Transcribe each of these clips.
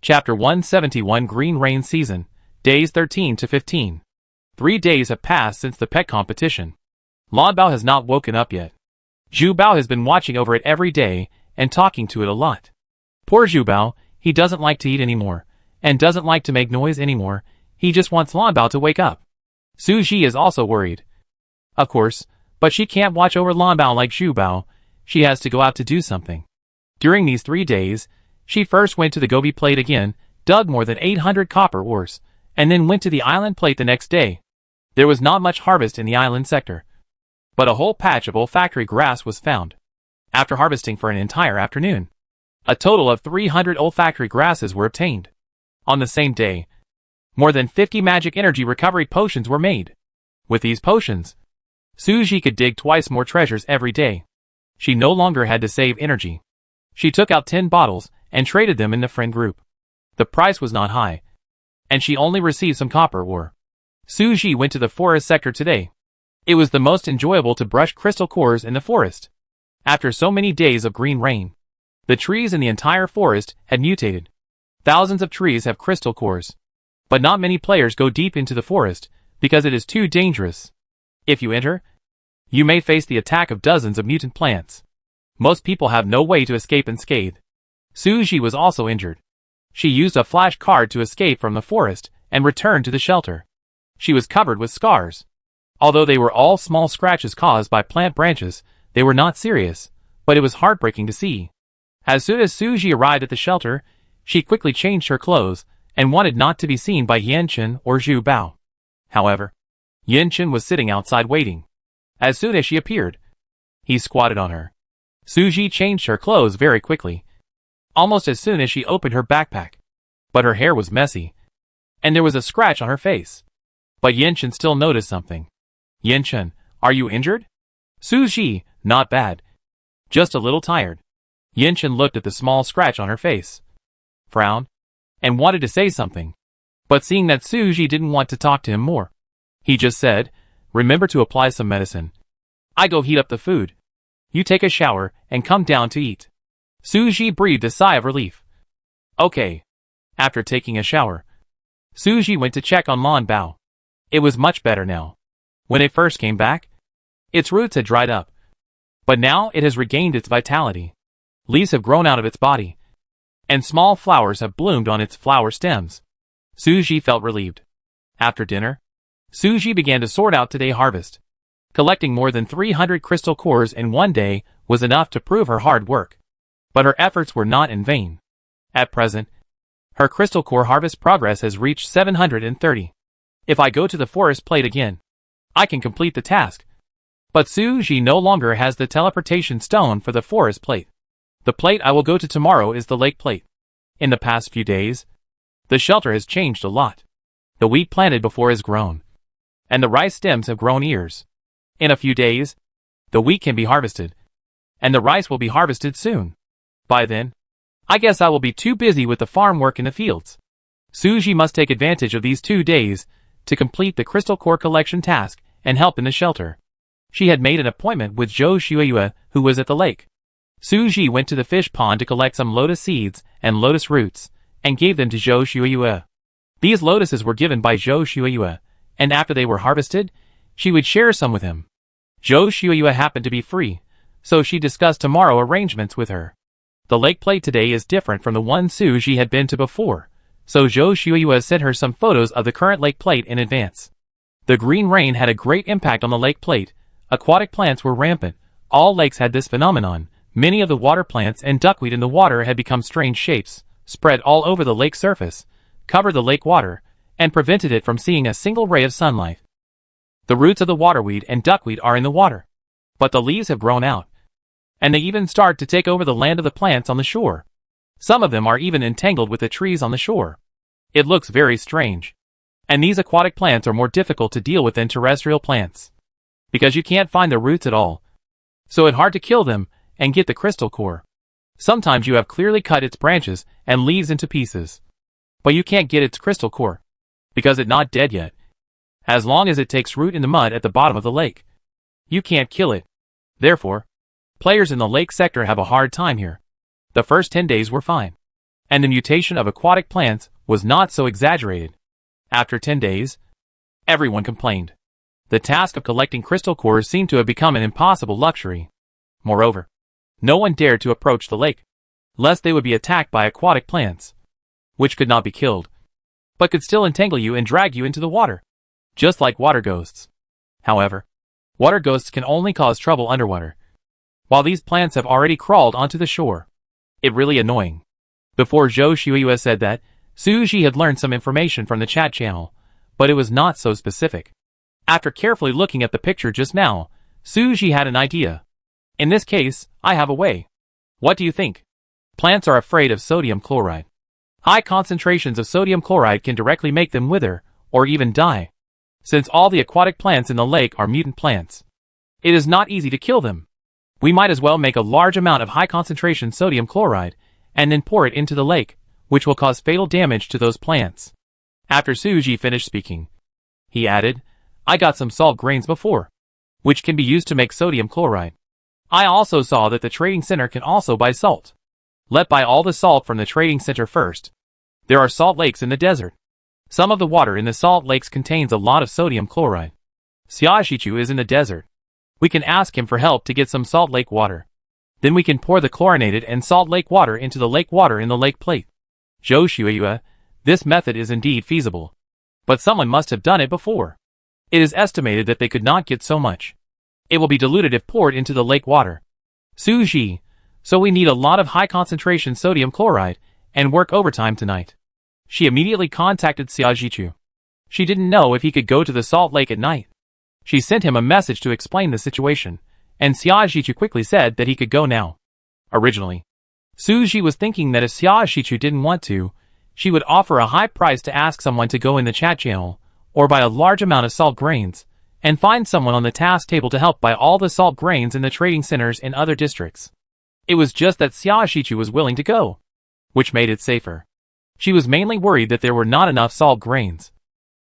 Chapter 171 Green Rain Season, Days 13 to 15. 3 days have passed since the pet competition. Lan Bao has not woken up yet. Zhu Bao has been watching over it every day and talking to it a lot. Poor Zhu Bao, he doesn't like to eat anymore, and doesn't like to make noise anymore. He just wants Lan Bao to wake up. Su Ji is also worried. Of course, but she can't watch over Lan Bao like Zhu Bao. She has to go out to do something. During these 3 days, she first went to the Gobi Plate again, dug more than 800 copper ores, and then went to the island plate the next day. There was not much harvest in the island sector, but a whole patch of olfactory grass was found. After harvesting for an entire afternoon, a total of 300 olfactory grasses were obtained. On the same day, more than 50 magic energy recovery potions were made. With these potions, Su Ji could dig twice more treasures every day. She no longer had to save energy. She took out 10 bottles and traded them in the friend group. The price was not high, and she only received some copper ore. Su Ji went to the forest sector today. It was the most enjoyable to brush crystal cores in the forest. After so many days of green rain, the trees in the entire forest had mutated. Thousands of trees have crystal cores, but not many players go deep into the forest because it is too dangerous. If you enter, you may face the attack of dozens of mutant plants. Most people have no way to escape unscathed. Su Ji was also injured. She used a flash card to escape from the forest and return to the shelter. She was covered with scars. Although they were all small scratches caused by plant branches, they were not serious, but it was heartbreaking to see. As soon as Su Ji arrived at the shelter, she quickly changed her clothes and wanted not to be seen by Yanchen or Zhu Bao. However, Yanchen was sitting outside waiting. As soon as she appeared, he squatted on her. Su Ji changed her clothes very quickly, almost as soon as she opened her backpack. But her hair was messy, and there was a scratch on her face. But Yanchen still noticed something. Yanchen, are you injured? Su Ji, not bad. Just a little tired. Yanchen looked at the small scratch on her face, frowned, and wanted to say something. But seeing that Su Ji didn't want to talk to him more, he just said, remember to apply some medicine. I go heat up the food. You take a shower and come down to eat. Su Ji breathed a sigh of relief. Okay. After taking a shower, Su Ji went to check on Lan Bao. It was much better now. When it first came back, its roots had dried up, but now it has regained its vitality. Leaves have grown out of its body, and small flowers have bloomed on its flower stems. Su Ji felt relieved. After dinner, Su Ji began to sort out today's harvest. Collecting more than 300 crystal cores in one day was enough to prove her hard work. But her efforts were not in vain. At present, her crystal core harvest progress has reached 730. If I go to the forest plate again, I can complete the task. But Su Ji no longer has the teleportation stone for the forest plate. The plate I will go to tomorrow is the lake plate. In the past few days, the shelter has changed a lot. The wheat planted before has grown, and the rice stems have grown ears. In a few days, the wheat can be harvested, and the rice will be harvested soon. By then, I guess I will be too busy with the farm work in the fields. Su Ji must take advantage of these 2 days to complete the crystal core collection task and help in the shelter. She had made an appointment with Zhou Xueyue, who was at the lake. Su Ji went to the fish pond to collect some lotus seeds and lotus roots, and gave them to Zhou Xueyue. These lotuses were given by Zhou Xueyue, and after they were harvested, she would share some with him. Zhou Xueyue happened to be free, so she discussed tomorrow arrangements with her. The lake plate today is different from the one Su Ji had been to before, so Zhou Xueyue sent her some photos of the current lake plate in advance. The green rain had a great impact on the lake plate. Aquatic plants were rampant. All lakes had this phenomenon. Many of the water plants and duckweed in the water had become strange shapes, spread all over the lake surface, covered the lake water, and prevented it from seeing a single ray of sunlight. The roots of the waterweed and duckweed are in the water, but the leaves have grown out, and they even start to take over the land of the plants on the shore. Some of them are even entangled with the trees on the shore. It looks very strange. And these aquatic plants are more difficult to deal with than terrestrial plants, because you can't find the roots at all. So it's hard to kill them and get the crystal core. Sometimes you have clearly cut its branches and leaves into pieces, but you can't get its crystal core, because it's not dead yet. As long as it takes root in the mud at the bottom of the lake, you can't kill it. Therefore, players in the lake sector have a hard time here. The first 10 days were fine. and the mutation of aquatic plants was not so exaggerated. After 10 days, everyone complained. The task of collecting crystal cores seemed to have become an impossible luxury. Moreover, no one dared to approach the lake, lest they would be attacked by aquatic plants, which could not be killed, but could still entangle you and drag you into the water, just like water ghosts. However, water ghosts can only cause trouble underwater, while these plants have already crawled onto the shore. It really annoying. Before Zhou Shuiyue said that, Suji had learned some information from the chat channel, but it was not so specific. After carefully looking at the picture just now, Suji had an idea. In this case, I have a way. What do you think? Plants are afraid of sodium chloride. High concentrations of sodium chloride can directly make them wither, or even die. Since all the aquatic plants in the lake are mutant plants, it is not easy to kill them. We might as well make a large amount of high concentration sodium chloride, and then pour it into the lake, which will cause fatal damage to those plants. After Suji finished speaking, he added, I got some salt grains before, which can be used to make sodium chloride. I also saw that the trading center can also buy salt. Let buy all the salt from the trading center first. There are salt lakes in the desert. Some of the water in the salt lakes contains a lot of sodium chloride. Xiaoxichu is in the desert. We can ask him for help to get some salt lake water. Then we can pour the chlorinated and salt lake water into the lake water in the lake plate. Zhou Shuiyue, this method is indeed feasible. But someone must have done it before. It is estimated that they could not get so much. It will be diluted if poured into the lake water. Suji, so we need a lot of high concentration sodium chloride, and work overtime tonight. She immediately contacted Xiaoxichu. She didn't know if he could go to the salt lake at night. She sent him a message to explain the situation, and Xiaoxichu quickly said that he could go now. Originally, Suji was thinking that if Xiaoxichu didn't want to, she would offer a high price to ask someone to go in the chat channel, or buy a large amount of salt grains, and find someone on the task table to help buy all the salt grains in the trading centers in other districts. It was just that Xiaoxichu was willing to go, which made it safer. She was mainly worried that there were not enough salt grains,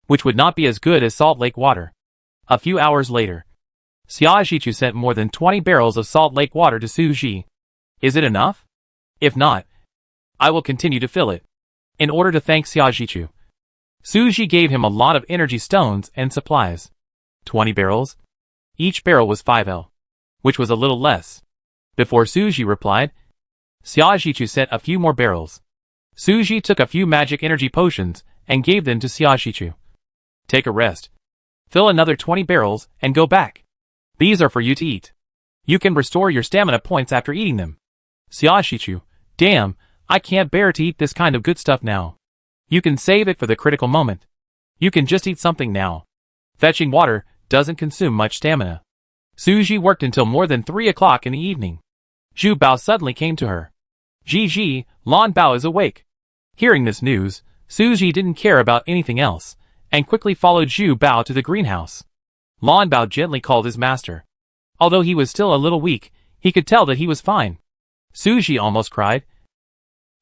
which would not be as good as salt lake water. A few hours later, Xiaoxichu sent more than 20 barrels of salt lake water to Suji. Is it enough? If not, I will continue to fill it. In order to thank Xiaoxichu, Suji gave him a lot of energy stones and supplies. 20 barrels? Each barrel was 5L, which was a little less. Before Suji replied, Xiaoxichu sent a few more barrels. Suji took a few magic energy potions and gave them to Xiaoxichu. Take a rest. Fill another 20 barrels and go back. These are for you to eat. You can restore your stamina points after eating them. Xiaoxichu, damn, I can't bear to eat this kind of good stuff now. You can save it for the critical moment. You can just eat something now. Fetching water doesn't consume much stamina. Suji worked until more than 3 o'clock in the evening. Zhu Bao suddenly came to her. Ji, Lan Bao is awake. Hearing this news, Suji didn't care about anything else, and quickly followed Zhu Bao to the greenhouse. Lan Bao gently called his master. Although he was still a little weak, he could tell that he was fine. Suji almost cried,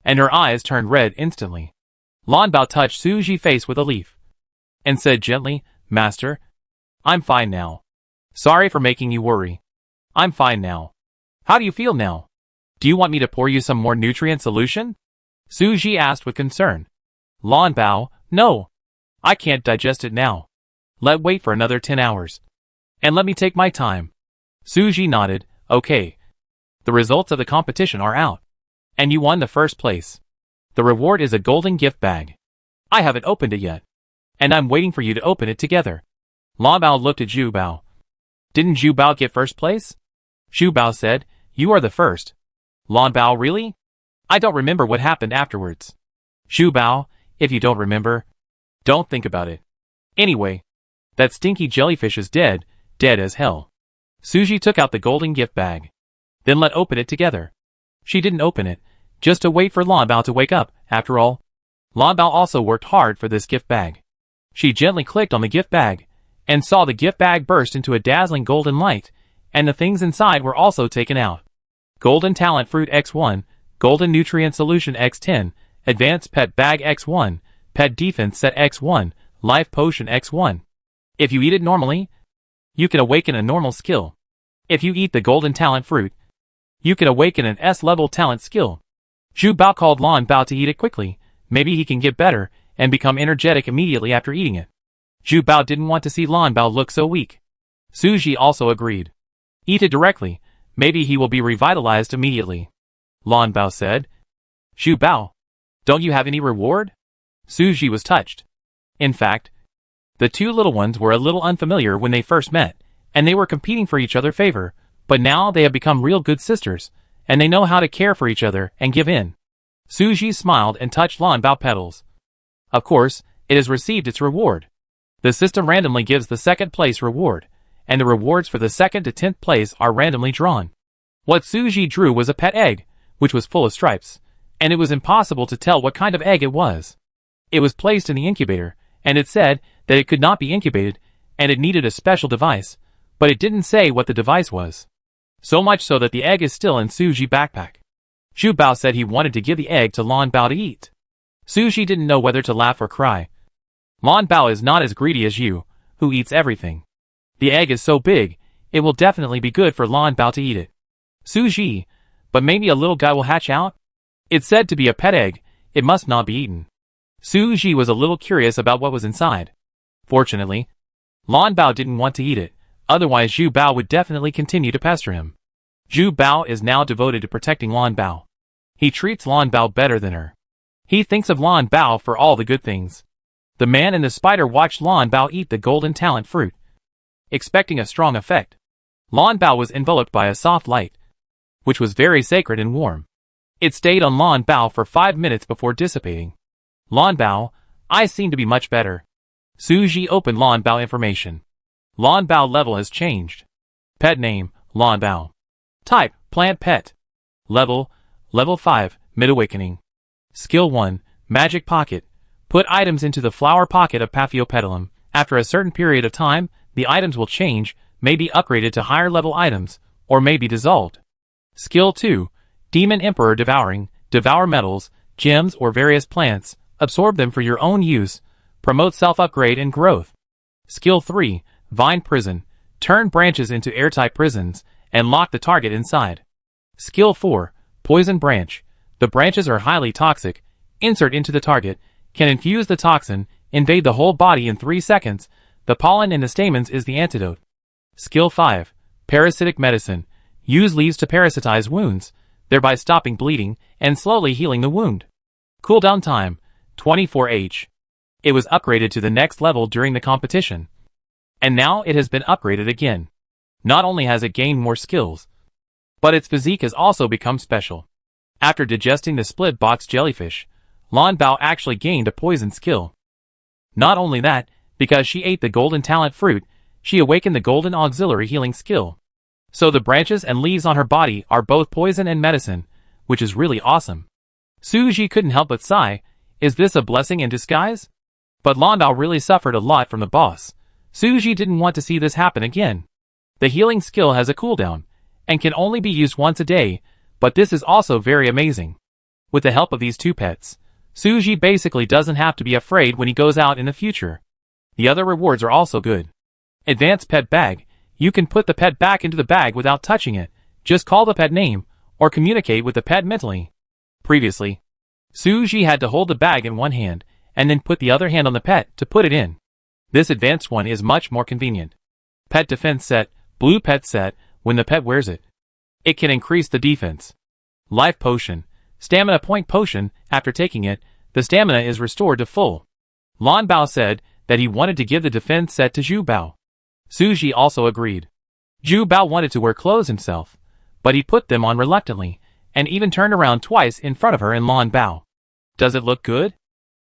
and her eyes turned red instantly. Lan Bao touched Suji's face with a leaf, and said gently, Master, I'm fine now. Sorry for making you worry. I'm fine now. How do you feel now? Do you want me to pour you some more nutrient solution? Suji asked with concern. Lan Bao, no. I can't digest it now. Let wait for another 10 hours. And let me take my time. Suji nodded, okay. The results of the competition are out. And you won the first place. The reward is a golden gift bag. I haven't opened it yet. And I'm waiting for you to open it together. Lan Bao looked at Zhu Bao. Didn't Zhu Bao get first place? Zhu Bao said, you are the first. Lan Bao, really? I don't remember what happened afterwards. Zhu Bao, if you don't remember, don't think about it. Anyway, that stinky jellyfish is dead, dead as hell. Suji took out the golden gift bag. Then let open it together. She didn't open it, just to wait for Lan Bao to wake up, after all. Lan Bao also worked hard for this gift bag. She gently clicked on the gift bag, and saw the gift bag burst into a dazzling golden light, and the things inside were also taken out. Golden Talent Fruit X1, Golden Nutrient Solution X10, Advanced Pet Bag X1, Pet Defense Set X1, Life Potion X1. If you eat it normally, you can awaken a normal skill. If you eat the Golden Talent Fruit, you can awaken an S-level talent skill. Zhu Bao called Lan Bao to eat it quickly. Maybe he can get better and become energetic immediately after eating it. Zhu Bao didn't want to see Lan Bao look so weak. Su Ji also agreed. Eat it directly, maybe he will be revitalized immediately. Lan Bao said. Zhu Bao, don't you have any reward? Su Ji was touched. In fact, the two little ones were a little unfamiliar when they first met, and they were competing for each other's favor, but now they have become real good sisters, and they know how to care for each other and give in. Su Ji smiled and touched Lan Bao petals. Of course, it has received its reward. The system randomly gives the second place reward, and the rewards for the 2nd to 10th place are randomly drawn. What Su Ji drew was a pet egg, which was full of stripes, and it was impossible to tell what kind of egg it was. It was placed in the incubator, and it said that it could not be incubated, and it needed a special device, but it didn't say what the device was. So much so that the egg is still in Su Ji's backpack. Zhu Bao said he wanted to give the egg to Lan Bao to eat. Su Ji didn't know whether to laugh or cry. Lan Bao is not as greedy as you, who eats everything. The egg is so big, it will definitely be good for Lan Bao to eat it. Su Ji, but maybe a little guy will hatch out? It's said to be a pet egg, it must not be eaten. Su Ji was a little curious about what was inside. Fortunately, Lan Bao didn't want to eat it, otherwise Zhu Bao would definitely continue to pester him. Zhu Bao is now devoted to protecting Lan Bao. He treats Lan Bao better than her. He thinks of Lan Bao for all the good things. The man and the spider watched Lan Bao eat the golden talent fruit. Expecting a strong effect, Lan Bao was enveloped by a soft light, which was very sacred and warm. It stayed on Lan Bao for 5 minutes before dissipating. Lan Bao, I seem to be much better. Su Ji opened Lan Bao information. Lan Bao level has changed. Pet name, Lan Bao. Type, plant pet. Level 5, mid-awakening. Skill 1, magic pocket. Put items into the flower pocket of Paphiopedilum. After a certain period of time, the items will change, may be upgraded to higher level items, or may be dissolved. Skill 2, Demon Emperor Devouring. Devour metals, gems or various plants, absorb them for your own use, promote self-upgrade and growth. Skill 3, Vine Prison. Turn branches into airtight prisons, and lock the target inside. Skill 4, Poison Branch. The branches are highly toxic, insert into the target, can infuse the toxin, invade the whole body in 3 seconds, the pollen in the stamens is the antidote. Skill 5, Parasitic Medicine. Use leaves to parasitize wounds, thereby stopping bleeding and slowly healing the wound. Cooldown time, 24h. It was upgraded to the next level during the competition. And now it has been upgraded again. Not only has it gained more skills, but its physique has also become special. After digesting the split box jellyfish, Lan Bao actually gained a poison skill. Not only that, because she ate the golden talent fruit, she awakened the golden auxiliary healing skill. So the branches and leaves on her body are both poison and medicine, which is really awesome. Su Ji couldn't help but sigh, is this a blessing in disguise? But Lan Bao really suffered a lot from the boss. Su Ji didn't want to see this happen again. The healing skill has a cooldown, and can only be used once a day, but this is also very amazing. With the help of these two pets, Su Ji basically doesn't have to be afraid when he goes out in the future. The other rewards are also good. Advanced Pet Bag. You can put the pet back into the bag without touching it, just call the pet name, or communicate with the pet mentally. Previously, Su Ji had to hold the bag in one hand, and then put the other hand on the pet to put it in. This advanced one is much more convenient. Pet Defense Set, Blue Pet Set. When the pet wears it, it can increase the defense. Life Potion, Stamina Point Potion. After taking it, the stamina is restored to full. Lan Bao said that he wanted to give the defense set to Zhu Bao. Su Ji also agreed. Zhu Bao wanted to wear clothes himself, but he put them on reluctantly, and even turned around twice in front of her and Lan Bao. Does it look good?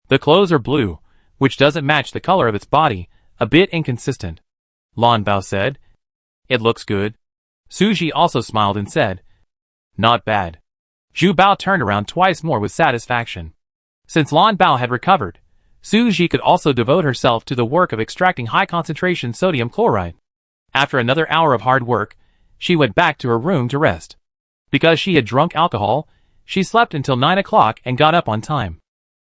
The clothes are blue, which doesn't match the color of its body, a bit inconsistent. Lan Bao said. It looks good. Su Ji also smiled and said, not bad. Zhu Bao turned around twice more with satisfaction. Since Lan Bao had recovered, Su Ji could also devote herself to the work of extracting high-concentration sodium chloride. After another hour of hard work, she went back to her room to rest. Because she had drunk alcohol, she slept until 9 o'clock and got up on time.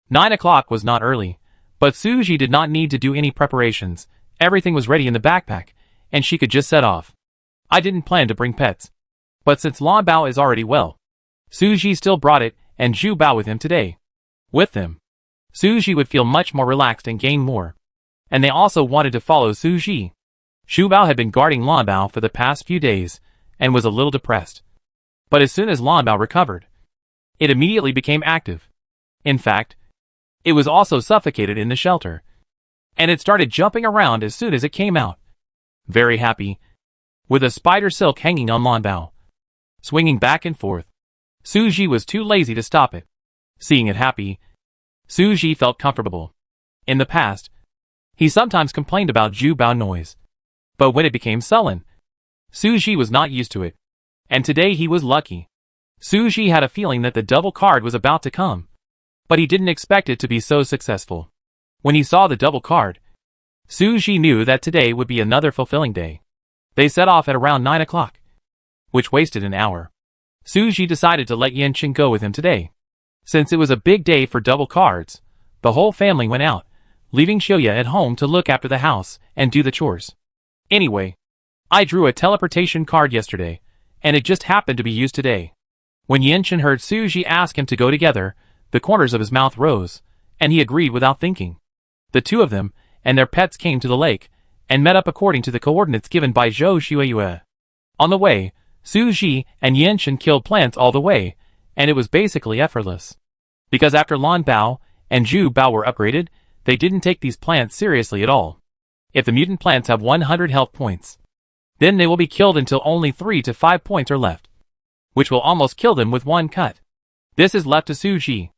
9 o'clock was not early, but Su Ji did not need to do any preparations. Everything was ready in the backpack, and she could just set off. I didn't plan to bring pets. But since Lan Bao is already well, Su Ji still brought it, and Zhu Bao with him today. With them, Su Ji would feel much more relaxed and gain more. And they also wanted to follow Su Ji. Zhu Bao had been guarding Lan Bao for the past few days, and was a little depressed. But as soon as Lan Bao recovered, it immediately became active. In fact, it was also suffocated in the shelter. And it started jumping around as soon as it came out. Very happy, with a spider silk hanging on Lan Bao, swinging back and forth. Su Ji was too lazy to stop it. Seeing it happy, Su Ji felt comfortable. In the past, he sometimes complained about Zhu Bao noise. But when it became sullen, Su Ji was not used to it. And today he was lucky. Su Ji had a feeling that the double card was about to come. But he didn't expect it to be so successful. When he saw the double card, Su Ji knew that today would be another fulfilling day. They set off at around 9 o'clock, which wasted an hour. Su Ji decided to let Yan Qing go with him today. Since it was a big day for double cards, the whole family went out, leaving Xiuya at home to look after the house and do the chores. Anyway, I drew a teleportation card yesterday, and it just happened to be used today. When Yan Qing heard Su Ji ask him to go together, the corners of his mouth rose, and he agreed without thinking. The two of them and their pets came to the lake, and met up according to the coordinates given by Zhou Xueyue. On the way, Su Ji and Yan Qing killed plants all the way, and it was basically effortless. Because after Lan Bao and Zhu Bao were upgraded, they didn't take these plants seriously at all. If the mutant plants have 100 health points, then they will be killed until only 3 to 5 points are left, which will almost kill them with one cut. This is left to Su Ji.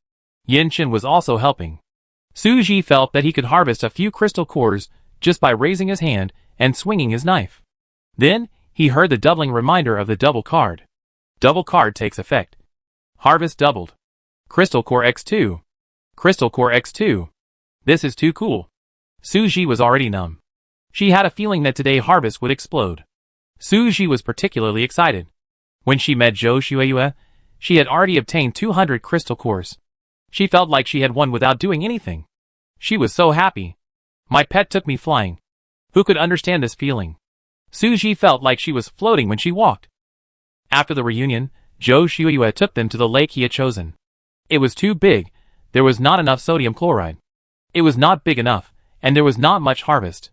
Yan Qing was also helping. Su Ji felt that he could harvest a few crystal cores just by raising his hand and swinging his knife. Then, he heard the doubling reminder of the double card. Double card takes effect. Harvest doubled. Crystal Core X2. Crystal Core X2. This is too cool. Su Ji was already numb. She had a feeling that today harvest would explode. Su Ji was particularly excited. When she met Zhou Xueyue, she had already obtained 200 crystal cores. She felt like she had won without doing anything. She was so happy. My pet took me flying. Who could understand this feeling? Su Ji felt like she was floating when she walked. After the reunion, Zhou Xueyue took them to the lake he had chosen. It was too big. There was not enough sodium chloride. It was not big enough, and there was not much harvest.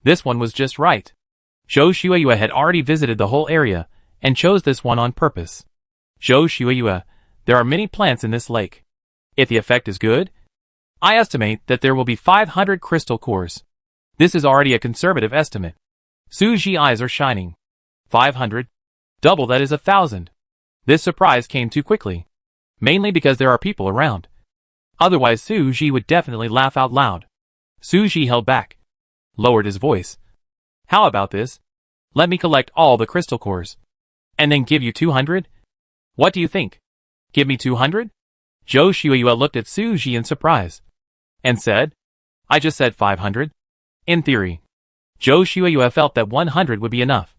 This one was just right. Zhou Xueyue had already visited the whole area, and chose this one on purpose. Zhou Xueyue, there are many plants in this lake. If the effect is good, I estimate that there will be 500 crystal cores. This is already a conservative estimate. Su Ji's eyes are shining. 500? Double that is 1,000. This surprise came too quickly. Mainly because there are people around. Otherwise Su Ji would definitely laugh out loud. Su Ji held back. Lowered his voice. How about this? Let me collect all the crystal cores. And then give you 200? What do you think? Give me 200? Zhou Xueyue looked at Su Ji in surprise. And said, I just said 500. In theory. Zhou Xueyue felt that 100 would be enough.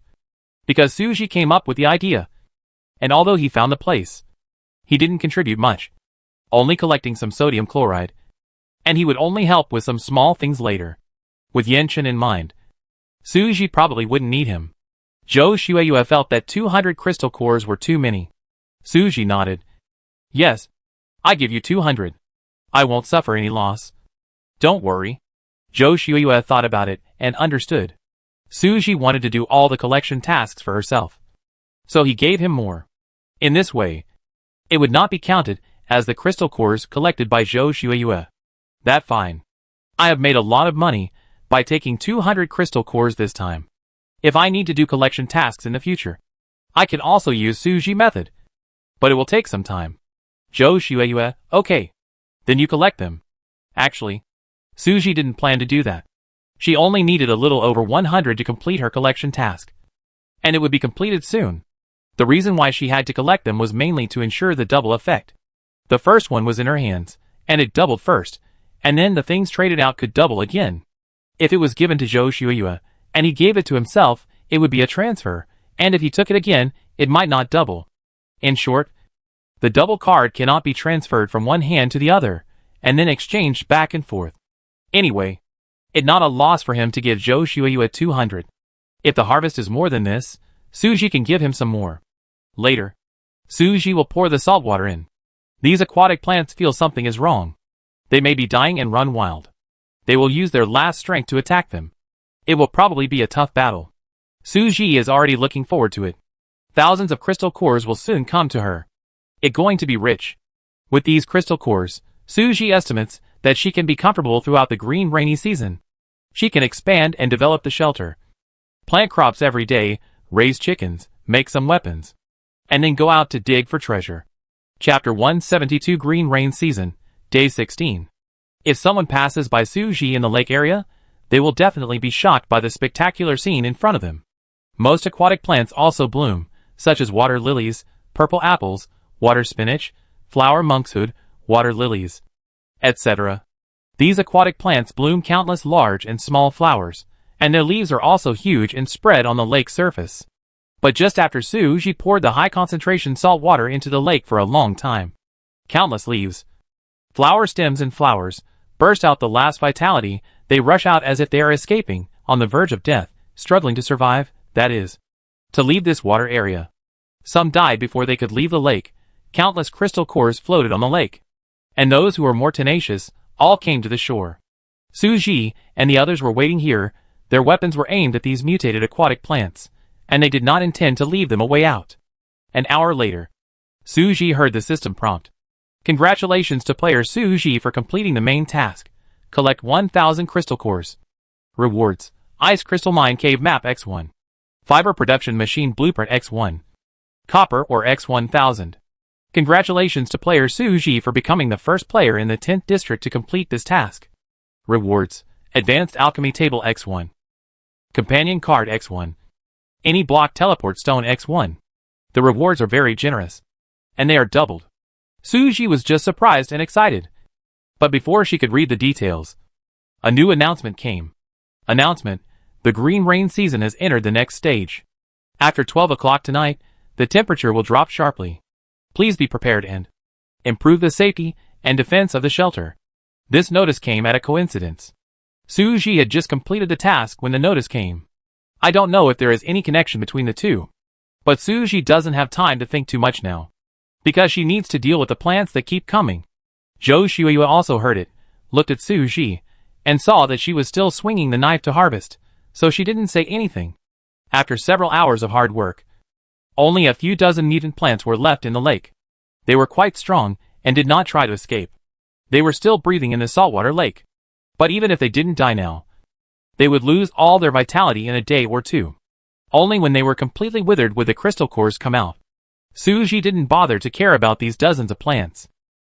Because Su Ji came up with the idea. And although he found the place, he didn't contribute much. Only collecting some sodium chloride. And he would only help with some small things later. With Yan Qing in mind, Su Ji probably wouldn't need him. Zhou Xueyue felt that 200 crystal cores were too many. Su Ji nodded. Yes. I give you 200. I won't suffer any loss. Don't worry. Zhou Xueyue thought about it and understood. Su Ji wanted to do all the collection tasks for herself. So he gave him more. In this way, it would not be counted as the crystal cores collected by Zhou Xueyue. That fine. I have made a lot of money by taking 200 crystal cores this time. If I need to do collection tasks in the future, I can also use Su Ji method. But it will take some time. Zhou Xueyue, okay. Then you collect them. Actually, Su Ji didn't plan to do that. She only needed a little over 100 to complete her collection task. And it would be completed soon. The reason why she had to collect them was mainly to ensure the double effect. The first one was in her hands, and it doubled first, and then the things traded out could double again. If it was given to Zhou Xueyue, and he gave it to himself, it would be a transfer, and if he took it again, it might not double. In short, the double card cannot be transferred from one hand to the other, and then exchanged back and forth. Anyway, it's not a loss for him to give Zhou Xueyue 200. If the harvest is more than this, Su Ji can give him some more. Later, Su Ji will pour the salt water in. These aquatic plants feel something is wrong. They may be dying and run wild. They will use their last strength to attack them. It will probably be a tough battle. Suji is already looking forward to it. Thousands of crystal cores will soon come to her. It's going to be rich. With these crystal cores, Suji estimates that she can be comfortable throughout the green rainy season. She can expand and develop the shelter. Plant crops every day, raise chickens, make some weapons, and then go out to dig for treasure. Chapter 172 Green Rain Season, Day 16. If someone passes by Suji in the lake area, they will definitely be shocked by the spectacular scene in front of them. Most aquatic plants also bloom, such as water lilies, purple apples, water spinach, flower monkshood, water lilies, etc. These aquatic plants bloom countless large and small flowers, and their leaves are also huge and spread on the lake surface. But just after Suji poured the high-concentration salt water into the lake for a long time, countless leaves, flower stems and flowers, burst out the last vitality. They rush out as if they are escaping, on the verge of death, struggling to survive, that is, to leave this water area. Some died before they could leave the lake. Countless crystal cores floated on the lake. And those who were more tenacious, all came to the shore. Suji and the others were waiting here. Their weapons were aimed at these mutated aquatic plants, and they did not intend to leave them a way out. An hour later, Suji heard the system prompt. Congratulations to player Suji for completing the main task. Collect 1,000 crystal cores. Rewards: Ice Crystal Mine Cave Map X1. Fiber Production Machine Blueprint X1. Copper or X1000. Congratulations to player Suji for becoming the first player in the 10th district to complete this task. Rewards: Advanced Alchemy Table X1. Companion Card X1. Any Block Teleport Stone X1. The rewards are very generous. And they are doubled. Suji was just surprised and excited. But before she could read the details, a new announcement came. Announcement: the green rain season has entered the next stage. After 12 o'clock tonight, the temperature will drop sharply. Please be prepared and improve the safety and defense of the shelter. This notice came at a coincidence. Suji had just completed the task when the notice came. I don't know if there is any connection between the two. But Suji doesn't have time to think too much now, because she needs to deal with the plants that keep coming. Zhou Shuiyue also heard it, looked at Suji, and saw that she was still swinging the knife to harvest, so she didn't say anything. After several hours of hard work, only a few dozen mutant plants were left in the lake. They were quite strong, and did not try to escape. They were still breathing in the saltwater lake. But even if they didn't die now, they would lose all their vitality in a day or two. Only when they were completely withered would the crystal cores come out. Suji didn't bother to care about these dozens of plants,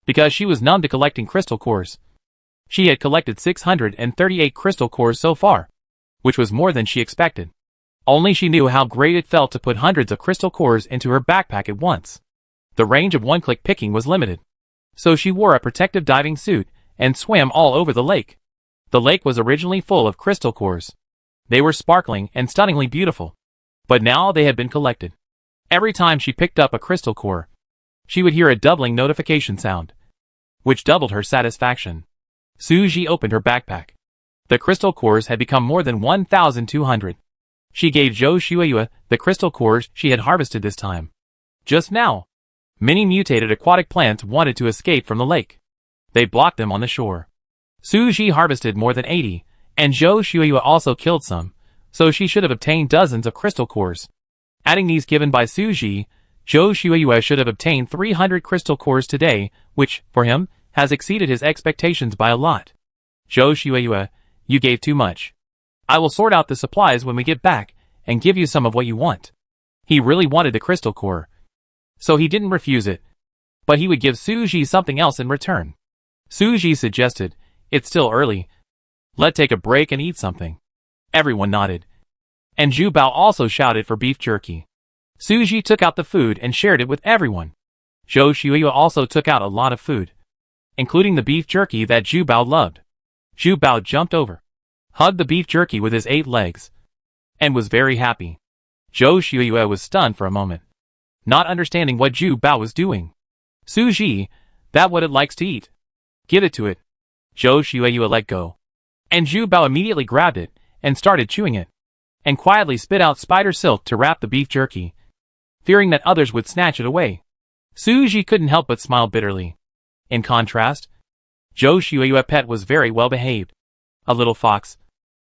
because she was numb to collecting crystal cores. She had collected 638 crystal cores so far, which was more than she expected. Only she knew how great it felt to put hundreds of crystal cores into her backpack at once. The range of one-click picking was limited, so she wore a protective diving suit and swam all over the lake. The lake was originally full of crystal cores. They were sparkling and stunningly beautiful, but now they had been collected. Every time she picked up a crystal core, she would hear a doubling notification sound, which doubled her satisfaction. Suji opened her backpack. The crystal cores had become more than 1,200. She gave Zhou Shuiyue the crystal cores she had harvested this time. Just now, many mutated aquatic plants wanted to escape from the lake. They blocked them on the shore. Suji harvested more than 80, and Zhou Shuiyue also killed some, so she should have obtained dozens of crystal cores. Adding these given by Suji, Zhou Shuiyue should have obtained 300 crystal cores today, which, for him, has exceeded his expectations by a lot. Zhou Shuiyue, you gave too much. I will sort out the supplies when we get back, and give you some of what you want. He really wanted the crystal core, so he didn't refuse it. But he would give Suji something else in return. Suji suggested, it's still early. Let's take a break and eat something. Everyone nodded. And Zhu Bao also shouted for beef jerky. Suji took out the food and shared it with everyone. Zhou Shuiyue also took out a lot of food, including the beef jerky that Zhu Bao loved. Zhu Bao jumped over, hugged the beef jerky with his 8 legs, and was very happy. Zhou Shuiyue was stunned for a moment, not understanding what Zhu Bao was doing. Suji, that what it likes to eat. Give it to it. Zhou Shuiyue let go, and Zhu Bao immediately grabbed it and started chewing it, and quietly spit out spider silk to wrap the beef jerky, fearing that others would snatch it away. Suji couldn't help but smile bitterly. In contrast, Zhou Shuiyue pet was very well behaved. A little fox.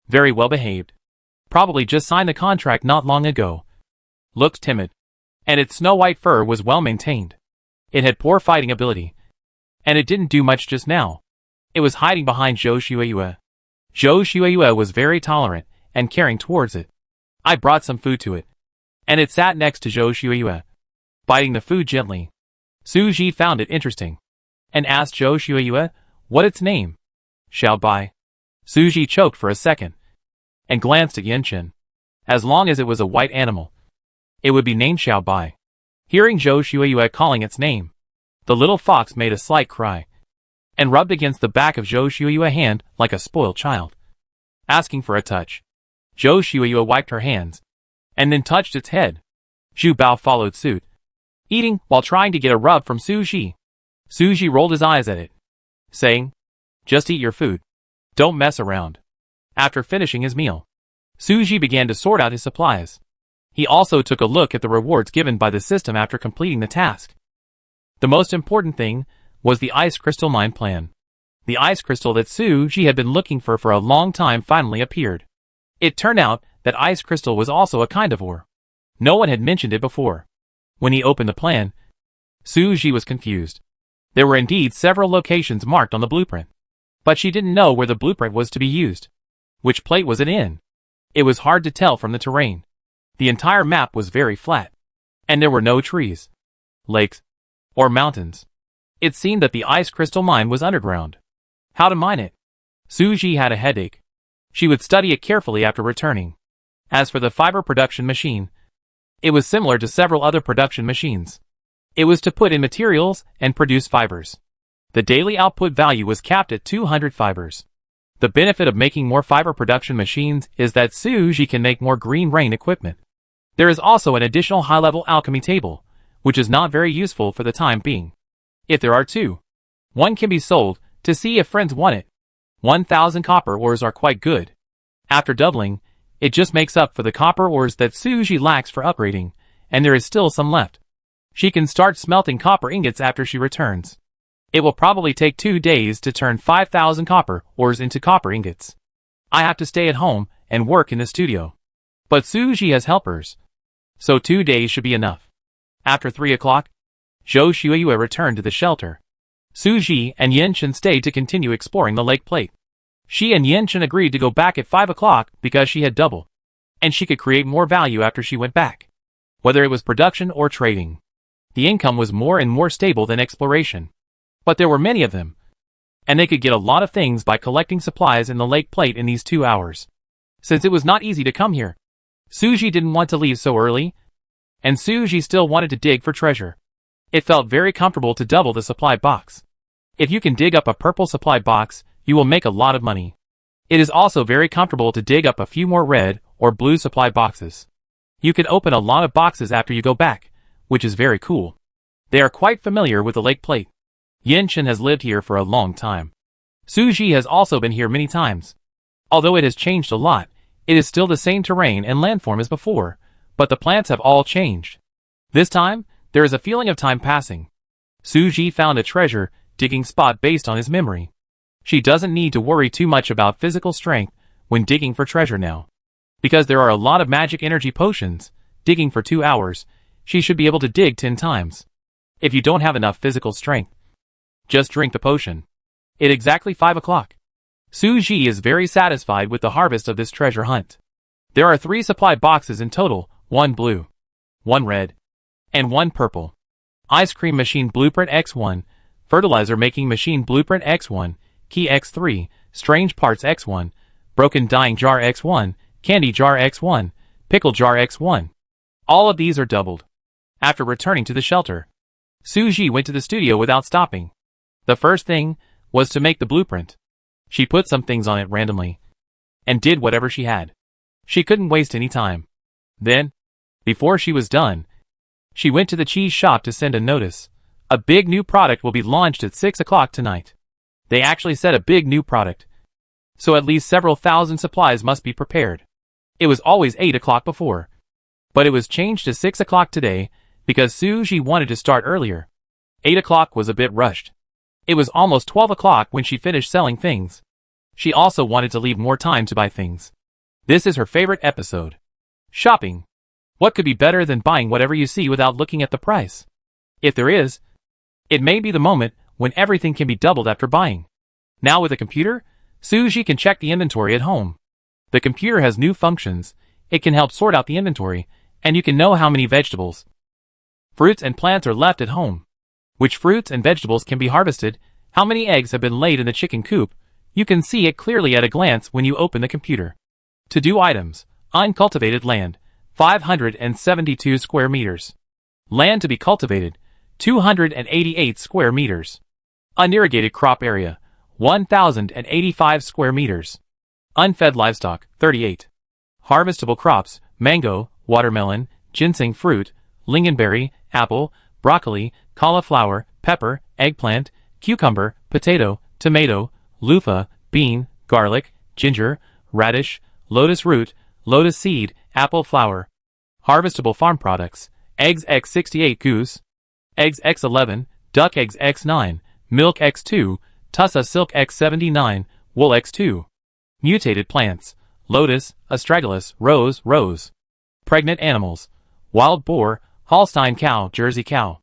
Very well behaved. Probably just signed the contract not long ago. Looked timid. And its snow-white fur was well maintained. It had poor fighting ability. And it didn't do much just now. It was hiding behind Zhou Shuiyue. Zhou Shuiyue was very tolerant and caring towards it. I brought some food to it. And it sat next to Zhou Shuiyue, biting the food gently. Suji found it interesting and asked Zhou Shuiyue what its name. Xiaobai. Suji choked for a second and glanced at Yanqin. As long as it was a white animal, it would be named Xiaobai. Hearing Zhou Shuiyue calling its name, the little fox made a slight cry and rubbed against the back of Zhou Shuiyue's hand like a spoiled child, asking for a touch. Zhou Shuiyue wiped her hands and then touched its head. Zhu Bao followed suit, eating while trying to get a rub from Suji. Suji rolled his eyes at it, saying, "Just eat your food. Don't mess around." After finishing his meal, Suji began to sort out his supplies. He also took a look at the rewards given by the system after completing the task. The most important thing was the ice crystal mine plan. The ice crystal that Suji had been looking for a long time finally appeared. It turned out that ice crystal was also a kind of ore. No one had mentioned it before. When he opened the plan, Suji was confused. There were indeed several locations marked on the blueprint, but she didn't know where the blueprint was to be used. Which plate was it in? It was hard to tell from the terrain. The entire map was very flat, and there were no trees, lakes, or mountains. It seemed that the ice crystal mine was underground. How to mine it? Suji had a headache. She would study it carefully after returning. As for the fiber production machine, it was similar to several other production machines. It was to put in materials and produce fibers. The daily output value was capped at 200 fibers. The benefit of making more fiber production machines is that Suji can make more green rain equipment. There is also an additional high-level alchemy table, which is not very useful for the time being. If there are two, one can be sold to see if friends want it. 1,000 copper ores are quite good. After doubling, it just makes up for the copper ores that Suji lacks for upgrading, and there is still some left. She can start smelting copper ingots after she returns. It will probably take 2 days to turn 5,000 copper ores into copper ingots. I have to stay at home and work in the studio. But Suji has helpers, so 2 days should be enough. After 3 o'clock, Zhou Shuiyue returned to the shelter. Suji and Yanqin stayed to continue exploring the lake plate. She and Yanqin agreed to go back at 5 o'clock because she had double, and she could create more value after she went back. Whether it was production or trading, the income was more and more stable than exploration. But there were many of them, and they could get a lot of things by collecting supplies in the lake plate in these 2 hours. Since it was not easy to come here, Suji didn't want to leave so early, and Suji still wanted to dig for treasure. It felt very comfortable to double the supply box. If you can dig up a purple supply box, you will make a lot of money. It is also very comfortable to dig up a few more red or blue supply boxes. You can open a lot of boxes after you go back, which is very cool. They are quite familiar with the lake plate. Yanqin has lived here for a long time. Suji has also been here many times. Although it has changed a lot, it is still the same terrain and landform as before, but the plants have all changed. This time, there is a feeling of time passing. Suji found a treasure digging spot based on his memory. She doesn't need to worry too much about physical strength when digging for treasure now. Because there are a lot of magic energy potions, digging for 2 hours, she should be able to dig 10 times. If you don't have enough physical strength, just drink the potion. It's exactly 5 o'clock. Suji is very satisfied with the harvest of this treasure hunt. There are 3 supply boxes in total, 1 blue, 1 red, and 1 purple. Ice cream machine blueprint X1, fertilizer making machine blueprint X1, key X3, strange parts X1, broken dyeing jar X1, candy jar X1, pickle jar X1. All of these are doubled. After returning to the shelter, Suji went to the studio without stopping. The first thing was to make the blueprint. She put some things on it randomly and did whatever she had. She couldn't waste any time. Then, before she was done, she went to the cheese shop to send a notice. A big new product will be launched at 6 o'clock tonight. They actually said a big new product, so at least several thousand supplies must be prepared. It was always 8 o'clock before, but it was changed to 6 o'clock today because Suji wanted to start earlier. 8 o'clock was a bit rushed. It was almost 12 o'clock when she finished selling things. She also wanted to leave more time to buy things. This is her favorite episode. Shopping. What could be better than buying whatever you see without looking at the price? If there is, it may be the moment when everything can be doubled after buying. Now with a computer, Suji can check the inventory at home. The computer has new functions. It can help sort out the inventory, and you can know how many vegetables, fruits and plants are left at home. Which fruits and vegetables can be harvested, how many eggs have been laid in the chicken coop. You can see it clearly at a glance when you open the computer. To-do items: uncultivated land, 572 square meters. Land to be cultivated, 288 square meters. Unirrigated crop area, 1,085 square meters. Unfed livestock, 38. Harvestable crops: mango, watermelon, ginseng fruit, lingonberry, apple, broccoli, cauliflower, pepper, eggplant, cucumber, potato, tomato, loofah, bean, garlic, ginger, radish, lotus root, lotus seed, apple flower. Harvestable farm products: eggs X68, goose eggs X11, duck eggs X9, milk X2, tussa silk X79, wool X2. Mutated plants: lotus, astragalus, rose. Pregnant animals: wild boar, Holstein cow, Jersey cow.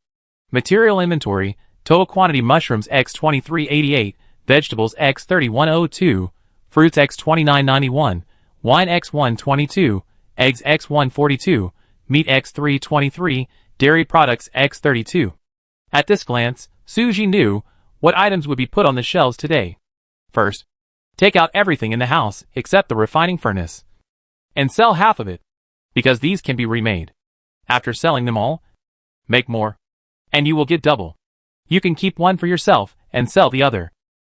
Material inventory: total quantity mushrooms X2388, vegetables X3102, fruits X2991, wine X122, eggs X142, meat X323, dairy products X32. At this glance, Suji knew what items would be put on the shelves today. First, take out everything in the house except the refining furnace, and sell half of it, because these can be remade. After selling them all, make more, and you will get double. You can keep one for yourself and sell the other.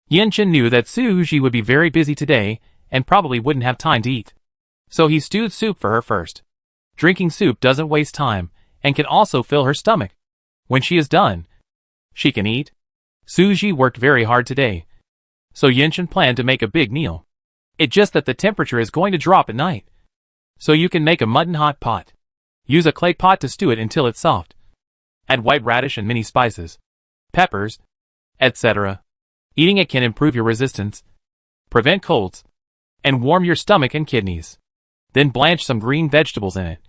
Yinshin knew that Suji would be very busy today and probably wouldn't have time to eat. So he stewed soup for her first. Drinking soup doesn't waste time and can also fill her stomach. When she is done, she can eat. Suji worked very hard today, so Yinshin planned to make a big meal. It's just that the temperature is going to drop at night, so you can make a mutton hot pot. Use a clay pot to stew it until it's soft. Add white radish and many spices, peppers, etc. Eating it can improve your resistance, prevent colds, and warm your stomach and kidneys. Then blanch some green vegetables in it,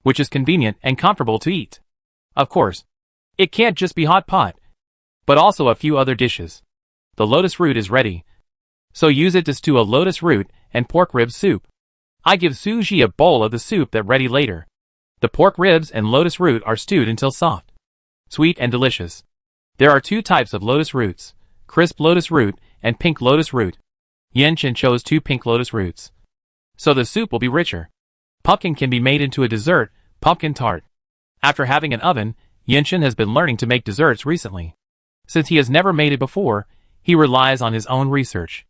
which is convenient and comfortable to eat. Of course, it can't just be hot pot, but also a few other dishes. The lotus root is ready, so use it to stew a lotus root and pork rib soup. I give Suji a bowl of the soup that ready later. The pork ribs and lotus root are stewed until soft, sweet and delicious. There are two types of lotus roots: crisp lotus root and pink lotus root. Yinshin chose 2 pink lotus roots, so the soup will be richer. Pumpkin can be made into a dessert, pumpkin tart. After having an oven, Yinshin has been learning to make desserts recently. Since he has never made it before, he relies on his own research.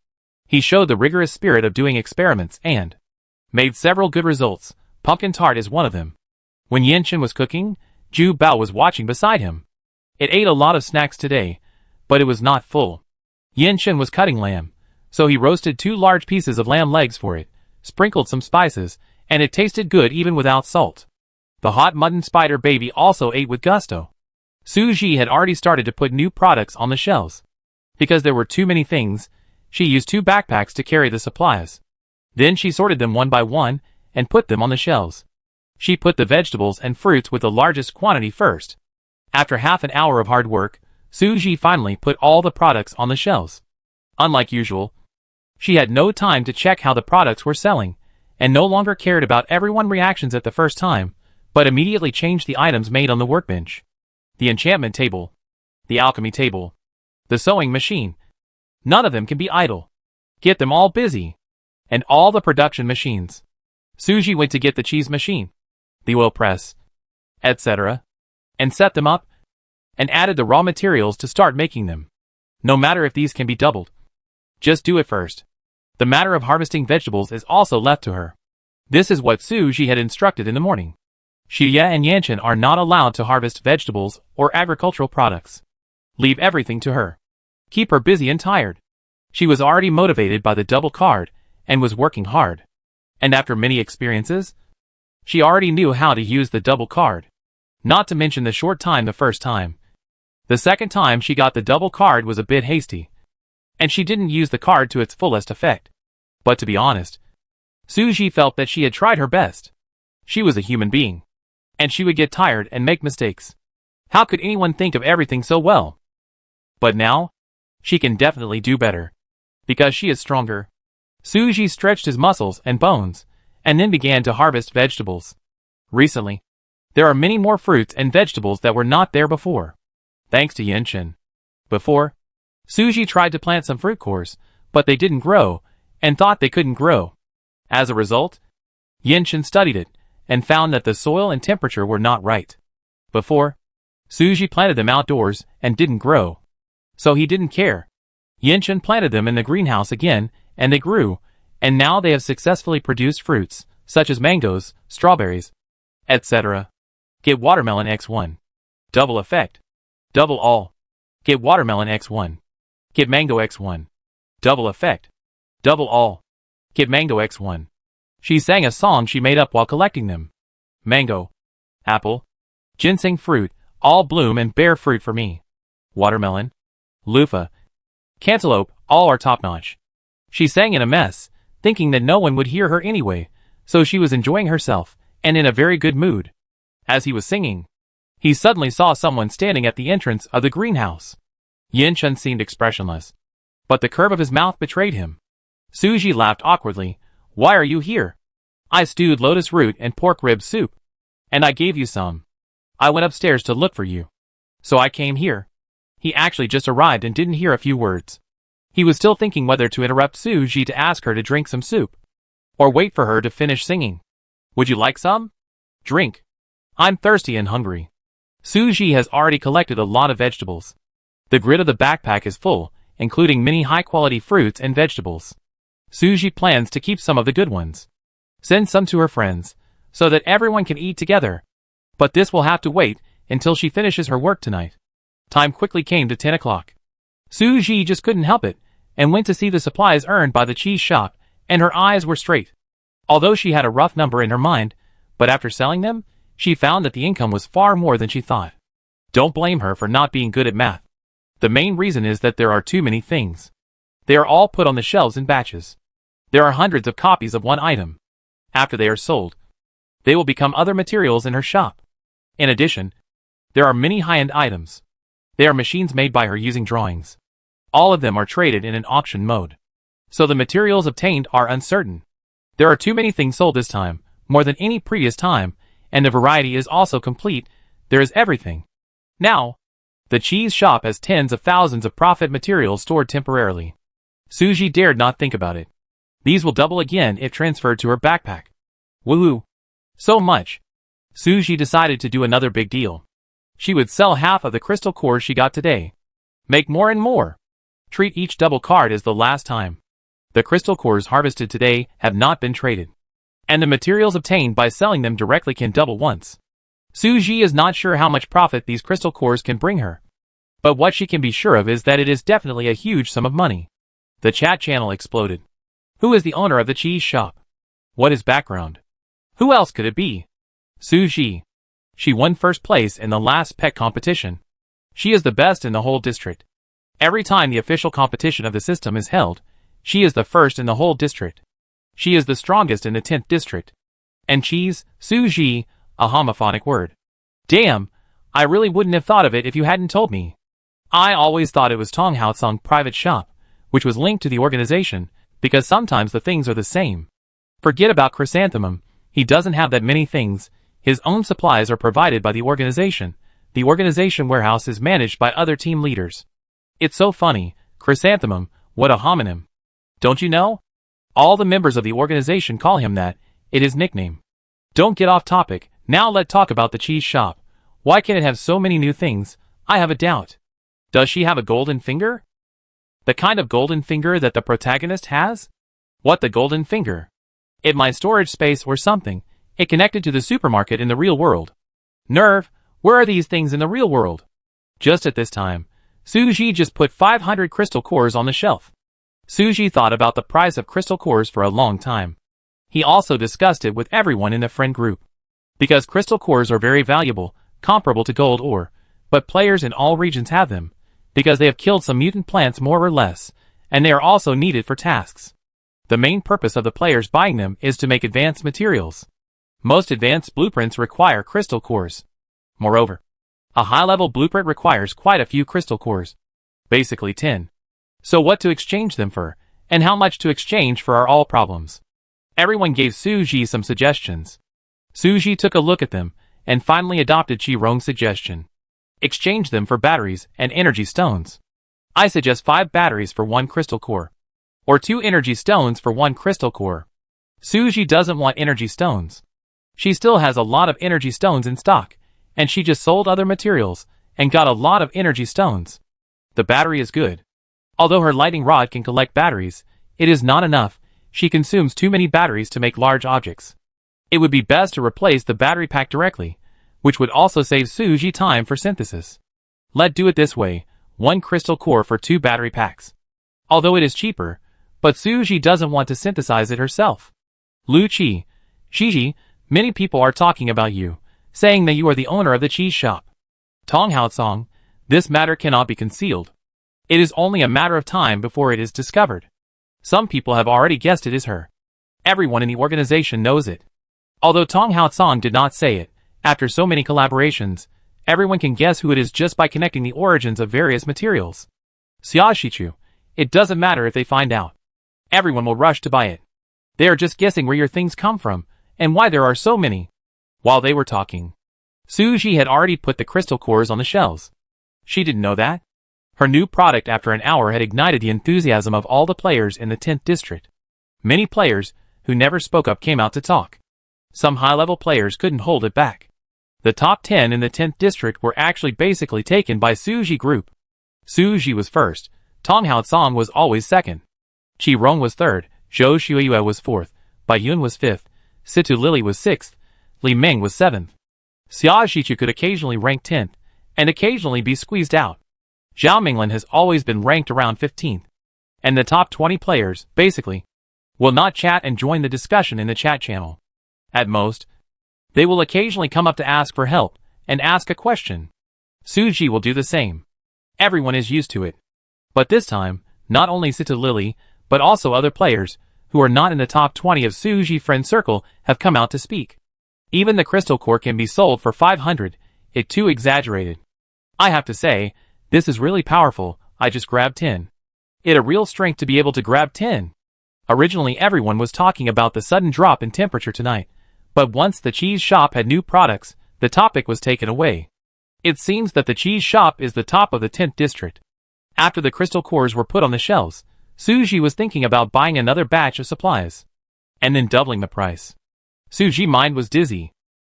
He showed the rigorous spirit of doing experiments and made several good results. Pumpkin tart is one of them. When Yinshin was cooking, Ju Bao was watching beside him. It ate a lot of snacks today, but it was not full. Yinshin was cutting lamb, so he roasted 2 large pieces of lamb legs for it, sprinkled some spices, and it tasted good even without salt. The hot mutton spider baby also ate with gusto. Suji had already started to put new products on the shelves. Because there were too many things, she used 2 backpacks to carry the supplies. Then she sorted them one by one and put them on the shelves. She put the vegetables and fruits with the largest quantity first. After half an hour of hard work, Suji finally put all the products on the shelves. Unlike usual, she had no time to check how the products were selling, and no longer cared about everyone's reactions at the first time, but immediately changed the items made on the workbench. The enchantment table, the alchemy table, the sewing machine. None of them can be idle. Get them all busy. And all the production machines. Suji went to get the cheese machine, the oil press, etc., and set them up, and added the raw materials to start making them. No matter if these can be doubled, just do it first. The matter of harvesting vegetables is also left to her. This is what Suji had instructed in the morning. Shiya and Yanshin are not allowed to harvest vegetables or agricultural products. Leave everything to her. Keep her busy and tired. She was already motivated by the double card and was working hard. And after many experiences, she already knew how to use the double card. Not to mention the short time the first time. The second time she got the double card was a bit hasty, and she didn't use the card to its fullest effect. But to be honest, Suji felt that she had tried her best. She was a human being, and she would get tired and make mistakes. How could anyone think of everything so well? But now, she can definitely do better, because she is stronger. Suji stretched his muscles and bones, and then began to harvest vegetables. Recently, there are many more fruits and vegetables that were not there before, thanks to Yinshin. Before, Suji tried to plant some fruit cores, but they didn't grow, and thought they couldn't grow. As a result, Yinshin studied it, and found that the soil and temperature were not right. Before, Suji planted them outdoors and didn't grow. So he didn't care. Yinshin planted them in the greenhouse again, and they grew, and now they have successfully produced fruits, such as mangoes, strawberries, etc. Get watermelon x1. Double effect. Double all. Get watermelon x1. Get mango x1. Double effect. Double all. Get mango x1. She sang a song she made up while collecting them. Mango, apple, ginseng fruit, all bloom and bear fruit for me. Watermelon, loofah, cantaloupe, all are top-notch. She sang in a mess, thinking that no one would hear her anyway, so she was enjoying herself, and in a very good mood. As he was singing, he suddenly saw someone standing at the entrance of the greenhouse. Yinshin seemed expressionless, but the curve of his mouth betrayed him. Suji laughed awkwardly. Why are you here? I stewed lotus root and pork rib soup, and I gave you some. I went upstairs to look for you, so I came here. He actually just arrived and didn't hear a few words. He was still thinking whether to interrupt Suji to ask her to drink some soup, or wait for her to finish singing. Would you like some? Drink. I'm thirsty and hungry. Suji has already collected a lot of vegetables. The grid of the backpack is full, including many high-quality fruits and vegetables. Suji plans to keep some of the good ones. Send some to her friends, so that everyone can eat together. But this will have to wait until she finishes her work tonight. Time quickly came to 10 o'clock. Suji just couldn't help it, and went to see the supplies earned by the cheese shop, and her eyes were straight. Although she had a rough number in her mind, but after selling them, she found that the income was far more than she thought. Don't blame her for not being good at math. The main reason is that there are too many things. They are all put on the shelves in batches. There are hundreds of copies of one item. After they are sold, they will become other materials in her shop. In addition, there are many high-end items. They are machines made by her using drawings. All of them are traded in an auction mode. So the materials obtained are uncertain. There are too many things sold this time, more than any previous time, and the variety is also complete. There is everything. Now, the cheese shop has tens of thousands of profit materials stored temporarily. Suji dared not think about it. These will double again if transferred to her backpack. Woohoo! So much. Suji decided to do another big deal. She would sell half of the crystal cores she got today. Make more and more. Treat each double card as the last time. The crystal cores harvested today have not been traded, and the materials obtained by selling them directly can double once. Suji is not sure how much profit these crystal cores can bring her, but what she can be sure of is that it is definitely a huge sum of money. The chat channel exploded. Who is the owner of the cheese shop? What is background? Who else could it be? Suji. She won first place in the last pet competition. She is the best in the whole district. Every time the official competition of the system is held, she is the first in the whole district. She is the strongest in the 10th district. And cheese, Suji, a homophonic word. Damn, I really wouldn't have thought of it if you hadn't told me. I always thought it was Tonghaosong private shop, which was linked to the organization, because sometimes the things are the same. Forget about Chrysanthemum, he doesn't have that many things. His own supplies are provided by the organization. The organization warehouse is managed by other team leaders. It's so funny, Chrysanthemum, what a homonym. Don't you know? All the members of the organization call him that, it is nickname. Don't get off topic, now let's talk about the cheese shop. Why can it have so many new things? I have a doubt. Does she have a golden finger? The kind of golden finger that the protagonist has? What the golden finger? In my storage space or something, it connected to the supermarket in the real world. Nerve, where are these things in the real world? Just at this time, Suji just put 500 crystal cores on the shelf. Suji thought about the price of crystal cores for a long time. He also discussed it with everyone in the friend group. Because crystal cores are very valuable, comparable to gold ore, but players in all regions have them, because they have killed some mutant plants more or less, and they are also needed for tasks. The main purpose of the players buying them is to make advanced materials. Most advanced blueprints require crystal cores. Moreover, a high-level blueprint requires quite a few crystal cores. Basically 10. So what to exchange them for, and how much to exchange for are all problems. Everyone gave Suji some suggestions. Suji took a look at them, and finally adopted Chi-Rong's suggestion. Exchange them for batteries and energy stones. I suggest 5 batteries for 1 crystal core. Or 2 energy stones for 1 crystal core. Suji doesn't want energy stones. She still has a lot of energy stones in stock, and she just sold other materials, and got a lot of energy stones. The battery is good. Although her lighting rod can collect batteries, it is not enough. She consumes too many batteries to make large objects. It would be best to replace the battery pack directly, which would also save Suji time for synthesis. Let's do it this way, 1 crystal core for 2 battery packs. Although it is cheaper, but Suji doesn't want to synthesize it herself. Lu Qi, Gigi, many people are talking about you, saying that you are the owner of the cheese shop. Tong Haotsong, this matter cannot be concealed. It is only a matter of time before it is discovered. Some people have already guessed it is her. Everyone in the organization knows it. Although Tong Haotsong did not say it, after so many collaborations, everyone can guess who it is just by connecting the origins of various materials. Xia Shichu, it doesn't matter if they find out. Everyone will rush to buy it. They are just guessing where your things come from, and why there are so many. While they were talking, Suji had already put the crystal cores on the shelves. She didn't know that. Her new product after an hour had ignited the enthusiasm of all the players in the 10th district. Many players, who never spoke up, came out to talk. Some high-level players couldn't hold it back. The top 10 in the 10th district were actually basically taken by Suji group. Suji was first, Tong Haotsong was always second. Chi-Rong was third, Zhou Shuiyue was fourth, Bai Yun was fifth, Situ Lily was sixth, Li Ming was seventh. Xia Shichu could occasionally rank 10th, and occasionally be squeezed out. Zhao Minglin has always been ranked around 15th. And the top 20 players, basically, will not chat and join the discussion in the chat channel. At most, they will occasionally come up to ask for help, and ask a question. Suji will do the same. Everyone is used to it. But this time, not only Situ Lily, but also other players, who are not in the top 20 of Suji friend circle, have come out to speak. Even the crystal core can be sold for 500, it too exaggerated. I have to say, this is really powerful, I just grabbed 10. It a real strength to be able to grab 10. Originally everyone was talking about the sudden drop in temperature tonight, but once the cheese shop had new products, the topic was taken away. It seems that the cheese shop is the top of the 10th district. After the crystal cores were put on the shelves, Suji was thinking about buying another batch of supplies, and then doubling the price. Suji's mind was dizzy.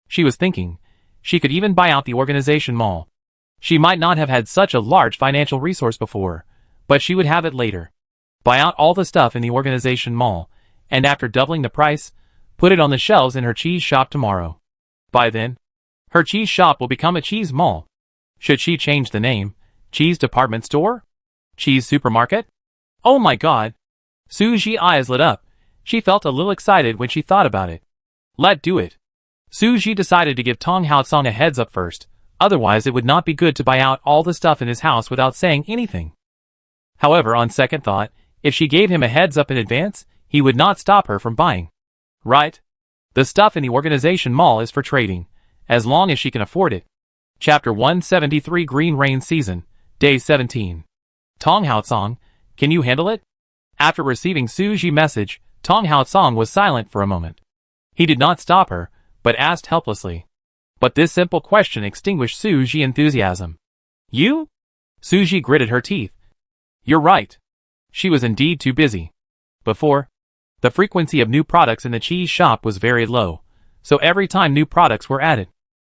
She was thinking, she could even buy out the organization mall. She might not have had such a large financial resource before, but she would have it later. Buy out all the stuff in the organization mall, and after doubling the price, put it on the shelves in her cheese shop tomorrow. By then, her cheese shop will become a cheese mall. Should she change the name? Cheese department store? Cheese supermarket? Oh my god! Suji's eyes lit up. She felt a little excited when she thought about it. Let's do it. Suji decided to give Tong Haotsong a heads up first, otherwise it would not be good to buy out all the stuff in his house without saying anything. However, on second thought, if she gave him a heads up in advance, he would not stop her from buying. Right? The stuff in the organization mall is for trading, as long as she can afford it. Chapter 173 Green Rain Season, Day 17. Tong Haotsong, can you handle it? After receiving Suji's message, Tong Haotsong was silent for a moment. He did not stop her, but asked helplessly. But this simple question extinguished Suji's enthusiasm. You? Suji gritted her teeth. You're right. She was indeed too busy. Before, the frequency of new products in the cheese shop was very low, so every time new products were added,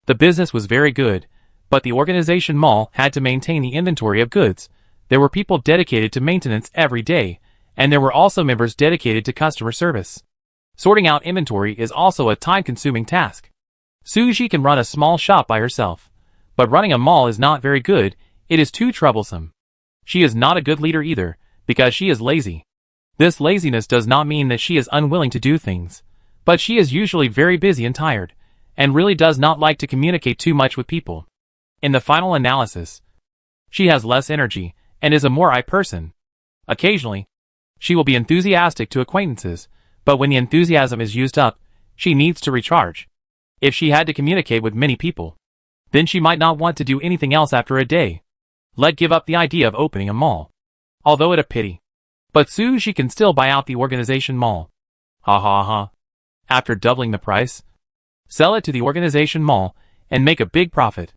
the business was very good, but the organization mall had to maintain the inventory of goods. There were people dedicated to maintenance every day, and there were also members dedicated to customer service. Sorting out inventory is also a time-consuming task. Suji can run a small shop by herself, but running a mall is not very good, it is too troublesome. She is not a good leader either, because she is lazy. This laziness does not mean that she is unwilling to do things, but she is usually very busy and tired, and really does not like to communicate too much with people. In the final analysis, she has less energy and is a more I person. Occasionally, she will be enthusiastic to acquaintances, but when the enthusiasm is used up, she needs to recharge. If she had to communicate with many people, then she might not want to do anything else after a day. Let give up the idea of opening a mall. Although it a pity. But she can still buy out the organization mall. Ha ha ha. After doubling the price, sell it to the organization mall and make a big profit.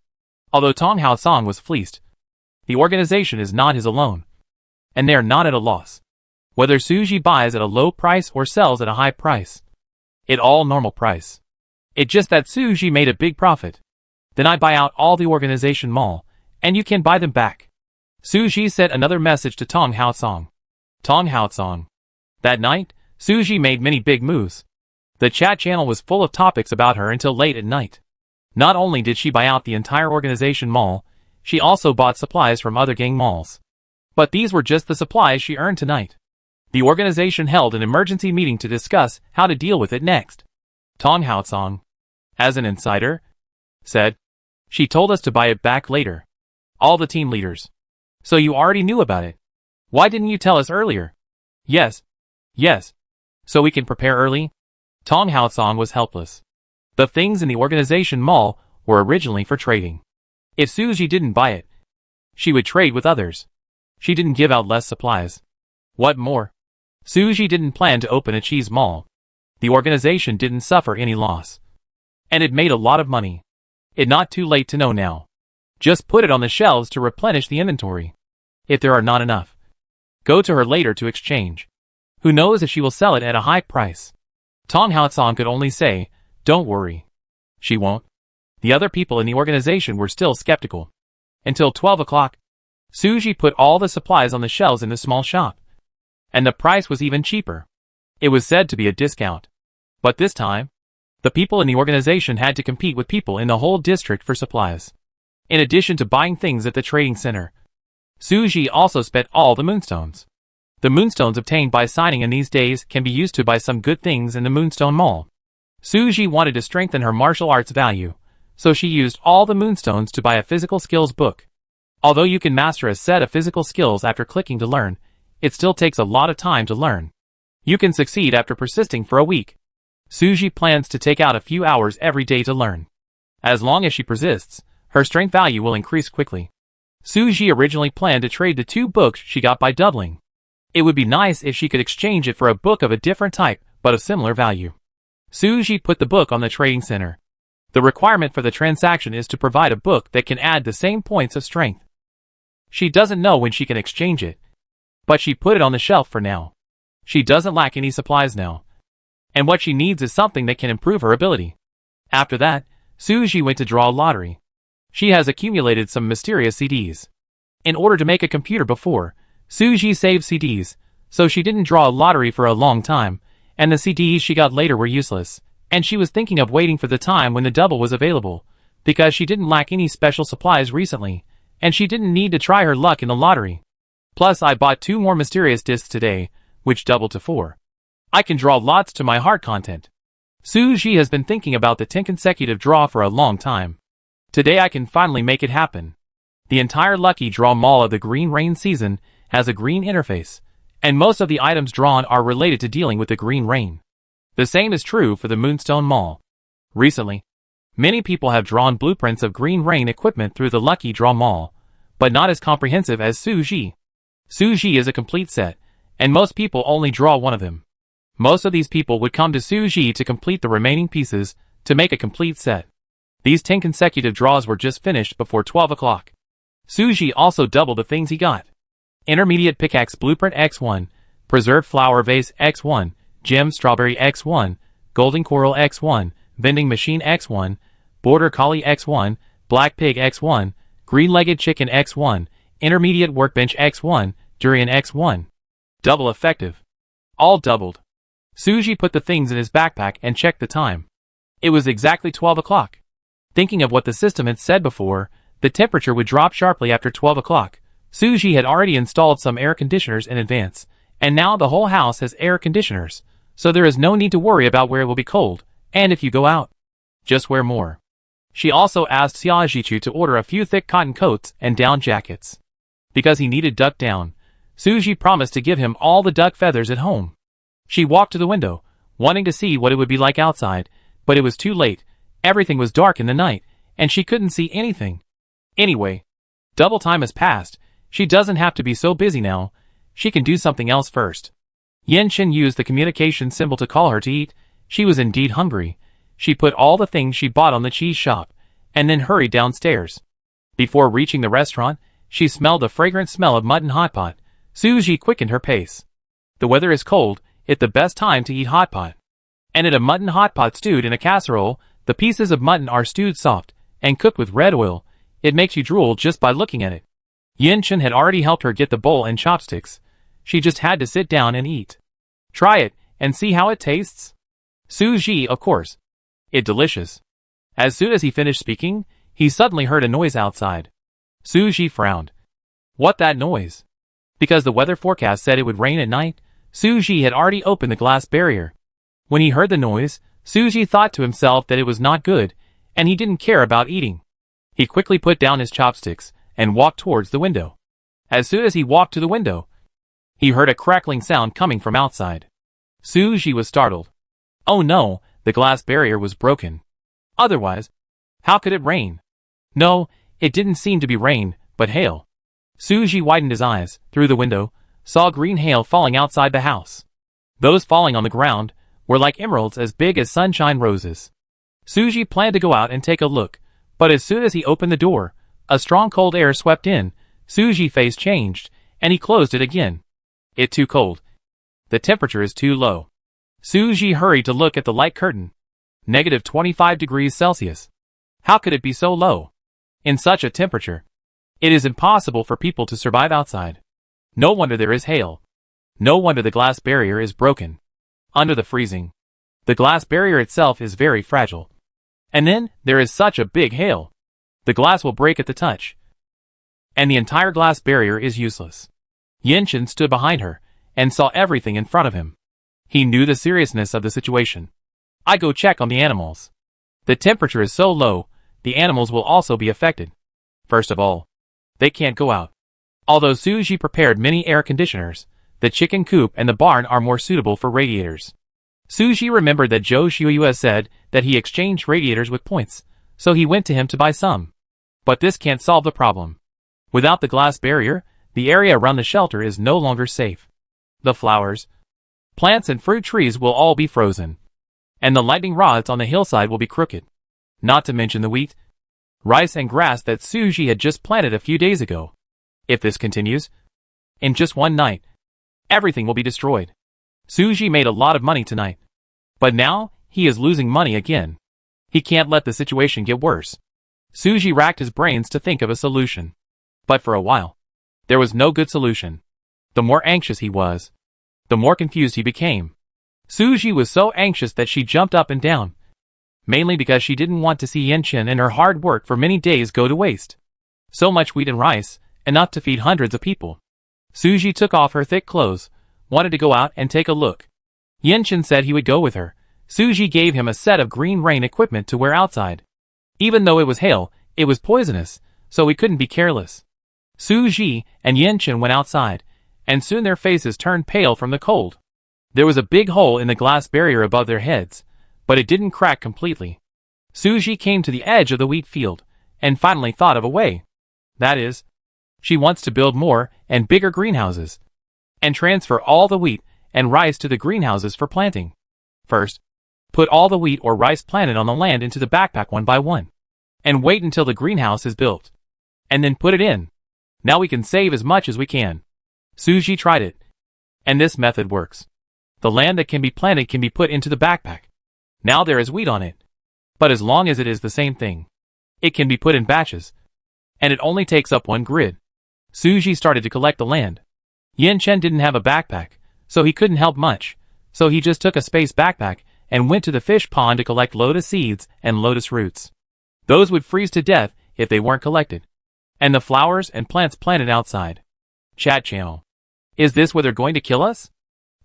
Although Tong Hao Song was fleeced, the organization is not his alone, and they are not at a loss. Whether Suji buys at a low price or sells at a high price, it all normal price. It just that Suji made a big profit. Then I buy out all the organization mall, and you can buy them back. Suji sent another message to Tong Hao Song. Tong Hao Song. That night, Suji made many big moves. The chat channel was full of topics about her until late at night. Not only did she buy out the entire organization mall, she also bought supplies from other gang malls. But these were just the supplies she earned tonight. The organization held an emergency meeting to discuss how to deal with it next. Tong Hao Song, as an insider, said, "She told us to buy it back later. All the team leaders. So you already knew about it. Why didn't you tell us earlier?" Yes. So we can prepare early? Tong Hao Song was helpless. The things in the organization mall were originally for trading. If Suji didn't buy it, she would trade with others. She didn't give out less supplies. What more? Suji didn't plan to open a cheese mall. The organization didn't suffer any loss. And it made a lot of money. It's not too late to know now. Just put it on the shelves to replenish the inventory. If there are not enough, go to her later to exchange. Who knows if she will sell it at a high price. Tong Hao Song could only say, "Don't worry. She won't." The other people in the organization were still skeptical. Until 12 o'clock, Suji put all the supplies on the shelves in the small shop. And the price was even cheaper. It was said to be a discount. But this time, the people in the organization had to compete with people in the whole district for supplies. In addition to buying things at the trading center, Suji also spent all the moonstones. The moonstones obtained by signing in these days can be used to buy some good things in the Moonstone Mall. Suji wanted to strengthen her martial arts value, so she used all the moonstones to buy a physical skills book. Although you can master a set of physical skills after clicking to learn, it still takes a lot of time to learn. You can succeed after persisting for a week. Suji plans to take out a few hours every day to learn. As long as she persists, her strength value will increase quickly. Suji originally planned to trade the 2 books she got by doubling. It would be nice if she could exchange it for a book of a different type, but of similar value. Suji put the book on the trading center. The requirement for the transaction is to provide a book that can add the same points of strength. She doesn't know when she can exchange it, but she put it on the shelf for now. She doesn't lack any supplies now. And what she needs is something that can improve her ability. After that, Suji went to draw a lottery. She has accumulated some mysterious CDs. In order to make a computer before, Suji saved CDs, so she didn't draw a lottery for a long time, and the CDs she got later were useless, and she was thinking of waiting for the time when the double was available, because she didn't lack any special supplies recently, and she didn't need to try her luck in the lottery. Plus I bought 2 more mysterious discs today, which doubled to 4. I can draw lots to my heart content. Suji has been thinking about the 10 consecutive draw for a long time. Today I can finally make it happen. The entire Lucky Draw Mall of the Green Rain season has a green interface, and most of the items drawn are related to dealing with the green rain. The same is true for the Moonstone Mall. Recently, many people have drawn blueprints of green rain equipment through the Lucky Draw Mall, but not as comprehensive as Suji. Suji is a complete set, and most people only draw one of them. Most of these people would come to Suji to complete the remaining pieces to make a complete set. These 10 consecutive draws were just finished before 12 o'clock. Suji also doubled the things he got. Intermediate Pickaxe Blueprint X1, Preserved Flower Vase X1, Gem Strawberry X1, Golden Coral X1, Vending Machine X1, Border Collie X1, Black Pig X1, Green-Legged Chicken X1, Intermediate Workbench X1, Durian X1. Double effective. All doubled. Suji put the things in his backpack and checked the time. It was exactly 12 o'clock. Thinking of what the system had said before, the temperature would drop sharply after 12 o'clock. Suji had already installed some air conditioners in advance, and now the whole house has air conditioners, so there is no need to worry about where it will be cold, and if you go out. Just wear more. She also asked Xiaojichu to order a few thick cotton coats and down jackets. Because he needed duck down, Suji promised to give him all the duck feathers at home. She walked to the window, wanting to see what it would be like outside, but it was too late. Everything was dark in the night, and she couldn't see anything. Anyway, double time has passed. She doesn't have to be so busy now. She can do something else first. Yen-Chin used the communication symbol to call her to eat. She was indeed hungry. She put all the things she bought on the cheese shop, and then hurried downstairs. Before reaching the restaurant, she smelled the fragrant smell of mutton hot pot. Suji quickened her pace. The weather is cold, it's the best time to eat hot pot. And at a mutton hot pot stewed in a casserole, the pieces of mutton are stewed soft, and cooked with red oil. It makes you drool just by looking at it. Yen-Chin had already helped her get the bowl and chopsticks. She just had to sit down and eat. Try it, and see how it tastes. Suji, of course. It's delicious. As soon as he finished speaking, he suddenly heard a noise outside. Suji frowned. What that noise? Because the weather forecast said it would rain at night, Suji had already opened the glass barrier. When he heard the noise, Suji thought to himself that it was not good, and he didn't care about eating. He quickly put down his chopsticks and walked towards the window. As soon as he walked to the window, he heard a crackling sound coming from outside. Suji was startled. Oh no, the glass barrier was broken. Otherwise, how could it rain? No, it didn't seem to be rain, but hail. Suji widened his eyes, through the window, saw green hail falling outside the house. Those falling on the ground were like emeralds as big as sunshine roses. Suji planned to go out and take a look, but as soon as he opened the door, a strong cold air swept in. Suji's face changed, and he closed it again. It's too cold. The temperature is too low. Suji hurried to look at the light curtain. -25 degrees Celsius. How could it be so low? In such a temperature, it is impossible for people to survive outside. No wonder there is hail. No wonder the glass barrier is broken. Under the freezing, the glass barrier itself is very fragile. And then, there is such a big hail. The glass will break at the touch. And the entire glass barrier is useless. Yen-Chin stood behind her, and saw everything in front of him. He knew the seriousness of the situation. I go check on the animals. The temperature is so low, the animals will also be affected. First of all, they can't go out. Although Suji prepared many air conditioners, the chicken coop and the barn are more suitable for radiators. Suji remembered that Zhou Shuiyue said that he exchanged radiators with points, so he went to him to buy some. But this can't solve the problem. Without the glass barrier, the area around the shelter is no longer safe. The flowers, plants and fruit trees will all be frozen. And the lightning rods on the hillside will be crooked. Not to mention the wheat, rice and grass that Suji had just planted a few days ago. If this continues, in just one night, everything will be destroyed. Suji made a lot of money tonight. But now, he is losing money again. He can't let the situation get worse. Suji racked his brains to think of a solution. But for a while, there was no good solution. The more anxious he was, the more confused he became. Suji was so anxious that she jumped up and down. Mainly because she didn't want to see Yen-Chin and her hard work for many days go to waste. So much wheat and rice, enough to feed hundreds of people. Suji took off her thick clothes, wanted to go out and take a look. Yen-Chin said he would go with her. Suji gave him a set of green rain equipment to wear outside. Even though it was hail, it was poisonous, so he couldn't be careless. Suji and Yen-Chin went outside, and soon their faces turned pale from the cold. There was a big hole in the glass barrier above their heads, but it didn't crack completely. Suji came to the edge of the wheat field, and finally thought of a way. That is, she wants to build more and bigger greenhouses, and transfer all the wheat and rice to the greenhouses for planting. First, put all the wheat or rice planted on the land into the backpack one by one, and wait until the greenhouse is built, and then put it in. Now we can save as much as we can. Suji tried it, and this method works. The land that can be planted can be put into the backpack. Now there is wheat on it. But as long as it is the same thing, it can be put in batches, and it only takes up one grid. Suji started to collect the land. Yen-Chin didn't have a backpack, so he couldn't help much, so he just took a space backpack and went to the fish pond to collect lotus seeds and lotus roots. Those would freeze to death if they weren't collected. And the flowers and plants planted outside. Chat channel. Is this where they're going to kill us?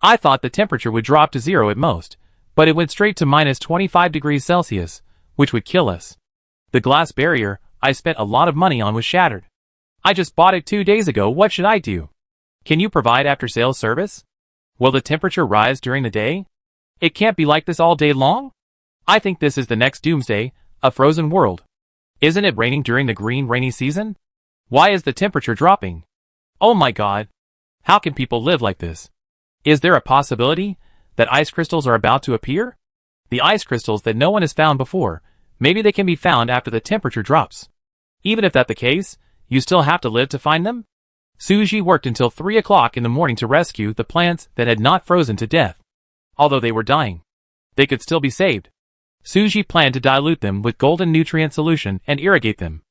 I thought the temperature would drop to 0 at most, but it went straight to -25 degrees Celsius. which would kill us. The glass barrier I spent a lot of money on was shattered. I just bought it 2 days ago. What should I do? Can you provide after-sales service? Will the temperature rise during the day? It can't be like this all day long. I think this is the next doomsday, a frozen world. Isn't it raining during the green rainy season? Why is the temperature dropping? Oh my God. How can people live like this? Is there a possibility that ice crystals are about to appear? The ice crystals that no one has found before, maybe they can be found after the temperature drops. Even if that's the case, you still have to live to find them? Suji worked until 3 o'clock in the morning to rescue the plants that had not frozen to death. Although they were dying, they could still be saved. Suji planned to dilute them with golden nutrient solution and irrigate them.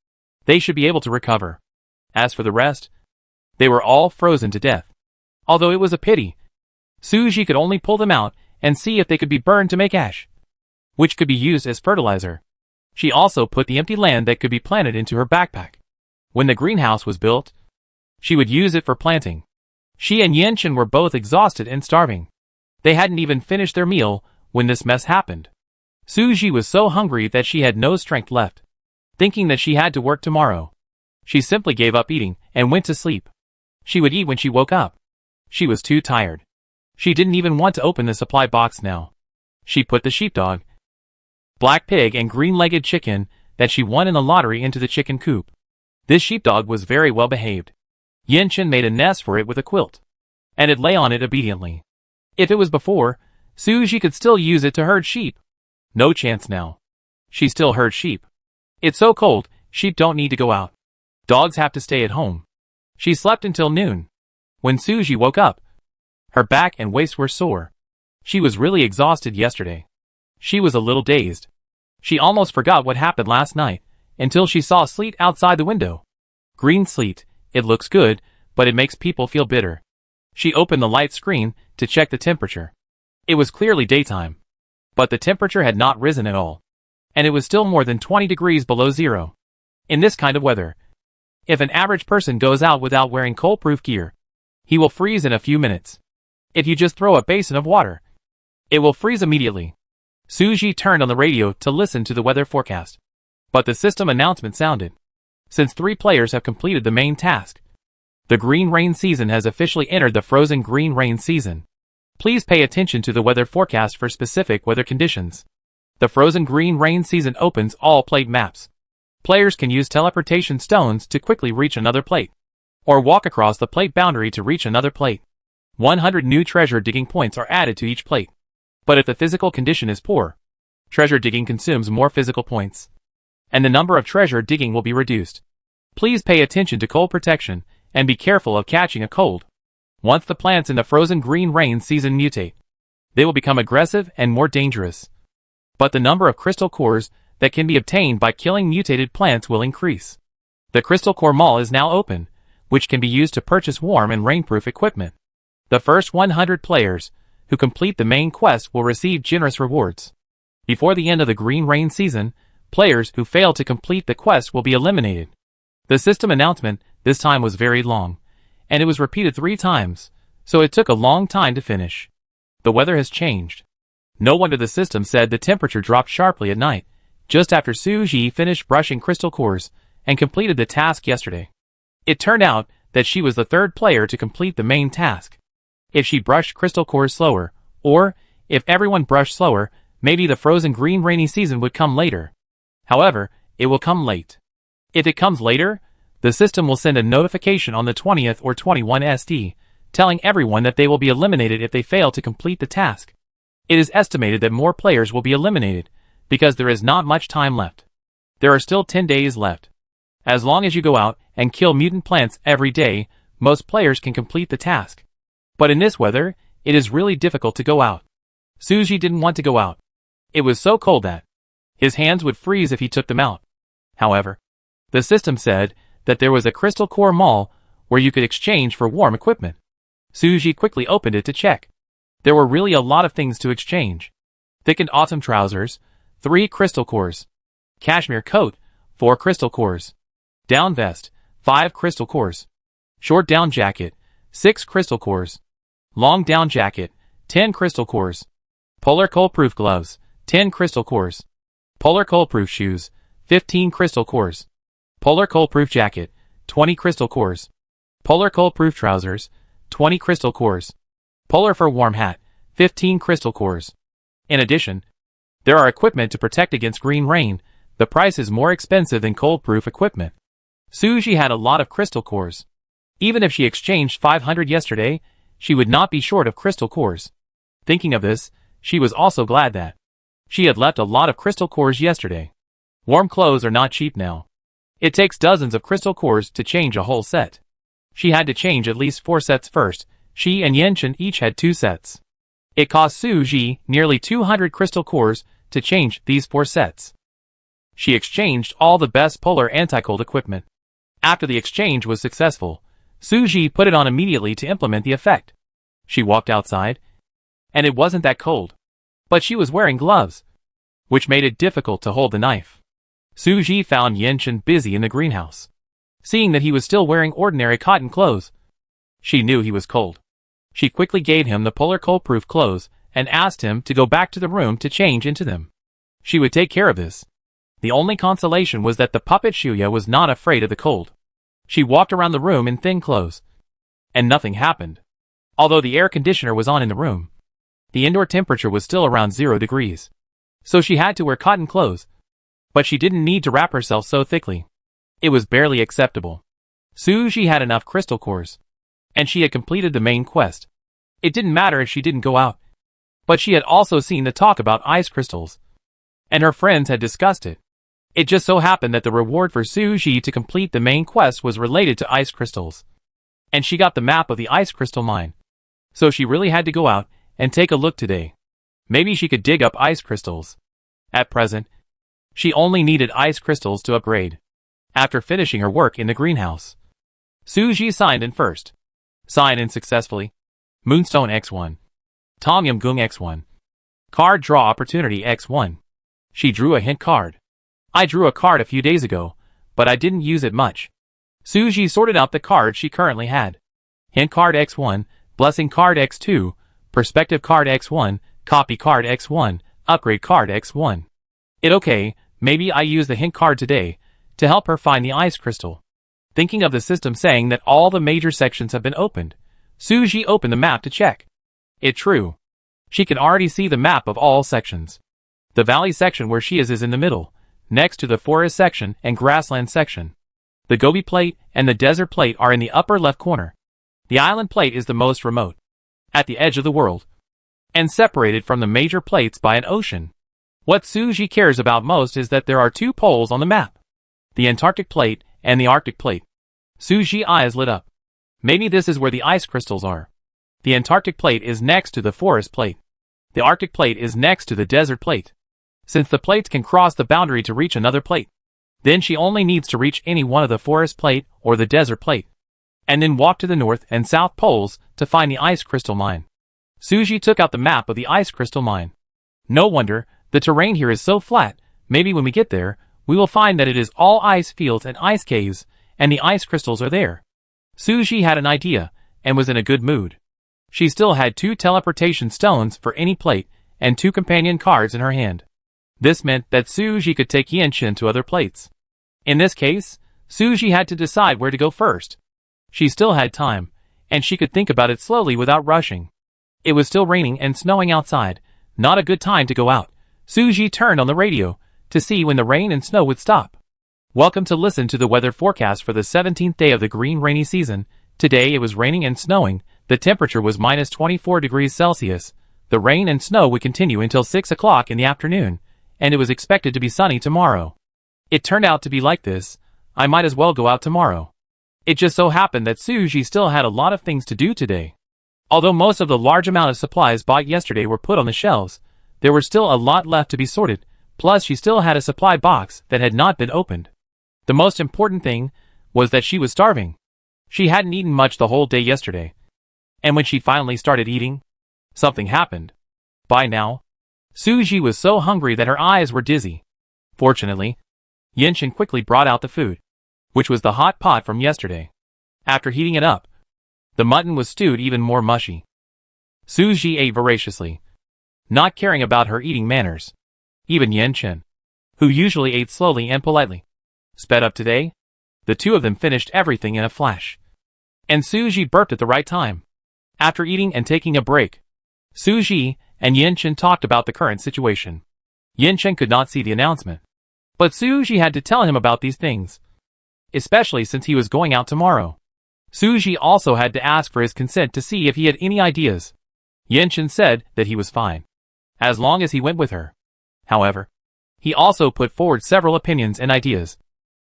They should be able to recover. As for the rest, they were all frozen to death. Although it was a pity, Suji could only pull them out and see if they could be burned to make ash, which could be used as fertilizer. She also put the empty land that could be planted into her backpack. When the greenhouse was built, she would use it for planting. She and Yenshin were both exhausted and starving. They hadn't even finished their meal when this mess happened. Suji was so hungry that she had no strength left. Thinking that she had to work tomorrow, she simply gave up eating and went to sleep. She would eat when she woke up. She was too tired. She didn't even want to open the supply box now. She put the sheepdog, black pig and green-legged chicken that she won in the lottery into the chicken coop. This sheepdog was very well behaved. Yenshin made a nest for it with a quilt, and it lay on it obediently. If it was before, Suji could still use it to herd sheep. No chance now. She still herds sheep. It's so cold, sheep don't need to go out. Dogs have to stay at home. She slept until noon. When Suji woke up, her back and waist were sore. She was really exhausted yesterday. She was a little dazed. She almost forgot what happened last night, until she saw sleet outside the window. Green sleet, it looks good, but it makes people feel bitter. She opened the light screen to check the temperature. It was clearly daytime, but the temperature had not risen at all, and it was still more than 20 degrees below zero. In this kind of weather, if an average person goes out without wearing cold-proof gear, he will freeze in a few minutes. If you just throw a basin of water, it will freeze immediately. Suji turned on the radio to listen to the weather forecast, but the system announcement sounded. Since 3 players have completed the main task, the green rain season has officially entered the frozen green rain season. Please pay attention to the weather forecast for specific weather conditions. The frozen green rain season opens all plate maps. Players can use teleportation stones to quickly reach another plate, or walk across the plate boundary to reach another plate. 100 new treasure digging points are added to each plate. But if the physical condition is poor, treasure digging consumes more physical points, and the number of treasure digging will be reduced. Please pay attention to cold protection and be careful of catching a cold. Once the plants in the frozen green rain season mutate, they will become aggressive and more dangerous. But the number of crystal cores that can be obtained by killing mutated plants will increase. The Crystal Core Mall is now open, which can be used to purchase warm and rainproof equipment. The first 100 players who complete the main quest will receive generous rewards. Before the end of the green rain season, players who fail to complete the quest will be eliminated. The system announcement this time was very long, and it was repeated 3 times, so it took a long time to finish. The weather has changed. No wonder the system said the temperature dropped sharply at night, just after Suji finished brushing crystal cores and completed the task yesterday. It turned out that she was the 3rd player to complete the main task. If she brushed crystal cores slower, or if everyone brushed slower, maybe the frozen green rainy season would come later. However, it will come late. If it comes later, the system will send a notification on the 20th or 21 SD, telling everyone that they will be eliminated if they fail to complete the task. It is estimated that more players will be eliminated, because there is not much time left. There are still 10 days left. As long as you go out and kill mutant plants every day, most players can complete the task. But in this weather, it is really difficult to go out. Suji didn't want to go out. It was so cold that his hands would freeze if he took them out. However, the system said that there was a Crystal Core Mall where you could exchange for warm equipment. Suji quickly opened it to check. There were really a lot of things to exchange. Thickened autumn trousers, 3 crystal cores. Cashmere coat, 4 crystal cores. Down vest, 5 crystal cores. Short down jacket, 6 crystal cores. Long down jacket, 10 crystal cores. Polar cold proof gloves, 10 crystal cores. Polar cold-proof shoes, 15 crystal cores. Polar cold-proof jacket, 20 crystal cores. Polar cold-proof trousers, 20 crystal cores. Polar fur warm hat, 15 crystal cores. In addition, there are equipment to protect against green rain. The price is more expensive than cold-proof equipment. Suji had a lot of crystal cores. Even if she exchanged 500 yesterday, she would not be short of crystal cores. Thinking of this, she was also glad that she had left a lot of crystal cores yesterday. Warm clothes are not cheap now. It takes dozens of crystal cores to change a whole set. She had to change at least 4 sets first. She and Yenchen each had 2 sets. It cost Suji nearly 200 crystal cores to change these 4 sets. She exchanged all the best polar anti-cold equipment. After the exchange was successful, Suji put it on immediately to implement the effect. She walked outside, and it wasn't that cold. But she was wearing gloves, which made it difficult to hold the knife. Suji found Yenchen busy in the greenhouse. Seeing that he was still wearing ordinary cotton clothes, she knew he was cold. She quickly gave him the polar cold-proof clothes and asked him to go back to the room to change into them. She would take care of this. The only consolation was that the puppet Shuya was not afraid of the cold. She walked around the room in thin clothes, and nothing happened. Although the air conditioner was on in the room, the indoor temperature was still around 0 degrees. So she had to wear cotton clothes. But she didn't need to wrap herself so thickly. It was barely acceptable. Suji had enough crystal cores, and she had completed the main quest. It didn't matter if she didn't go out. But she had also seen the talk about ice crystals, and her friends had discussed it. It just so happened that the reward for Suji to complete the main quest was related to ice crystals. And she got the map of the ice crystal mine. So she really had to go out and take a look today. Maybe she could dig up ice crystals. At present, she only needed ice crystals to upgrade. After finishing her work in the greenhouse, Suji signed in first. Signed in successfully. Moonstone X1. Tom Yum Gung X1. Card draw opportunity X1. She drew a hint card. I drew a card a few days ago, but I didn't use it much. Suji sorted out the cards she currently had. Hint card X1, blessing card X2, perspective card X1, copy card X1, upgrade card X1. Maybe I use the hint card today to help her find the ice crystal. Thinking of the system saying that all the major sections have been opened, Suji opened the map to check. It's true. She can already see the map of all sections. The valley section where she is in the middle, next to the forest section and grassland section. The Gobi plate and the desert plate are in the upper left corner. The island plate is the most remote, at the edge of the world, and separated from the major plates by an ocean. What Suji cares about most is that there are 2 poles on the map, the Antarctic plate and the Arctic plate. Suji's eyes lit up. Maybe this is where the ice crystals are. The Antarctic plate is next to the forest plate. The Arctic plate is next to the desert plate. Since the plates can cross the boundary to reach another plate, then she only needs to reach any one of the forest plate or the desert plate, and then walk to the north and south poles to find the ice crystal mine. Suji took out the map of the ice crystal mine. No wonder, the terrain here is so flat. Maybe when we get there, we will find that it is all ice fields and ice caves, and the ice crystals are there. Suji had an idea, and was in a good mood. She still had 2 teleportation stones for any plate, and 2 companion cards in her hand. This meant that Suji could take Yenchen to other plates. In this case, Suji had to decide where to go first. She still had time, and she could think about it slowly without rushing. It was still raining and snowing outside, not a good time to go out. Suji turned on the radio to see when the rain and snow would stop. Welcome to listen to the weather forecast for the 17th day of the green rainy season. Today it was raining and snowing. The temperature was minus 24 degrees Celsius. The rain and snow would continue until 6 o'clock in the afternoon, and it was expected to be sunny tomorrow. It turned out to be like this. I might as well go out tomorrow. It just so happened that Suji still had a lot of things to do today. Although most of the large amount of supplies bought yesterday were put on the shelves, there were still a lot left to be sorted, plus she still had a supply box that had not been opened. The most important thing was that she was starving. She hadn't eaten much the whole day yesterday. And when she finally started eating, something happened. By now, Suji was so hungry that her eyes were dizzy. Fortunately, Yenchen quickly brought out the food, which was the hot pot from yesterday. After heating it up, the mutton was stewed even more mushy. Suji ate voraciously, not caring about her eating manners. Even Yenchen, who usually ate slowly and politely, sped up today. The two of them finished everything in a flash. And Suji burped at the right time. After eating and taking a break, Suji and Yinchen talked about the current situation. Yinchen could not see the announcement, but Suji had to tell him about these things, especially since he was going out tomorrow. Suji also had to ask for his consent to see if he had any ideas. Yinchen said that he was fine, as long as he went with her. However, he also put forward several opinions and ideas.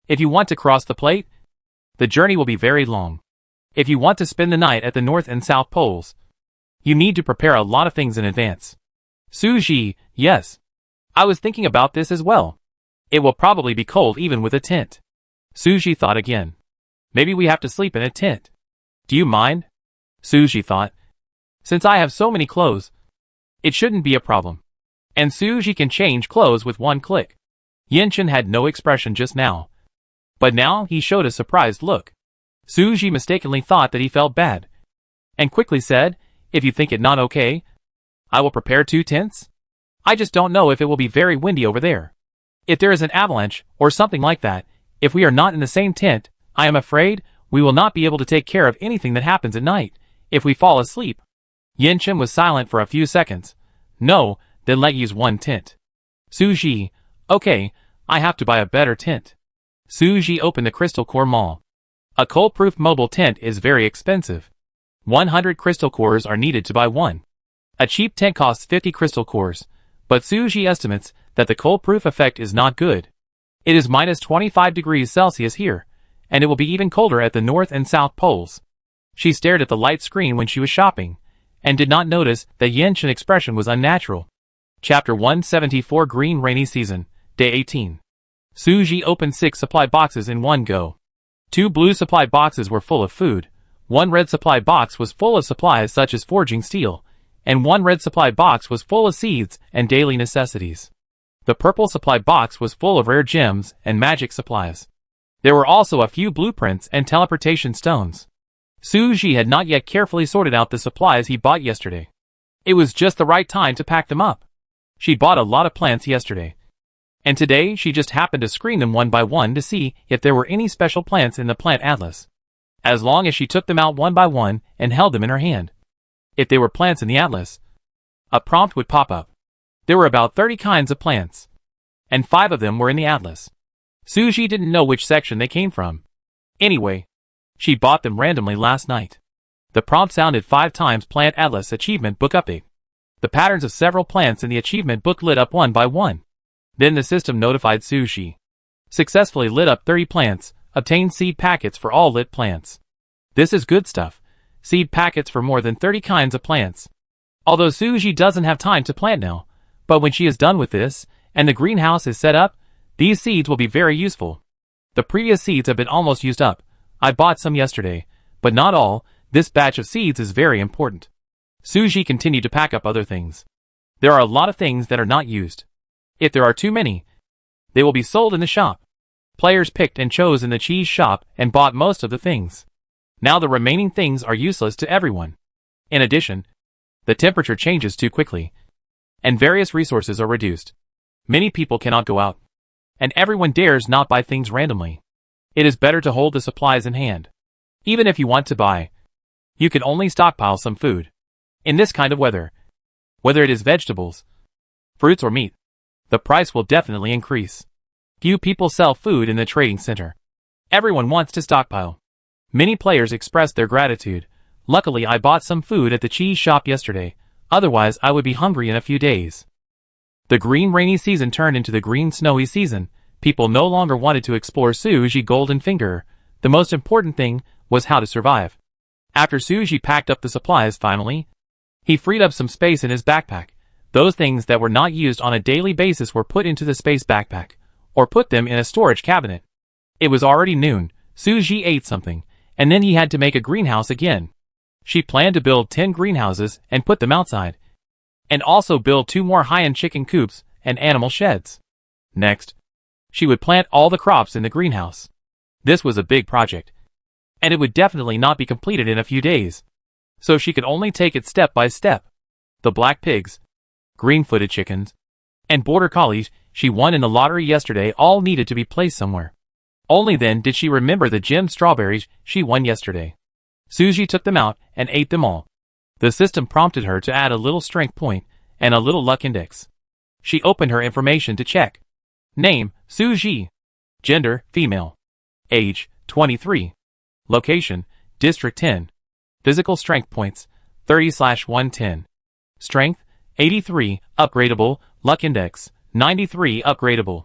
If you want to cross the plate, the journey will be very long. If you want to spend the night at the North and South Poles, you need to prepare a lot of things in advance. Suji, yes. I was thinking about this as well. It will probably be cold even with a tent. Suji thought again. Maybe we have to sleep in a tent. Do you mind? Suji thought. Since I have so many clothes, it shouldn't be a problem. And Suji can change clothes with one click. Yinchen had no expression just now, but now he showed a surprised look. Suji mistakenly thought that he felt bad, and quickly said, if you think it not okay, I will prepare 2 tents. I just don't know if it will be very windy over there. If there is an avalanche, or something like that, if we are not in the same tent, I am afraid we will not be able to take care of anything that happens at night, if we fall asleep. Yinchen was silent for a few seconds. No, then let's use 1 tent. Suji, okay, I have to buy a better tent. Suji opened the crystal core mall. A cold-proof mobile tent is very expensive. 100 crystal cores are needed to buy one. A cheap tent costs 50 crystal cores, but Suji estimates that the cold-proof effect is not good. It is minus 25 degrees Celsius here, and it will be even colder at the North and South Poles. She stared at the light screen when she was shopping, and did not notice that Yinchen's expression was unnatural. Chapter 174 Green Rainy Season, Day 18. Suji opened 6 supply boxes in one go. 2 blue supply boxes were full of food, 1 red supply box was full of supplies such as forging steel, and 1 red supply box was full of seeds and daily necessities. The purple supply box was full of rare gems and magic supplies. There were also a few blueprints and teleportation stones. Suji had not yet carefully sorted out the supplies he bought yesterday. It was just the right time to pack them up. She bought a lot of plants yesterday, and today she just happened to screen them one by one to see if there were any special plants in the plant atlas. As long as she took them out one by one and held them in her hand, if they were plants in the atlas, a prompt would pop up. There were about 30 kinds of plants, and 5 of them were in the atlas. Suji didn't know which section they came from. Anyway, she bought them randomly last night. The prompt sounded 5 times Plant Atlas Achievement Book Update. The patterns of several plants in the achievement book lit up one by one. Then the system notified Suji. Successfully lit up 30 plants, obtained seed packets for all lit plants. This is good stuff. Seed packets for more than 30 kinds of plants. Although Suji doesn't have time to plant now, but when she is done with this, and the greenhouse is set up, these seeds will be very useful. The previous seeds have been almost used up. I bought some yesterday, but not all. This batch of seeds is very important. Suji continued to pack up other things. There are a lot of things that are not used. If there are too many, they will be sold in the shop. Players picked and chose in the cheese shop and bought most of the things. Now the remaining things are useless to everyone. In addition, the temperature changes too quickly, and various resources are reduced. Many people cannot go out, and everyone dares not buy things randomly. It is better to hold the supplies in hand. Even if you want to buy, you can only stockpile some food. In this kind of weather, whether it is vegetables, fruits or meat, the price will definitely increase. Few people sell food in the trading center. Everyone wants to stockpile. Many players expressed their gratitude. Luckily I bought some food at the cheese shop yesterday, otherwise I would be hungry in a few days. The green rainy season turned into the green snowy season. People no longer wanted to explore Suji Golden Finger. The most important thing was how to survive. After Suji packed up the supplies finally, he freed up some space in his backpack. Those things that were not used on a daily basis were put into the space backpack, or put them in a storage cabinet. It was already noon. Suji ate something, and then he had to make a greenhouse again. She planned to build 10 greenhouses and put them outside, and also build 2 more high-end chicken coops and animal sheds. Next, she would plant all the crops in the greenhouse. This was a big project, and it would definitely not be completed in a few days, so she could only take it step by step. The black pigs, green-footed chickens, and border collies She won in the lottery yesterday, all needed to be placed somewhere. Only then did she remember the gemmed strawberries she won yesterday. Suji took them out and ate them all. The system prompted her to add a little strength point and a little luck index. She opened her information to check. Name, Suji. Gender, female. Age, 23. Location, District 10. Physical strength points, 30/110. Strength, 83, upgradable, luck index, 93 upgradable.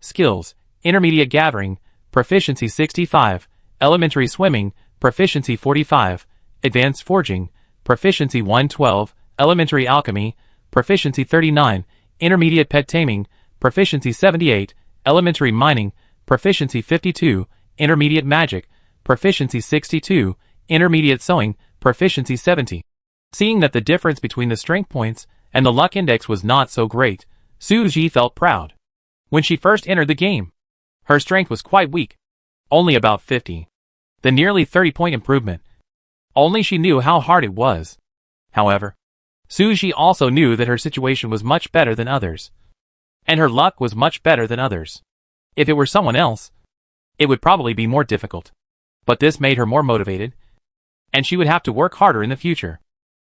Skills, intermediate gathering, proficiency 65, elementary swimming, proficiency 45, advanced forging, proficiency 112, elementary alchemy, proficiency 39, intermediate pet taming, proficiency 78, elementary mining, proficiency 52, intermediate magic, proficiency 62, intermediate sewing, proficiency 70. Seeing that the difference between the strength points and the luck index was not so great, Suji felt proud. When she first entered the game, her strength was quite weak, only about 50. The nearly 30-point improvement. Only she knew how hard it was. However, Suji also knew that her situation was much better than others. And her luck was much better than others. If it were someone else, it would probably be more difficult. But this made her more motivated, and she would have to work harder in the future.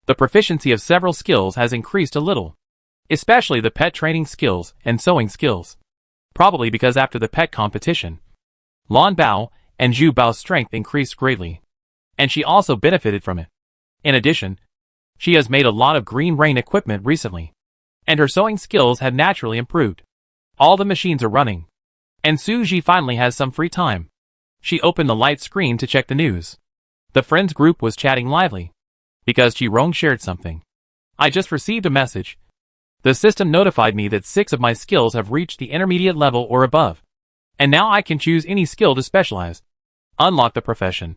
The proficiency of several skills has increased a little, especially the pet training skills and sewing skills. Probably because after the pet competition, Lan Bao and Zhu Bao's strength increased greatly, and she also benefited from it. In addition, she has made a lot of green rain equipment recently, and her sewing skills have naturally improved. All the machines are running, and Suji finally has some free time. She opened the light screen to check the news. The friends group was chatting lively, because Qirong shared something. I just received a message. The system notified me that 6 of my skills have reached the intermediate level or above, and now I can choose any skill to specialize, unlock the profession,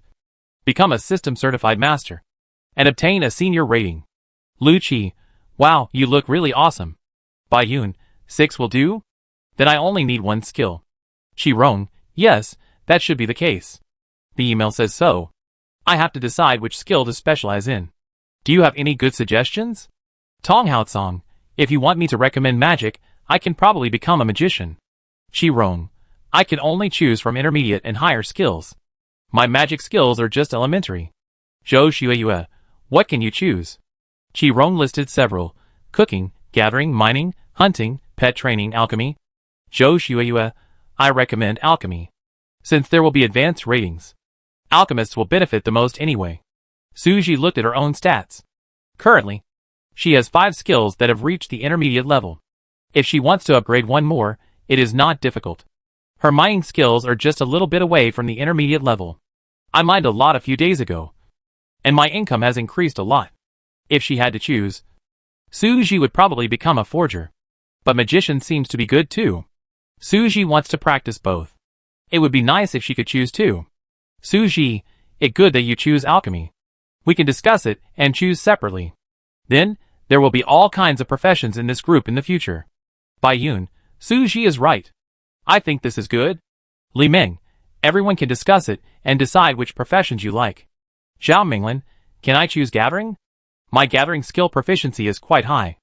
become a system-certified master, and obtain a senior rating. Lu Qi, wow, you look really awesome. Bai Yun, 6 will do? Then I only need 1 skill. Qirong, yes, that should be the case. The email says so. I have to decide which skill to specialize in. Do you have any good suggestions? Tong Haotsong, if you want me to recommend magic, I can probably become a magician. Qirong, I can only choose from intermediate and higher skills. My magic skills are just elementary. Zhou Xueyue, what can you choose? Qirong listed several: cooking, gathering, mining, hunting, pet training, alchemy. Zhou Xueyue, I recommend alchemy, since there will be advanced ratings. Alchemists will benefit the most anyway. Suji looked at her own stats. Currently, she has 5 skills that have reached the intermediate level. If she wants to upgrade 1 more, it is not difficult. Her mining skills are just a little bit away from the intermediate level. I mined a lot a few days ago, and my income has increased a lot. If she had to choose, Suji would probably become a forger. But magician seems to be good too. Suji wants to practice both. It would be nice if she could choose 2. Suji, it's good that you choose alchemy. We can discuss it and choose separately. Then, there will be all kinds of professions in this group in the future. Bai Yun, Suji is right. I think this is good. Li Meng, everyone can discuss it and decide which professions you like. Zhao Minglin, can I choose gathering? My gathering skill proficiency is quite high.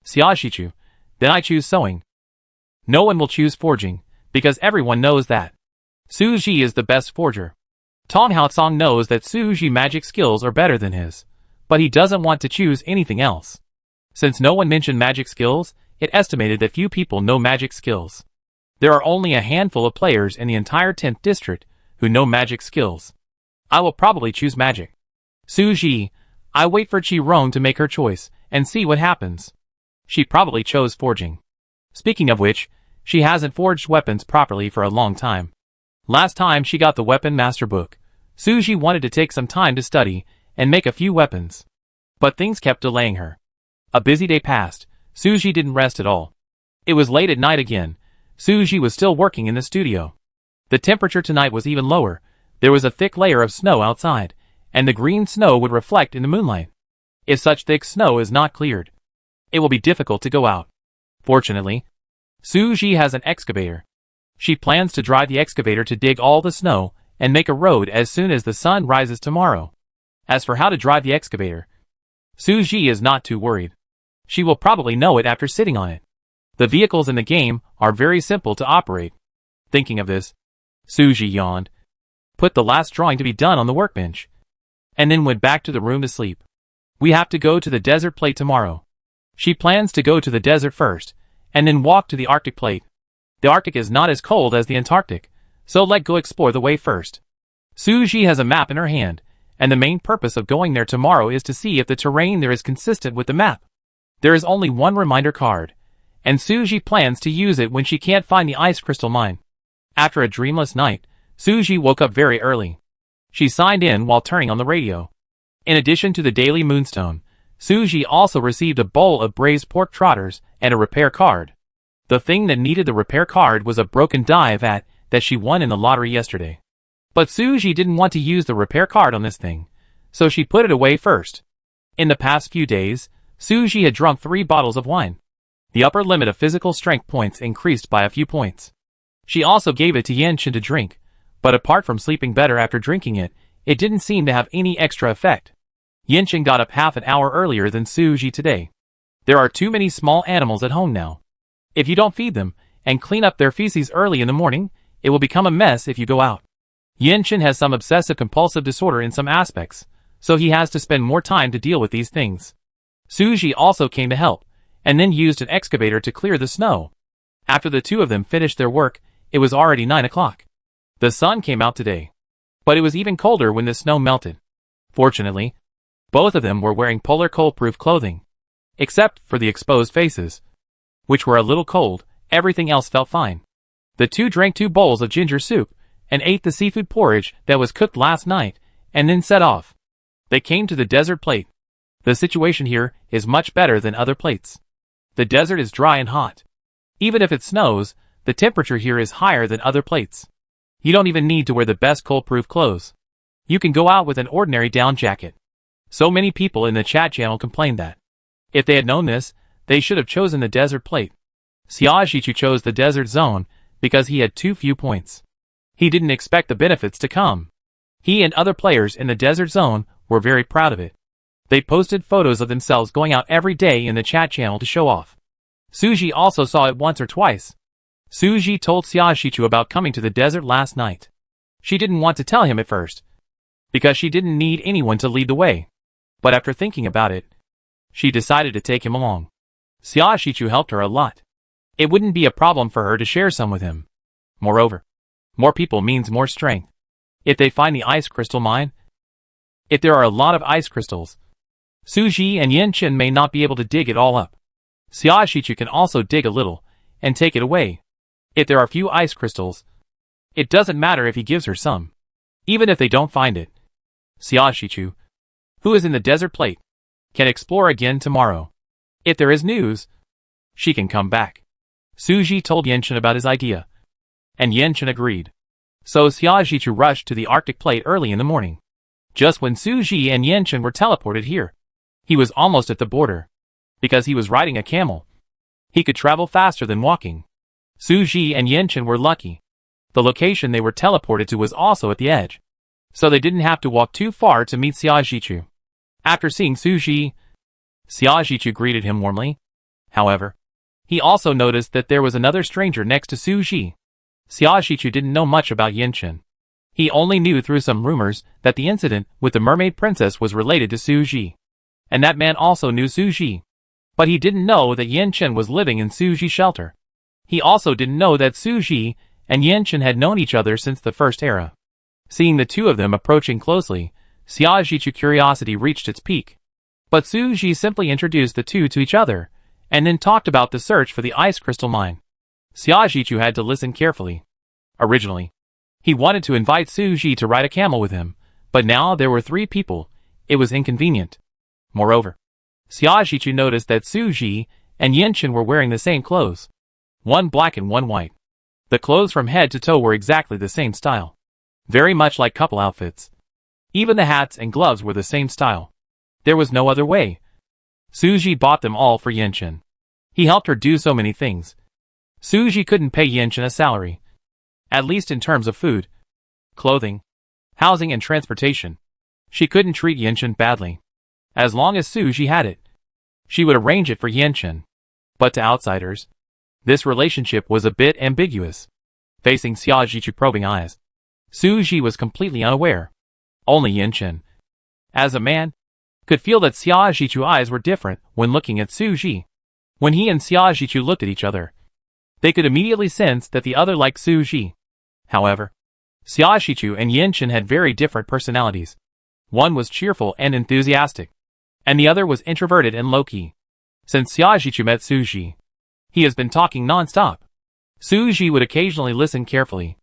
Xia Shichu, then I choose sewing. No one will choose forging, because everyone knows that Suji is the best forger. Tong Haotsong knows that Suji's magic skills are better than his, but he doesn't want to choose anything else. Since no one mentioned magic skills, it estimated that few people know magic skills. There are only a handful of players in the entire 10th district who know magic skills. I will probably choose magic. Suji, I wait for Qirong to make her choice and see what happens. She probably chose forging. Speaking of which, she hasn't forged weapons properly for a long time. Last time she got the Weapon Master book, Suji wanted to take some time to study and make a few weapons. But things kept delaying her. A busy day passed. Suji didn't rest at all. It was late at night again. Suji was still working in the studio. The temperature tonight was even lower. There was a thick layer of snow outside, and the green snow would reflect in the moonlight. If such thick snow is not cleared, it will be difficult to go out. Fortunately, Suji has an excavator. She plans to drive the excavator to dig all the snow and make a road as soon as the sun rises tomorrow. As for how to drive the excavator, Suji is not too worried. She will probably know it after sitting on it. The vehicles in the game are very simple to operate. Thinking of this, Suji yawned, put the last drawing to be done on the workbench, and then went back to the room to sleep. We have to go to the desert plate tomorrow. She plans to go to the desert first, and then walk to the Arctic plate. The Arctic is not as cold as the Antarctic, so let's go explore the way first. Suji has a map in her hand, and the main purpose of going there tomorrow is to see if the terrain there is consistent with the map. There is only one reminder card, and Suji plans to use it when she can't find the ice crystal mine. After a dreamless night, Suji woke up very early. She signed in while turning on the radio. In addition to the daily moonstone, Suji also received a bowl of braised pork trotters and a repair card. The thing that needed the repair card was a broken die vat that she won in the lottery yesterday. But Suji didn't want to use the repair card on this thing, so she put it away first. In the past few days, Suji had drunk 3 bottles of wine. The upper limit of physical strength points increased by a few points. She also gave it to Yenshin to drink, but apart from sleeping better after drinking it, it didn't seem to have any extra effect. Yenshin got up half an hour earlier than Suji today. There are too many small animals at home now. If you don't feed them and clean up their feces early in the morning, it will become a mess if you go out. Yenshin has some obsessive-compulsive disorder in some aspects, so he has to spend more time to deal with these things. Suji also came to help, and then used an excavator to clear the snow. After the two of them finished their work, it was already 9 o'clock. The sun came out today, but it was even colder when the snow melted. Fortunately, both of them were wearing polar cold-proof clothing. Except for the exposed faces, which were a little cold, everything else felt fine. The two drank 2 bowls of ginger soup, and ate the seafood porridge that was cooked last night, and then set off. They came to the desert plate. The situation here is much better than other plates. The desert is dry and hot. Even if it snows, the temperature here is higher than other plates. You don't even need to wear the best cold-proof clothes. You can go out with an ordinary down jacket. So many people in the chat channel complained that, if they had known this, they should have chosen the desert plate. Xiaoxichu chose the desert zone because he had too few points. He didn't expect the benefits to come. He and other players in the desert zone were very proud of it. They posted photos of themselves going out every day in the chat channel to show off. Suji also saw it once or twice. Suji told Xiaoxichu about coming to the desert last night. She didn't want to tell him at first, because she didn't need anyone to lead the way. But after thinking about it, she decided to take him along. Xiaoxichu helped her a lot. It wouldn't be a problem for her to share some with him. Moreover, more people means more strength. If they find the ice crystal mine, if there are a lot of ice crystals, Suji and Yenshin may not be able to dig it all up. Xiaoxichu can also dig a little, and take it away. If there are few ice crystals, it doesn't matter if he gives her some. Even if they don't find it, Xiaoxichu, who is in the desert plate, can explore again tomorrow. If there is news, she can come back. Suji told Yenshin about his idea, and Yenshin agreed. So Xiaoxichu rushed to the Arctic plate early in the morning. Just when Suji and Yenshin were teleported here, he was almost at the border. Because he was riding a camel, he could travel faster than walking. Suji and Yenshin were lucky. The location they were teleported to was also at the edge, so they didn't have to walk too far to meet Xiaoxichu. After seeing Suji, Xiaoxichu greeted him warmly. However, he also noticed that there was another stranger next to Suji. Xiaoxichu didn't know much about Yenshin. He only knew through some rumors that the incident with the mermaid princess was related to Suji. And that man also knew Suji. But he didn't know that Yenshin was living in Suji's shelter. He also didn't know that Suji and Yenshin had known each other since the first era. Seeing the two of them approaching closely, Xiaoxichu's curiosity reached its peak. But Suji simply introduced the two to each other, and then talked about the search for the ice crystal mine. Xiaoxichu had to listen carefully. Originally, he wanted to invite Suji to ride a camel with him, but now there were 3 people. It was inconvenient. Moreover, Xiaoxichu noticed that Suji and Yenshin were wearing the same clothes. One black and one white. The clothes from head to toe were exactly the same style. Very much like couple outfits. Even the hats and gloves were the same style. There was no other way. Suji bought them all for Yenshin. He helped her do so many things. Suji couldn't pay Yenshin a salary. At least in terms of food, clothing, housing and transportation. She couldn't treat Yenshin badly. As long as Suji had it, she would arrange it for Yenshin. But to outsiders, This relationship was a bit ambiguous. Facing Xia Zhichu's probing eyes, Su Ji was completely unaware. Only Yin Chen, as a man, could feel that Xia Zhichu's eyes were different when looking at Su Ji. When he and Xia Zhichu looked at each other, they could immediately sense that the other liked Su Ji. However, Xia Zhichu and Yin Chen had very different personalities. One was cheerful and enthusiastic, and the other was introverted and low-key. Since Xia Zhichu met Su Ji, he has been talking non-stop. Su Ji would occasionally listen carefully,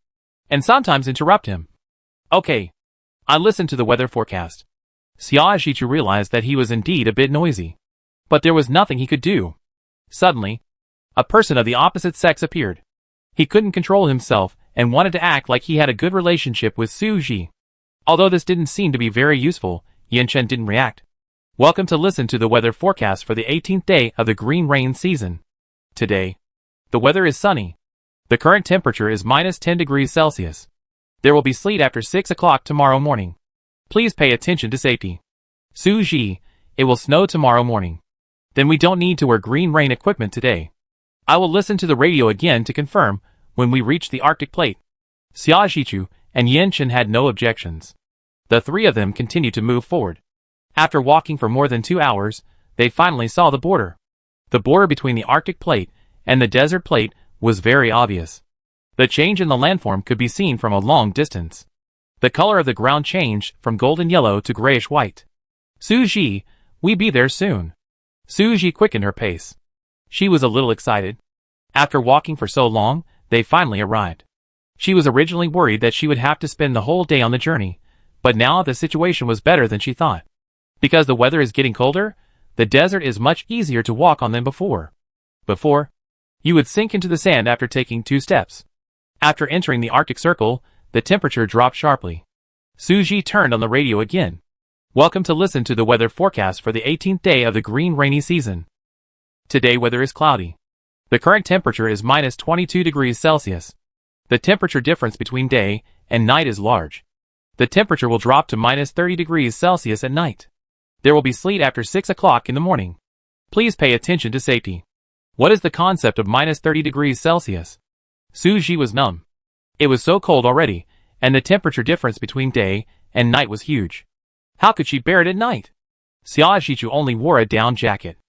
and sometimes interrupt him. Okay, I listened to the weather forecast. Xia Zhichu realized that he was indeed a bit noisy, but there was nothing he could do. Suddenly, a person of the opposite sex appeared. He couldn't control himself and wanted to act like he had a good relationship with Su Ji. Although this didn't seem to be very useful, Yin Chen didn't react. Welcome to listen to the weather forecast for the 18th day of the green rain season. Today, the weather is sunny. The current temperature is -10 degrees Celsius. There will be sleet after 6 o'clock tomorrow morning. Please pay attention to safety. Su Ji, it will snow tomorrow morning. Then we don't need to wear green rain equipment today. I will listen to the radio again to confirm when we reach the Arctic plate. Xia Zhichu and Yin Chen had no objections. The three of them continued to move forward. After walking for more than 2 hours, they finally saw the border. The border between the Arctic plate and the desert plate was very obvious. The change in the landform could be seen from a long distance. The color of the ground changed from golden yellow to grayish white. Su Ji, we be there soon. Su Ji quickened her pace. She was a little excited. After walking for so long, they finally arrived. She was originally worried that she would have to spend the whole day on the journey, but now the situation was better than she thought. Because the weather is getting colder, the desert is much easier to walk on than before. Before, you would sink into the sand after taking 2 steps. After entering the Arctic Circle, the temperature dropped sharply. Su Ji turned on the radio again. Welcome to listen to the weather forecast for the 18th day of the green rainy season. Today weather is cloudy. The current temperature is -22 degrees Celsius. The temperature difference between day and night is large. The temperature will drop to -30 degrees Celsius at night. There will be sleet after 6 o'clock in the morning. Please pay attention to safety. What is the concept of -30 degrees Celsius? Su Ji was numb. It was so cold already, and the temperature difference between day and night was huge. How could she bear it at night? Xia Zhichu only wore a down jacket.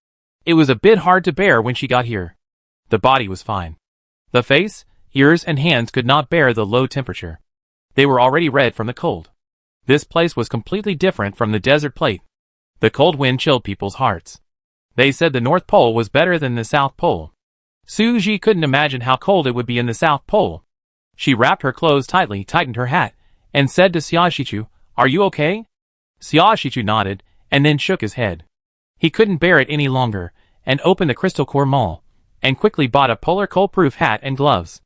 It was a bit hard to bear when she got here. The body was fine. The face, ears and hands could not bear the low temperature. They were already red from the cold. This place was completely different from the desert plate. The cold wind chilled people's hearts. They said the North Pole was better than the South Pole. Su Ji couldn't imagine how cold it would be in the South Pole. She wrapped her clothes tightly, tightened her hat, and said to Xia Zhichu, "Are you okay?" Xia Zhichu nodded, and then shook his head. He couldn't bear it any longer, and opened the Crystal Core Mall, and quickly bought a polar cold-proof hat and gloves.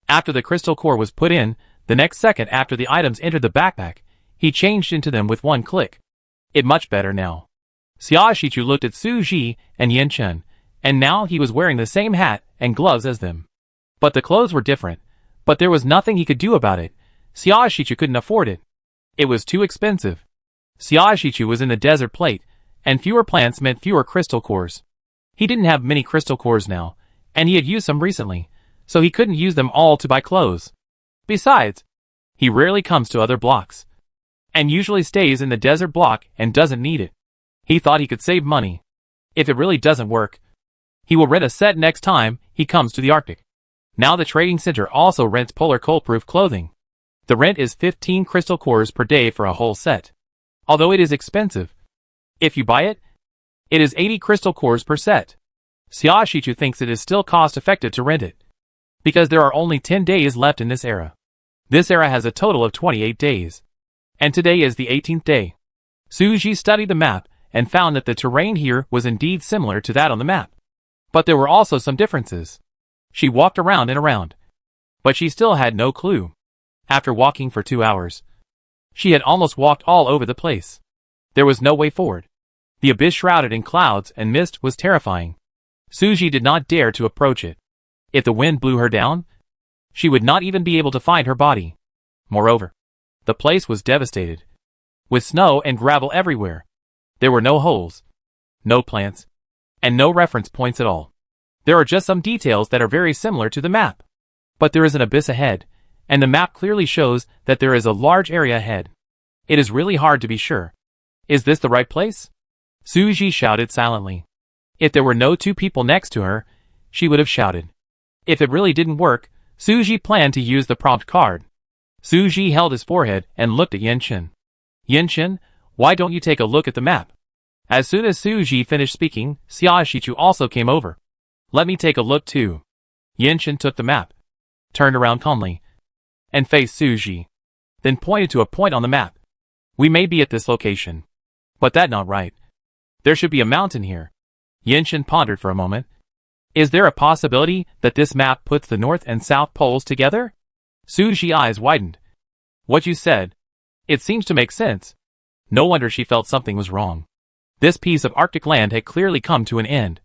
After the crystal core was put in, the next second after the items entered the backpack, he changed into them with one click. It much better now. Xia Zhichu looked at Su Ji and Yin Chen, and now he was wearing the same hat and gloves as them. But the clothes were different, but there was nothing he could do about it. Xia Zhichu couldn't afford it. It was too expensive. Xia Zhichu was in the desert plate, and fewer plants meant fewer crystal cores. He didn't have many crystal cores now, and he had used some recently, so he couldn't use them all to buy clothes. Besides, he rarely comes to other blocks, and usually stays in the desert block and doesn't need it. He thought he could save money. If it really doesn't work, he will rent a set next time he comes to the Arctic. Now the trading center also rents polar cold-proof clothing. The rent is 15 crystal cores per day for a whole set. Although it is expensive, if you buy it, it is 80 crystal cores per set. Xia Zhichu thinks it is still cost-effective to rent it, because there are only 10 days left in this era. This era has a total of 28 days, and today is the 18th day. Su Ji studied the map and found that the terrain here was indeed similar to that on the map. But there were also some differences. She walked around and around, but she still had no clue. After walking for 2 hours, she had almost walked all over the place. There was no way forward. The abyss shrouded in clouds and mist was terrifying. Su Ji did not dare to approach it. If the wind blew her down, she would not even be able to find her body. Moreover, the place was devastated, with snow and gravel everywhere. There were no holes, no plants, and no reference points at all. There are just some details that are very similar to the map. But there is an abyss ahead, and the map clearly shows that there is a large area ahead. It is really hard to be sure. Is this the right place? Suji shouted silently. If there were no two people next to her, she would have shouted. If it really didn't work, Suji planned to use the prompt card. Suji held his forehead and looked at Yinchen. Yinchen, why don't you take a look at the map? As soon as Suji finished speaking, Xiaoshichu also came over. Let me take a look too. Yinchen took the map, turned around calmly, and faced Suji. Then pointed to a point on the map. We may be at this location. But that's not right. There should be a mountain here. Yinchen pondered for a moment. Is there a possibility that this map puts the north and south poles together? Suji's eyes widened. What you said. It seems to make sense. No wonder she felt something was wrong. This piece of Arctic land had clearly come to an end.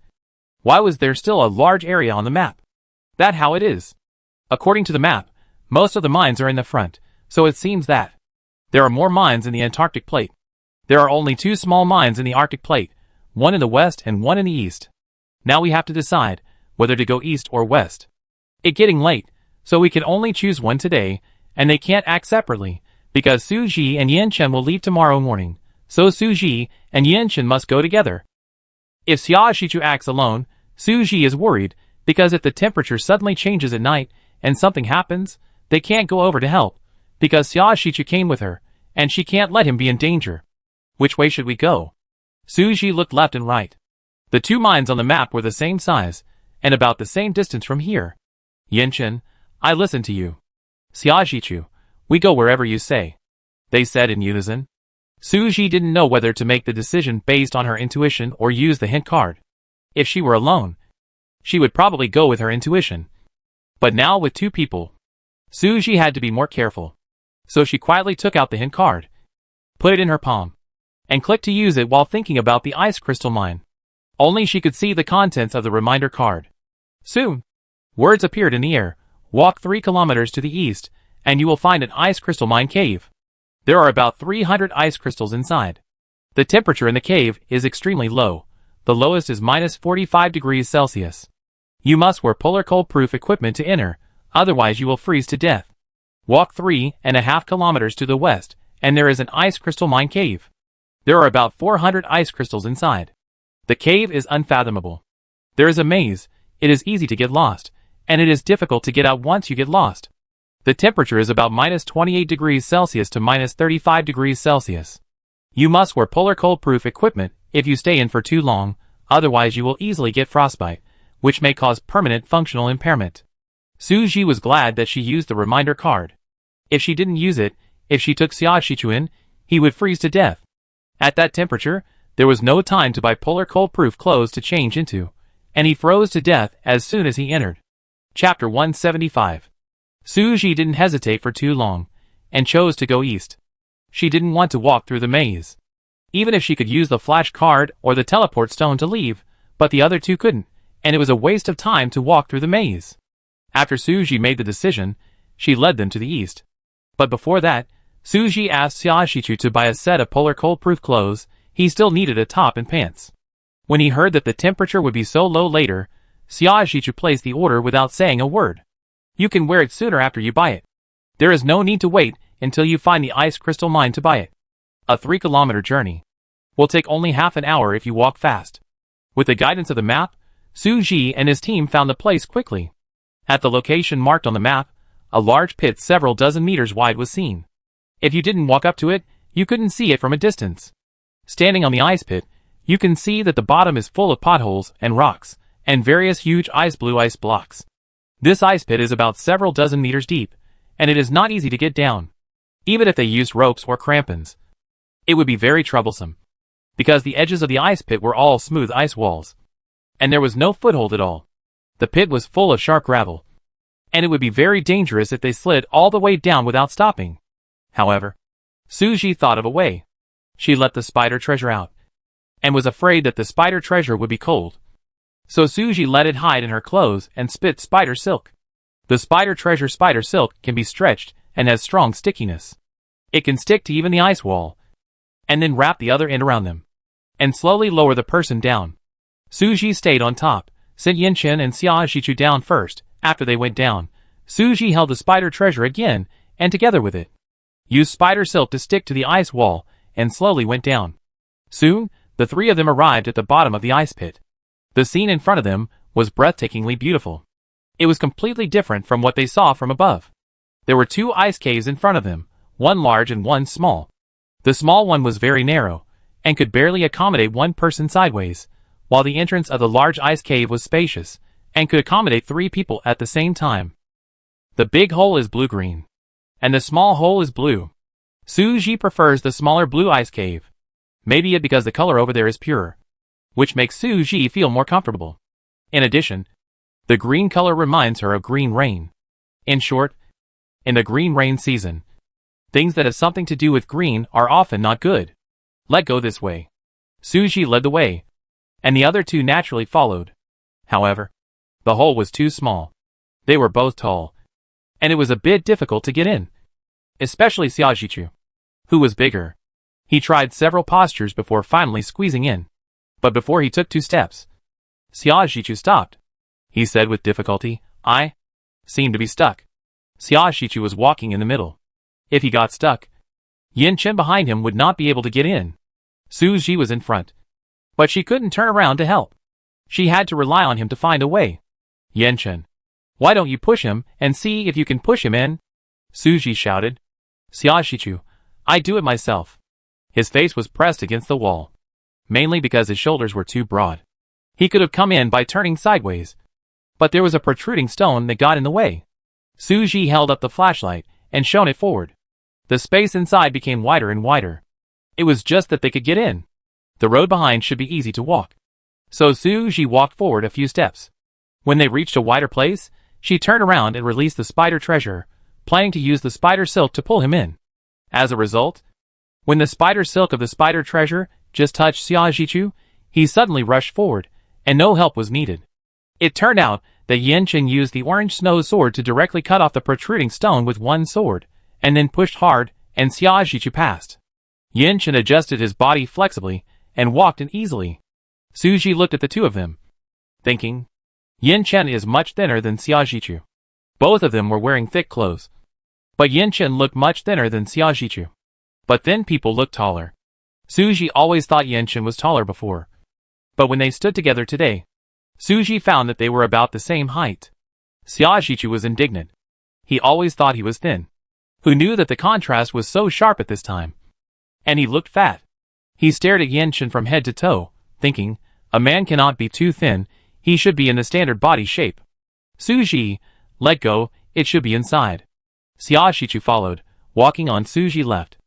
Why was there still a large area on the map? That's how it is. According to the map, most of the mines are in the front, so it seems that there are more mines in the Antarctic plate. There are only two small mines in the Arctic plate, one in the west and one in the east. Now we have to decide whether to go east or west. It's getting late, so we can only choose one today, and they can't act separately, because Suji and Yinchen will leave tomorrow morning, so Suji and Yinchen must go together. If Xiaoshichu acts alone, Suji is worried, because if the temperature suddenly changes at night, and something happens, they can't go over to help, because Xiaoshichu came with her, and she can't let him be in danger. Which way should we go? Suji looked left and right. The two mines on the map were the same size, and about the same distance from here. Yinchen, I listen to you. Xiaoshichu, we go wherever you say. They said in unison. Suji didn't know whether to make the decision based on her intuition or use the hint card. If she were alone, she would probably go with her intuition. But now with two people, Suji had to be more careful. So she quietly took out the hint card, put it in her palm, and clicked to use it while thinking about the ice crystal mine. Only she could see the contents of the reminder card. Soon, words appeared in the air. Walk 3 kilometers to the east, and you will find an ice crystal mine cave. There are about 300 ice crystals inside. The temperature in the cave is extremely low. The lowest is -45 degrees Celsius. You must wear polar cold-proof equipment to enter, otherwise you will freeze to death. Walk 3.5 kilometers to the west, and there is an ice crystal mine cave. There are about 400 ice crystals inside. The cave is unfathomable. There is a maze, it is easy to get lost, and it is difficult to get out once you get lost. The temperature is about -28 degrees Celsius to -35 degrees Celsius. You must wear polar cold-proof equipment if you stay in for too long, otherwise you will easily get frostbite, which may cause permanent functional impairment. Suji was glad that she used the reminder card. If she didn't use it, if she took Xiaoshichu in, he would freeze to death. At that temperature, there was no time to buy polar cold-proof clothes to change into, and he froze to death as soon as he entered. Chapter 175. Suji didn't hesitate for too long, and chose to go east. She didn't want to walk through the maze. Even if she could use the flash card or the teleport stone to leave, but the other two couldn't, and it was a waste of time to walk through the maze. After Suji made the decision, she led them to the east. But before that, Suji asked Xiaoshichu to buy a set of polar cold-proof clothes. He still needed a top and pants. When he heard that the temperature would be so low later, Xiaoshichu placed the order without saying a word. You can wear it sooner after you buy it. There is no need to wait until you find the ice crystal mine to buy it. A 3-kilometer journey will take only half an hour if you walk fast. With the guidance of the map, Suji and his team found the place quickly. At the location marked on the map, a large pit several dozen meters wide was seen. If you didn't walk up to it, you couldn't see it from a distance. Standing on the ice pit, you can see that the bottom is full of potholes and rocks, and various huge blue ice blocks. This ice pit is about several dozen meters deep, and it is not easy to get down. Even if they used ropes or crampons, it would be very troublesome, because the edges of the ice pit were all smooth ice walls, and there was no foothold at all. The pit was full of sharp gravel, and it would be very dangerous if they slid all the way down without stopping. However, Suji thought of a way. She let the spider treasure out, and was afraid that the spider treasure would be cold. So Suji let it hide in her clothes and spit spider silk. The spider treasure spider silk can be stretched and has strong stickiness. It can stick to even the ice wall, and then wrap the other end around them, and slowly lower the person down. Suji stayed on top, sent Yin-Chen and Xia Zhichu down first. After they went down, Suji held the spider treasure again, and together with it, used spider silk to stick to the ice wall, and slowly went down. Soon, the three of them arrived at the bottom of the ice pit. The scene in front of them was breathtakingly beautiful. It was completely different from what they saw from above. There were two ice caves in front of them, one large and one small. The small one was very narrow, and could barely accommodate one person sideways, while the entrance of the large ice cave was spacious, and could accommodate 3 people at the same time. The big hole is blue-green, and the small hole is blue. Suji prefers the smaller blue ice cave. Maybe it because the color over there is purer, which makes Suji feel more comfortable. In addition, the green color reminds her of green rain. In short, in the green rain season, things that have something to do with green are often not good. Let go this way. Suji led the way, and the other two naturally followed. However, the hole was too small. They were both tall, and it was a bit difficult to get in. Especially Xia Zhichu, who was bigger. He tried several postures before finally squeezing in. But before he took 2 steps, Xia Zhichu stopped. He said with difficulty, "I seem to be stuck." Xia Zhichu was walking in the middle. If he got stuck, Yin-Chen behind him would not be able to get in. Suji was in front, but she couldn't turn around to help. She had to rely on him to find a way. "Yin-Chen, why don't you push him and see if you can push him in?" Suji shouted. "Xia Zhichu, I do it myself." His face was pressed against the wall, mainly because his shoulders were too broad. He could have come in by turning sideways, but there was a protruding stone that got in the way. Suji held up the flashlight and shone it forward. The space inside became wider and wider. It was just that they could get in. The road behind should be easy to walk. So Suji walked forward a few steps. When they reached a wider place, she turned around and released the spider treasure, planning to use the spider silk to pull him in. As a result, when the spider silk of the spider treasure just touched Xia Zhichu, he suddenly rushed forward, and no help was needed. It turned out that Yin-Chen used the orange snow sword to directly cut off the protruding stone with one sword, and then pushed hard, and Xia Zhichu passed. Yin-Chen adjusted his body flexibly, and walked in easily. Suji looked at the two of them, thinking, Yin-Chen is much thinner than Xia Zhichu. Both of them were wearing thick clothes, but Yin-Chen looked much thinner than Xia Zhichu. But thin people look taller. Suji always thought Yin-Chen was taller before, but when they stood together today, Suji found that they were about the same height. Xia Zhichu was indignant. He always thought he was thin. Who knew that the contrast was so sharp at this time? And he looked fat. He stared at Yin-Chen from head to toe, thinking, a man cannot be too thin, he should be in the standard body shape. Suji, let go, it should be inside. Xia Zhichu followed, walking on Suji left.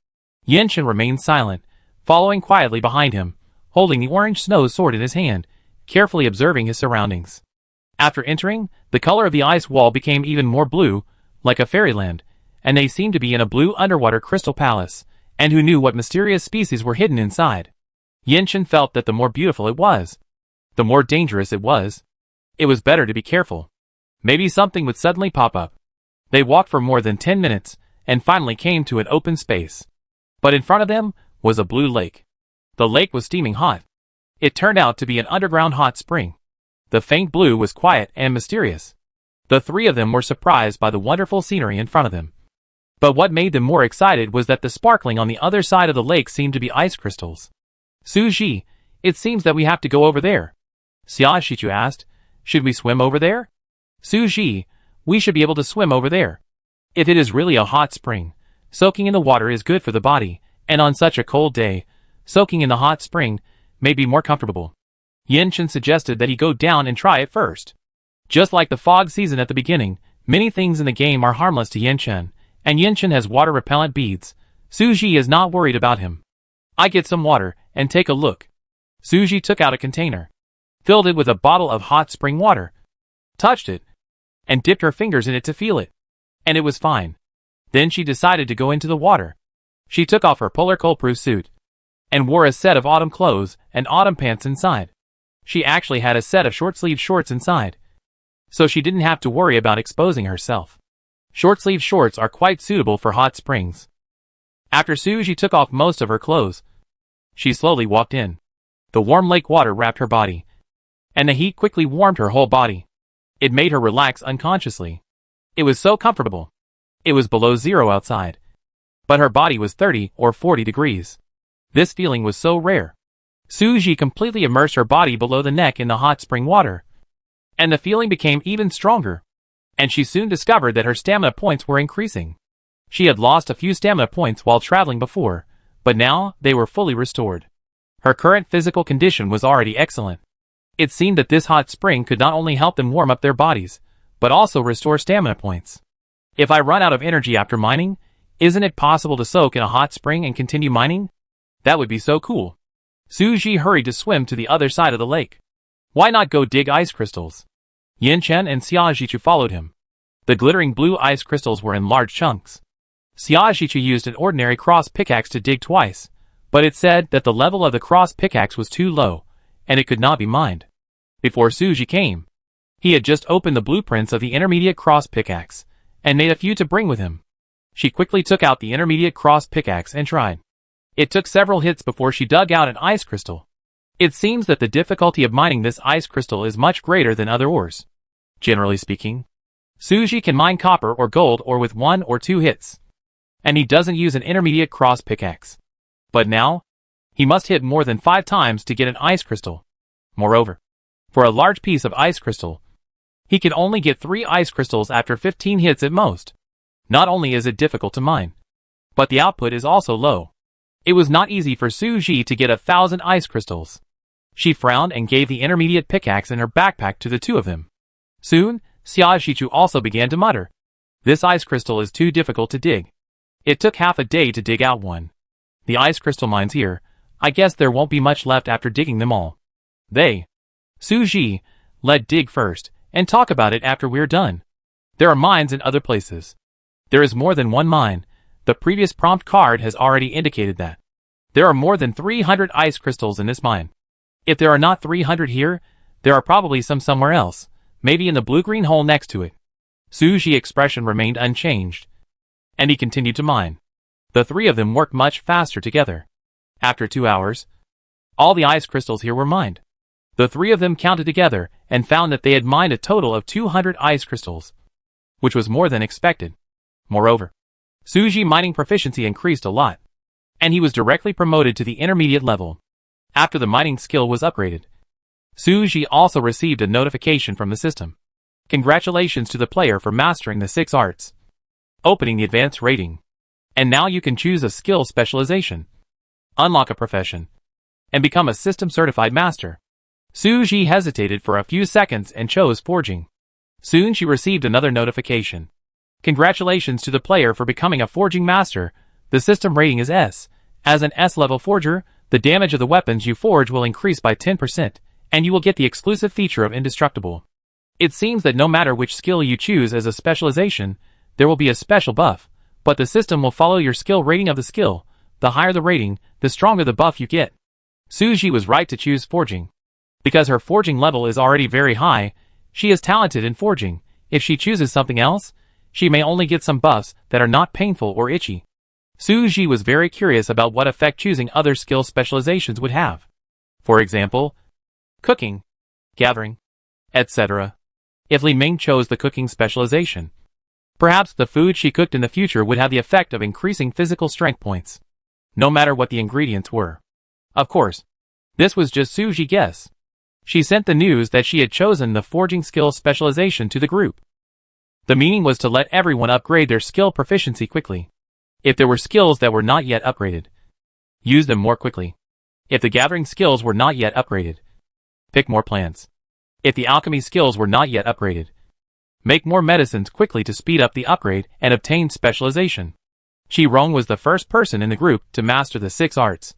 Yin-Chen remained silent, following quietly behind him, holding the orange snow sword in his hand, carefully observing his surroundings. After entering, the color of the ice wall became even more blue, like a fairyland, and they seemed to be in a blue underwater crystal palace, and who knew what mysterious species were hidden inside. Yin-Chen felt that the more beautiful it was, the more dangerous it was. It was better to be careful. Maybe something would suddenly pop up. They walked for more than 10 minutes, and finally came to an open space. But in front of them was a blue lake. The lake was steaming hot. It turned out to be an underground hot spring. The faint blue was quiet and mysterious. The three of them were surprised by the wonderful scenery in front of them. But what made them more excited was that the sparkling on the other side of the lake seemed to be ice crystals. Suji, it seems that we have to go over there. Xia Zhichu asked, should we swim over there? Suji, we should be able to swim over there. If it is really a hot spring, soaking in the water is good for the body, and on such a cold day, soaking in the hot spring may be more comfortable. Yin-Chen suggested that he go down and try it first. Just like the fog season at the beginning, many things in the game are harmless to Yin-Chen, and Yin-Chen has water-repellent beads. Suji is not worried about him. I get some water, and take a look. Suji took out a container, filled it with a bottle of hot spring water, touched it, and dipped her fingers in it to feel it. And it was fine. Then she decided to go into the water. She took off her polar cold-proof suit, and wore a set of autumn clothes and autumn pants inside. She actually had a set of short-sleeved shorts inside, so she didn't have to worry about exposing herself. Short-sleeved shorts are quite suitable for hot springs. After Suji took off most of her clothes, she slowly walked in. The warm lake water wrapped her body, and the heat quickly warmed her whole body. It made her relax unconsciously. It was so comfortable. It was below zero outside, but her body was 30 or 40 degrees. This feeling was so rare. Suji completely immersed her body below the neck in the hot spring water, and the feeling became even stronger, and she soon discovered that her stamina points were increasing. She had lost a few stamina points while traveling before, but now they were fully restored. Her current physical condition was already excellent. It seemed that this hot spring could not only help them warm up their bodies, but also restore stamina points. If I run out of energy after mining, isn't it possible to soak in a hot spring and continue mining? That would be so cool. Suji hurried to swim to the other side of the lake. Why not go dig ice crystals? Yin Chen and Xiaojichu followed him. The glittering blue ice crystals were in large chunks. Xiaojichu used an ordinary cross pickaxe to dig twice, but it said that the level of the cross pickaxe was too low, and it could not be mined. Before Suji came, he had just opened the blueprints of the intermediate cross pickaxe, and made a few to bring with him. She quickly took out the intermediate cross pickaxe and tried. It took several hits before she dug out an ice crystal. It seems that the difficulty of mining this ice crystal is much greater than other ores. Generally speaking, Suji can mine copper or gold ore with 1 or 2 hits, and he doesn't use an intermediate cross pickaxe. But now, he must hit more than 5 times to get an ice crystal. Moreover, for a large piece of ice crystal, he can only get 3 ice crystals after 15 hits at most. Not only is it difficult to mine, but the output is also low. It was not easy for Suji to get 1,000 ice crystals. She frowned and gave the intermediate pickaxe in her backpack to the two of them. Soon, Xiaojichu also began to mutter. This ice crystal is too difficult to dig. It took half a day to dig out one. The ice crystal mines here, I guess there won't be much left after digging them all. Suji, let dig first, and talk about it after we're done. There are mines in other places. There is more than one mine. The previous prompt card has already indicated that. There are more than 300 ice crystals in this mine. If there are not 300 here, there are probably some somewhere else, maybe in the blue-green hole next to it. Suji's expression remained unchanged, and he continued to mine. The three of them worked much faster together. After 2 hours, all the ice crystals here were mined. The three of them counted together and found that they had mined a total of 200 ice crystals, which was more than expected. Moreover, Suji's mining proficiency increased a lot, and he was directly promoted to the intermediate level. After the mining skill was upgraded, Suji also received a notification from the system. Congratulations to the player for mastering the 6 arts, opening the advanced rating, and now you can choose a skill specialization, unlock a profession, and become a system-certified master. Suji hesitated for a few seconds and chose forging. Soon she received another notification. Congratulations to the player for becoming a forging master. The system rating is S. As an S-level forger, the damage of the weapons you forge will increase by 10%, and you will get the exclusive feature of indestructible. It seems that no matter which skill you choose as a specialization, there will be a special buff, but the system will follow your skill rating of the skill. The higher the rating, the stronger the buff you get. Suji was right to choose forging. Because her forging level is already very high, she is talented in forging. If she chooses something else, she may only get some buffs that are not painful or itchy. Suji was very curious about what effect choosing other skill specializations would have. For example, cooking, gathering, etc. If Li Ming chose the cooking specialization, perhaps the food she cooked in the future would have the effect of increasing physical strength points, no matter what the ingredients were. Of course, this was just Suji's guess. She sent the news that she had chosen the forging skill specialization to the group. The meaning was to let everyone upgrade their skill proficiency quickly. If there were skills that were not yet upgraded, use them more quickly. If the gathering skills were not yet upgraded, pick more plants. If the alchemy skills were not yet upgraded, make more medicines quickly to speed up the upgrade and obtain specialization. Qi-Rong was the first person in the group to master the 6 arts,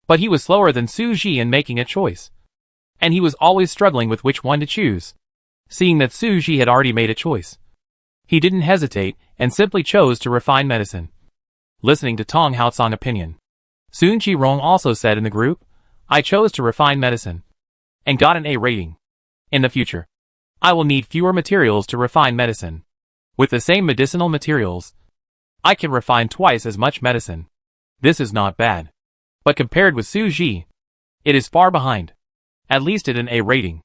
but he was slower than Suji in making a choice, and he was always struggling with which one to choose. Seeing that Suji had already made a choice, he didn't hesitate and simply chose to refine medicine. Listening to Tong Haotsong's opinion, soon Qi-Rong also said in the group, I chose to refine medicine, and got an A rating. In the future, I will need fewer materials to refine medicine. With the same medicinal materials, I can refine twice as much medicine. This is not bad. But compared with Suji, it is far behind. At least at an A rating.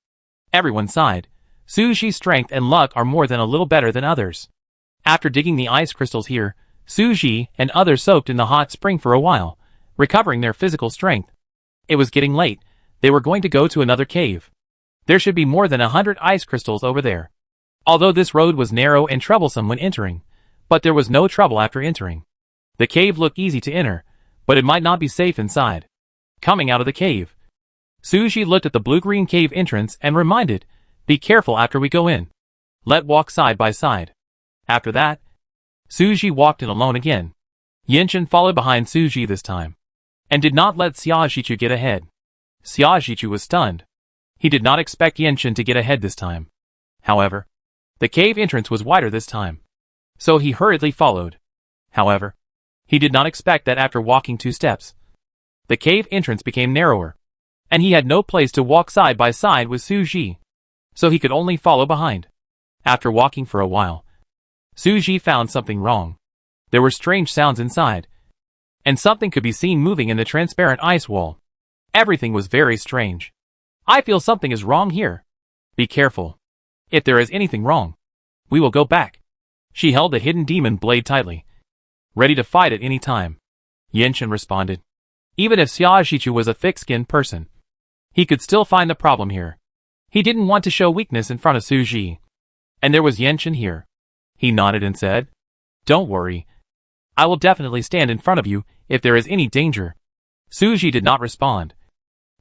Everyone sighed. Suji's strength and luck are more than a little better than others. After digging the ice crystals here, Suji and others soaked in the hot spring for a while, recovering their physical strength. It was getting late. They were going to go to another cave. There should be more than 100 ice crystals over there. Although this road was narrow and troublesome when entering, but there was no trouble after entering. The cave looked easy to enter, but it might not be safe inside. Coming out of the cave, Suji looked at the blue-green cave entrance and reminded, "Be careful after we go in. Let's walk side by side." After that, Suji walked in alone again. Yinchen followed behind Suji this time, and did not let Xiaoxichu get ahead. Xiaoxichu was stunned. He did not expect Yinchen to get ahead this time. However, the cave entrance was wider this time, so he hurriedly followed. However, he did not expect that after walking 2 steps, the cave entrance became narrower, and he had no place to walk side by side with Suji, so he could only follow behind. After walking for a while, Suji found something wrong. There were strange sounds inside, and something could be seen moving in the transparent ice wall. Everything was very strange. "I feel something is wrong here. Be careful. If there is anything wrong, we will go back." She held the hidden demon blade tightly, ready to fight at any time. Yinchen responded. Even if Xiaoxichu was a thick-skinned person, he could still find the problem here. He didn't want to show weakness in front of Suji. And there was Yinchen here. He nodded and said, "Don't worry. I will definitely stand in front of you if there is any danger." Suji did not respond,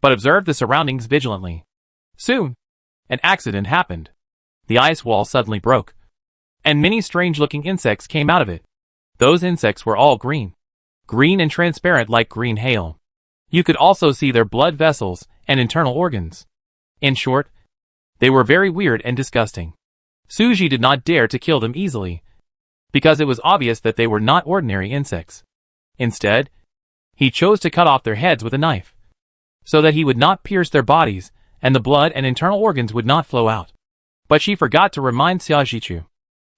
but observed the surroundings vigilantly. Soon, an accident happened. The ice wall suddenly broke, and many strange-looking insects came out of it. Those insects were all green. Green and transparent like green hail. You could also see their blood vessels and internal organs. In short, they were very weird and disgusting. Suji did not dare to kill them easily, because it was obvious that they were not ordinary insects. Instead, he chose to cut off their heads with a knife, so that he would not pierce their bodies and the blood and internal organs would not flow out. But she forgot to remind Xiaoxichu.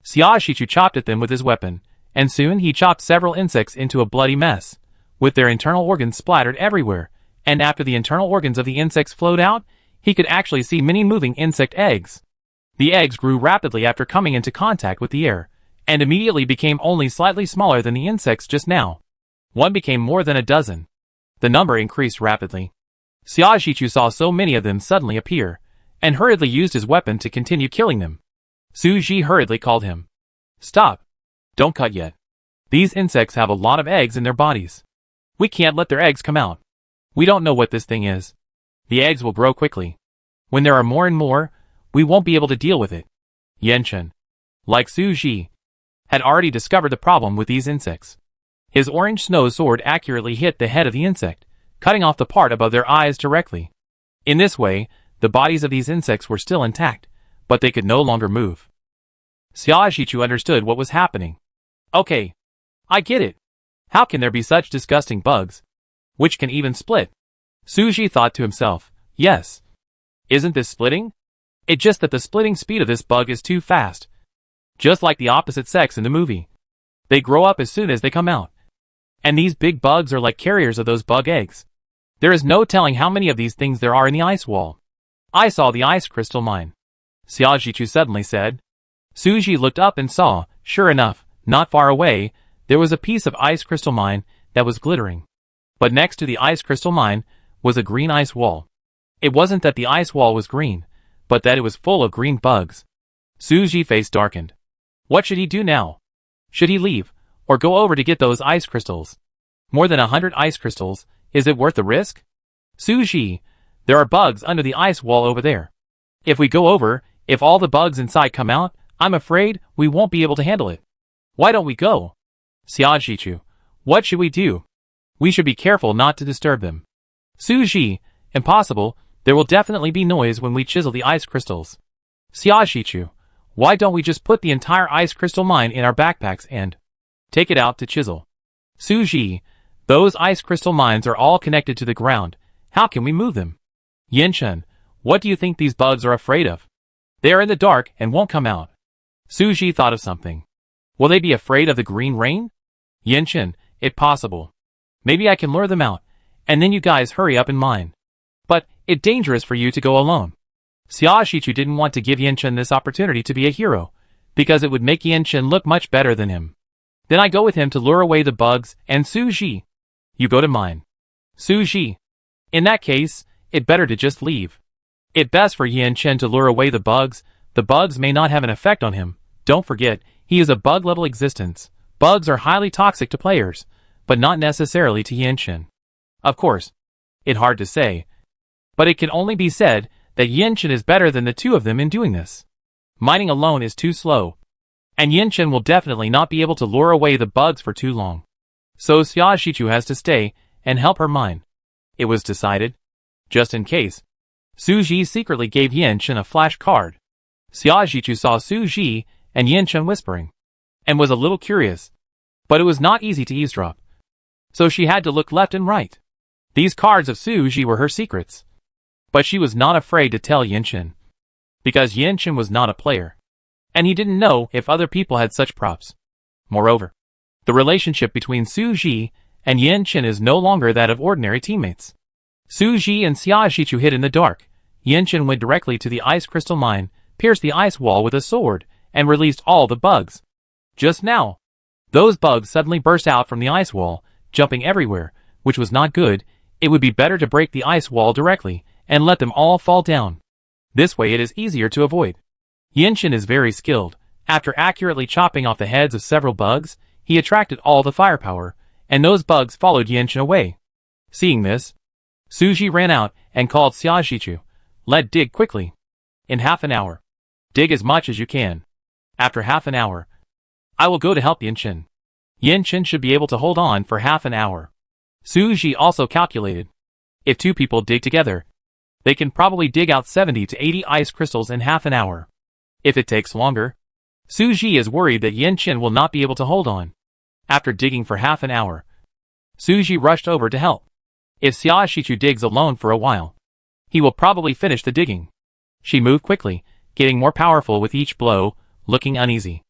Xiaoxichu chopped at them with his weapon, and soon he chopped several insects into a bloody mess, with their internal organs splattered everywhere, and after the internal organs of the insects flowed out, he could actually see many moving insect eggs. The eggs grew rapidly after coming into contact with the air, and immediately became only slightly smaller than the insects just now. One became more than a dozen. The number increased rapidly. Xiaoxichu saw so many of them suddenly appear, and hurriedly used his weapon to continue killing them. Suji hurriedly called him. "Stop. Don't cut yet. These insects have a lot of eggs in their bodies. We can't let their eggs come out. We don't know what this thing is. The eggs will grow quickly. When there are more and more, we won't be able to deal with it." Yinchen, like Suji, had already discovered the problem with these insects. His orange snow sword accurately hit the head of the insect, cutting off the part above their eyes directly. In this way, the bodies of these insects were still intact, but they could no longer move. Xiaoxichu understood what was happening. "Okay, I get it. How can there be such disgusting bugs, which can even split?" Suji thought to himself, "Yes. Isn't this splitting? It's just that the splitting speed of this bug is too fast. Just like the opposite sex in the movie. They grow up as soon as they come out. And these big bugs are like carriers of those bug eggs. There is no telling how many of these things there are in the ice wall. I saw the ice crystal mine," Xiaoxichu suddenly said. Suji looked up and saw, sure enough, not far away, there was a piece of ice crystal mine that was glittering. But next to the ice crystal mine was a green ice wall. It wasn't that the ice wall was green, but that it was full of green bugs. Suji's face darkened. What should he do now? Should he leave, or go over to get those ice crystals? More than 100 ice crystals, is it worth the risk? Suji, there are bugs under the ice wall over there. If we go over, if all the bugs inside come out, I'm afraid we won't be able to handle it. Why don't we go? Xiaoxichu, what should we do? We should be careful not to disturb them. Suji, impossible, there will definitely be noise when we chisel the ice crystals. Xiaoxichu, why don't we just put the entire ice crystal mine in our backpacks and take it out to chisel? Suji, those ice crystal mines are all connected to the ground. How can we move them? Yinchen, what do you think these bugs are afraid of? They are in the dark and won't come out. Suji thought of something. Will they be afraid of the green rain? Yinchen, if possible. Maybe I can lure them out, and then you guys hurry up in mine. But it's dangerous for you to go alone. Xia Shichu didn't want to give Yanchen this opportunity to be a hero, because it would make Yanchen look much better than him. Then I go with him to lure away the bugs, and Su Ji. You go to mine. Su Ji. In that case, it better to just leave. It best for Yanchen to lure away the bugs may not have an effect on him. Don't forget, he is a bug-level existence. Bugs are highly toxic to players, but not necessarily to Yanchen. Of course, it's hard to say, but it can only be said that Yanchen is better than the two of them in doing this. Mining alone is too slow, and Yanchen will definitely not be able to lure away the bugs for too long. So Xia Shichu has to stay and help her mine. It was decided. Just in case, Su Ji secretly gave Yanchen a flash card. Xia Shichu saw Su Ji and Yanchen whispering, and was a little curious, but it was not easy to eavesdrop. So she had to look left and right. These cards of Su Ji were her secrets. But she was not afraid to tell Yanchen, because Yanchen was not a player, and he didn't know if other people had such props. Moreover, the relationship between Su Ji and Yanchen is no longer that of ordinary teammates. Su Ji and Xia Shichu hid in the dark. Yanchen went directly to the ice crystal mine, pierced the ice wall with a sword, and released all the bugs. Just now, those bugs suddenly burst out from the ice wall, jumping everywhere, which was not good. It would be better to break the ice wall directly and let them all fall down. This way it is easier to avoid. Yanchen is very skilled. After accurately chopping off the heads of several bugs, he attracted all the firepower, and those bugs followed Yanchen away. Seeing this, Su Ji ran out and called Xia Shichu. Let dig quickly. In half an hour. Dig as much as you can. After half an hour, I will go to help Yanchen. Yanchen should be able to hold on for half an hour. Su Ji also calculated. If two people dig together, they can probably dig out 70 to 80 ice crystals in half an hour. If it takes longer, Su Ji is worried that Yanchen will not be able to hold on. After digging for half an hour, Su Ji rushed over to help. If Xia Shichu digs alone for a while, he will probably finish the digging. She moved quickly, getting more powerful with each blow, looking uneasy.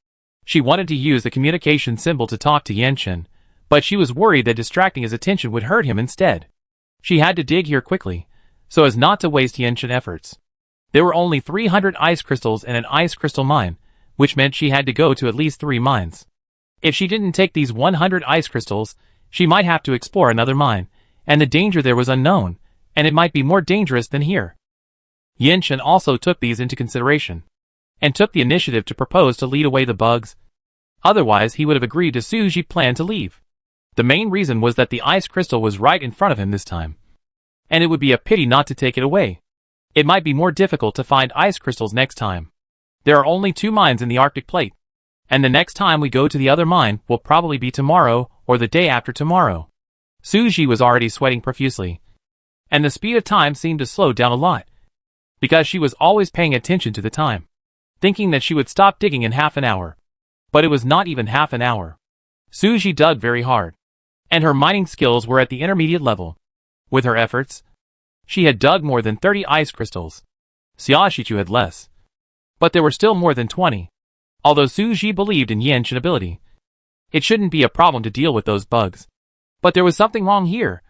She wanted to use the communication symbol to talk to Yanchen, but she was worried that distracting his attention would hurt him instead. She had to dig here quickly, so as not to waste Yanchen efforts. There were only 300 ice crystals in an ice crystal mine, which meant she had to go to at least 3 mines. If she didn't take these 100 ice crystals, she might have to explore another mine, and the danger there was unknown, and it might be more dangerous than here. Yanchen also took these into consideration, and took the initiative to propose to lead away the bugs. Otherwise he would have agreed to Su Ji's plan to leave. The main reason was that the ice crystal was right in front of him this time, and it would be a pity not to take it away. It might be more difficult to find ice crystals next time. There are only 2 mines in the Arctic plate, and the next time we go to the other mine will probably be tomorrow or the day after tomorrow. Su Ji was already sweating profusely, and the speed of time seemed to slow down a lot, because she was always paying attention to the time, thinking that she would stop digging in half an hour. But it was not even half an hour. Su Ji dug very hard, and her mining skills were at the intermediate level. With her efforts, she had dug more than 30 ice crystals. Xia Shichu had less, but there were still more than 20. Although Su Ji believed in Yanchen ability, it shouldn't be a problem to deal with those bugs. But there was something wrong here,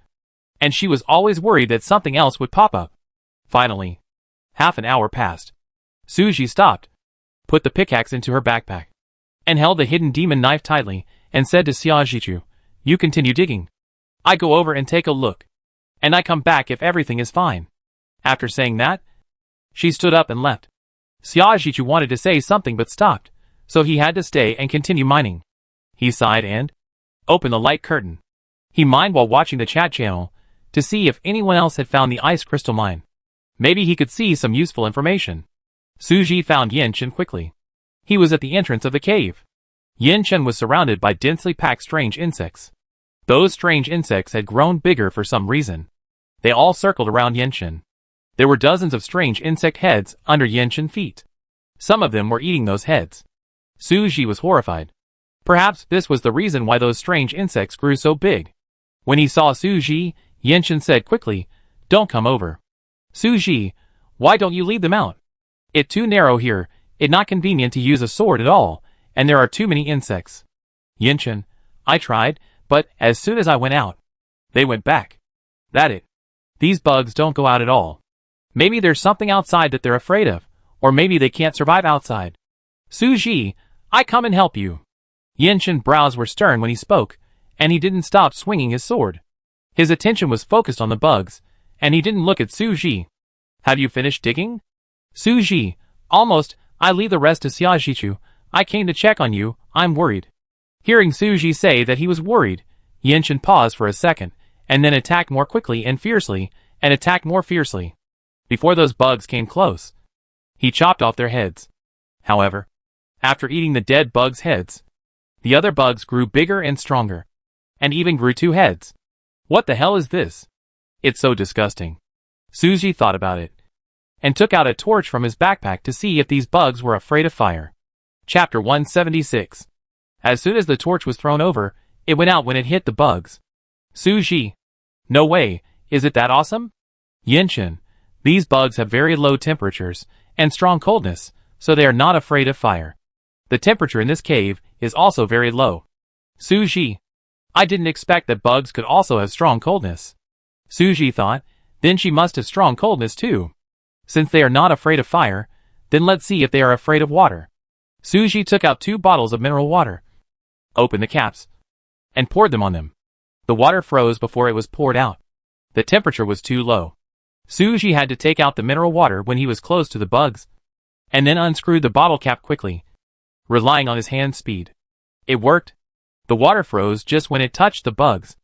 and she was always worried that something else would pop up. Finally, half an hour passed. Su Ji stopped, put the pickaxe into her backpack, and held the hidden demon knife tightly, and said to Xia Shichu, "You continue digging. I go over and take a look, and I come back if everything is fine." After saying that, she stood up and left. Xia Shichu wanted to say something but stopped, so he had to stay and continue mining. He sighed and opened the light curtain. He mined while watching the chat channel, to see if anyone else had found the ice crystal mine. Maybe he could see some useful information. Su Ji found Yanchen quickly. He was at the entrance of the cave. Yanchen was surrounded by densely packed strange insects. Those strange insects had grown bigger for some reason. They all circled around Yanchen. There were dozens of strange insect heads under Yanchen's feet. Some of them were eating those heads. Su Ji was horrified. Perhaps this was the reason why those strange insects grew so big. When he saw Su Ji, Yanchen said quickly, "Don't come over. Su Ji, why don't you lead them out? It's too narrow here, it's not convenient to use a sword at all, and there are too many insects." Yanchen, "I tried, but as soon as I went out, they went back. That it. These bugs don't go out at all. Maybe there's something outside that they're afraid of, or maybe they can't survive outside. Suji, I come and help you. Yinshin's brows were stern when he spoke, and he didn't stop swinging his sword. His attention was focused on the bugs, and he didn't look at Suji. Have you finished digging? Suji, almost. I leave the rest to Xiaoxichu. I came to check on you. I'm worried. Hearing Suji say that he was worried, Yinshin paused for a second, and then attacked more quickly and fiercely, and attacked more fiercely. Before those bugs came close, he chopped off their heads. However, after eating the dead bugs' heads, the other bugs grew bigger and stronger, and even grew 2 heads. What the hell is this? It's so disgusting. Suji thought about it, and took out a torch from his backpack to see if these bugs were afraid of fire. Chapter 176. As soon as the torch was thrown over, it went out when it hit the bugs. Suji. No way, is it that awesome? Yinshin. These bugs have very low temperatures and strong coldness, so they are not afraid of fire. The temperature in this cave is also very low. Suji. I didn't expect that bugs could also have strong coldness. Suji thought, then she must have strong coldness too. Since they are not afraid of fire, then let's see if they are afraid of water. Suji took out 2 bottles of mineral water, opened the caps, and poured them on them. The water froze before it was poured out. The temperature was too low. Suji had to take out the mineral water when he was close to the bugs, and then unscrewed the bottle cap quickly, relying on his hand speed. It worked. The water froze just when it touched the bugs.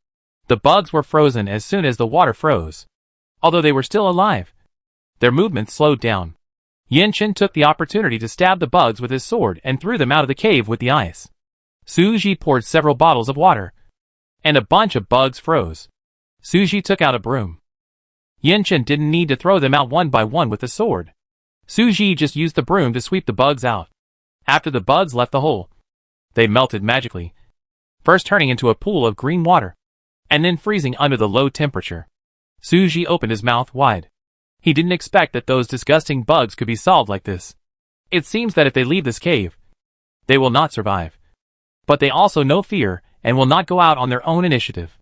The bugs were frozen as soon as the water froze. Although they were still alive, their movements slowed down. Yinshin took the opportunity to stab the bugs with his sword and threw them out of the cave with the ice. Suji poured several bottles of water, and a bunch of bugs froze. Suji took out a broom. Yinshin didn't need to throw them out one by one with the sword. Suji just used the broom to sweep the bugs out. After the bugs left the hole, they melted magically, first turning into a pool of green water, and then freezing under the low temperature. Suji opened his mouth wide. He didn't expect that those disgusting bugs could be solved like this. It seems that if they leave this cave, they will not survive. But they also know fear and will not go out on their own initiative.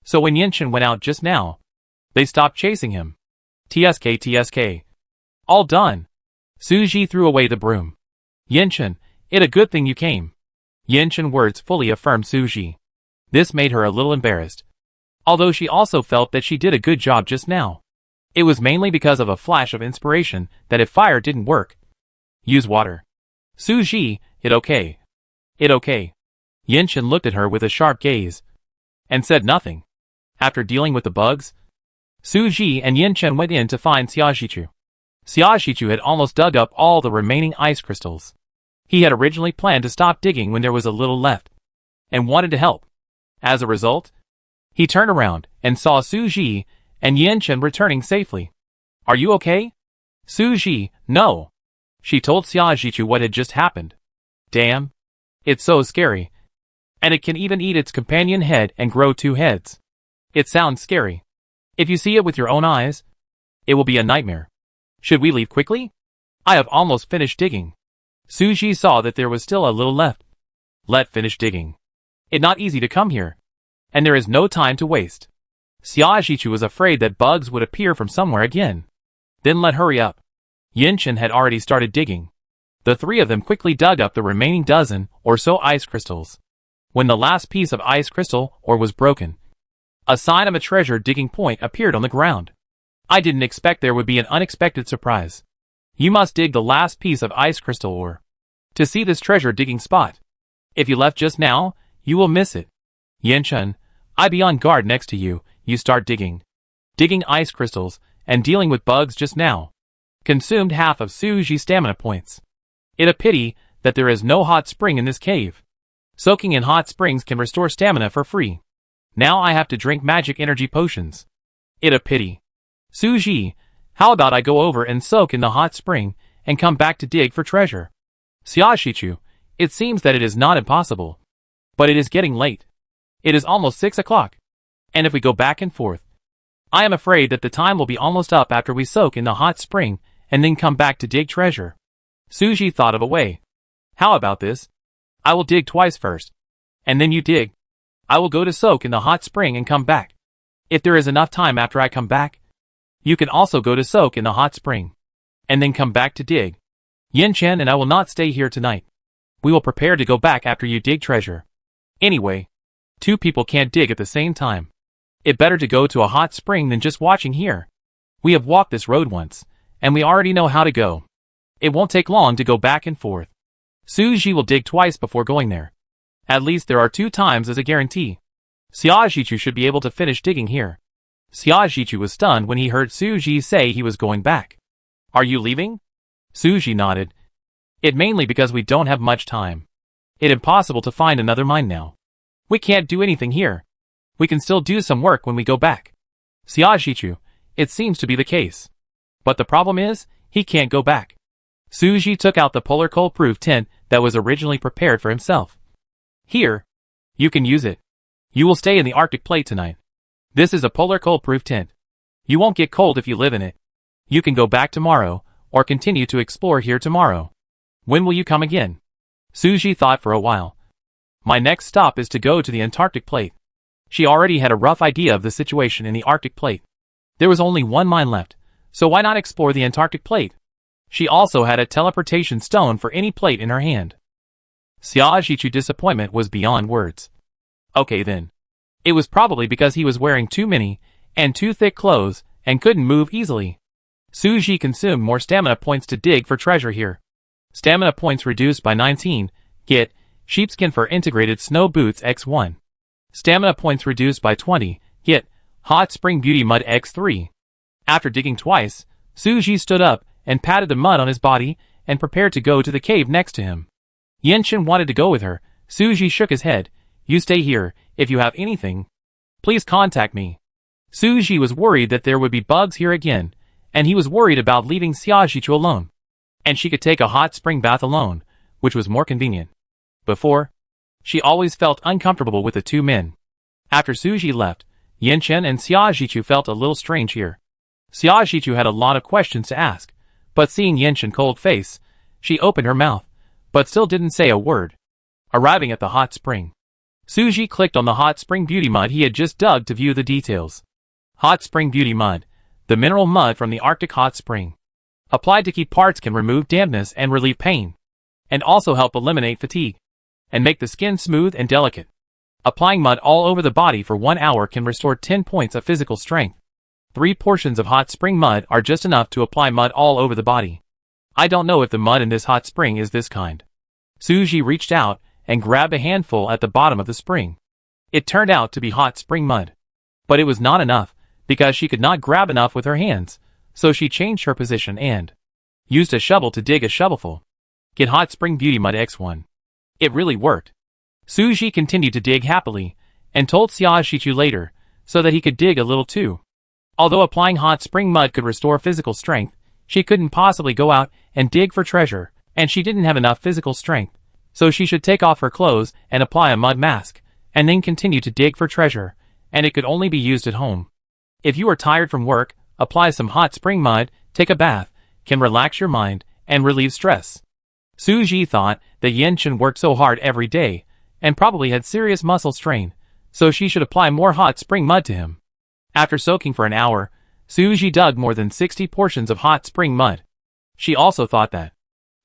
So when Yinshin went out just now, they stopped chasing him. TSK. All done. Suji threw away the broom. Yinshin, it's a good thing you came. Yinshin's words fully affirmed Suji. This made her a little embarrassed, although she also felt that she did a good job just now. It was mainly because of a flash of inspiration that if fire didn't work, use water. Suji, it okay. Yinshin looked at her with a sharp gaze, and said nothing. After dealing with the bugs, Suji and Yinshin went in to find Xiaoxichu. Xiaoxichu had almost dug up all the remaining ice crystals. He had originally planned to stop digging when there was a little left, and wanted to help. As a result, he turned around and saw Suji and Yinshin returning safely. Are you okay? Suji, no. She told Xiaoxichu what had just happened. Damn. It's so scary. And it can even eat its companion head and grow 2 heads. It sounds scary. If you see it with your own eyes, it will be a nightmare. Should we leave quickly? I have almost finished digging. Suji saw that there was still a little left. Let finish digging. It's not easy to come here, and there is no time to waste. Xiaoxichu was afraid that bugs would appear from somewhere again. Then let hurry up. Yinshin had already started digging. The 3 of them quickly dug up the remaining dozen or so ice crystals. When the last piece of ice crystal ore was broken, a sign of a treasure digging point appeared on the ground. I didn't expect there would be an unexpected surprise. You must dig the last piece of ice crystal ore to see this treasure digging spot. If you left just now, you will miss it. Yinshin, I be on guard next to you. You start digging. Digging ice crystals and dealing with bugs just now consumed half of Suji's stamina points. It's a pity that there is no hot spring in this cave. Soaking in hot springs can restore stamina for free. Now I have to drink magic energy potions. It's a pity. Suji, how about I go over and soak in the hot spring and come back to dig for treasure? Xiaoxichu, it seems that it is not impossible. But it is getting late. It is almost 6 o'clock. And if we go back and forth, I am afraid that the time will be almost up after we soak in the hot spring and then come back to dig treasure. Suji thought of a way. How about this? I will dig twice first, and then you dig. I will go to soak in the hot spring and come back. If there is enough time after I come back, You can also go to soak in the hot spring, and then come back to dig. Yin-Chen and I will not stay here tonight. We will prepare to go back after you dig treasure. Anyway, two people can't dig at the same time. It better to go to a hot spring than just watching here. We have walked this road once, and we already know how to go. It won't take long to go back and forth. Suji will dig twice before going there. At least there are 2 times as a guarantee. Xiaojichu should be able to finish digging here. Xiaojichu was stunned when he heard Suji say he was going back. Are you leaving? Suji nodded. It mainly because we don't have much time. It's impossible to find another mine now. We can't do anything here. We can still do some work when we go back. Xiaojichu, it seems to be the case. But the problem is, he can't go back. Suji took out the polar cold-proof tent that was originally prepared for himself. Here. You can use it. You will stay in the Arctic plate tonight. This is a polar cold-proof tent. You won't get cold if you live in it. You can go back tomorrow, or continue to explore here tomorrow. When will you come again? Suji thought for a while. My next stop is to go to the Antarctic plate. She already had a rough idea of the situation in the Arctic plate. There was only one mine left, so why not explore the Antarctic plate? She also had a teleportation stone for any plate in her hand. Xiaojichu's disappointment was beyond words. Okay then. It was probably because he was wearing too many and too thick clothes and couldn't move easily. Suji consumed more stamina points to dig for treasure here. Stamina points reduced by 19. Get sheepskin for integrated snow boots X1. Stamina points reduced by 20. Get hot spring beauty mud X3. After digging twice, Suji stood up and patted the mud on his body and prepared to go to the cave next to him. Yin-Chen wanted to go with her. Suji shook his head. You stay here. If you have anything, please contact me. Suji was worried that there would be bugs here again, and he was worried about leaving Xiaojichu alone. And she could take a hot spring bath alone, which was more convenient. Before, she always felt uncomfortable with the two men. After Suji left, Yin-Chen and Xiaojichu felt a little strange here. Xiaojichu had a lot of questions to ask, but seeing Yin-Chen's cold face, she opened her mouth, but still didn't say a word. Arriving at the hot spring, Suji clicked on the hot spring beauty mud he had just dug to view the details. Hot spring beauty mud, the mineral mud from the Arctic hot spring. Applied to key parts can remove dampness and relieve pain, and also help eliminate fatigue, and make the skin smooth and delicate. Applying mud all over the body for 1 hour can restore 10 points of physical strength. 3 portions of hot spring mud are just enough to apply mud all over the body. I don't know if the mud in this hot spring is this kind. Suji reached out and grabbed a handful at the bottom of the spring. It turned out to be hot spring mud. But it was not enough, because she could not grab enough with her hands, so she changed her position and used a shovel to dig a shovelful. Get hot spring beauty mud X1. It really worked. Suji continued to dig happily, and told Xiaojichu later, so that he could dig a little too. Although applying hot spring mud could restore physical strength, she couldn't possibly go out and dig for treasure, and she didn't have enough physical strength, so she should take off her clothes and apply a mud mask, and then continue to dig for treasure, and it could only be used at home. If you are tired from work, apply some hot spring mud, take a bath, can relax your mind, and relieve stress. Suji thought that Yin-Chen worked so hard every day, and probably had serious muscle strain, so she should apply more hot spring mud to him. After soaking for an hour, Suji dug more than 60 portions of hot spring mud. She also thought that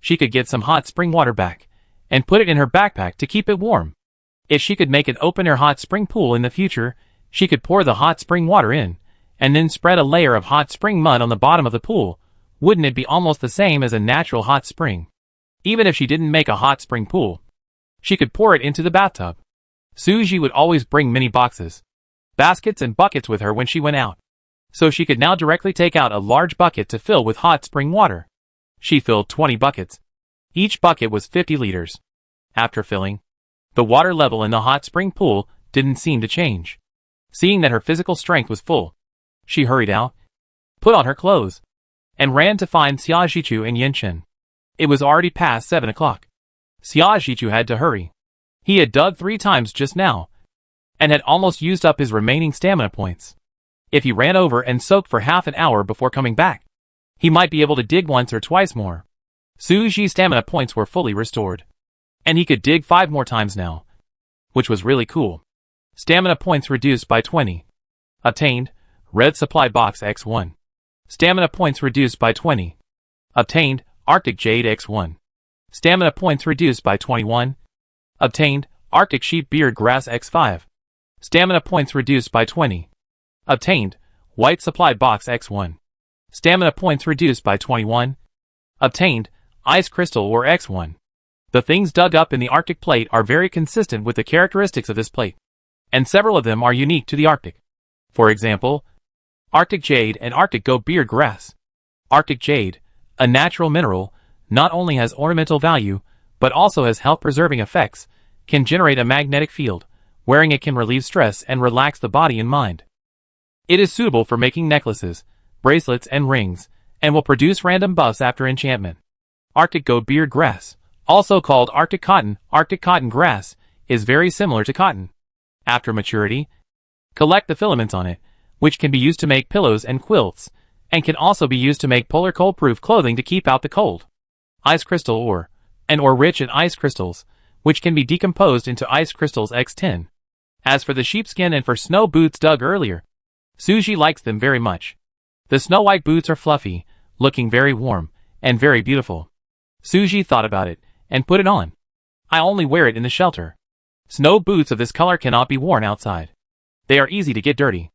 she could get some hot spring water back, and put it in her backpack to keep it warm. If she could make an open-air hot spring pool in the future, she could pour the hot spring water in, and then spread a layer of hot spring mud on the bottom of the pool. Wouldn't it be almost the same as a natural hot spring? Even if she didn't make a hot spring pool, she could pour it into the bathtub. Suji would always bring mini boxes, baskets and buckets with her when she went out, so she could now directly take out a large bucket to fill with hot spring water. She filled 20 buckets. Each bucket was 50 liters. After filling, the water level in the hot spring pool didn't seem to change. Seeing that her physical strength was full, she hurried out, put on her clothes, and ran to find Xiaojichu and Yin-Chen. It was already past 7 o'clock. Xiaojichu had to hurry. He had dug 3 times just now, and had almost used up his remaining stamina points. If he ran over and soaked for half an hour before coming back, he might be able to dig once or twice more. Suji's stamina points were fully restored, and he could dig 5 more times now, which was really cool. Stamina points reduced by 20. Obtained, red supply box X1. Stamina points reduced by 20. Obtained, Arctic Jade X1. Stamina points reduced by 21. Obtained, Arctic Sheep Beard Grass X5. Stamina points reduced by 20. Obtained, White Supply Box X1. Stamina points reduced by 21. Obtained, Ice Crystal Ore X1. The things dug up in the Arctic plate are very consistent with the characteristics of this plate, and several of them are unique to the Arctic. For example, Arctic Jade and Arctic Goat Beard Grass. Arctic Jade, a natural mineral, not only has ornamental value, but also has health-preserving effects, can generate a magnetic field. Wearing it can relieve stress and relax the body and mind. It is suitable for making necklaces, bracelets and rings, and will produce random buffs after enchantment. Arctic Goat Beard Grass, also called Arctic Cotton Grass, is very similar to cotton. After maturity, collect the filaments on it, which can be used to make pillows and quilts, and can also be used to make polar cold-proof clothing to keep out the cold. Ice Crystal Ore, an ore rich in ice crystals, which can be decomposed into ice crystals X10. As for the sheepskin and for snow boots dug earlier, Suji likes them very much. The snow white boots are fluffy, looking very warm, and very beautiful. Suji thought about it, and put it on. I only wear it in the shelter. Snow boots of this color cannot be worn outside. They are easy to get dirty.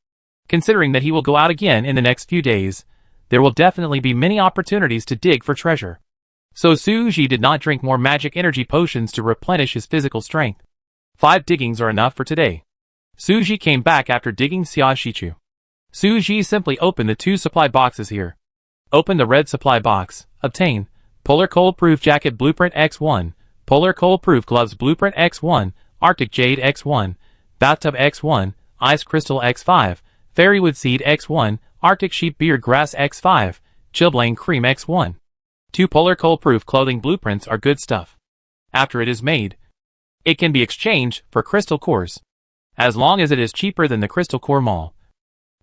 Considering that he will go out again in the next few days, there will definitely be many opportunities to dig for treasure. So Suji did not drink more magic energy potions to replenish his physical strength. 5 diggings are enough for today. Suji came back after digging Xiaoshichu. Suji simply opened the 2 supply boxes here. Open the red supply box. Obtain Polar Cold Proof Jacket Blueprint X1, Polar Cold Proof Gloves Blueprint X1, Arctic Jade X1, Bathtub X1, Ice Crystal X5, Fairywood Seed X1, Arctic Sheep Beard Grass X5, Chilblain Cream X1. 2 Polar Cold Proof clothing blueprints are good stuff. After it is made, it can be exchanged for crystal cores. As long as it is cheaper than the crystal core mall,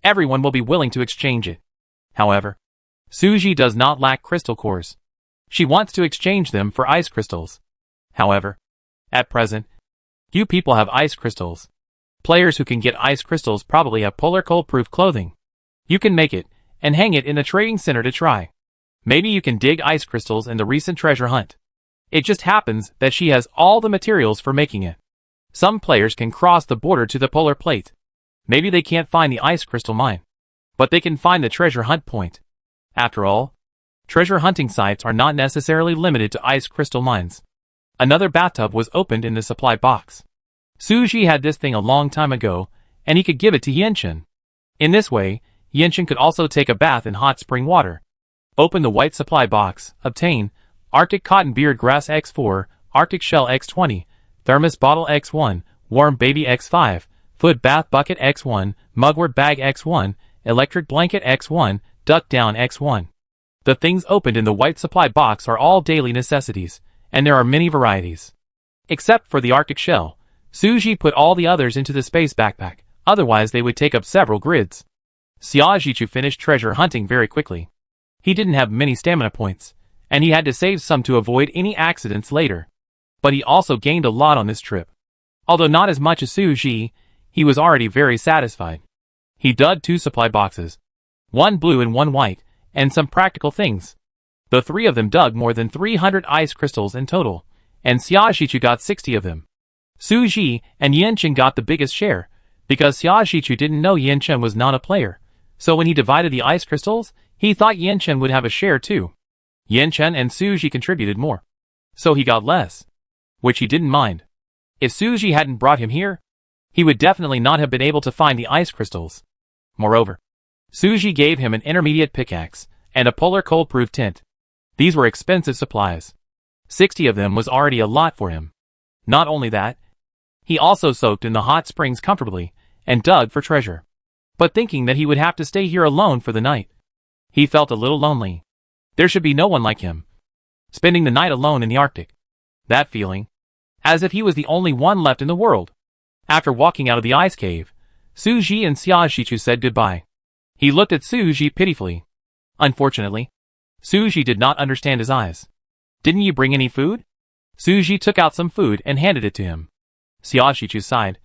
everyone will be willing to exchange it. However, Suji does not lack crystal cores. She wants to exchange them for ice crystals. However, at present, few people have ice crystals. Players who can get ice crystals probably have polar cold proof clothing. You can make it, and hang it in the trading center to try. Maybe you can dig ice crystals in the recent treasure hunt. It just happens that she has all the materials for making it. Some players can cross the border to the polar plate. Maybe they can't find the ice crystal mine, but they can find the treasure hunt point. After all, treasure hunting sites are not necessarily limited to ice crystal mines. Another bathtub was opened in the supply box. Suji had this thing a long time ago, and he could give it to Yenchen. In this way, Yenchen could also take a bath in hot spring water. Open the white supply box. Obtain Arctic Cotton Beard Grass X4, Arctic Shell X20, Thermos Bottle X1, Warm Baby X5, Foot Bath Bucket X1, Mugwort Bag X1, Electric Blanket X1, Duck Down X1. The things opened in the white supply box are all daily necessities, and there are many varieties. Except for the Arctic Shell, Suji put all the others into the space backpack, otherwise they would take up several grids. Xiaojichu finished treasure hunting very quickly. He didn't have many stamina points, and he had to save some to avoid any accidents later. But he also gained a lot on this trip. Although not as much as Suji, he was already very satisfied. He dug 2 supply boxes, 1 blue and 1 white, and some practical things. The 3 of them dug more than 300 ice crystals in total, and Xiaoshichu got 60 of them. Suji and Yenchen got the biggest share, because Xiaoshichu didn't know Yenchen was not a player, so when he divided the ice crystals, he thought Yenchen would have a share too. Yenchen and Suji contributed more, so he got less, which he didn't mind. If Suji hadn't brought him here, he would definitely not have been able to find the ice crystals. Moreover, Suji gave him an intermediate pickaxe and a polar cold-proof tent. These were expensive supplies. 60 of them was already a lot for him. Not only that, he also soaked in the hot springs comfortably and dug for treasure. But thinking that he would have to stay here alone for the night, he felt a little lonely. There should be no one like him, spending the night alone in the Arctic. That feeling, as if he was the only one left in the world. After walking out of the ice cave, Suji and Xiaoshichu said goodbye. He looked at Suji pitifully. Unfortunately, Suji did not understand his eyes. Didn't you bring any food? Suji took out some food and handed it to him. Xiaoshichu sighed.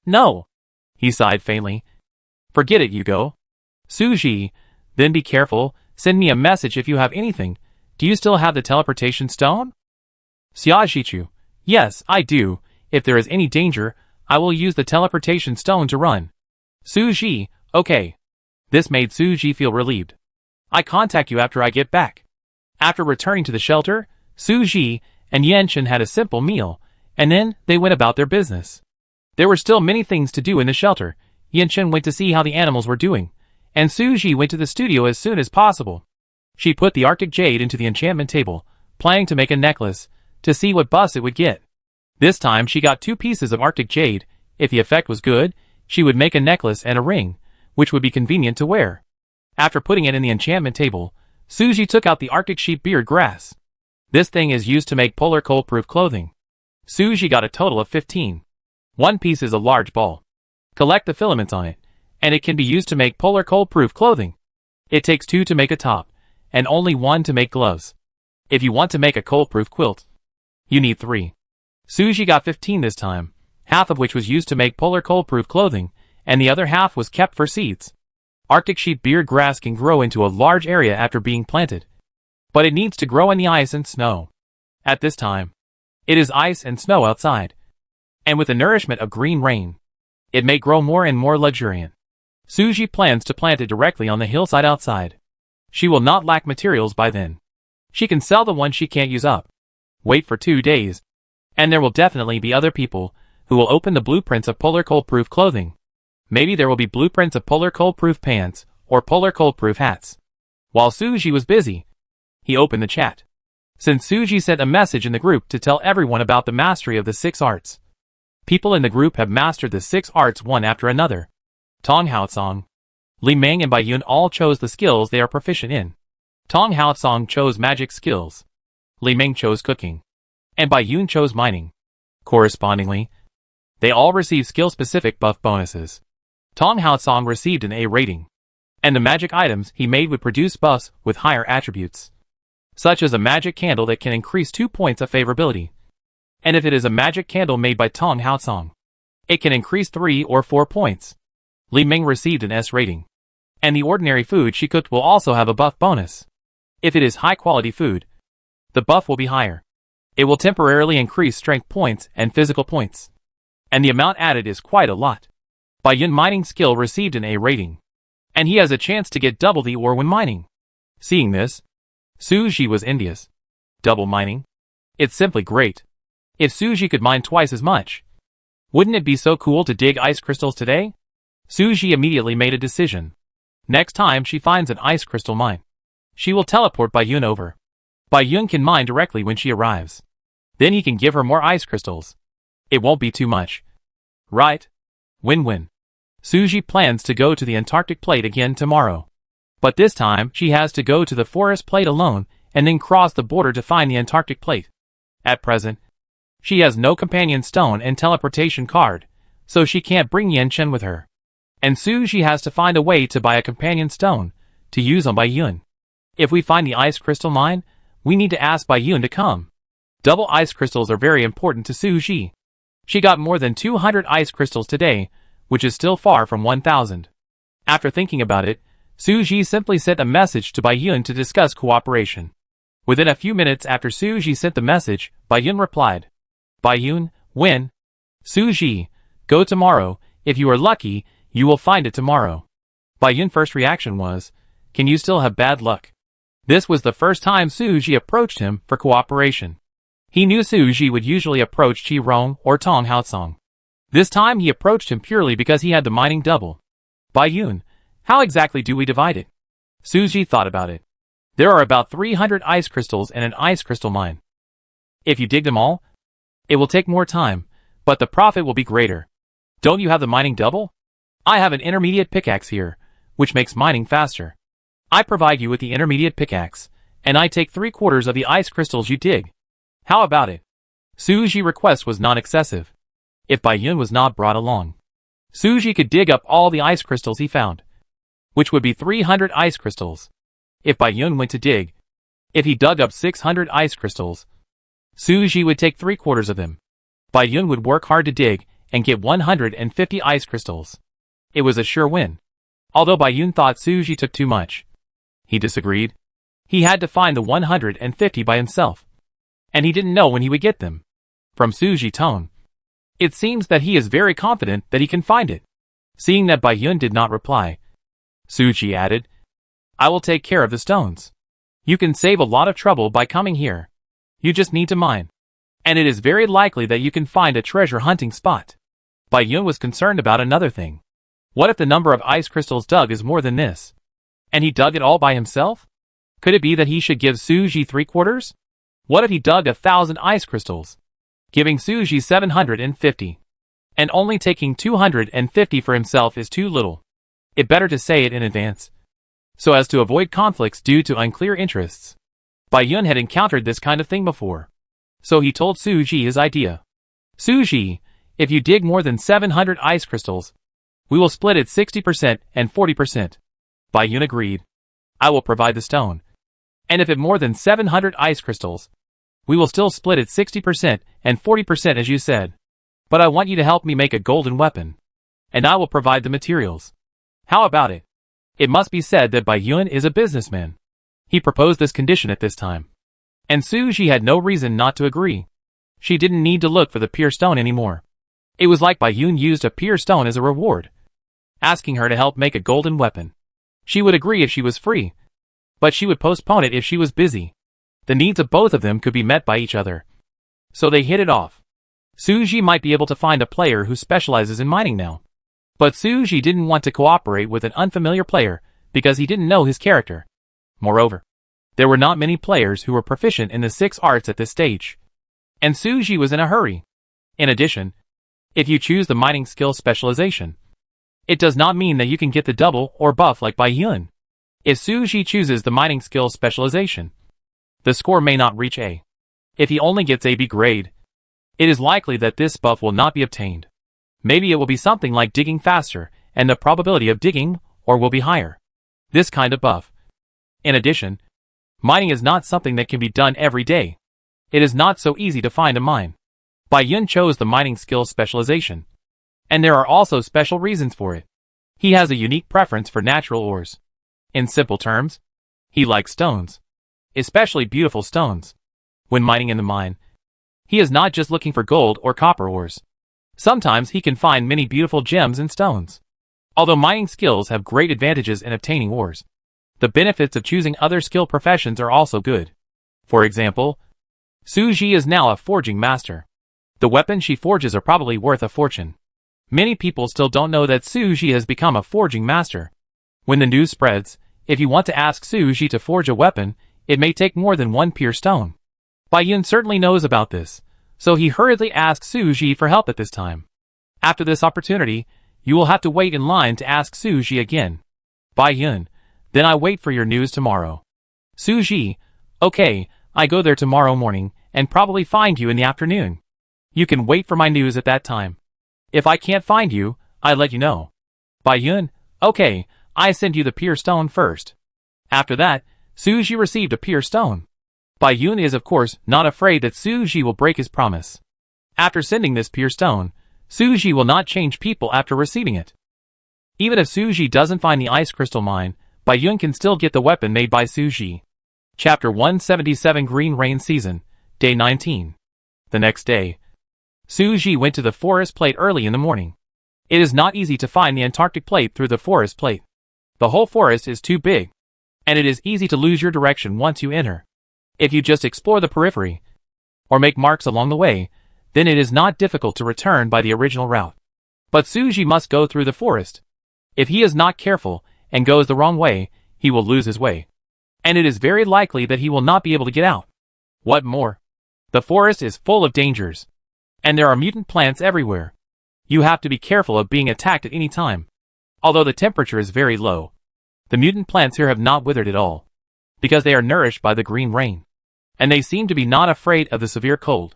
No. He sighed faintly. Forget it, Yugo. Suji, Then be careful, send me a message if you have anything. Do you still have the teleportation stone? Xiaojichu. Yes, I do. If there is any danger, I will use the teleportation stone to run. Suji. Okay. This made Suji feel relieved. I contact you after I get back. After returning to the shelter, Suji and Yanchen had a simple meal, and then they went about their business. There were still many things to do in the shelter. Yanchen went to see how the animals were doing, and Suji went to the studio as soon as possible. She put the Arctic Jade into the enchantment table, planning to make a necklace, to see what buzz it would get. This time she got 2 pieces of Arctic Jade. If the effect was good, she would make a necklace and a ring, which would be convenient to wear. After putting it in the enchantment table, Suji took out the Arctic sheep beard grass. This thing is used to make polar cold-proof clothing. Suji got a total of 15. 1 piece is a large ball. Collect the filaments on it, and it can be used to make polar cold-proof clothing. It takes 2 to make a top, and only 1 to make gloves. If you want to make a cold-proof quilt, you need 3. Suji got 15 this time, half of which was used to make polar cold-proof clothing, and the other half was kept for seeds. Arctic sheep beard grass can grow into a large area after being planted, but it needs to grow in the ice and snow. At this time, it is ice and snow outside, and with the nourishment of green rain, it may grow more and more luxuriant. Suji plans to plant it directly on the hillside outside. She will not lack materials by then. She can sell the ones she can't use up. Wait for 2 days, and there will definitely be other people who will open the blueprints of polar cold-proof clothing. Maybe there will be blueprints of polar cold-proof pants or polar cold-proof hats. While Suji was busy, he opened the chat. Since Suji sent a message in the group to tell everyone about the mastery of the 6 arts. People in the group have mastered the 6 arts one after another. Tong Haotsong, Li Ming and Bai Yun all chose the skills they are proficient in. Tong Haotsong chose magic skills. Li Ming chose cooking. And Bai Yun chose mining. Correspondingly, they all received skill-specific buff bonuses. Tong Haotsong received an A rating, and the magic items he made would produce buffs with higher attributes, such as a magic candle that can increase 2 points of favorability. And if it is a magic candle made by Tong Haotsong, it can increase 3 or 4 points. Li Ming received an S rating, and the ordinary food she cooked will also have a buff bonus. If it is high-quality food, the buff will be higher. It will temporarily increase strength points and physical points, and the amount added is quite a lot. Bai Yun mining skill received an A rating, and he has a chance to get double the ore when mining. Seeing this, Suji was envious. Double mining? It's simply great. If Suji could mine twice as much, wouldn't it be so cool to dig ice crystals today? Suji immediately made a decision. Next time she finds an ice crystal mine, she will teleport Bai Yun over. Bai Yun can mine directly when she arrives. Then he can give her more ice crystals. It won't be too much. Right? Win-win. Suji plans to go to the Antarctic plate again tomorrow. But this time, she has to go to the forest plate alone and then cross the border to find the Antarctic plate. At present, she has no companion stone and teleportation card, so she can't bring Yanchen with her. And Suji has to find a way to buy a companion stone to use on Bai Yun. If we find the ice crystal mine, we need to ask Bai Yun to come. Double ice crystals are very important to Suji. She got more than 200 ice crystals today, which is still far from 1,000. After thinking about it, Suji simply sent a message to Bai Yun to discuss cooperation. Within a few minutes after Suji sent the message, Bai Yun replied. Bai Yun, when? Suji, go tomorrow. If you are lucky, you will find it tomorrow. Bai Yun's first reaction was, can you still have bad luck? This was the first time Suji approached him for cooperation. He knew Suji would usually approach Qi Rong or Tong Haotsong. This time he approached him purely because he had the mining double. Bai Yun, how exactly do we divide it? Suji thought about it. There are about 300 ice crystals in an ice crystal mine. If you dig them all, it will take more time, but the profit will be greater. Don't you have the mining double? I have an intermediate pickaxe here, which makes mining faster. I provide you with the intermediate pickaxe, and I take 3/4 of the ice crystals you dig. How about it? Suji's request was not excessive. If Bai Yun was not brought along, Suji could dig up all the ice crystals he found, which would be 300 ice crystals. If Bai Yun went to dig, if he dug up 600 ice crystals, Suji would take 3/4 of them. Bai Yun would work hard to dig and get 150 ice crystals. It was a sure win. Although Bai Yun thought Suji took too much, He disagreed. He had to find the 150 by himself. And he didn't know when he would get them. From Suji's tone, it seems that he is very confident that he can find it. Seeing that Bai Yun did not reply, Suji added, I will take care of the stones. You can save a lot of trouble by coming here. You just need to mine. And it is very likely that you can find a treasure hunting spot. Bai Yun was concerned about another thing. What if the number of ice crystals dug is more than this? And he dug it all by himself? Could it be that he should give Suji 3/4? What if he dug 1,000 ice crystals, giving Suji 750? And only taking 250 for himself is too little. It better to say it in advance, so as to avoid conflicts due to unclear interests. Bai Yun had encountered this kind of thing before, so he told Suji his idea. Suji, if you dig more than 700 ice crystals, we will split it 60% and 40%. Bai Yun agreed. I will provide the stone. And if it more than 700 ice crystals, we will still split it 60% and 40% as you said. But I want you to help me make a golden weapon. And I will provide the materials. How about it? It must be said that Bai Yun is a businessman. He proposed this condition at this time. And Suji had no reason not to agree. She didn't need to look for the pure stone anymore. It was like Bai Yun used a pure stone as a reward, asking her to help make a golden weapon. She would agree if she was free, but she would postpone it if she was busy. The needs of both of them could be met by each other. So they hit it off. Suji might be able to find a player who specializes in mining now. But Suji didn't want to cooperate with an unfamiliar player because he didn't know his character. Moreover, there were not many players who were proficient in the 6 arts at this stage. And Suji was in a hurry. In addition, if you choose the mining skill specialization, it does not mean that you can get the double or buff like Bai Yun. If Suji chooses the mining skill specialization, the score may not reach A. If he only gets a B grade, it is likely that this buff will not be obtained. Maybe it will be something like digging faster, and the probability of digging or will be higher. This kind of buff. In addition, mining is not something that can be done every day. It is not so easy to find a mine. Bai Yun chose the mining skill specialization. And there are also special reasons for it. He has a unique preference for natural ores. In simple terms, he likes stones. Especially beautiful stones. When mining in the mine, he is not just looking for gold or copper ores. Sometimes he can find many beautiful gems and stones. Although mining skills have great advantages in obtaining ores, the benefits of choosing other skill professions are also good. For example, Suji is now a forging master. The weapons she forges are probably worth a fortune. Many people still don't know that Suji has become a forging master. When the news spreads, if you want to ask Suji to forge a weapon, it may take more than 1 pure stone. Bai Yun certainly knows about this, so he hurriedly asks Suji for help at this time. After this opportunity, you will have to wait in line to ask Suji again. Bai Yun, then I wait for your news tomorrow. Suji, okay, I go there tomorrow morning, and probably find you in the afternoon. You can wait for my news at that time. If I can't find you, I'll let you know. Bai Yun, okay, I send you the pure stone first. After that, Suji received a pure stone. Bai Yun is of course not afraid that Suji will break his promise. After sending this pure stone, Suji will not change people after receiving it. Even if Suji doesn't find the ice crystal mine, Bai Yun can still get the weapon made by Suji. Chapter 177 Green Rain Season, Day 19. The next day, Suji went to the forest plate early in the morning. It is not easy to find the Antarctic plate through the forest plate. The whole forest is too big, and it is easy to lose your direction once you enter. If you just explore the periphery, or make marks along the way, then it is not difficult to return by the original route. But Suji must go through the forest. If he is not careful, and goes the wrong way, he will lose his way. And it is very likely that he will not be able to get out. What more? The forest is full of dangers. And there are mutant plants everywhere. You have to be careful of being attacked at any time. Although the temperature is very low, the mutant plants here have not withered at all, because they are nourished by the green rain. And they seem to be not afraid of the severe cold.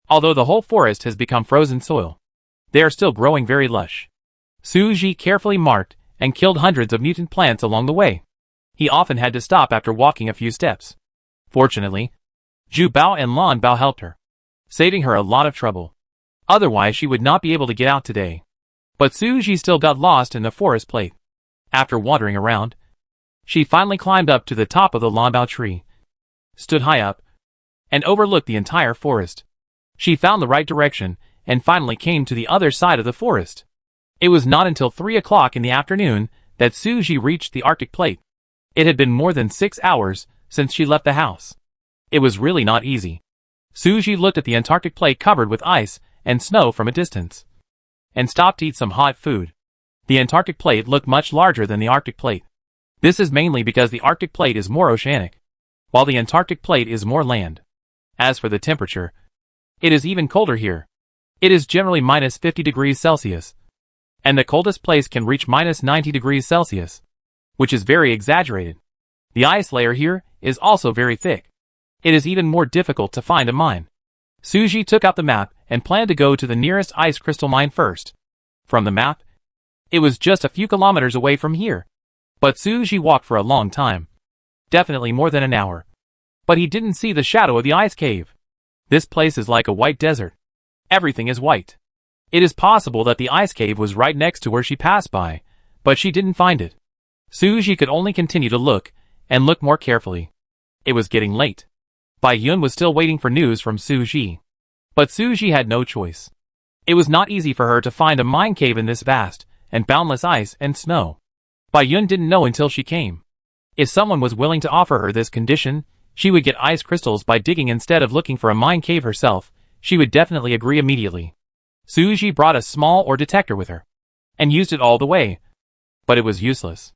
Although the whole forest has become frozen soil, they are still growing very lush. Suji carefully marked and killed hundreds of mutant plants along the way. He often had to stop after walking a few steps. Fortunately, Zhu Bao and Lan Bao helped her, saving her a lot of trouble. Otherwise she would not be able to get out today. But Suji still got lost in the forest plate. After wandering around, She finally climbed up to the top of the longbow tree, stood high up, and overlooked the entire forest. She found the right direction, and finally came to the other side of the forest. It was not until 3 o'clock in the afternoon that Suji reached the Arctic plate. It had been more than 6 hours since she left the house. It was really not easy. Suji looked at the Antarctic plate covered with ice and snow from a distance, and stopped to eat some hot food. The Antarctic plate looked much larger than the Arctic plate. This is mainly because the Arctic plate is more oceanic, while the Antarctic plate is more land. As for the temperature, it is even colder here. It is generally minus 50 degrees Celsius, and the coldest place can reach minus 90 degrees Celsius, which is very exaggerated. The ice layer here is also very thick. It is even more difficult to find a mine. Suji took out the map and planned to go to the nearest ice crystal mine first. From the map, it was just a few kilometers away from here. But Suji walked for a long time. Definitely more than an hour. But he didn't see the shadow of the ice cave. This place is like a white desert. Everything is white. It is possible that the ice cave was right next to where she passed by, but she didn't find it. Suji could only continue to look, and look more carefully. It was getting late. Bai Yun was still waiting for news from Suji. But Suji had no choice. It was not easy for her to find a mine cave in this vast and boundless ice and snow. Bai Yun didn't know until she came. If someone was willing to offer her this condition, she would get ice crystals by digging instead of looking for a mine cave herself. She would definitely agree immediately. Suji brought a small ore detector with her, and used it all the way. But it was useless.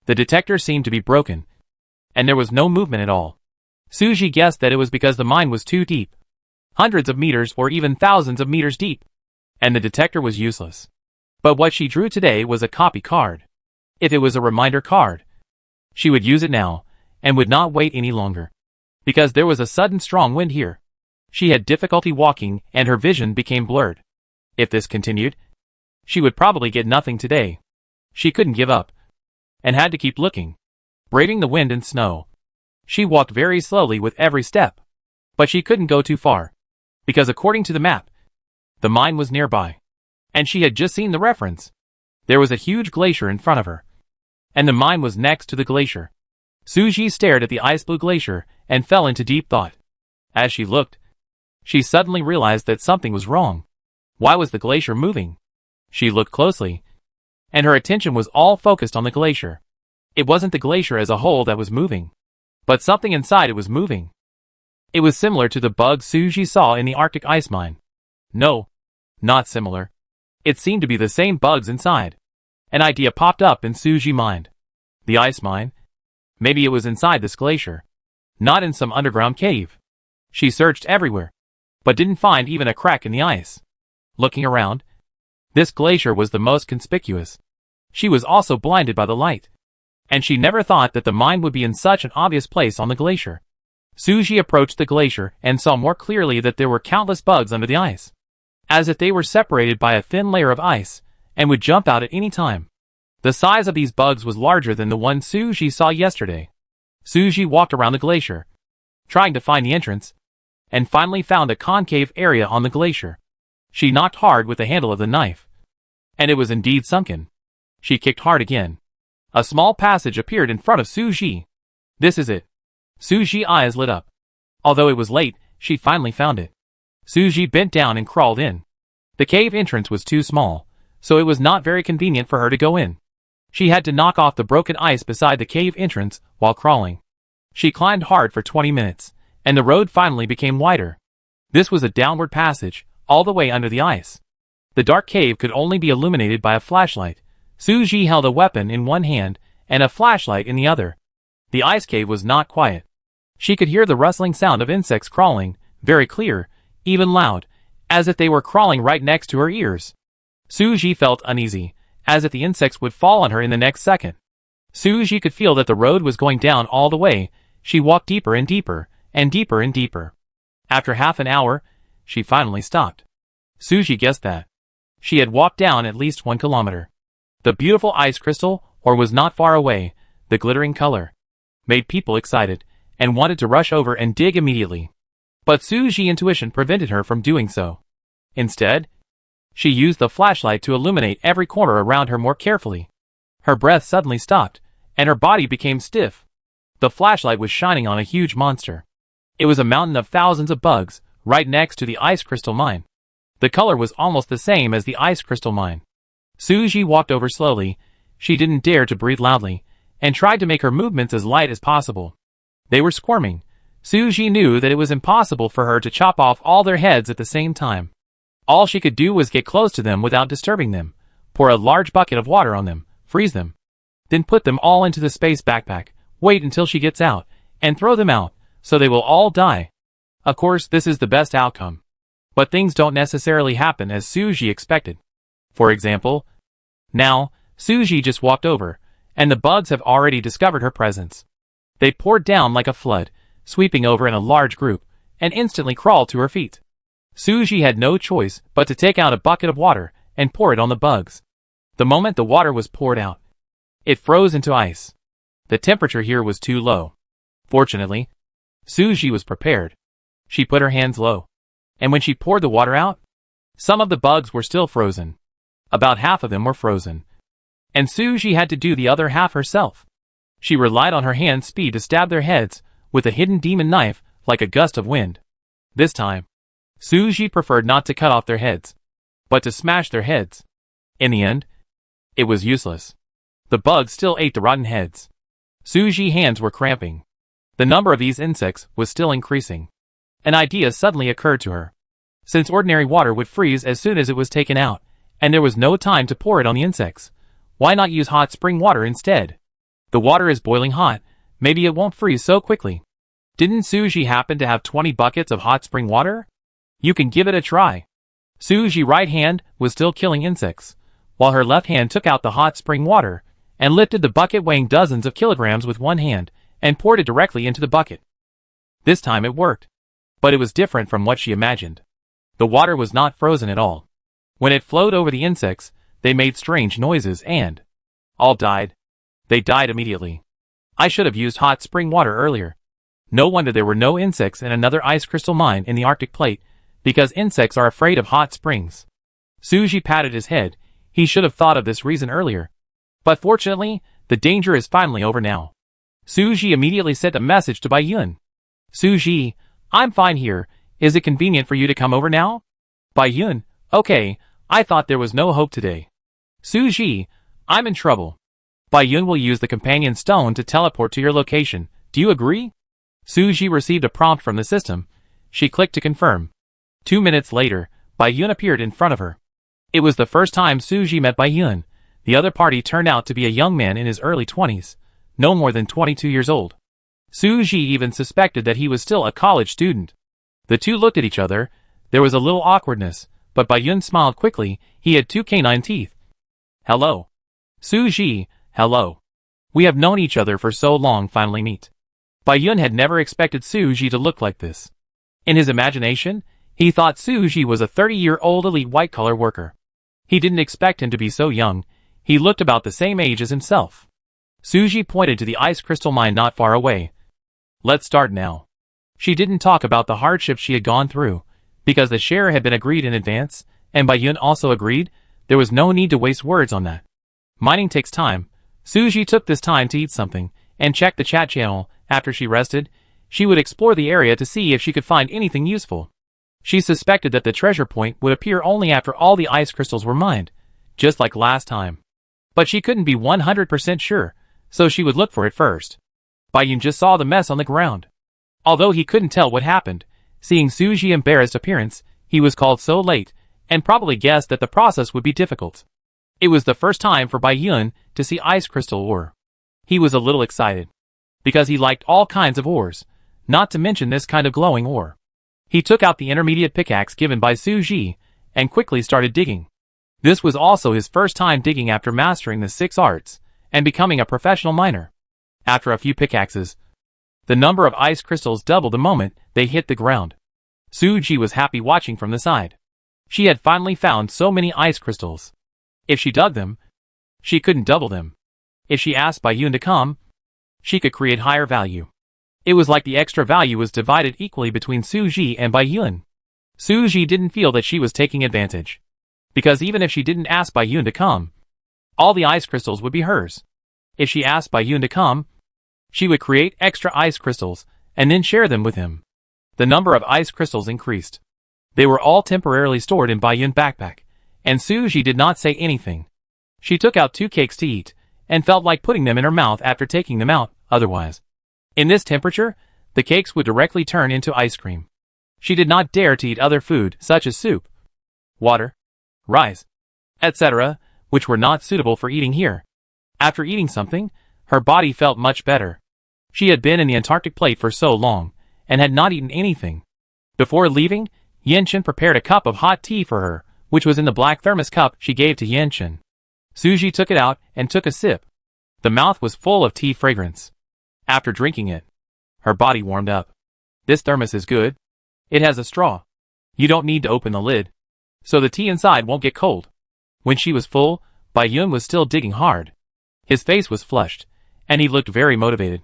The detector seemed to be broken, and there was no movement at all. Suji guessed that it was because the mine was too deep, hundreds of meters or even thousands of meters deep, and the detector was useless. But what she drew today was a copy card. If it was a reminder card, she would use it now, and would not wait any longer. Because there was a sudden strong wind here. She had difficulty walking and her vision became blurred. If this continued, she would probably get nothing today. She couldn't give up, and had to keep looking, braving the wind and snow. She walked very slowly with every step. But she couldn't go too far, because according to the map, the mine was nearby. And she had just seen the reference. There was a huge glacier in front of her, and the mine was next to the glacier. Suji stared at the ice blue glacier and fell into deep thought. As she looked, she suddenly realized that something was wrong. Why was the glacier moving? She looked closely, and her attention was all focused on the glacier. It wasn't the glacier as a whole that was moving, but something inside it was moving. It was similar to the bugs Suji saw in the Arctic ice mine. No, not similar. It seemed to be the same bugs inside. An idea popped up in Suji's mind. The ice mine? Maybe it was inside this glacier, not in some underground cave. She searched everywhere, but didn't find even a crack in the ice. Looking around, this glacier was the most conspicuous. She was also blinded by the light, and she never thought that the mine would be in such an obvious place on the glacier. Suji approached the glacier and saw more clearly that there were countless bugs under the ice, as if they were separated by a thin layer of ice, and would jump out at any time. The size of these bugs was larger than the one Suji saw yesterday. Suji walked around the glacier, trying to find the entrance, and finally found a concave area on the glacier. She knocked hard with the handle of the knife, and it was indeed sunken. She kicked hard again. A small passage appeared in front of Suji. This is it. Suji's eyes lit up. Although it was late, she finally found it. Suji bent down and crawled in. The cave entrance was too small, so it was not very convenient for her to go in. She had to knock off the broken ice beside the cave entrance while crawling. She climbed hard for 20 minutes, and the road finally became wider. This was a downward passage, all the way under the ice. The dark cave could only be illuminated by a flashlight. Suji held a weapon in one hand and a flashlight in the other. The ice cave was not quiet. She could hear the rustling sound of insects crawling, very clear, even loud, as if they were crawling right next to her ears. Suji felt uneasy, as if the insects would fall on her in the next second. Suji could feel that the road was going down all the way. She walked deeper and deeper, and deeper and deeper. After half an hour, she finally stopped. Suji guessed that she had walked down at least 1 kilometer. The beautiful ice crystal, or was not far away. The glittering color made people excited, and wanted to rush over and dig immediately. But Suji's intuition prevented her from doing so. Instead, she used the flashlight to illuminate every corner around her more carefully. Her breath suddenly stopped, and her body became stiff. The flashlight was shining on a huge monster. It was a mountain of thousands of bugs, right next to the ice crystal mine. The color was almost the same as the ice crystal mine. Suji walked over slowly. She didn't dare to breathe loudly, and tried to make her movements as light as possible. They were squirming. Suji knew that it was impossible for her to chop off all their heads at the same time. All she could do was get close to them without disturbing them, pour a large bucket of water on them, freeze them, then put them all into the space backpack, wait until she gets out, and throw them out, so they will all die. Of course, this is the best outcome. But things don't necessarily happen as Suji expected. For example, now, Suji just walked over, and the bugs have already discovered her presence. They poured down like a flood, sweeping over in a large group, and instantly crawled to her feet. Suji had no choice but to take out a bucket of water and pour it on the bugs. The moment the water was poured out, it froze into ice. The temperature here was too low. Fortunately, Suji was prepared. She put her hands low, and when she poured the water out, some of the bugs were still frozen. About half of them were frozen, and Suji had to do the other half herself. She relied on her hand speed to stab their heads with a hidden demon knife like a gust of wind. This time, Suji preferred not to cut off their heads, but to smash their heads. In the end, it was useless. The bugs still ate the rotten heads. Suji's hands were cramping. The number of these insects was still increasing. An idea suddenly occurred to her. Since ordinary water would freeze as soon as it was taken out, and there was no time to pour it on the insects, why not use hot spring water instead? The water is boiling hot, maybe it won't freeze so quickly. Didn't Suji happen to have 20 buckets of hot spring water? You can give it a try. Suji's right hand was still killing insects, while her left hand took out the hot spring water, and lifted the bucket weighing dozens of kilograms with one hand, and poured it directly into the bucket. This time it worked. But it was different from what she imagined. The water was not frozen at all. When it flowed over the insects, they made strange noises and all died. They died immediately. I should have used hot spring water earlier. No wonder there were no insects in another ice crystal mine in the Arctic plate, because insects are afraid of hot springs. Suji patted his head. He should have thought of this reason earlier. But fortunately, the danger is finally over now. Suji immediately sent a message to Baiyun. Suji, I'm fine here. Is it convenient for you to come over now? Baiyun, okay, I thought there was no hope today. Suji, I'm in trouble. Baiyun will use the companion stone to teleport to your location. Do you agree? Suji received a prompt from the system. She clicked to confirm. 2 minutes later, Baiyun appeared in front of her. It was the first time Suji met Baiyun. The other party turned out to be a young man in his early 20s, no more than 22 years old. Suji even suspected that he was still a college student. The two looked at each other. There was a little awkwardness, but Baiyun smiled quickly. He had 2 canine teeth. Hello. Suji, hello. We have known each other for so long, finally meet. Baiyun had never expected Suji to look like this. In his imagination, he thought Suji was a 30-year-old elite white-collar worker. He didn't expect him to be so young. He looked about the same age as himself. Suji pointed to the ice crystal mine not far away. Let's start now. She didn't talk about the hardships she had gone through, because the share had been agreed in advance, and Baiyun also agreed. There was no need to waste words on that. Mining takes time. Suji took this time to eat something, and check the chat channel. After she rested, she would explore the area to see if she could find anything useful. She suspected that the treasure point would appear only after all the ice crystals were mined, just like last time. But she couldn't be 100% sure, so she would look for it first. Baiyun just saw the mess on the ground. Although he couldn't tell what happened, seeing Suji's embarrassed appearance, he was called so late, and probably guessed that the process would be difficult. It was the first time for Baiyun to see ice crystal ore. He was a little excited, because he liked all kinds of ores, not to mention this kind of glowing ore. He took out the intermediate pickaxe given by Suji, and quickly started digging. This was also his first time digging after mastering the 6 arts, and becoming a professional miner. After a few pickaxes, the number of ice crystals doubled the moment they hit the ground. Suji was happy watching from the side. She had finally found so many ice crystals. If she dug them, she couldn't double them. If she asked Baiyun to come, she could create higher value. It was like the extra value was divided equally between Suji and Baiyun. Suji didn't feel that she was taking advantage, because even if she didn't ask Baiyun to come, all the ice crystals would be hers. If she asked Bayun to come, she would create extra ice crystals and then share them with him. The number of ice crystals increased. They were all temporarily stored in Bayun's backpack, and Suji did not say anything. She took out 2 cakes to eat, and felt like putting them in her mouth after taking them out, otherwise. In this temperature, the cakes would directly turn into ice cream. She did not dare to eat other food such as soup, water, rice, etc., which were not suitable for eating here. After eating something, her body felt much better. She had been in the Antarctic plate for so long, and had not eaten anything. Before leaving, Yenshin prepared a cup of hot tea for her, which was in the black thermos cup she gave to Yenshin. Suji took it out and took a sip. The mouth was full of tea fragrance. After drinking it, her body warmed up. This thermos is good. It has a straw. You don't need to open the lid, so the tea inside won't get cold. When she was full, Bayun was still digging hard. His face was flushed, and he looked very motivated.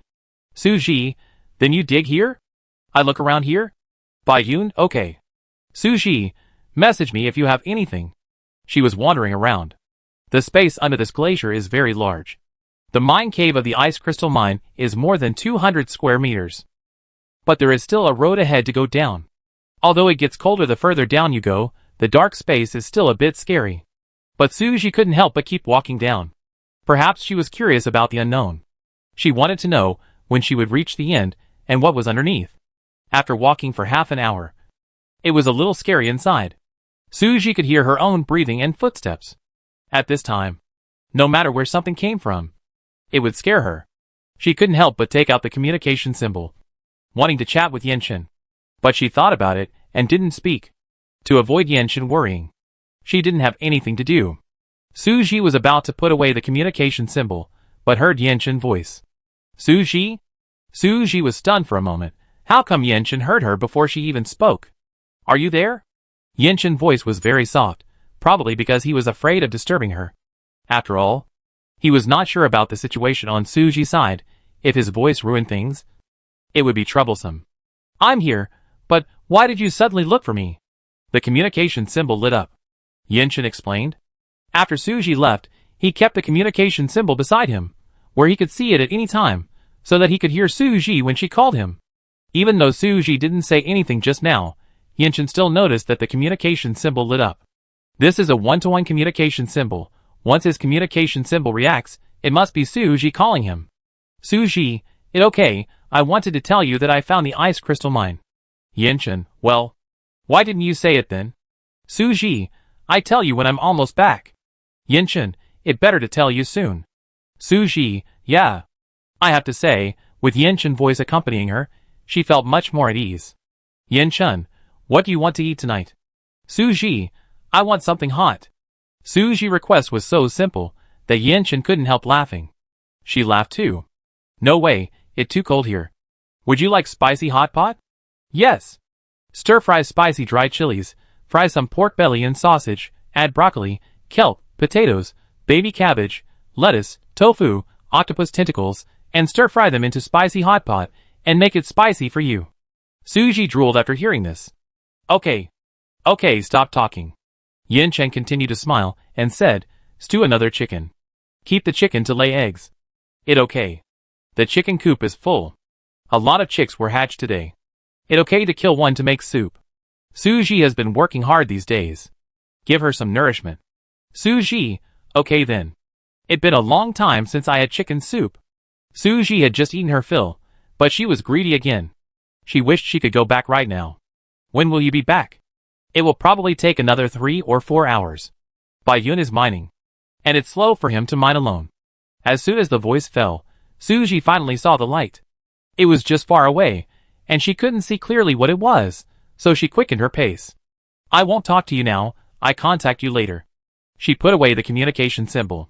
Suji, then you dig here? I look around here? Bayun, okay. Suji, message me if you have anything. She was wandering around. The space under this glacier is very large. The mine cave of the ice crystal mine is more than 200 square meters. But there is still a road ahead to go down. Although it gets colder the further down you go, the dark space is still a bit scary. But Suji couldn't help but keep walking down. Perhaps she was curious about the unknown. She wanted to know when she would reach the end and what was underneath. After walking for half an hour, it was a little scary inside. Suji could hear her own breathing and footsteps. At this time, no matter where something came from, it would scare her. She couldn't help but take out the communication symbol, wanting to chat with Yenshin. But she thought about it and didn't speak. To avoid Yenshin worrying, she didn't have anything to do. Suji was about to put away the communication symbol, but heard Yenshin's voice. Suji? Suji was stunned for a moment. How come Yenshin heard her before she even spoke? Are you there? Yenshin's voice was very soft, probably because he was afraid of disturbing her. After all, he was not sure about the situation on Suji's side. If his voice ruined things, it would be troublesome. I'm here, but why did you suddenly look for me? The communication symbol lit up. Yenshin explained. After Suji left, he kept the communication symbol beside him, where he could see it at any time, so that he could hear Suji when she called him. Even though Suji didn't say anything just now, Yenshin still noticed that the communication symbol lit up. This is a one-to-one communication symbol. Once his communication symbol reacts, it must be Suji calling him. Suji, it okay, I wanted to tell you that I found the ice crystal mine. Yenshin, well, why didn't you say it then? Suji, I tell you when I'm almost back. Yenshin, it better to tell you soon. Suji, yeah. I have to say, with Yenshin's voice accompanying her, she felt much more at ease. Yenshin, what do you want to eat tonight? Suji, I want something hot. Suji's request was so simple that Yenshin couldn't help laughing. She laughed too. No way, it's too cold here. Would you like spicy hot pot? Yes. Stir-fry spicy dried chilies, fry some pork belly and sausage, add broccoli, kelp, potatoes, baby cabbage, lettuce, tofu, octopus tentacles, and stir-fry them into spicy hot pot, and make it spicy for you. Suji drooled after hearing this. Okay. Okay, stop talking. Yenshin continued to smile, and said, stew another chicken. Keep the chicken to lay eggs. It okay. The chicken coop is full. A lot of chicks were hatched today. It okay to kill one to make soup. Suji has been working hard these days. Give her some nourishment. Suji, okay then. It'd been a long time since I had chicken soup. Suji had just eaten her fill, but she was greedy again. She wished she could go back right now. When will you be back? It will probably take another 3 or 4 hours. Bayun is mining, and it's slow for him to mine alone. As soon as the voice fell, Suji finally saw the light. It was just far away, and she couldn't see clearly what it was, so she quickened her pace. I won't talk to you now, I contact you later. She put away the communication symbol.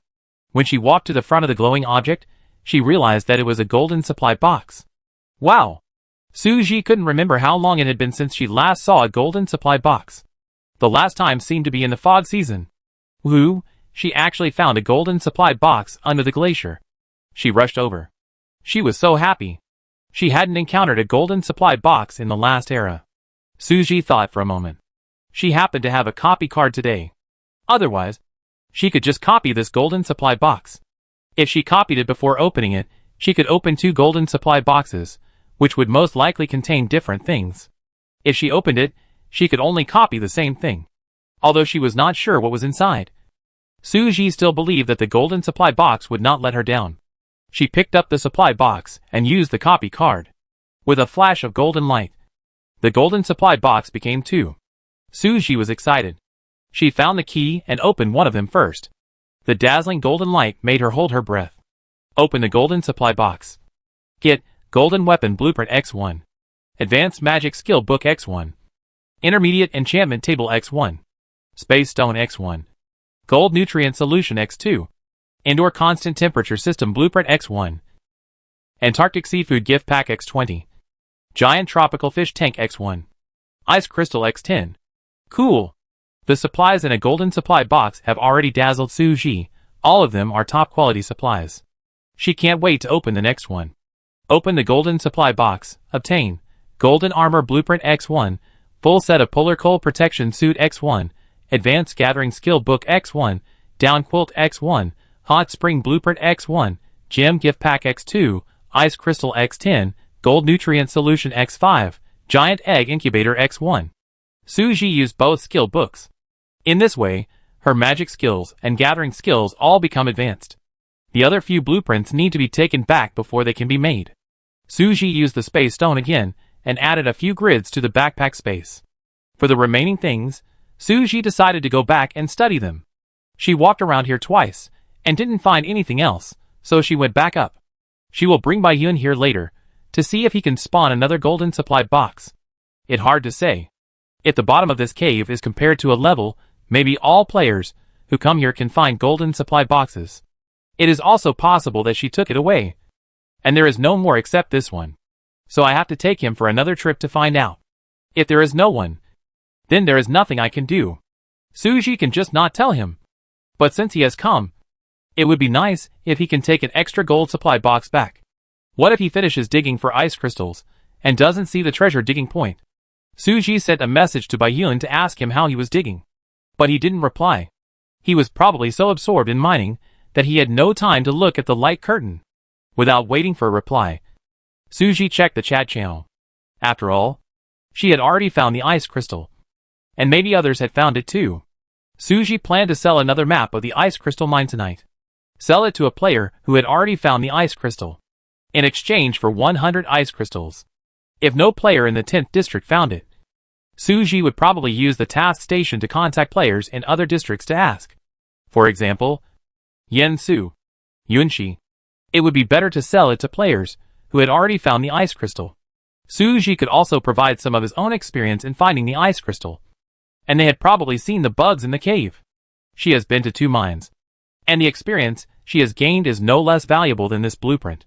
When she walked to the front of the glowing object, she realized that it was a golden supply box. Wow! Suji couldn't remember how long it had been since she last saw a golden supply box. The last time seemed to be in the fog season. Woohoo! She actually found a golden supply box under the glacier. She rushed over. She was so happy. She hadn't encountered a golden supply box in the last era. Suji thought for a moment. She happened to have a copy card today. Otherwise, she could just copy this golden supply box. If she copied it before opening it, she could open 2 golden supply boxes, which would most likely contain different things. If she opened it, she could only copy the same thing. Although she was not sure what was inside, Suji still believed that the golden supply box would not let her down. She picked up the supply box and used the copy card. With a flash of golden light, the golden supply box became 2. Suji was excited. She found the key and opened one of them first. The dazzling golden light made her hold her breath. Open the golden supply box. Get Golden Weapon Blueprint X1. Advanced Magic Skill Book X1. Intermediate Enchantment Table X1. Space Stone X1. Gold Nutrient Solution X2. Indoor Constant Temperature System Blueprint X1. Antarctic Seafood Gift Pack X20. Giant Tropical Fish Tank X1. Ice Crystal X10. Cool. The supplies in a golden supply box have already dazzled Suji. All of them are top quality supplies. She can't wait to open the next one. Open the golden supply box. Obtain Golden Armor Blueprint X1. Full set of Polar Cold Protection Suit X1. Advanced Gathering Skill Book X1. Down Quilt X1. Hot Spring Blueprint X1. Gem Gift Pack X2. Ice Crystal X10. Gold Nutrient Solution X5. Giant Egg Incubator X1. Suji used both skill books. In this way, her magic skills and gathering skills all become advanced. The other few blueprints need to be taken back before they can be made. Suji used the space stone again and added a few grids to the backpack space. For the remaining things, Suji decided to go back and study them. She walked around here twice and didn't find anything else, so she went back up. She will bring Bayun here later to see if he can spawn another golden supply box. It's hard to say. If the bottom of this cave is compared to a level, maybe all players who come here can find golden supply boxes. It is also possible that she took it away, and there is no more except this one. So I have to take him for another trip to find out. If there is no one, then there is nothing I can do. Suji can just not tell him. But since he has come, it would be nice if he can take an extra gold supply box back. What if he finishes digging for ice crystals and doesn't see the treasure digging point? Suji sent a message to Bayun to ask him how he was digging, but he didn't reply. He was probably so absorbed in mining that he had no time to look at the light curtain. Without waiting for a reply, Suji checked the chat channel. After all, she had already found the ice crystal, and maybe others had found it too. Suji planned to sell another map of the ice crystal mine tonight. Sell it to a player who had already found the ice crystal, in exchange for 100 ice crystals. If no player in the 10th district found it, Suji would probably use the task station to contact players in other districts to ask. For example, Yensu, Yunshi. It would be better to sell it to players who had already found the ice crystal. Suji could also provide some of his own experience in finding the ice crystal, and they had probably seen the bugs in the cave. She has been to 2 mines, and the experience she has gained is no less valuable than this blueprint.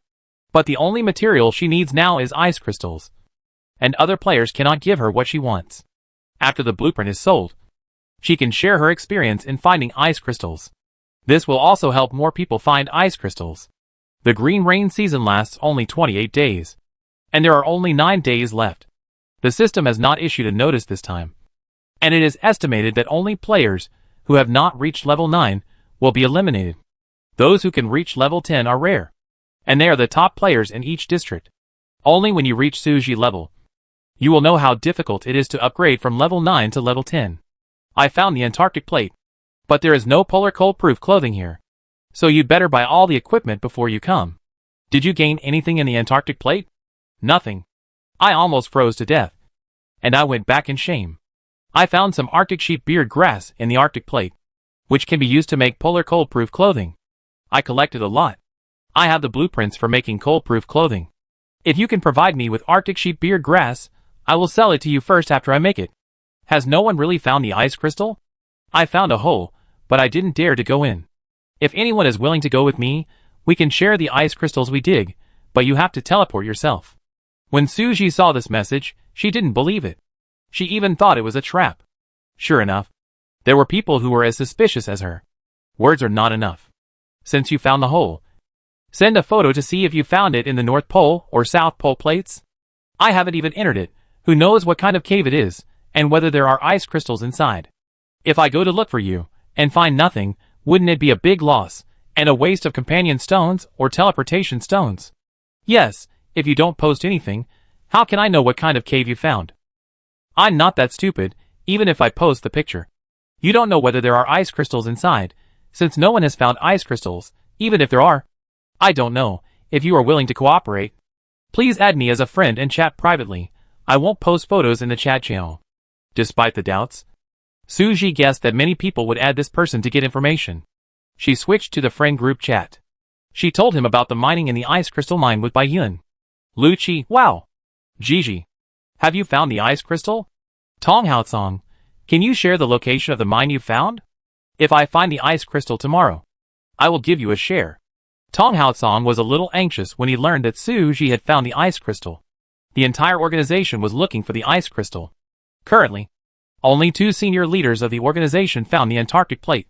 But the only material she needs now is ice crystals, and other players cannot give her what she wants. After the blueprint is sold, she can share her experience in finding ice crystals. This will also help more people find ice crystals. The green rain season lasts only 28 days, and there are only 9 days left. The system has not issued a notice this time, and it is estimated that only players who have not reached level 9 will be eliminated. Those who can reach level 10 are rare, and they are the top players in each district. Only when you reach Suji level, you will know how difficult it is to upgrade from level 9 to level 10. I found the Antarctic plate, but there is no polar cold-proof clothing here, so you'd better buy all the equipment before you come. Did you gain anything in the Antarctic plate? Nothing. I almost froze to death, and I went back in shame. I found some Arctic sheep beard grass in the Arctic plate, which can be used to make polar cold-proof clothing. I collected a lot. I have the blueprints for making cold-proof clothing. If you can provide me with Arctic sheep beard grass, I will sell it to you first after I make it. Has no one really found the ice crystal? I found a hole, but I didn't dare to go in. If anyone is willing to go with me, we can share the ice crystals we dig, but you have to teleport yourself. When Suji saw this message, she didn't believe it. She even thought it was a trap. Sure enough, there were people who were as suspicious as her. Words are not enough. Since you found the hole, send a photo to see if you found it in the North Pole or South Pole plates. I haven't even entered it. Who knows what kind of cave it is, and whether there are ice crystals inside. If I go to look for you, and find nothing, wouldn't it be a big loss, And a waste of companion stones or teleportation stones. Yes, if you don't post anything, how can I know what kind of cave you found? I'm not that stupid, even if I post the picture. You don't know whether there are ice crystals inside, since no one has found ice crystals, even if there are. I don't know, if you are willing to cooperate. Please add me as a friend and chat privately. I won't post photos in the chat channel. Despite the doubts, Suji guessed that many people would add this person to get information. She switched to the friend group chat. She told him about the mining in the ice crystal mine with Baiyun. Luchi, wow. Gigi, have you found the ice crystal? Tong Haotsong, can you share the location of the mine you found? If I find the ice crystal tomorrow, I will give you a share. Tong Haotsong was a little anxious when he learned that Suji had found the ice crystal. The entire organization was looking for the ice crystal. Currently, only 2 senior leaders of the organization found the Antarctic plate,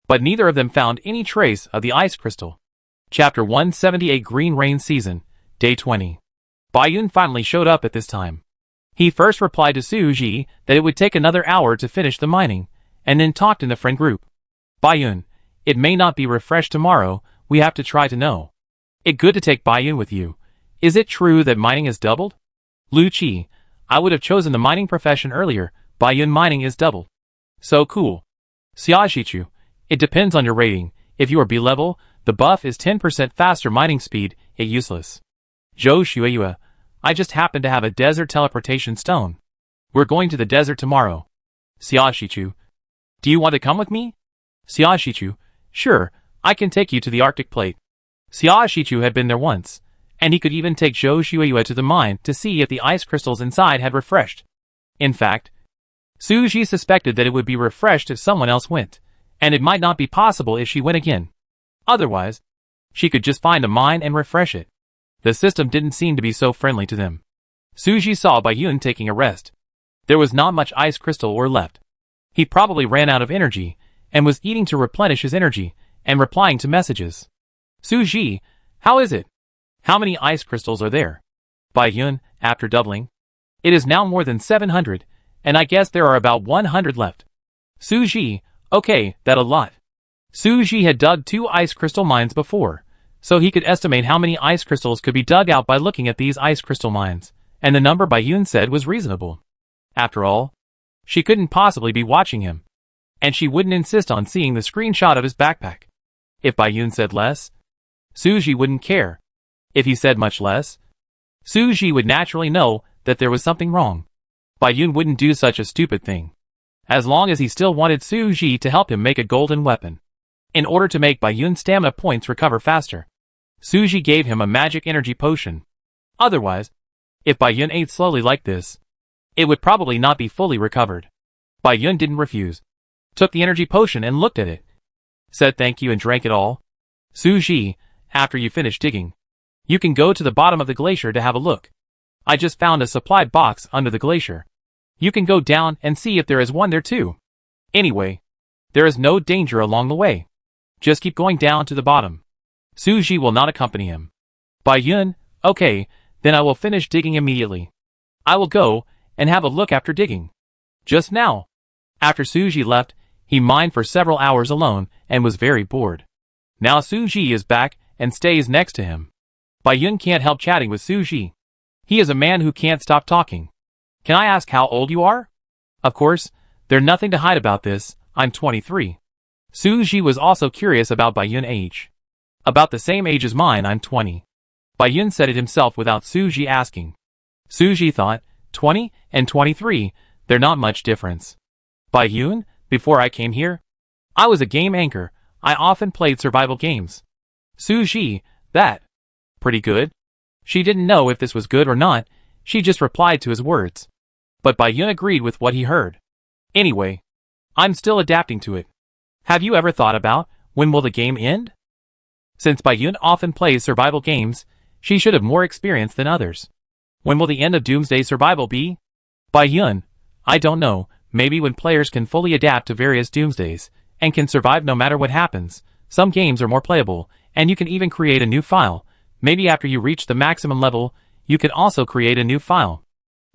but neither of them found any trace of the ice crystal. Chapter 178 Green Rain Season, Day 20. Baiyun finally showed up at this time. He first replied to Suji that it would take another hour to finish the mining, and then talked in the friend group. Baiyun, it may not be refreshed tomorrow, we have to try to know. It good to take Baiyun with you. Is it true that mining is doubled? Luchi, I would have chosen the mining profession earlier, Baiyun mining is doubled. So cool. Xiaoshichu, it depends on your rating, if you are B level, the buff is 10% faster mining speed, it useless. Zhou Shueyue, I just happen to have a desert teleportation stone. We're going to the desert tomorrow. Xiaoshichu, do you want to come with me? Xiaoshichu, sure, I can take you to the Arctic plate. Xiaoshichu had been there once, and he could even take Zhou Shueyue to the mine to see if the ice crystals inside had refreshed. In fact, Suji suspected that it would be refreshed if someone else went, and it might not be possible if she went again. Otherwise, she could just find a mine and refresh it. The system didn't seem to be so friendly to them. Suji saw Baiyun taking a rest. There was not much ice crystal ore left. He probably ran out of energy, and was eating to replenish his energy, and replying to messages. Suji, how is it? How many ice crystals are there? Baiyun, after doubling. It is now more than 700, and I guess there are about 100 left. Suji, okay, that a lot. Suji had dug 2 ice crystal mines before, so he could estimate how many ice crystals could be dug out by looking at these ice crystal mines, and the number Baiyun said was reasonable. After all, she couldn't possibly be watching him, and she wouldn't insist on seeing the screenshot of his backpack. If Baiyun said less, Suji wouldn't care. If he said much less, Suji would naturally know that there was something wrong. Baiyun wouldn't do such a stupid thing, as long as he still wanted Suji to help him make a golden weapon. In order to make Baiyun's stamina points recover faster, Suji gave him a magic energy potion. Otherwise, if Baiyun ate slowly like this, it would probably not be fully recovered. Baiyun didn't refuse, took the energy potion and looked at it, said thank you and drank it all. Suji, after you finish digging, you can go to the bottom of the glacier to have a look. I just found a supply box under the glacier. You can go down and see if there is one there too. Anyway, there is no danger along the way. Just keep going down to the bottom. Suji will not accompany him. Baiyun, okay, then I will finish digging immediately. I will go and have a look after digging. Just now. After Suji left, he mined for several hours alone and was very bored. Now Suji is back and stays next to him. Baiyun can't help chatting with Suji. He is a man who can't stop talking. Can I ask how old you are? Of course, there's nothing to hide about this, I'm 23. Suji was also curious about Baiyun's age. About the same age as mine, I'm 20. Baiyun said it himself without Suji asking. Suji thought, 20 and 23, they're not much difference. Baiyun, before I came here, I was a game anchor, I often played survival games. Suji, that. Pretty good. She didn't know if this was good or not, she just replied to his words. But Baiyun agreed with what he heard. Anyway, I'm still adapting to it. Have you ever thought about, when will the game end? Since Baiyun often plays survival games, she should have more experience than others. When will the end of Doomsday Survival be? Baiyun, I don't know, maybe when players can fully adapt to various Doomsdays, and can survive no matter what happens. Some games are more playable, and you can even create a new file. Maybe after you reach the maximum level, you can also create a new file.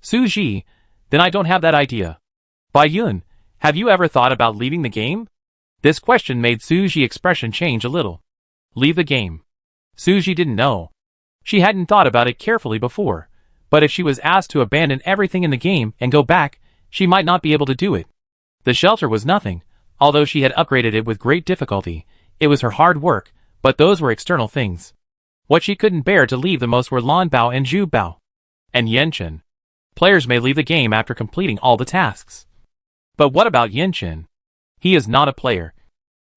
Suji, then I don't have that idea. Baiyun, have you ever thought about leaving the game? This question made Suji's expression change a little. Leave the game. Suji didn't know. She hadn't thought about it carefully before, but if she was asked to abandon everything in the game and go back, she might not be able to do it. The shelter was nothing, although she had upgraded it with great difficulty. It was her hard work, but those were external things. What she couldn't bear to leave the most were Lan Bao and Zhu Bao. And Yanqin. Players may leave the game after completing all the tasks. But what about Yanqin? He is not a player.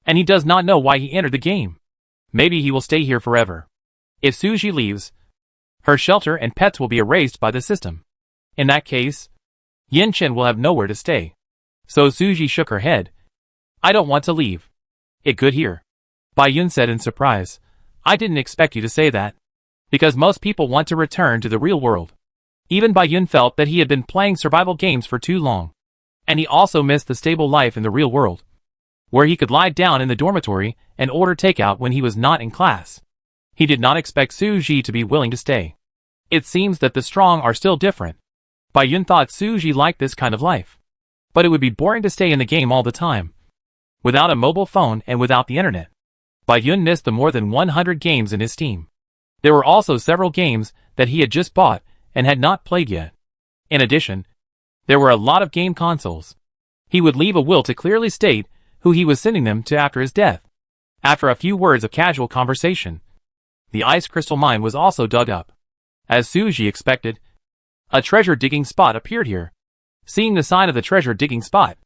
And he does not know why he entered the game. Maybe he will stay here forever. If Suji leaves, her shelter and pets will be erased by the system. In that case, Yanqin will have nowhere to stay. So Suji shook her head. I don't want to leave. It good here. Baiyun said in surprise. I didn't expect you to say that. Because most people want to return to the real world. Even Baiyun felt that he had been playing survival games for too long. And he also missed the stable life in the real world, where he could lie down in the dormitory and order takeout when he was not in class. He did not expect Suji to be willing to stay. It seems that the strong are still different. Baiyun thought Suji liked this kind of life. But it would be boring to stay in the game all the time. Without a mobile phone and without the internet. Baiyun missed the more than 100 games in his Steam. There were also several games that he had just bought and had not played yet. In addition, there were a lot of game consoles. He would leave a will to clearly state who he was sending them to after his death. After a few words of casual conversation, the ice crystal mine was also dug up. As Suji expected, a treasure digging spot appeared here. Seeing the sign of the treasure digging spot,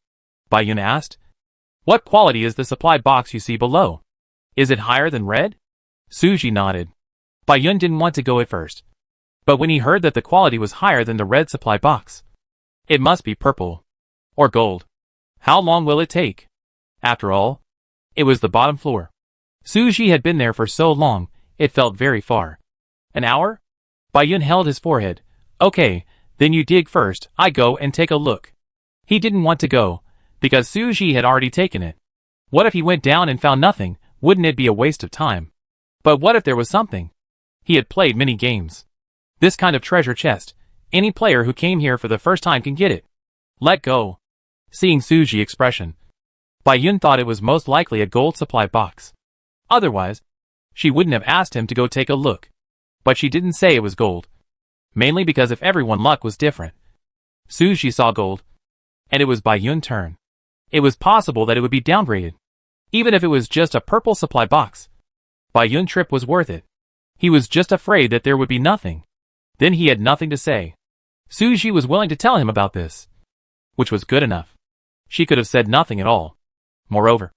Baiyun asked, "What quality is the supply box you see below? Is it higher than red?" Suji nodded. Baiyun didn't want to go at first. But when he heard that the quality was higher than the red supply box, it must be purple. Or gold. How long will it take? After all, it was the bottom floor. Suji had been there for so long, it felt very far. An hour? Baiyun held his forehead. Okay, then you dig first, I go and take a look. He didn't want to go, because Suji had already taken it. What if he went down and found nothing? Wouldn't it be a waste of time? But what if there was something? He had played many games. This kind of treasure chest, any player who came here for the first time can get it. Let go. Seeing Suji's expression, Baiyun thought it was most likely a gold supply box. Otherwise, she wouldn't have asked him to go take a look. But she didn't say it was gold. Mainly because if everyone's luck was different. Suji saw gold. And it was Baiyun's turn. It was possible that it would be downgraded. Even if it was just a purple supply box. Baiyun's trip was worth it. He was just afraid that there would be nothing. Then he had nothing to say. Suji was willing to tell him about this. Which was good enough. She could have said nothing at all. Moreover,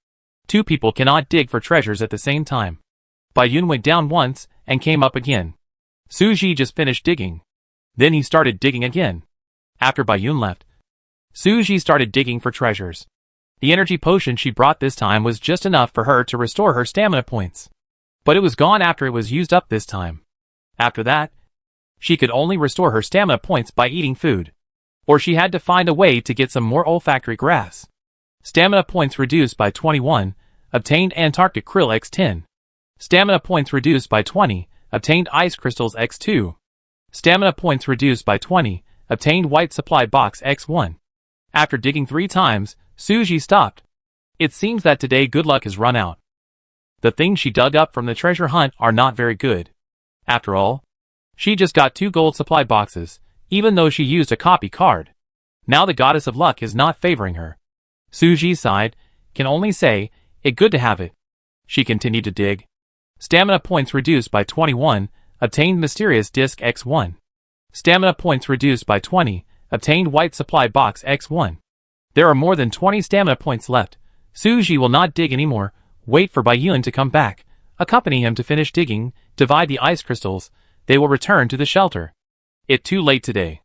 two people cannot dig for treasures at the same time. Baiyun went down once and came up again. Suji just finished digging. Then he started digging again. After Baiyun left, Suji started digging for treasures. The energy potion she brought this time was just enough for her to restore her stamina points. But it was gone after it was used up this time. After that, she could only restore her stamina points by eating food. Or she had to find a way to get some more olfactory grass. Stamina points reduced by 21, obtained Antarctic Krill x10. Stamina points reduced by 20, obtained Ice Crystals x2. Stamina points reduced by 20, obtained White Supply Box x1. After digging 3 times, Suji stopped. It seems that today good luck has run out. The things she dug up from the treasure hunt are not very good. After all, she just got 2 gold supply boxes, even though she used a copy card. Now the goddess of luck is not favoring her. Suji sighed, can only say, it good to have it. She continued to dig. Stamina points reduced by 21, obtained Mysterious Disc x1. Stamina points reduced by 20, obtained White Supply Box x1. There are more than 20 stamina points left. Suji will not dig anymore, wait for Baiyun to come back, accompany him to finish digging, divide the ice crystals, they will return to the shelter. It too late today.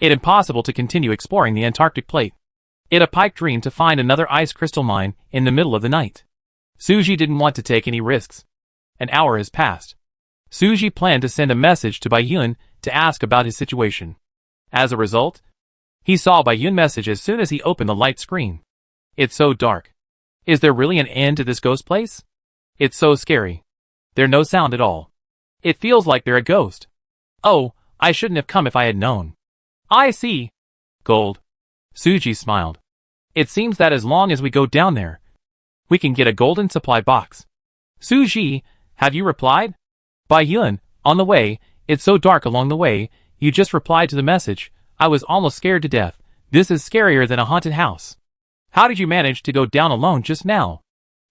It impossible to continue exploring the Antarctic plate. It a pipe dream to find another ice crystal mine in the middle of the night. Suji didn't want to take any risks. An hour has passed. Suji planned to send a message to Baiyun to ask about his situation. As a result, he saw Baiyun's message as soon as he opened the light screen. It's so dark. Is there really an end to this ghost place? It's so scary. There's no sound at all. It feels like they're a ghost. Oh, I shouldn't have come if I had known. I see. Gold. Suji smiled. It seems that as long as we go down there, we can get a golden supply box. Suji, Have you replied? By Yun, on the way, it's so dark along the way, you just replied to the message. I was almost scared to death. This is scarier than a haunted house. How did you manage to go down alone just now?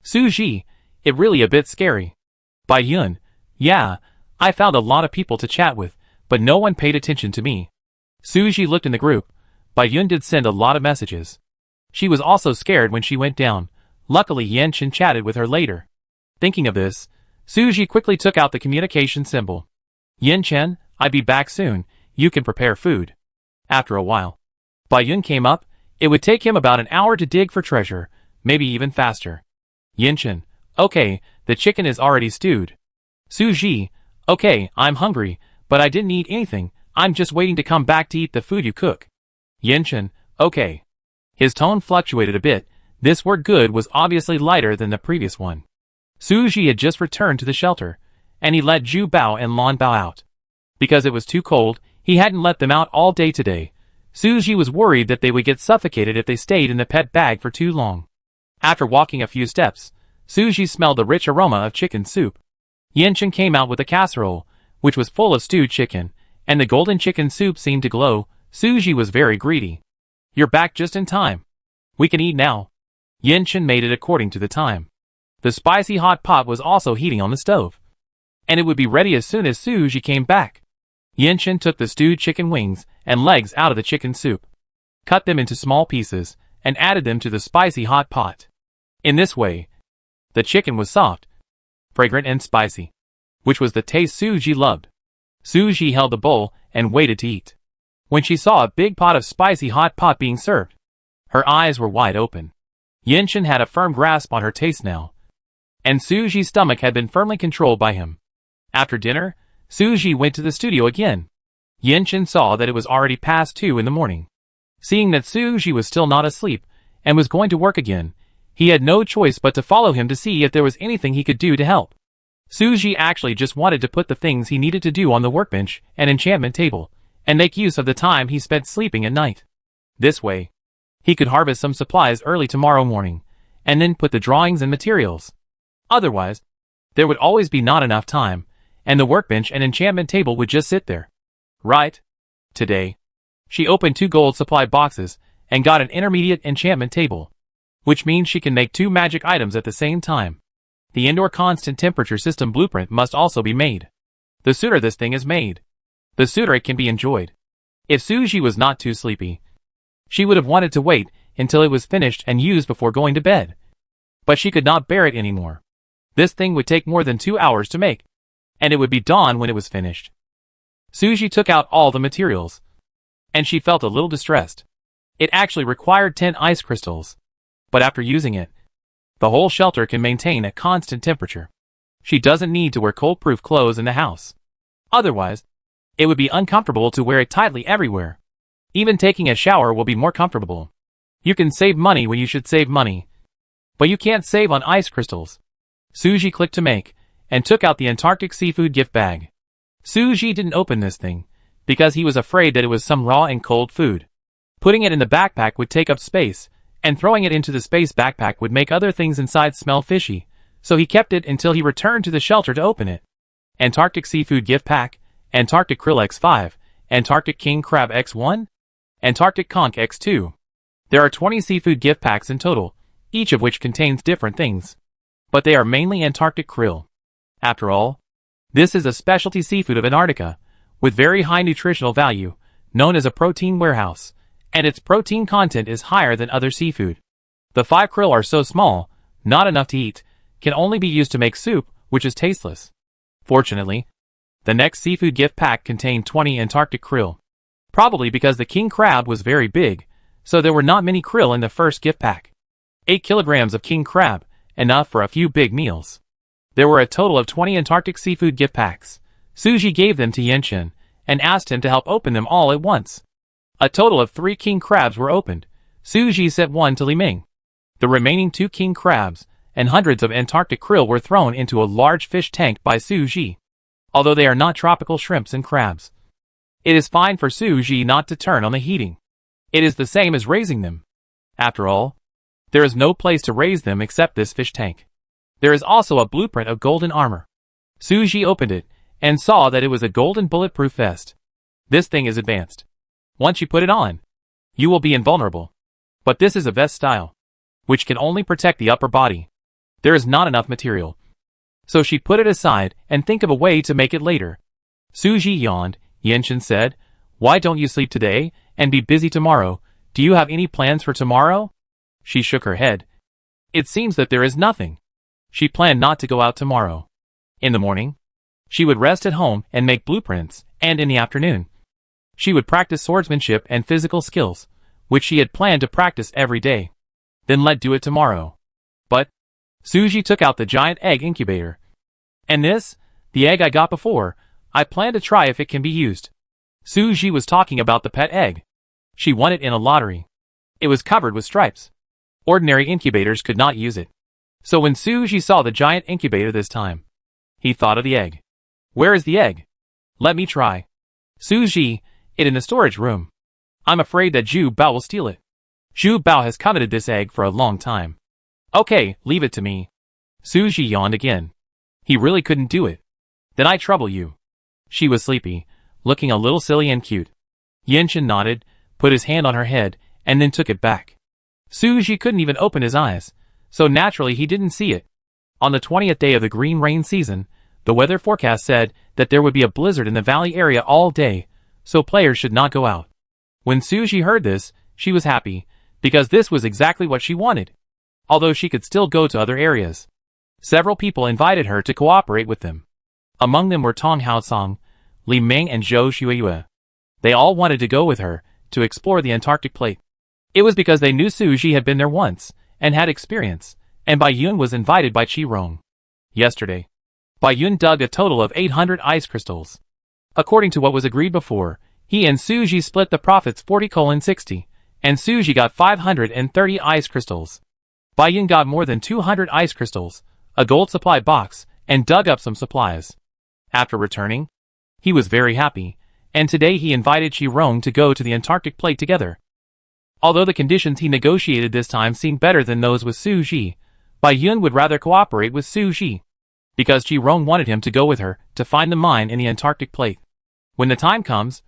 Suji, it really a bit scary. By Yun, yeah, I found a lot of people to chat with, but no one paid attention to me. Suji looked in the group. Bai Yun did send a lot of messages. She was also scared when she went down. Luckily Yan Chen chatted with her later. Thinking of this, Suji quickly took out the communication symbol. Yan Chen, I'll be back soon, you can prepare food. After a while, Bai Yun came up. It would take him about an hour to dig for treasure, maybe even faster. Yan Chen, okay, the chicken is already stewed. Suji, okay, I'm hungry, but I didn't eat anything, I'm just waiting to come back to eat the food you cook. Yan Chen, okay. His tone fluctuated a bit. This word good was obviously lighter than the previous one. Suji had just returned to the shelter, and he let Zhu Bao and Lan Bao out. Because it was too cold, he hadn't let them out all day today. Suji was worried that they would get suffocated if they stayed in the pet bag for too long. After walking a few steps, Suji smelled the rich aroma of chicken soup. Yan Chen came out with a casserole, which was full of stewed chicken, and the golden chicken soup seemed to glow. Suji was very greedy. You're back just in time. We can eat now. Yan Chen made it according to the time. The spicy hot pot was also heating on the stove, and it would be ready as soon as Suji came back. Yan Chen took the stewed chicken wings and legs out of the chicken soup, cut them into small pieces, and added them to the spicy hot pot. In this way, the chicken was soft, fragrant and spicy, which was the taste Suji loved. Suji held the bowl and waited to eat. When she saw a big pot of spicy hot pot being served, her eyes were wide open. Yan Chen had a firm grasp on her taste now, and Suji's stomach had been firmly controlled by him. After dinner, Suji went to the studio again. Yan Chen saw that it was already past 2 in the morning. Seeing that Suji was still not asleep and was going to work again, he had no choice but to follow him to see if there was anything he could do to help. Suji actually just wanted to put the things he needed to do on the workbench and enchantment table, and make use of the time he spent sleeping at night. This way, he could harvest some supplies early tomorrow morning, and then put the drawings and materials. Otherwise, there would always be not enough time, and the workbench and enchantment table would just sit there. Right? Today, she opened 2 gold supply boxes and got an intermediate enchantment table, which means she can make 2 magic items at the same time. The indoor constant temperature system blueprint must also be made. The sooner this thing is made, the sooner it can be enjoyed. If Suji was not too sleepy, she would have wanted to wait until it was finished and used before going to bed. But she could not bear it anymore. This thing would take more than 2 hours to make, and it would be dawn when it was finished. Suji took out all the materials, and she felt a little distressed. It actually required 10 ice crystals, but after using it, the whole shelter can maintain a constant temperature. She doesn't need to wear cold-proof clothes in the house. Otherwise, it would be uncomfortable to wear it tightly everywhere. Even taking a shower will be more comfortable. You can save money when you should save money, but you can't save on ice crystals. Suji clicked to make, and took out the Antarctic seafood gift bag. Suji didn't open this thing, because he was afraid that it was some raw and cold food. Putting it in the backpack would take up space, and throwing it into the space backpack would make other things inside smell fishy, so he kept it until he returned to the shelter to open it. Antarctic Seafood Gift Pack, Antarctic Krill X5, Antarctic King Crab X1, Antarctic Conch X2. There are 20 seafood gift packs in total, each of which contains different things, but they are mainly Antarctic krill. After all, this is a specialty seafood of Antarctica, with very high nutritional value, known as a protein warehouse, and its protein content is higher than other seafood. The 5 krill are so small, not enough to eat, can only be used to make soup, which is tasteless. Fortunately, the next seafood gift pack contained 20 Antarctic krill. Probably because the king crab was very big, so there were not many krill in the first gift pack. 8 kilograms of king crab, enough for a few big meals. There were a total of 20 Antarctic seafood gift packs. Suji gave them to Yan Chen, and asked him to help open them all at once. A total of 3 king crabs were opened. Suji sent 1 to Li Ming. The remaining 2 king crabs, and hundreds of Antarctic krill were thrown into a large fish tank by Suji. Although they are not tropical shrimps and crabs, it is fine for Suji not to turn on the heating. It is the same as raising them. After all, there is no place to raise them except this fish tank. There is also a blueprint of golden armor. Suji opened it, and saw that it was a golden bulletproof vest. This thing is advanced. Once you put it on, you will be invulnerable. But this is a vest style, which can only protect the upper body. There is not enough material. So she put it aside and think of a way to make it later. Suji yawned. Yenshin said, "Why don't you sleep today, and be busy tomorrow? Do you have any plans for tomorrow?" She shook her head. It seems that there is nothing. She planned not to go out tomorrow. In the morning, she would rest at home and make blueprints, and in the afternoon, she would practice swordsmanship and physical skills, which she had planned to practice every day. Then let do it tomorrow. But Suji took out the giant egg incubator. And this, the egg I got before, I plan to try if it can be used. Suji was talking about the pet egg. She won it in a lottery. It was covered with stripes. Ordinary incubators could not use it. So when Suji saw the giant incubator this time, he thought of the egg. Where is the egg? Let me try. Suji, it in the storage room. I'm afraid that Zhu Bao will steal it. Zhu Bao has coveted this egg for a long time. Okay, leave it to me. Suji yawned again. He really couldn't do it. Then I trouble you. She was sleepy, looking a little silly and cute. Yenshin nodded, put his hand on her head, and then took it back. Suji couldn't even open his eyes, so naturally he didn't see it. On the 20th day of the green rain season, the weather forecast said that there would be a blizzard in the valley area all day, so players should not go out. When Suji heard this, she was happy, because this was exactly what she wanted. Although she could still go to other areas. Several people invited her to cooperate with them. Among them were Tong Haosong, Li Ming and Zhou Xueyue. They all wanted to go with her, to explore the Antarctic plate. It was because they knew Suji had been there once, and had experience, and Bai Yun was invited by Qi Rong. Yesterday, Bai Yun dug a total of 800 ice crystals. According to what was agreed before, he and Suji split the profits 40:60, and Suji got 530 ice crystals. Bai Yun got more than 200 ice crystals, a gold supply box, and dug up some supplies. After returning, he was very happy, and today he invited Qi Rong to go to the Antarctic plate together. Although the conditions he negotiated this time seemed better than those with Suji, Bai Yun would rather cooperate with Suji, because Qi Rong wanted him to go with her to find the mine in the Antarctic plate. When the time comes,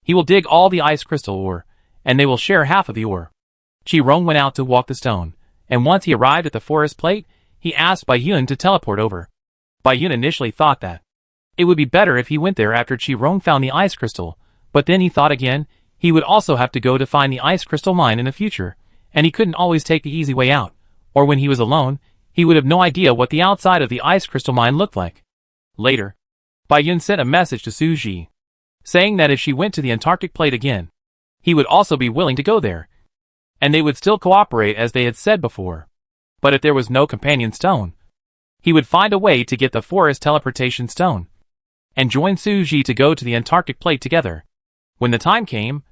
he will dig all the ice crystal ore, and they will share half of the ore. Qi Rong went out to walk the stone, and once he arrived at the forest plate, he asked Bai Yun to teleport over. Bai Yun initially thought that it would be better if he went there after Qi Rong found the ice crystal, but then he thought again, he would also have to go to find the ice crystal mine in the future, and he couldn't always take the easy way out, or when he was alone, he would have no idea what the outside of the ice crystal mine looked like. Later, Bai Yun sent a message to Suji, saying that if she went to the Antarctic plate again, he would also be willing to go there, and they would still cooperate as they had said before. But if there was no companion stone, he would find a way to get the forest teleportation stone, and join Suji to go to the Antarctic plate together. When the time came,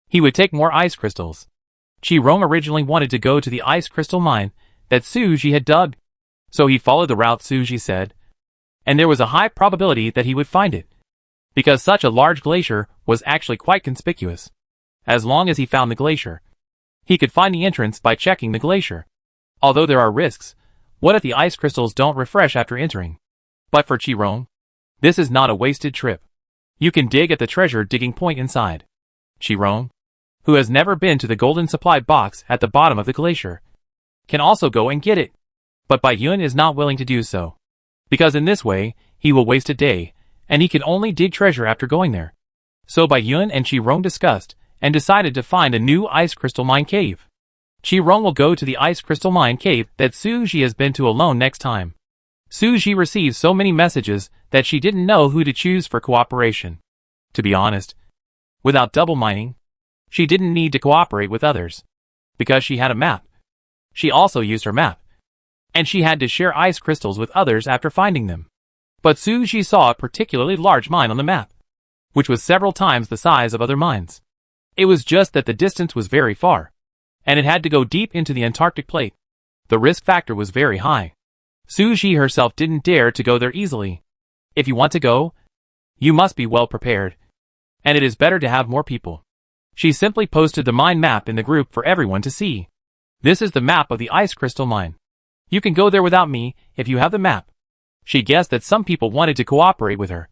he would take more ice crystals. Qi Rong originally wanted to go to the ice crystal mine that Suji had dug, so he followed the route Suji said, and there was a high probability that he would find it, because such a large glacier was actually quite conspicuous. As long as he found the glacier, he could find the entrance by checking the glacier. Although there are risks, what if the ice crystals don't refresh after entering? But for Qi Rong, this is not a wasted trip. You can dig at the treasure digging point inside. Qi Rong, who has never been to the golden supply box at the bottom of the glacier, can also go and get it. But Bai Yun is not willing to do so, because in this way, he will waste a day, and he can only dig treasure after going there. So Bai Yun and Qi Rong discussed, and decided to find a new ice crystal mine cave. Qi Rong will go to the ice crystal mine cave that Suji has been to alone next time. Suji received so many messages that she didn't know who to choose for cooperation. To be honest, without double mining, she didn't need to cooperate with others, because she had a map. She also used her map, and she had to share ice crystals with others after finding them. But Suji saw a particularly large mine on the map, which was several times the size of other mines. It was just that the distance was very far, and it had to go deep into the Antarctic plate. The risk factor was very high. Suji herself didn't dare to go there easily. If you want to go, you must be well prepared, and it is better to have more people. She simply posted the mine map in the group for everyone to see. This is the map of the ice crystal mine. You can go there without me if you have the map. She guessed that some people wanted to cooperate with her,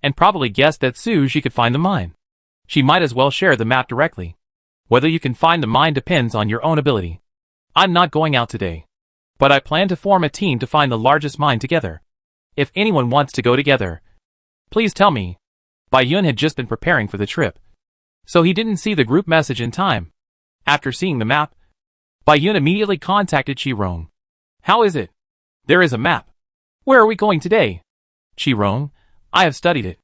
and probably guessed that Suji could find the mine. She might as well share the map directly. Whether you can find the mine depends on your own ability. I'm not going out today, but I plan to form a team to find the largest mine together. If anyone wants to go together, please tell me. Bai Yun had just been preparing for the trip, so he didn't see the group message in time. After seeing the map, Bai Yun immediately contacted Qi-Rong. How is it? There is a map. Where are we going today? Qi-Rong, I have studied it.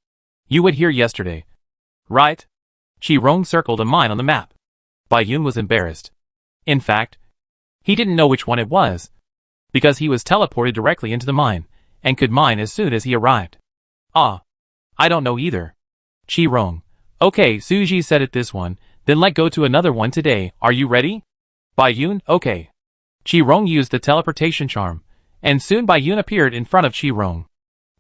You were here yesterday, right? Qi-Rong circled a mine on the map. Bai Yun was embarrassed. In fact, he didn't know which one it was, because he was teleported directly into the mine, and could mine as soon as he arrived. Ah, I don't know either. Qi-Rong, okay, Suji said it this one, then let go to another one today, are you ready? Bai Yun, okay. Qi-Rong used the teleportation charm, and soon Bai Yun appeared in front of Qi-Rong.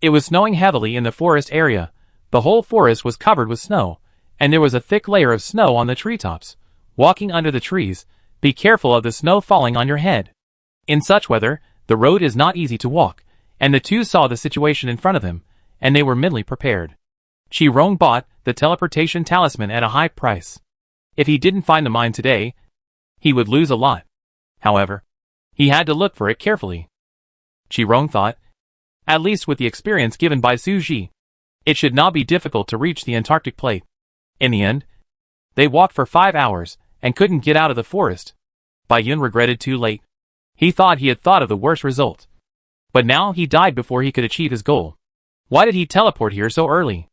It was snowing heavily in the forest area. The whole forest was covered with snow, and there was a thick layer of snow on the treetops. Walking under the trees, be careful of the snow falling on your head. In such weather, the road is not easy to walk, and the two saw the situation in front of them, and they were mentally prepared. Qi-Rong bought the teleportation talisman at a high price. If he didn't find the mine today, he would lose a lot. However, he had to look for it carefully. Qi-Rong thought, at least with the experience given by Suji, it should not be difficult to reach the Antarctic plate. In the end, they walked for 5 hours, and couldn't get out of the forest. Bai Yun regretted too late. He thought he had thought of the worst result. But now he died before he could achieve his goal. Why did he teleport here so early?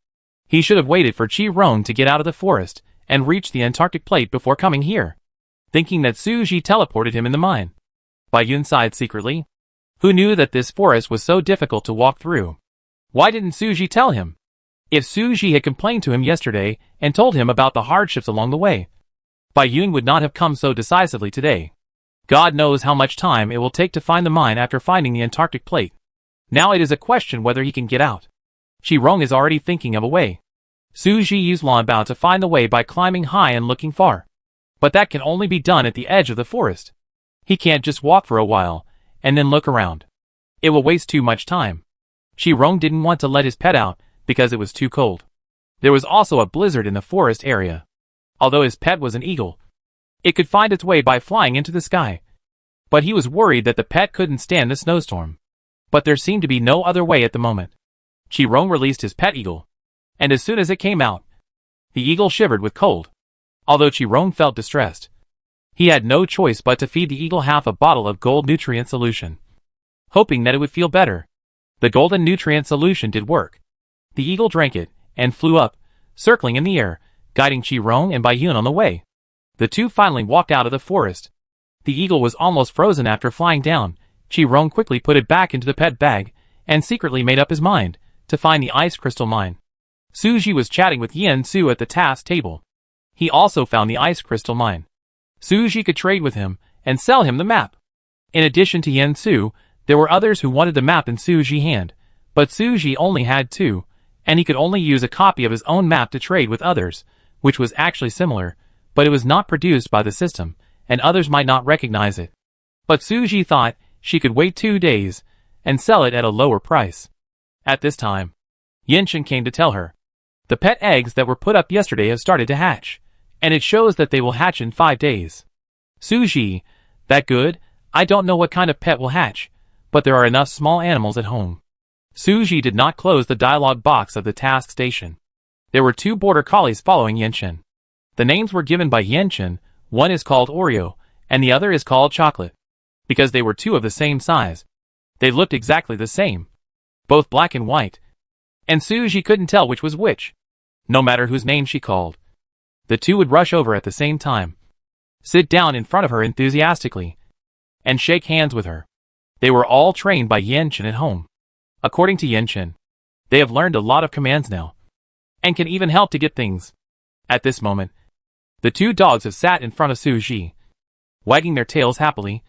He should have waited for Qi-Rong to get out of the forest, and reach the Antarctic plate before coming here. Thinking that Suji teleported him in the mine, Bai Yun sighed secretly. Who knew that this forest was so difficult to walk through? Why didn't Suji tell him? If Suji had complained to him yesterday and told him about the hardships along the way, Bai Yun would not have come so decisively today. God knows how much time it will take to find the mine after finding the Antarctic plate. Now it is a question whether he can get out. Qi-Rong is already thinking of a way. Suji used Lan Bao to find the way by climbing high and looking far. But that can only be done at the edge of the forest. He can't just walk for a while, and then look around. It will waste too much time. Qi-Rong didn't want to let his pet out, because it was too cold. There was also a blizzard in the forest area. Although his pet was an eagle, it could find its way by flying into the sky. But he was worried that the pet couldn't stand the snowstorm. But there seemed to be no other way at the moment. Qi-Rong released his pet eagle, and as soon as it came out, the eagle shivered with cold. Although Qi-Rong felt distressed, he had no choice but to feed the eagle half a bottle of gold nutrient solution, hoping that it would feel better. The golden nutrient solution did work. The eagle drank it, and flew up, circling in the air, guiding Qi-Rong and Bai Yun on the way. The two finally walked out of the forest. The eagle was almost frozen after flying down. Qi-Rong quickly put it back into the pet bag, and secretly made up his mind to find the ice crystal mine. Suji was chatting with Yen Su at the task table. He also found the ice crystal mine. Suji could trade with him, and sell him the map. In addition to Yen Su, there were others who wanted the map in Suji's hand, but Suji only had 2, and he could only use a copy of his own map to trade with others, which was actually similar, but it was not produced by the system, and others might not recognize it. But Suji thought she could wait 2 days, and sell it at a lower price. At this time, Yenshin came to tell her, the pet eggs that were put up yesterday have started to hatch, and it shows that they will hatch in 5 days. Suji, that good? I don't know what kind of pet will hatch, but there are enough small animals at home. Suji did not close the dialogue box of the task station. There were 2 border collies following Yenshin. The names were given by Yenshin. One is called Oreo, and the other is called Chocolate, because they were 2 of the same size. They looked exactly the same, both black and white, and Suji couldn't tell which was which. No matter whose name she called, the 2 would rush over at the same time, sit down in front of her enthusiastically, and shake hands with her. They were all trained by Yenshin at home. According to Yenshin, they have learned a lot of commands now, and can even help to get things. At this moment, the 2 dogs have sat in front of Suji, wagging their tails happily,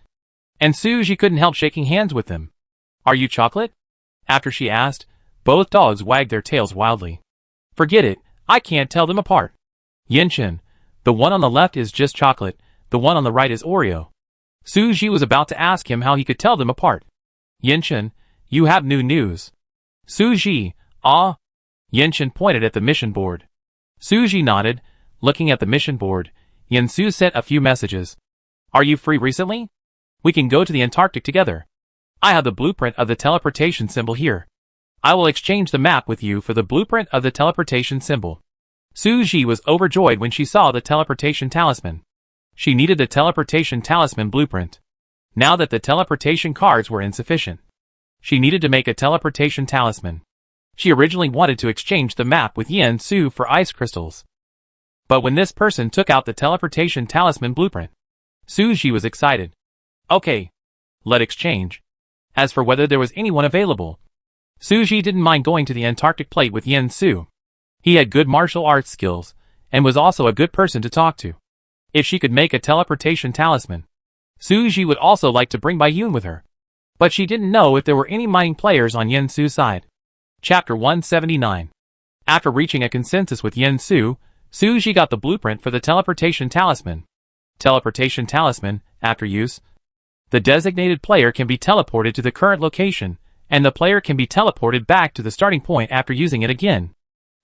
and Suji couldn't help shaking hands with them. Are you Chocolate? After she asked, both dogs wagged their tails wildly. Forget it, I can't tell them apart. Yenshin, the one on the left is just Chocolate, the one on the right is Oreo. Suji was about to ask him how he could tell them apart. Yenshin, You have new news. Suji, ah? Yenshin pointed at the mission board. Suji nodded, looking at the mission board. Yensu sent a few messages. Are you free recently? We can go to the Antarctic together. I have the blueprint of the teleportation symbol here. I will exchange the map with you for the blueprint of the teleportation symbol. Suji was overjoyed when she saw the teleportation talisman. She needed the teleportation talisman blueprint. Now that the teleportation cards were insufficient, she needed to make a teleportation talisman. She originally wanted to exchange the map with Yensu for ice crystals. But when this person took out the teleportation talisman blueprint, Suji was excited. Okay, let exchange. As for whether there was anyone available, Suji didn't mind going to the Antarctic plate with Yensu. He had good martial arts skills, and was also a good person to talk to. If she could make a teleportation talisman, Suji would also like to bring Bayun with her. But she didn't know if there were any mining players on Yensu's side. Chapter 179. After reaching a consensus with Yensu, Suji got the blueprint for the teleportation talisman. Teleportation talisman, after use, the designated player can be teleported to the current location, and the player can be teleported back to the starting point after using it again.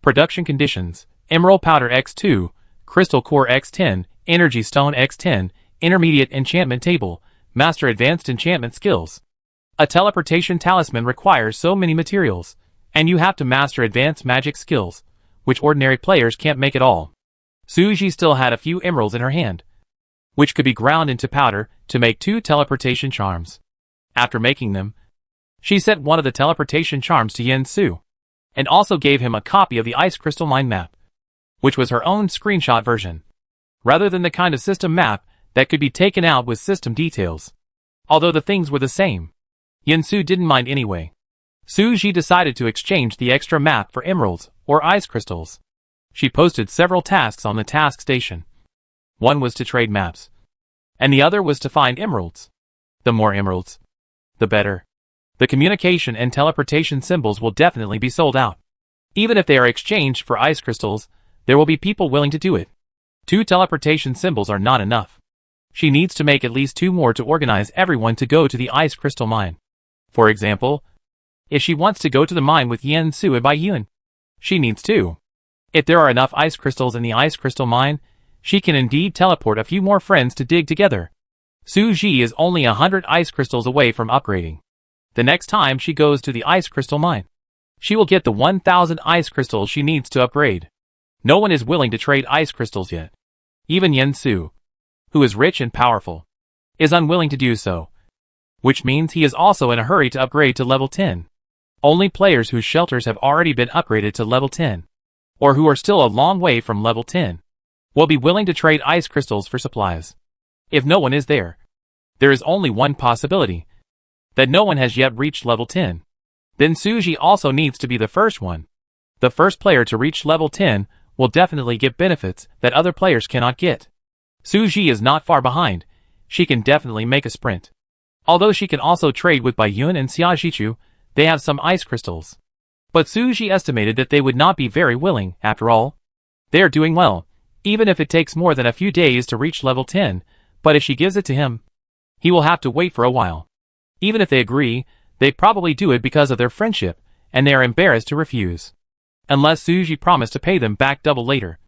Production conditions: Emerald Powder X2, Crystal Core X10, Energy Stone X10, Intermediate Enchantment Table, Master Advanced Enchantment Skills. A teleportation talisman requires so many materials, and you have to master advanced magic skills, which ordinary players can't make at all. Suji still had a few emeralds in her hand, which could be ground into powder to make 2 teleportation charms. After making them, she sent one of the teleportation charms to Yensu, and also gave him a copy of the Ice Crystal Mine map, which was her own screenshot version, rather than the kind of system map that could be taken out with system details. Although the things were the same, Yensu didn't mind anyway. Suji decided to exchange the extra map for emeralds, or ice crystals. She posted several tasks on the task station. One was to trade maps, and the other was to find emeralds. The more emeralds, the better. The communication and teleportation symbols will definitely be sold out. Even if they are exchanged for ice crystals, there will be people willing to do it. 2 teleportation symbols are not enough. She needs to make at least 2 more to organize everyone to go to the ice crystal mine. For example, if she wants to go to the mine with Yensu and Bayun, she needs 2. If there are enough ice crystals in the ice crystal mine, she can indeed teleport a few more friends to dig together. Suji is only 100 ice crystals away from upgrading. The next time she goes to the ice crystal mine, she will get the 1,000 ice crystals she needs to upgrade. No one is willing to trade ice crystals yet. Even Yensu, who is rich and powerful, is unwilling to do so, which means he is also in a hurry to upgrade to level 10. Only players whose shelters have already been upgraded to level 10, or who are still a long way from level 10, will be willing to trade ice crystals for supplies. If no one is there, there is only one possibility, that no one has yet reached level 10. Then Suji also needs to be the first one. The first player to reach level 10 will definitely get benefits that other players cannot get. Suji is not far behind. She can definitely make a sprint. Although she can also trade with Bayun and Xiajichu, they have some ice crystals. But Suji estimated that they would not be very willing, after all. They are doing well, even if it takes more than a few days to reach level 10, but if she gives it to him, he will have to wait for a while. Even if they agree, they probably do it because of their friendship, and they are embarrassed to refuse. Unless Suji promised to pay them back double later,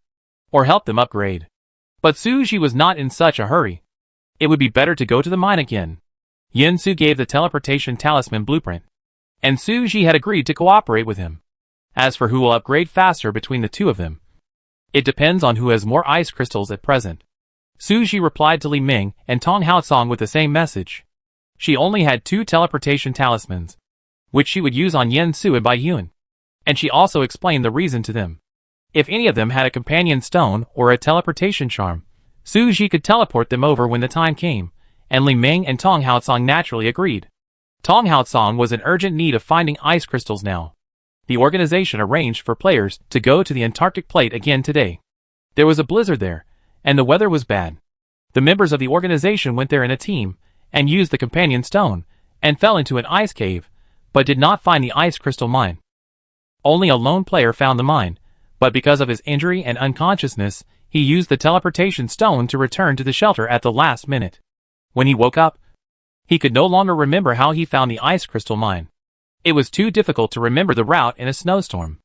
or help them upgrade. But Suji was not in such a hurry. It would be better to go to the mine again. Yensu gave the teleportation talisman blueprint, and Suji had agreed to cooperate with him. As for who will upgrade faster between the 2 of them, it depends on who has more ice crystals at present. Suji replied to Li Ming and Tong Haosong with the same message. She only had 2 teleportation talismans, which she would use on Yensu and Bayun, and she also explained the reason to them. If any of them had a companion stone or a teleportation charm, Suji could teleport them over when the time came, and Li Ming and Tong Haosong naturally agreed. Tong Haosong was in urgent need of finding ice crystals now. The organization arranged for players to go to the Antarctic plate again today. There was a blizzard there, and the weather was bad. The members of the organization went there in a team, and used the companion stone, and fell into an ice cave, but did not find the ice crystal mine. Only a lone player found the mine, but because of his injury and unconsciousness, he used the teleportation stone to return to the shelter at the last minute. When he woke up, he could no longer remember how he found the ice crystal mine. It was too difficult to remember the route in a snowstorm.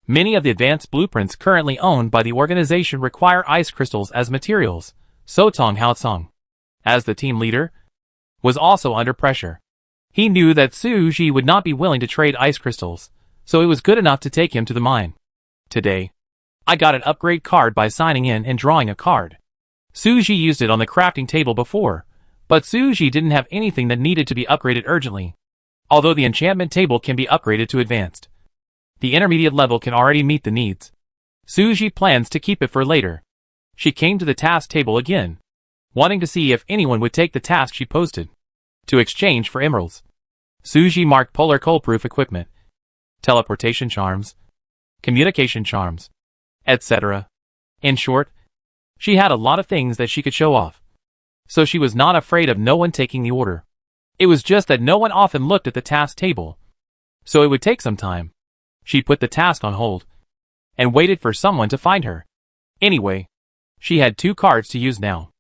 Many of the advanced blueprints currently owned by the organization require ice crystals as materials, so Tong Haosong, as the team leader, was also under pressure. He knew that Su Ji would not be willing to trade ice crystals, so it was good enough to take him to the mine. Today, I got an upgrade card by signing in and drawing a card. Su Ji used it on the crafting table before, but Su Ji didn't have anything that needed to be upgraded urgently. Although the enchantment table can be upgraded to advanced, the intermediate level can already meet the needs. Su Ji plans to keep it for later. She came to the task table again, wanting to see if anyone would take the task she posted to exchange for emeralds. Su Ji marked polar cold-proof equipment, teleportation charms, communication charms, etc. In short, she had a lot of things that she could show off, so she was not afraid of no one taking the order. It was just that no one often looked at the task table, so it would take some time. She put the task on hold and waited for someone to find her. Anyway, she had 2 cards to use now.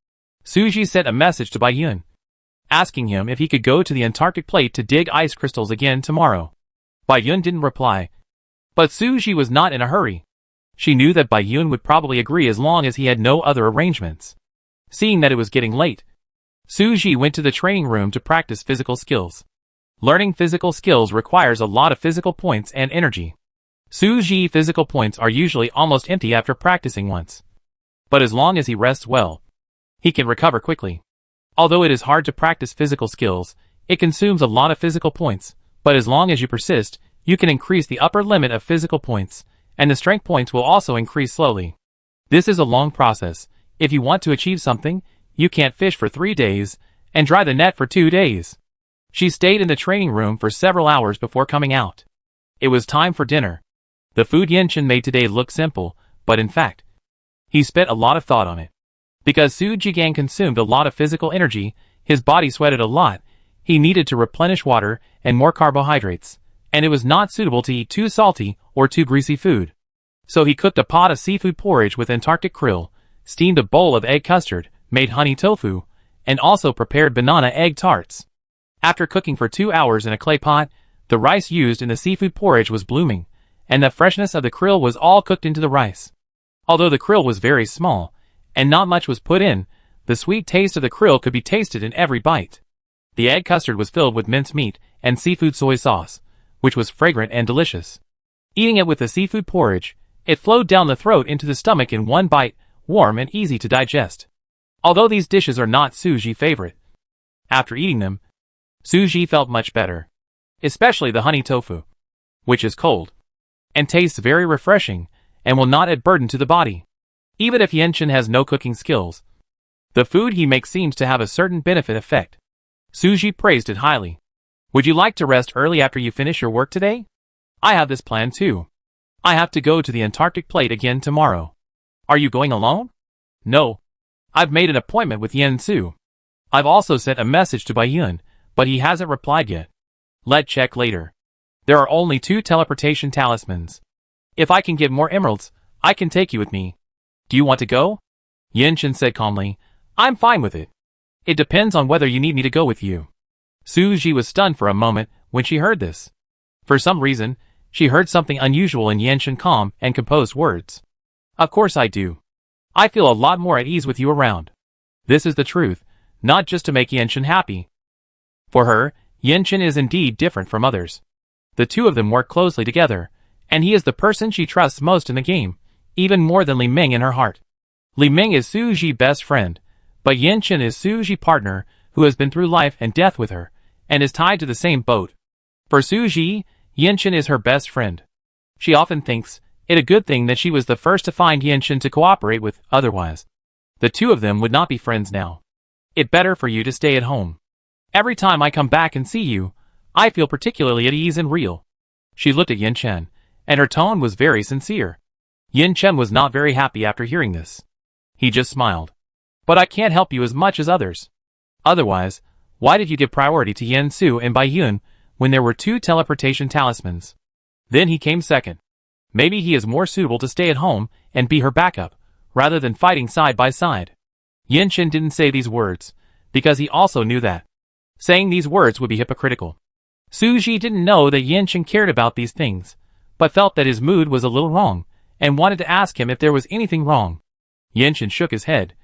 Su Ji sent a message to Bai Yun, asking him if he could go to the Antarctic plate to dig ice crystals again tomorrow. Bai Yun didn't reply, but Su Ji was not in a hurry. She knew that Bai Yun would probably agree as long as he had no other arrangements. Seeing that it was getting late, Su Ji went to the training room to practice physical skills. Learning physical skills requires a lot of physical points and energy. Su Ji physical points are usually almost empty after practicing once. But as long as he rests well, he can recover quickly. Although it is hard to practice physical skills, it consumes a lot of physical points, but as long as you persist, you can increase the upper limit of physical points, and the strength points will also increase slowly. This is a long process. If you want to achieve something, you can't fish for 3 days, and dry the net for 2 days. She stayed in the training room for several hours before coming out. It was time for dinner. The food Yenshin made today looked simple, but in fact, he spent a lot of thought on it. Because Su Jigang consumed a lot of physical energy, his body sweated a lot, he needed to replenish water and more carbohydrates, and it was not suitable to eat too salty or too greasy food. So he cooked a pot of seafood porridge with Antarctic krill, steamed a bowl of egg custard, made honey tofu, and also prepared banana egg tarts. After cooking for 2 hours in a clay pot, the rice used in the seafood porridge was blooming, and the freshness of the krill was all cooked into the rice. Although the krill was very small, and not much was put in, the sweet taste of the krill could be tasted in every bite. The egg custard was filled with minced meat and seafood soy sauce, which was fragrant and delicious. Eating it with the seafood porridge, it flowed down the throat into the stomach in one bite, warm and easy to digest. Although these dishes are not Su Ji's favorite, after eating them, Su Ji felt much better. Especially the honey tofu, which is cold, and tastes very refreshing, and will not add burden to the body. Even if Yenshin has no cooking skills, the food he makes seems to have a certain benefit effect. Su Ji praised it highly. Would you like to rest early after you finish your work today? I have this plan too. I have to go to the Antarctic plate again tomorrow. Are you going alone? No. I've made an appointment with Yen Su. I've also sent a message to Bai Yun, but he hasn't replied yet. Let's check later. There are only 2 teleportation talismans. If I can get more emeralds, I can take you with me. Do you want to go? Yenshin said calmly. I'm fine with it. It depends on whether you need me to go with you. Su Ji was stunned for a moment when she heard this. For some reason, she heard something unusual in Yenshin's calm and composed words. Of course I do. I feel a lot more at ease with you around. This is the truth, not just to make Yenshin happy. For her, Yenshin is indeed different from others. The two of them work closely together, and he is the person she trusts most in the game, even more than Li Ming in her heart. Li Ming is Su Ji's best friend, but Yenshin is Su Ji's partner who has been through life and death with her, and is tied to the same boat. For Su Ji, Yenshin is her best friend. She often thinks it a good thing that she was the first to find Yenshin to cooperate with, otherwise the two of them would not be friends now. It better for you to stay at home. Every time I come back and see you, I feel particularly at ease and real. She looked at Yenshin, and her tone was very sincere. Yenshin was not very happy after hearing this. He just smiled. But I can't help you as much as others. Otherwise, why did you give priority to Yen Su and Bai Yun when there were 2 teleportation talismans? Then he came second. Maybe he is more suitable to stay at home and be her backup, rather than fighting side by side. Yenshin didn't say these words, because he also knew that saying these words would be hypocritical. Suji didn't know that Yinshin cared about these things, but felt that his mood was a little wrong, and wanted to ask him if there was anything wrong. Yinshin shook his head.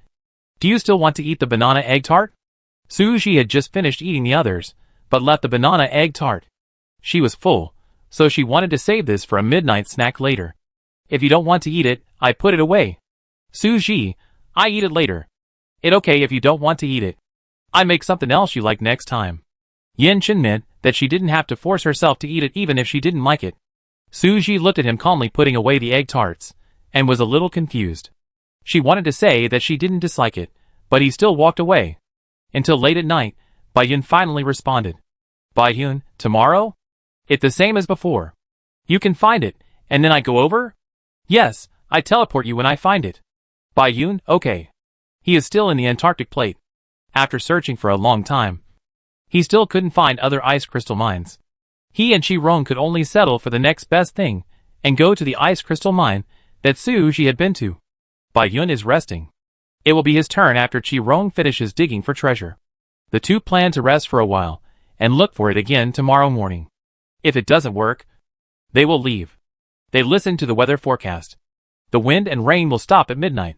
Do you still want to eat the banana egg tart? Suji had just finished eating the others, but left the banana egg tart. She was full, so she wanted to save this for a midnight snack later. If you don't want to eat it, I put it away. Suji, I eat it later. It okay if you don't want to eat it. I make something else you like next time. Yinshin meant that she didn't have to force herself to eat it even if she didn't like it. Suji looked at him calmly putting away the egg tarts, and was a little confused. She wanted to say that she didn't dislike it, but he still walked away. Until late at night, Baiyun finally responded. Baiyun, tomorrow? It's the same as before. You can find it, and then I go over? Yes, I teleport you when I find it. Baiyun, okay. He is still in the Antarctic plate. After searching for a long time, he still couldn't find other ice crystal mines. He and Chi-Rong could only settle for the next best thing, and go to the ice crystal mine that Suji had been to. Baiyun is resting. It will be his turn after Chi-Rong finishes digging for treasure. The two plan to rest for a while, and look for it again tomorrow morning. If it doesn't work, they will leave. They listen to the weather forecast. The wind and rain will stop at midnight.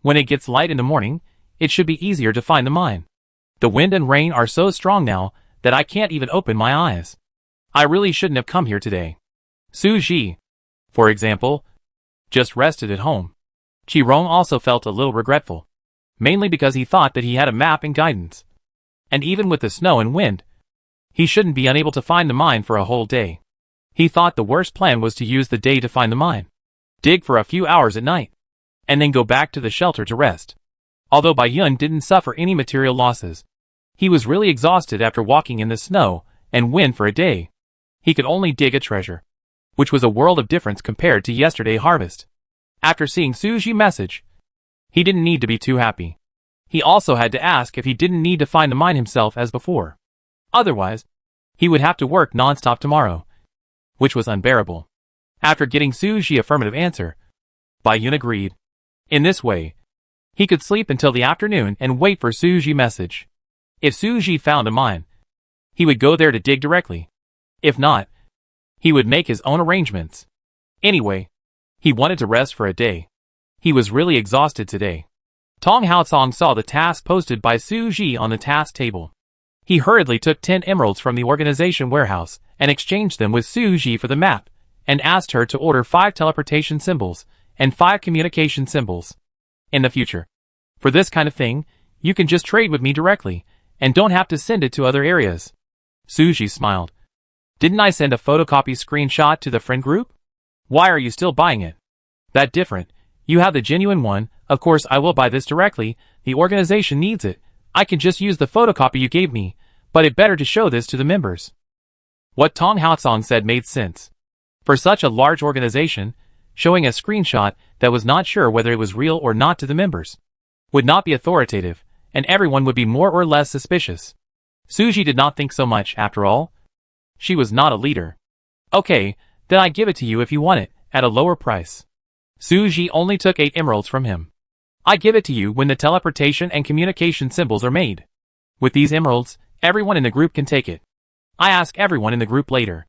When it gets light in the morning, it should be easier to find the mine. The wind and rain are so strong now that I can't even open my eyes. I really shouldn't have come here today. Suji, for example, just rested at home. Chi-Rong also felt a little regretful, mainly because he thought that he had a map and guidance. And even with the snow and wind, he shouldn't be unable to find the mine for a whole day. He thought the worst plan was to use the day to find the mine, dig for a few hours at night, and then go back to the shelter to rest. Although Baiyun didn't suffer any material losses, he was really exhausted after walking in the snow and wind for a day. He could only dig a treasure, which was a world of difference compared to yesterday's harvest. After seeing Suji's message, he didn't need to be too happy. He also had to ask if he didn't need to find the mine himself as before. Otherwise, he would have to work non-stop tomorrow, which was unbearable. After getting Suji's affirmative answer, Baiyun agreed. In this way, he could sleep until the afternoon and wait for Suji's message. If Suji found a mine, he would go there to dig directly. If not, he would make his own arrangements. Anyway, he wanted to rest for a day. He was really exhausted today. Tong Haosong saw the task posted by Suji on the task table. He hurriedly took 10 emeralds from the organization warehouse and exchanged them with Suji for the map, and asked her to order 5 teleportation symbols and 5 communication symbols. In the future, for this kind of thing, you can just trade with me directly, and don't have to send it to other areas. Suji smiled. Didn't I send a photocopy screenshot to the friend group? Why are you still buying it? That different. You have the genuine one. Of course I will buy this directly. The organization needs it. I can just use the photocopy you gave me, but it better to show this to the members. What Tong Haosong said made sense. For such a large organization, showing a screenshot that was not sure whether it was real or not to the members would not be authoritative, and everyone would be more or less suspicious. Suji did not think so much, after all. She was not a leader. Okay, then I give it to you if you want it, at a lower price. Suji only took 8 emeralds from him. I give it to you when the teleportation and communication symbols are made. With these emeralds, everyone in the group can take it. I ask everyone in the group later.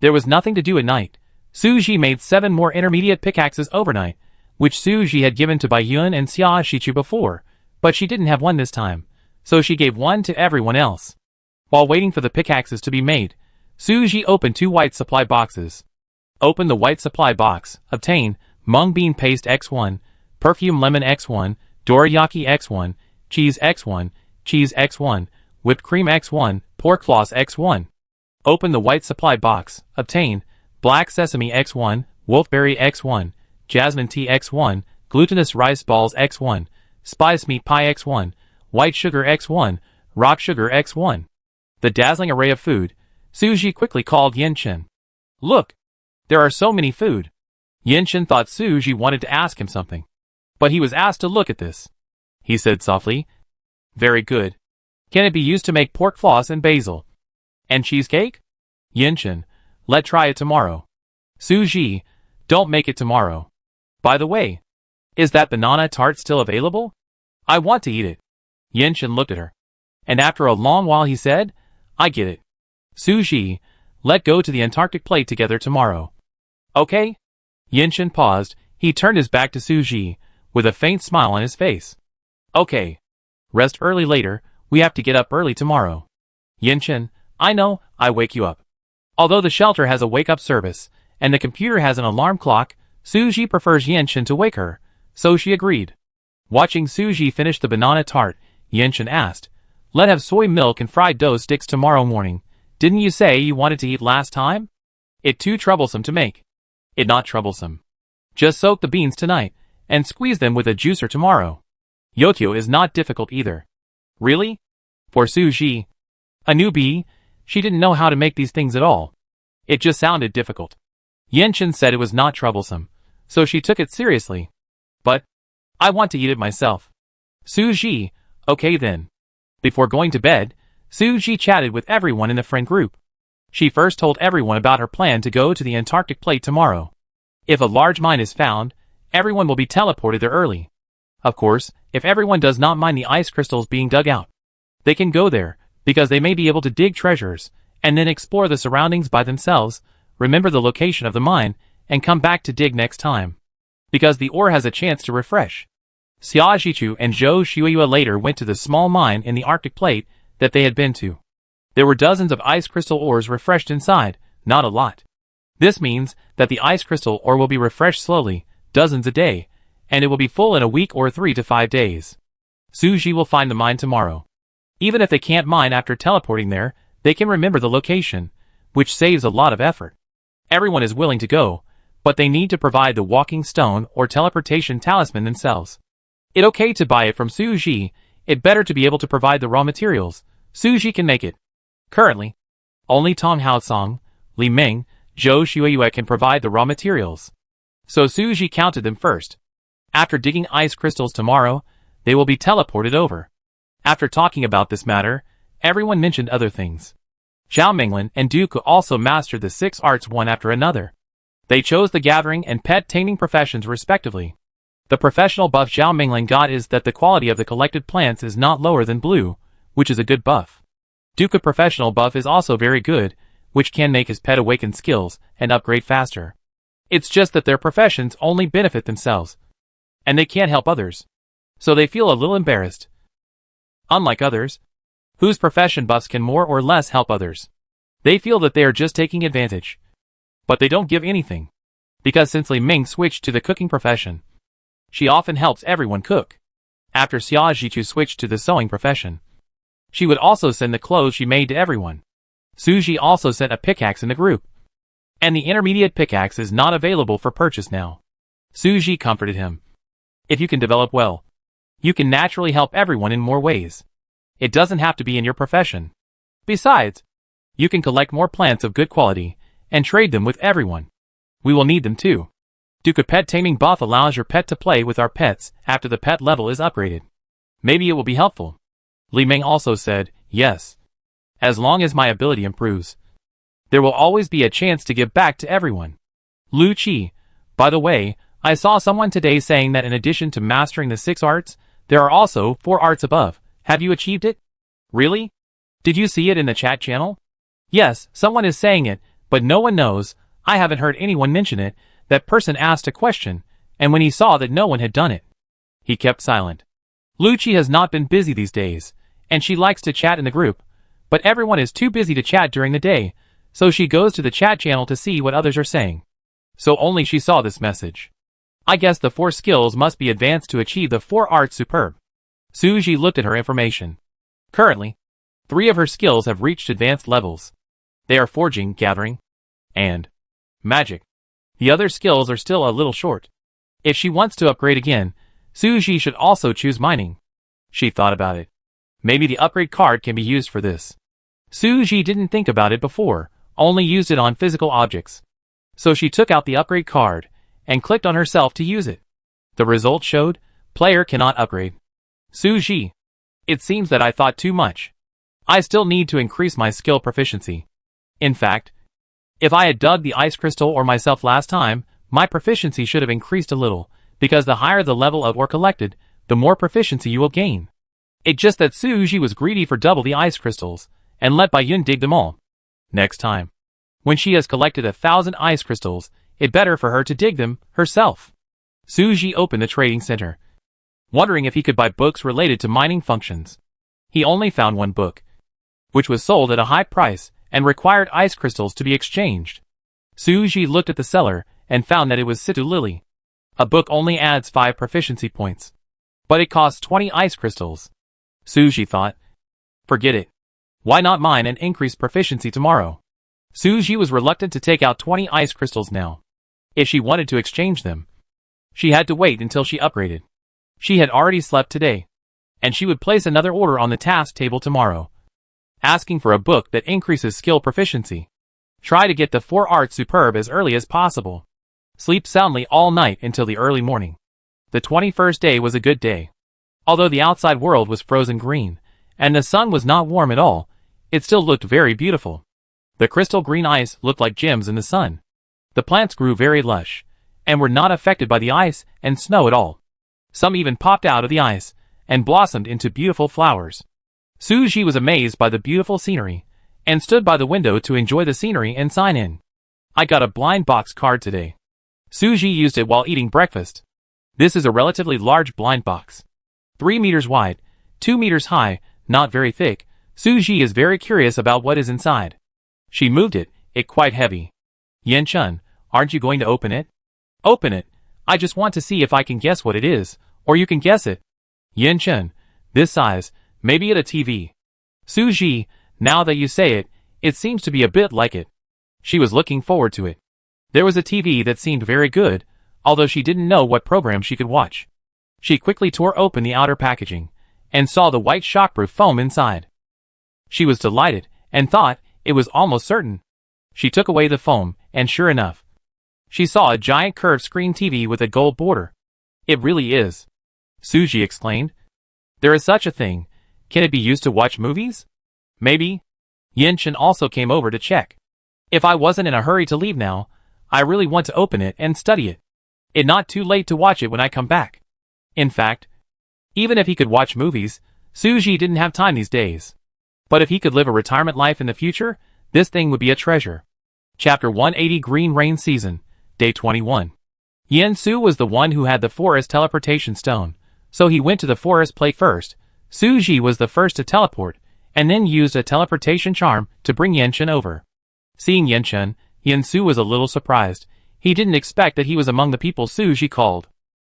There was nothing to do at night. Suji made 7 more intermediate pickaxes overnight, which Suji had given to Baiyun and Xia Shichu before, but she didn't have one this time, so she gave one to everyone else. While waiting for the pickaxes to be made, Suji opened 2 white supply boxes. Open the white supply box, obtain mung bean paste X1, perfume lemon X1, dorayaki X1, cheese X1, whipped cream X1, pork floss X1. Open the white supply box, obtain black sesame X1, wolfberry X1, jasmine tea X1, glutinous rice balls X1, spice meat pie X1, white sugar X1, rock sugar X1. The dazzling array of food, Suji quickly called Yinshin. Look! There are so many food. Yinshin thought Suji wanted to ask him something, but he was asked to look at this. He said softly, Very good. Can it be used to make pork floss and basil? And cheesecake? Yinshin, let's try it tomorrow. Suji, don't make it tomorrow. By the way, is that banana tart still available? I want to eat it. Yinshin looked at her, and after a long while he said, I get it. Suji, Let go to the Antarctic plate together tomorrow. Okay? Yinshin paused. He turned his back to Suji, with a faint smile on his face. Okay. Rest early later, we have to get up early tomorrow. Yinshin, I know, I wake you up. Although the shelter has a wake-up service, and the computer has an alarm clock, Suji prefers Yinshin to wake her, so she agreed. Watching Suji finish the banana tart, Yinshin asked, Let's have soy milk and fried dough sticks tomorrow morning. Didn't you say you wanted to eat last time? It too troublesome to make. It not troublesome. Just soak the beans tonight, and squeeze them with a juicer tomorrow. Yokyo is not difficult either. Really? For Suji, a newbie, she didn't know how to make these things at all. It just sounded difficult. Yinshin said it was not troublesome, so she took it seriously. But, I want to eat it myself. Suji, okay then. Before going to bed, Suji chatted with everyone in the friend group. She first told everyone about her plan to go to the Antarctic plate tomorrow. If a large mine is found, everyone will be teleported there early. Of course, if everyone does not mind the ice crystals being dug out, they can go there, because they may be able to dig treasures, and then explore the surroundings by themselves, remember the location of the mine, and come back to dig next time. Because the ore has a chance to refresh. Xia Jichu and Zhou Shuiyue later went to the small mine in the Arctic plate that they had been to. There were dozens of ice crystal ores refreshed inside, not a lot. This means that the ice crystal ore will be refreshed slowly, dozens a day, and it will be full in a week or 3 to 5 days. Suji will find the mine tomorrow. Even if they can't mine after teleporting there, they can remember the location, which saves a lot of effort. Everyone is willing to go, but they need to provide the walking stone or teleportation talisman themselves. It okay to buy it from Suji, it better to be able to provide the raw materials. Suji can make it. Currently, only Tong Haosong, Li Ming, Zhou Shuiyue can provide the raw materials. So Suji counted them first. After digging ice crystals tomorrow, they will be teleported over. After talking about this matter, everyone mentioned other things. Zhao Minglin and Dooku also mastered the 6 arts one after another. They chose the gathering and pet taming professions respectively. The professional buff Zhao Minglin got is that the quality of the collected plants is not lower than blue, which is a good buff. Dooku professional buff is also very good, which can make his pet awaken skills and upgrade faster. It's just that their professions only benefit themselves, and they can't help others. So they feel a little embarrassed. Unlike others, whose profession buffs can more or less help others. They feel that they are just taking advantage. But they don't give anything. Because since Li Ming switched to the cooking profession, she often helps everyone cook. After Xia Jichu switched to the sewing profession, she would also send the clothes she made to everyone. Suji also sent a pickaxe in the group. And the intermediate pickaxe is not available for purchase now. Suji comforted him. If you can develop well, you can naturally help everyone in more ways. It doesn't have to be in your profession. Besides, you can collect more plants of good quality and trade them with everyone. We will need them too. Dooku Pet Taming Buff allows your pet to play with our pets after the pet level is upgraded. Maybe it will be helpful. Li Ming also said, yes. As long as my ability improves, there will always be a chance to give back to everyone. Lu Qi, by the way, I saw someone today saying that in addition to mastering the 6 arts, there are also 4 arts above. Have you achieved it? Really? Did you see it in the chat channel? Yes, someone is saying it, but no one knows. I haven't heard anyone mention it. That person asked a question, and when he saw that no one had done it, he kept silent. Lu Qi has not been busy these days, and she likes to chat in the group, but everyone is too busy to chat during the day, so she goes to the chat channel to see what others are saying. So only she saw this message. I guess the 4 skills must be advanced to achieve the 4 arts superb. Suji looked at her information. Currently, 3 of her skills have reached advanced levels. They are forging, gathering, and magic. The other skills are still a little short. If she wants to upgrade again, Suji should also choose mining. She thought about it. Maybe the upgrade card can be used for this. Suji didn't think about it before, only used it on physical objects. So she took out the upgrade card and clicked on herself to use it. The result showed, player cannot upgrade. Suji, it seems that I thought too much. I still need to increase my skill proficiency. In fact, if I had dug the ice crystal or myself last time, my proficiency should have increased a little, because the higher the level of ore collected, the more proficiency you will gain. It's just that Suji was greedy for double the ice crystals, and let Baiyun dig them all. Next time, When she has collected 1,000 ice crystals, it better for her to dig them herself. Suji opened a trading center, wondering if he could buy books related to mining functions. He only found one book, which was sold at a high price and required ice crystals to be exchanged. Suji looked at the seller and found that it was Situ Lily. A book only adds 5 proficiency points, but it costs 20 ice crystals. Suji thought, forget it. Why not mine and increase proficiency tomorrow? Suji was reluctant to take out 20 ice crystals now. If she wanted to exchange them, she had to wait until she upgraded. She had already slept today, and she would place another order on the task table tomorrow, asking for a book that increases skill proficiency. Try to get the 4 Art Superb as early as possible. Sleep soundly all night until the early morning. The 21st day was a good day. Although the outside world was frozen green, and the sun was not warm at all, it still looked very beautiful. The crystal green ice looked like gems in the sun. The plants grew very lush, and were not affected by the ice and snow at all. Some even popped out of the ice, and blossomed into beautiful flowers. Suji was amazed by the beautiful scenery, and stood by the window to enjoy the scenery and sign in. I got a blind box card today. Suji used it while eating breakfast. This is a relatively large blind box. 3 meters wide, 2 meters high, not very thick. Suji is very curious about what is inside. She moved it quite heavy. Yen-chun, aren't you going to open it? Open it. I just want to see if I can guess what it is, or you can guess it. Yen-chun, this size, maybe at a TV. Suji, now that you say it, it seems to be a bit like it. She was looking forward to it. There was a TV that seemed very good, although she didn't know what program she could watch. She quickly tore open the outer packaging, and saw the white shockproof foam inside. She was delighted, and thought it was almost certain. She took away the foam, and sure enough, she saw a giant curved screen TV with a gold border. It really is. Suji exclaimed. There is such a thing. Can it be used to watch movies? Maybe. Yen-chun also came over to check. If I wasn't in a hurry to leave now, I really want to open it and study it. It's not too late to watch it when I come back. In fact, even if he could watch movies, Suji didn't have time these days. But if he could live a retirement life in the future, this thing would be a treasure. Chapter 180 Green Rain Season, Day 21. Yen-su was the one who had the forest teleportation stone, so he went to the forest plate first. Suji was the first to teleport, and then used a teleportation charm to bring Yen-chun over. Seeing Yen-chun, Yen-su was a little surprised. He didn't expect that he was among the people Suji called.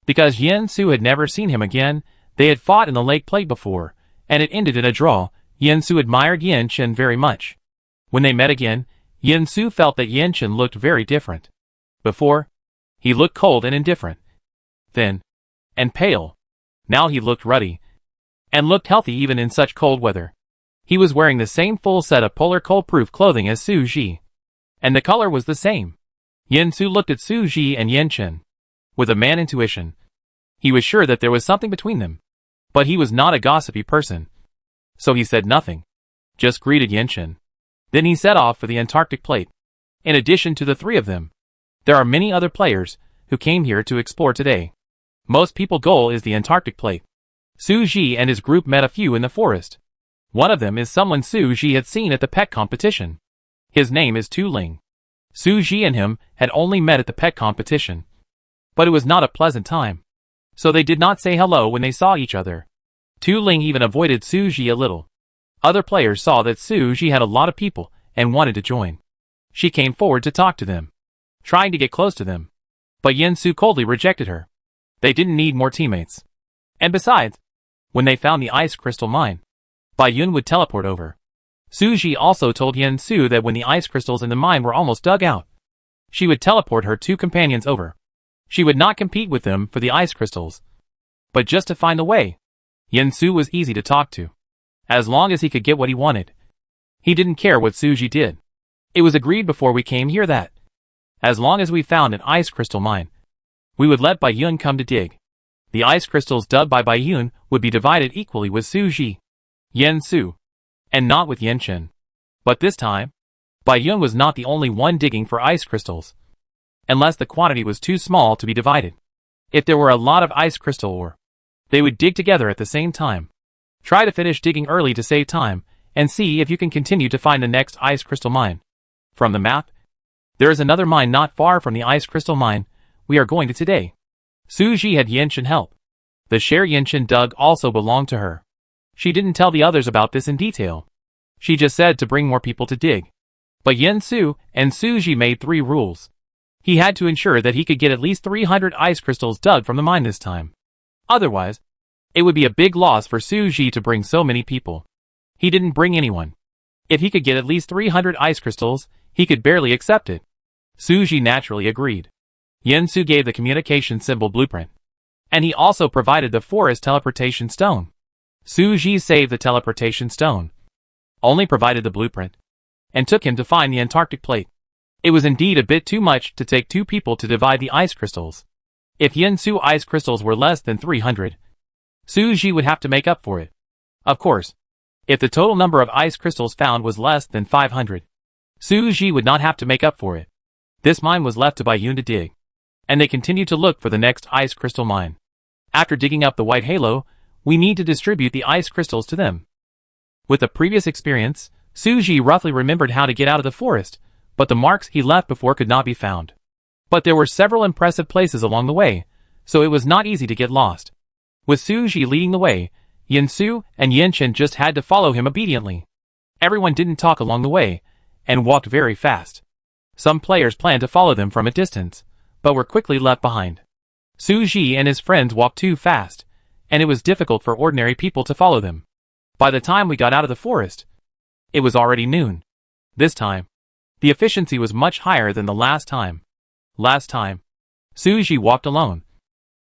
Because Yen-su had never seen him again, they had fought in the lake plate before, and it ended in a draw. Yen-su admired Yen-chun very much. When they met again, Yen-su felt that Yen-chun looked very different. Before, he looked cold and indifferent, thin, and pale. Now he looked ruddy, and looked healthy even in such cold weather. He was wearing the same full set of polar cold-proof clothing as Suji, and the color was the same. Yen-su looked at Suji and Yen-chun. With a man intuition, he was sure that there was something between them. But he was not a gossipy person, so he said nothing, just greeted Yen-chun. Then he set off for the Antarctic plate. In addition to the 3 of them, there are many other players who came here to explore today. Most people's goal is the Antarctic plate. Suji and his group met a few in the forest. One of them is someone Suji had seen at the pet competition. His name is Tu Ling. Suji and him had only met at the pet competition, but it was not a pleasant time, so they did not say hello when they saw each other. Tu Ling even avoided Suji a little. Other players saw that Suji had a lot of people and wanted to join. She came forward to talk to them, trying to get close to them, but Yen-su coldly rejected her. They didn't need more teammates. And besides, when they found the ice crystal mine, Bai-yun would teleport over. Suji also told Yen-su that when the ice crystals in the mine were almost dug out, she would teleport her 2 companions over. She would not compete with them for the ice crystals, but just to find the way. Yen-su was easy to talk to, as long as he could get what he wanted. He didn't care what Suji did. It was agreed before we came here that, as long as we found an ice crystal mine, we would let Bai-yun come to dig. The ice crystals dug by Bai-yun would be divided equally with Suji, Yen-su, and not with Yen-chun. But this time, Bai-yun was not the only one digging for ice crystals, unless the quantity was too small to be divided. If there were a lot of ice crystal ore, they would dig together at the same time. Try to finish digging early to save time, and see if you can continue to find the next ice crystal mine. From the map, There is another mine not far from the ice crystal mine we are going to today. Suji had Yinshin help. The share Yinshin dug also belonged to her. She didn't tell the others about this in detail. She just said to bring more people to dig. But Yensu and Suji made 3 rules. He had to ensure that he could get at least 300 ice crystals dug from the mine this time. Otherwise, it would be a big loss for Suji to bring so many people. He didn't bring anyone. If he could get at least 300 ice crystals, he could barely accept it. Suji naturally agreed. Yensu gave the communication symbol blueprint. And he also provided the forest teleportation stone. Suji saved the teleportation stone. Only provided the blueprint. And took him to find the Antarctic plate. It was indeed a bit too much to take 2 people to divide the ice crystals. If Yensu ice crystals were less than 300, Suji would have to make up for it. Of course, if the total number of ice crystals found was less than 500, Suji would not have to make up for it. This mine was left to Baiyun to dig. And they continued to look for the next ice crystal mine. After digging up the white halo, we need to distribute the ice crystals to them. With the previous experience, Suji roughly remembered how to get out of the forest, but the marks he left before could not be found. But there were several impressive places along the way, so it was not easy to get lost. With Suji leading the way, Yensu and Yenshin just had to follow him obediently. Everyone didn't talk along the way, and walked very fast. Some players planned to follow them from a distance, but were quickly left behind. Suji and his friends walked too fast, and it was difficult for ordinary people to follow them. By the time we got out of the forest, it was already noon. This time, the efficiency was much higher than the last time. Last time, Suji walked alone,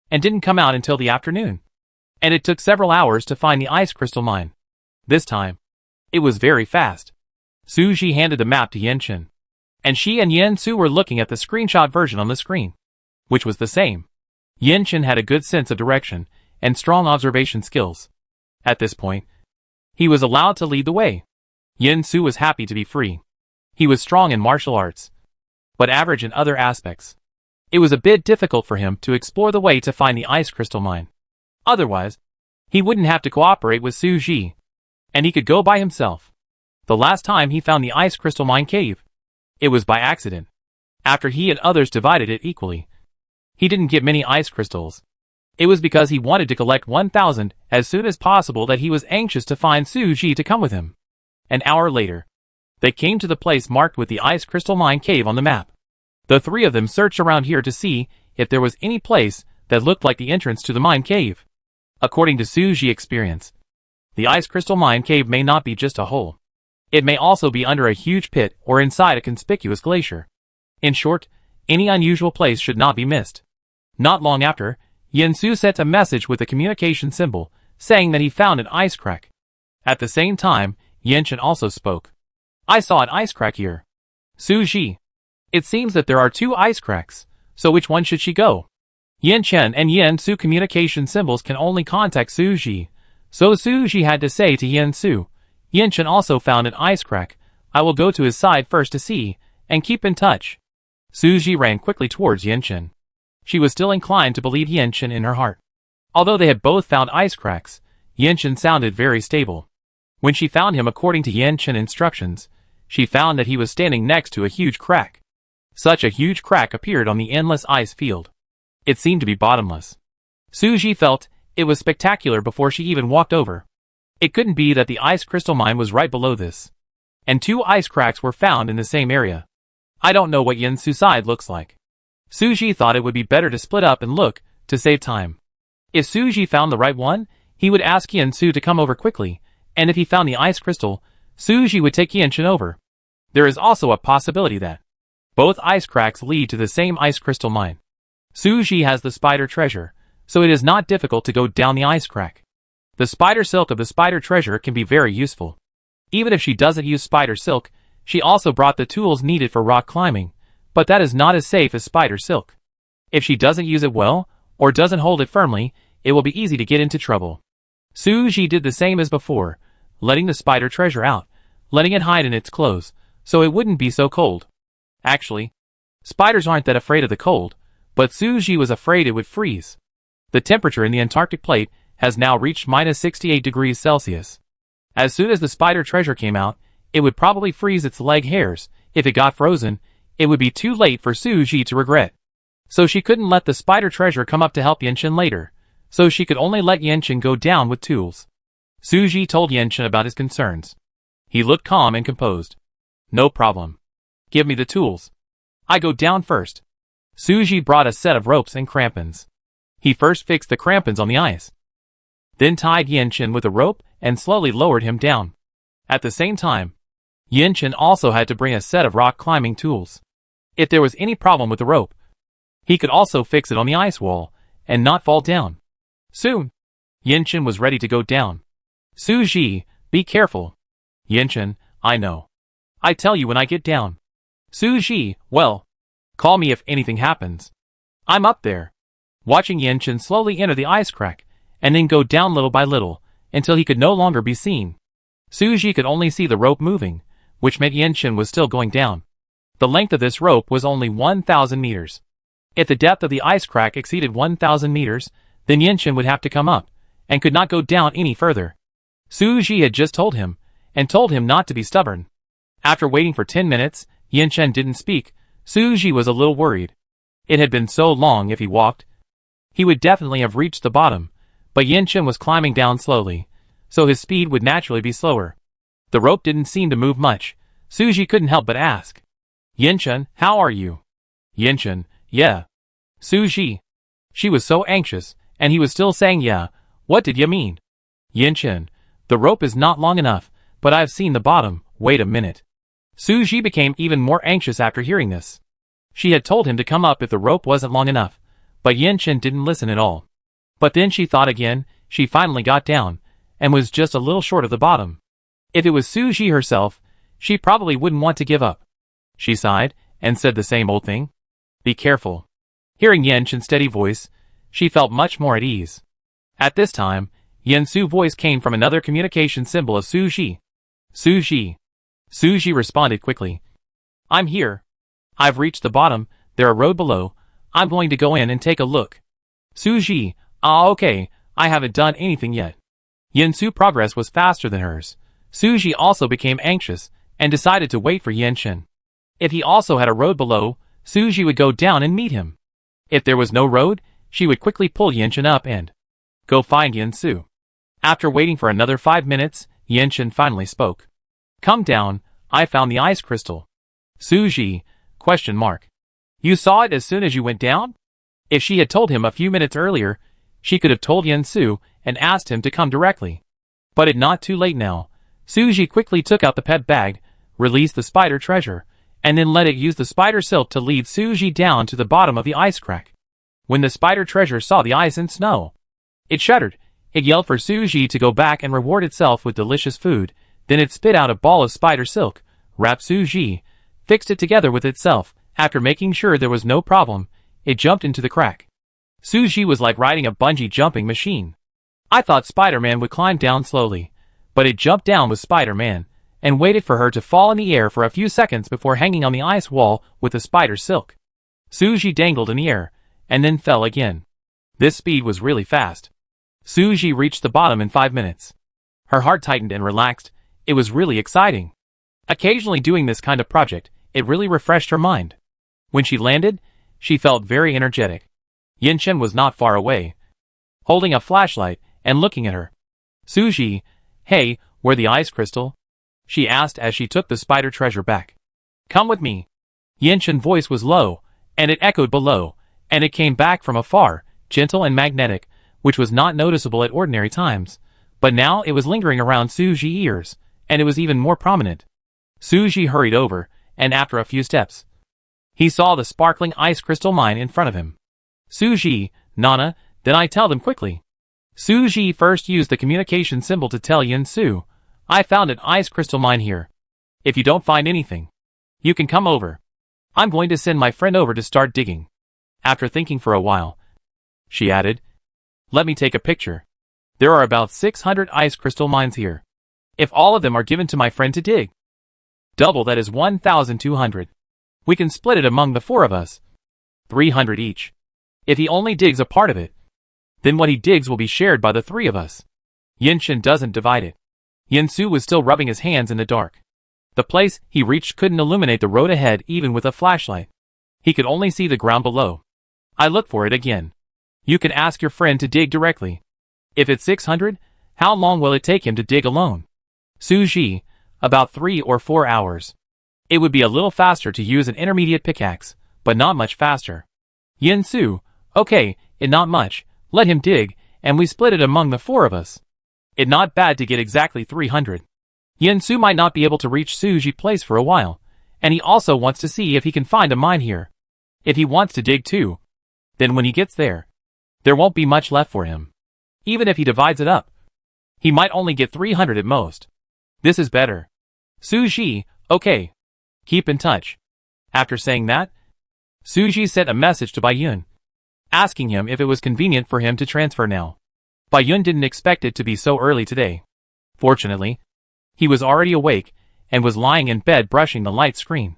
and didn't come out until the afternoon. And it took several hours to find the ice crystal mine. This time, it was very fast. Suji handed the map to Yenshin. And she and Yensu were looking at the screenshot version on the screen, which was the same. Yenshin had a good sense of direction and strong observation skills. At this point, he was allowed to lead the way. Yensu was happy to be free. He was strong in martial arts, but average in other aspects. It was a bit difficult for him to explore the way to find the ice crystal mine. Otherwise, he wouldn't have to cooperate with Suji, and he could go by himself. The last time he found the ice crystal mine cave, it was by accident. After he and others divided it equally, he didn't get many ice crystals. It was because he wanted to collect 1,000 as soon as possible that he was anxious to find Suji to come with him. An hour later, they came to the place marked with the ice crystal mine cave on the map. The 3 of them searched around here to see if there was any place that looked like the entrance to the mine cave. According to Suji's experience, the ice crystal mine cave may not be just a hole. It may also be under a huge pit or inside a conspicuous glacier. In short, any unusual place should not be missed. Not long after, Yensu sent a message with a communication symbol, saying that he found an ice crack. At the same time, Yenshin also spoke. I saw an ice crack here. Suji. It seems that there are 2 ice cracks, so which one should she go? Yenshin and Yensu communication symbols can only contact Suji, so Suji had to say to Yensu, Yenshin also found an ice crack. I will go to his side first to see, and keep in touch. Suji ran quickly towards Yenshin. She was still inclined to believe Yenshin in her heart. Although they had both found ice cracks, Yenshin sounded very stable. When she found him according to Yenshin's instructions, she found that he was standing next to a huge crack. Such a huge crack appeared on the endless ice field. It seemed to be bottomless. Suji felt it was spectacular before she even walked over. It couldn't be that the ice crystal mine was right below this. And 2 ice cracks were found in the same area. I don't know what Yensu's side looks like. Suji thought it would be better to split up and look, to save time. If Suji found the right one, he would ask Yensu to come over quickly, and if he found the ice crystal, Suji would take Yenshin over. There is also a possibility that both ice cracks lead to the same ice crystal mine. Suji has the spider treasure, so it is not difficult to go down the ice crack. The spider silk of the spider treasure can be very useful. Even if she doesn't use spider silk, she also brought the tools needed for rock climbing, but that is not as safe as spider silk. If she doesn't use it well, or doesn't hold it firmly, it will be easy to get into trouble. Suji did the same as before, letting the spider treasure out, letting it hide in its clothes, so it wouldn't be so cold. Actually, spiders aren't that afraid of the cold, but Suji was afraid it would freeze. The temperature in the Antarctic plate has now reached -68 degrees Celsius. As soon as the spider treasure came out, it would probably freeze its leg hairs. If it got frozen, It would be too late for Suji to regret. So she couldn't let the spider treasure come up to help Yinchen later, so she could only let Yinchen go down with tools. Suji told Yinchen about his concerns. He looked calm and composed. No problem. Give me the tools. I go down first. Suji brought a set of ropes and crampons. He first fixed the crampons on the ice, then tied Yinchen with a rope and slowly lowered him down. At the same time, Yinchen also had to bring a set of rock climbing tools. If there was any problem with the rope, he could also fix it on the ice wall and not fall down. Soon, Yinchen was ready to go down. Suji, be careful. Yinchen, I know. I tell you when I get down. Suji, well, call me if anything happens. I'm up there. Watching Yinchen slowly enter the ice crack, and then go down little by little, until he could no longer be seen. Suji could only see the rope moving, which meant Yinchen was still going down. The length of this rope was only 1,000 meters. If the depth of the ice crack exceeded 1,000 meters, then Yinchen would have to come up, and could not go down any further. Suji had just told him, and told him not to be stubborn. After waiting for 10 minutes, Yinchen didn't speak. Suji was a little worried. It had been so long. If he walked, he would definitely have reached the bottom, but Yinchen was climbing down slowly, so his speed would naturally be slower. The rope didn't seem to move much. Suji couldn't help but ask, Yinchen, how are you? Yinchen, yeah. Suji. She was so anxious, and he was still saying yeah. What did you mean? Yinchen, the rope is not long enough, but I've seen the bottom. Wait a minute. Suji became even more anxious after hearing this. She had told him to come up if the rope wasn't long enough, but Yinchen didn't listen at all. But then she thought again. She finally got down, and was just a little short of the bottom. If it was Suji herself, she probably wouldn't want to give up. She sighed, and said the same old thing. Be careful. Hearing Yinchen's steady voice, she felt much more at ease. At this time, Yinsu's voice came from another communication symbol of Suji. Suji. Suji responded quickly. I'm here. I've reached the bottom. There's a road below. I'm going to go in and take a look. Suji, okay, I haven't done anything yet. Yinsu's progress was faster than hers. Suji also became anxious, and decided to wait for Yinchen. If he also had a road below, Suji would go down and meet him. If there was no road, she would quickly pull Yinchen up and go find Yinsu. After waiting for another 5 minutes, Yinchen finally spoke. Come down, I found the ice crystal. Suji, ? You saw it as soon as you went down? If she had told him a few minutes earlier, she could have told Yinsu and asked him to come directly. But it's not too late now. Suji quickly took out the pet bag, released the spider treasure, and then let it use the spider silk to lead Suji down to the bottom of the ice crack. When the spider treasure saw the ice and snow, it shuddered. It yelled for Suji to go back and reward itself with delicious food. Then it spit out a ball of spider silk, wrapped Suji, fixed it together with itself. After making sure there was no problem, it jumped into the crack. Suji was like riding a bungee jumping machine. I thought Spider-Man would climb down slowly, but it jumped down with Spider-Man, and waited for her to fall in the air for a few seconds before hanging on the ice wall with the spider silk. Suji dangled in the air, and then fell again. This speed was really fast. Suji reached the bottom in 5 minutes. Her heart tightened and relaxed. It was really exciting. Occasionally doing this kind of project, it really refreshed her mind. When she landed, she felt very energetic. Yinchen was not far away, holding a flashlight and looking at her. Suji, hey, where the ice crystal? She asked as she took the spider treasure back. Come with me. Yinchen's voice was low, and it echoed below, and it came back from afar, gentle and magnetic, which was not noticeable at ordinary times, but now it was lingering around Suji's ears, and it was even more prominent. Suji hurried over, and after a few steps, he saw the sparkling ice crystal mine in front of him. Suji, Nana, then I tell them quickly. Suji first used the communication symbol to tell Yinsu, I found an ice crystal mine here. If you don't find anything, you can come over. I'm going to send my friend over to start digging. After thinking for a while, she added, let me take a picture. There are about 600 ice crystal mines here. If all of them are given to my friend to dig, double that is 1,200. We can split it among the 4 of us. 300 each. If he only digs a part of it, then what he digs will be shared by the 3 of us. Yinchen doesn't divide it. Yinsu was still rubbing his hands in the dark. The place he reached couldn't illuminate the road ahead even with a flashlight. He could only see the ground below. I looked for it again. You can ask your friend to dig directly. If it's 600, how long will it take him to dig alone? Suji, about 3 or 4 hours. It would be a little faster to use an intermediate pickaxe, but not much faster. Yin Su, okay, it not much, let him dig, and we split it among the 4 of us. It not bad to get exactly 300. Yin Su might not be able to reach Suji place for a while, and he also wants to see if he can find a mine here. If he wants to dig too, then when he gets there won't be much left for him. Even if he divides it up, he might only get 300 at most. This is better. Suji, okay. Keep in touch. After saying that, Suji sent a message to Baiyun, asking him if it was convenient for him to transfer now. Baiyun didn't expect it to be so early today. Fortunately, he was already awake and was lying in bed brushing the light screen.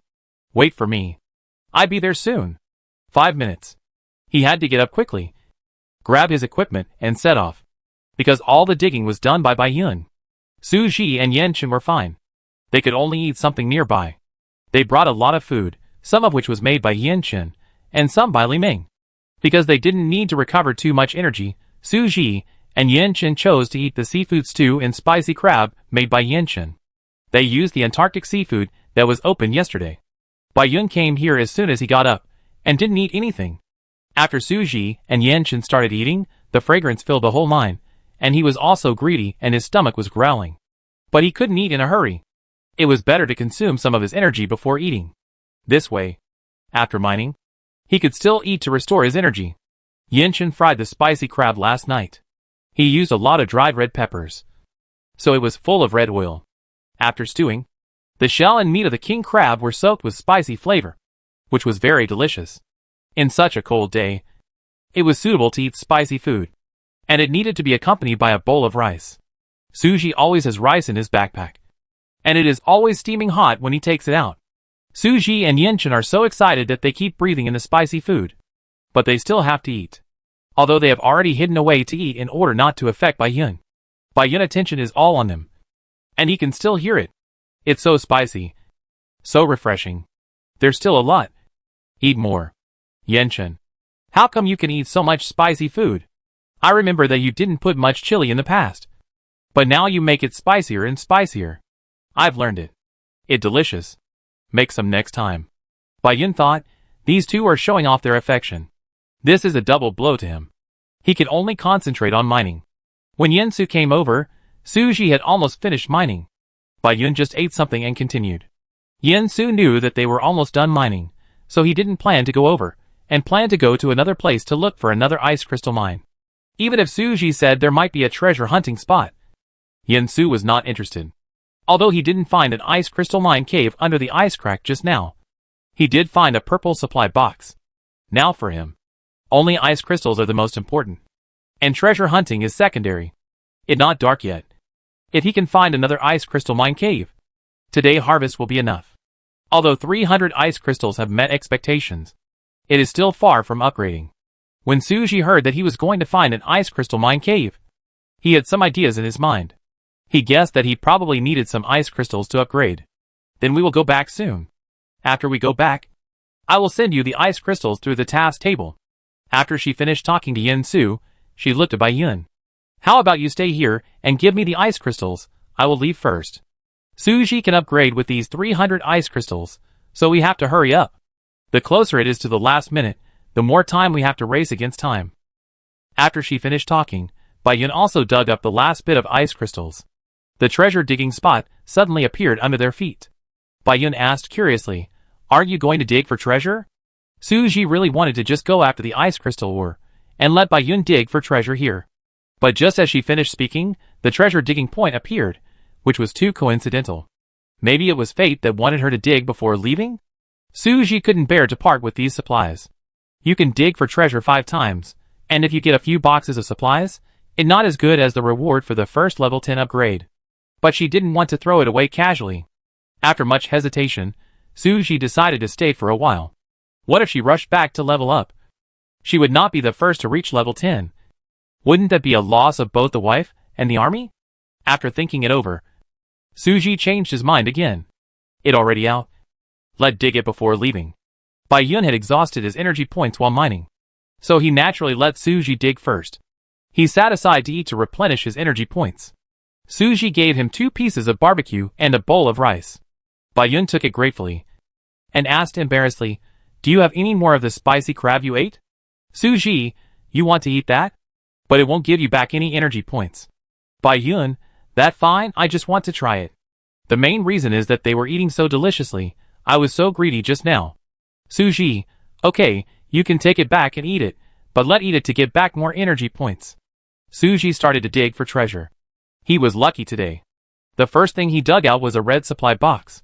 Wait for me. I'd be there soon. 5 minutes. He had to get up quickly, grab his equipment, and set off. Because all the digging was done by Baiyun. Suji and Yenchen were fine. They could only eat something nearby. They brought a lot of food, some of which was made by Yenchen, and some by Li Ming. Because they didn't need to recover too much energy, Suji and Yenchen chose to eat the seafood stew and spicy crab made by Yenchen. They used the Antarctic seafood that was opened yesterday. Baiyun came here as soon as he got up, and didn't eat anything. After Suji and Yenchen started eating, the fragrance filled the whole mine, and he was also greedy and his stomach was growling. But he couldn't eat in a hurry. It was better to consume some of his energy before eating. This way, after mining, he could still eat to restore his energy. Yenchen fried the spicy crab last night. He used a lot of dried red peppers, so it was full of red oil. After stewing, the shell and meat of the king crab were soaked with spicy flavor, which was very delicious. In such a cold day, it was suitable to eat spicy food, and it needed to be accompanied by a bowl of rice. Suji always has rice in his backpack, and it is always steaming hot when he takes it out. Suji and Yenchen are so excited that they keep breathing in the spicy food. But they still have to eat, although they have already hidden away to eat in order not to affect Baiyun. Baiyun's attention is all on them, and he can still hear it. It's so spicy, so refreshing. There's still a lot. Eat more. Yenchen, how come you can eat so much spicy food? I remember that you didn't put much chili in the past, but now you make it spicier and spicier. I've learned it. It's delicious. Make some next time. Baiyun thought, these two are showing off their affection. This is a double blow to him. He could only concentrate on mining. When Yensu came over, Suji had almost finished mining. Baiyun just ate something and continued. Yensu knew that they were almost done mining, so he didn't plan to go over, and planned to go to another place to look for another ice crystal mine. Even if Suji said there might be a treasure hunting spot, Yensu was not interested. Although he didn't find an ice crystal mine cave under the ice crack just now, he did find a purple supply box. Now for him, only ice crystals are the most important, and treasure hunting is secondary. It's not dark yet. If he can find another ice crystal mine cave, today harvest will be enough. Although 300 ice crystals have met expectations, it is still far from upgrading. When Suji heard that he was going to find an ice crystal mine cave, he had some ideas in his mind. He guessed that he probably needed some ice crystals to upgrade. Then we will go back soon. After we go back, I will send you the ice crystals through the task table. After she finished talking to Yen Su, she looked at Baiyun. How about you stay here and give me the ice crystals? I will leave first. Suji can upgrade with these 300 ice crystals, so we have to hurry up. The closer it is to the last minute, the more time we have to race against time. After she finished talking, Baiyun also dug up the last bit of ice crystals. The treasure digging spot suddenly appeared under their feet. Baiyun asked curiously, "Aren't you going to dig for treasure?" Suji really wanted to just go after the ice crystal ore, and let Baiyun dig for treasure here. But just as she finished speaking, the treasure digging point appeared, which was too coincidental. Maybe it was fate that wanted her to dig before leaving? Suji couldn't bear to part with these supplies. You can dig for treasure 5 times, and if you get a few boxes of supplies, it's not as good as the reward for the first level 10 upgrade. But she didn't want to throw it away casually. After much hesitation, Suji decided to stay for a while. What if she rushed back to level up? She would not be the first to reach level 10. Wouldn't that be a loss of both the wife and the army? After thinking it over, Suji changed his mind again. It already out? Let dig it before leaving. Bai Yun had exhausted his energy points while mining, so he naturally let Suji dig first. He sat aside to eat to replenish his energy points. Suji gave him 2 pieces of barbecue and a bowl of rice. Bai Yun took it gratefully and asked embarrassedly, "Do you have any more of the spicy crab you ate?" "Suji, you want to eat that? But it won't give you back any energy points." "Bai Yun, that fine, I just want to try it. The main reason is that they were eating so deliciously, I was so greedy just now." "Suji, okay, you can take it back and eat it, but let eat it to get back more energy points." Suji started to dig for treasure. He was lucky today. The first thing he dug out was a red supply box.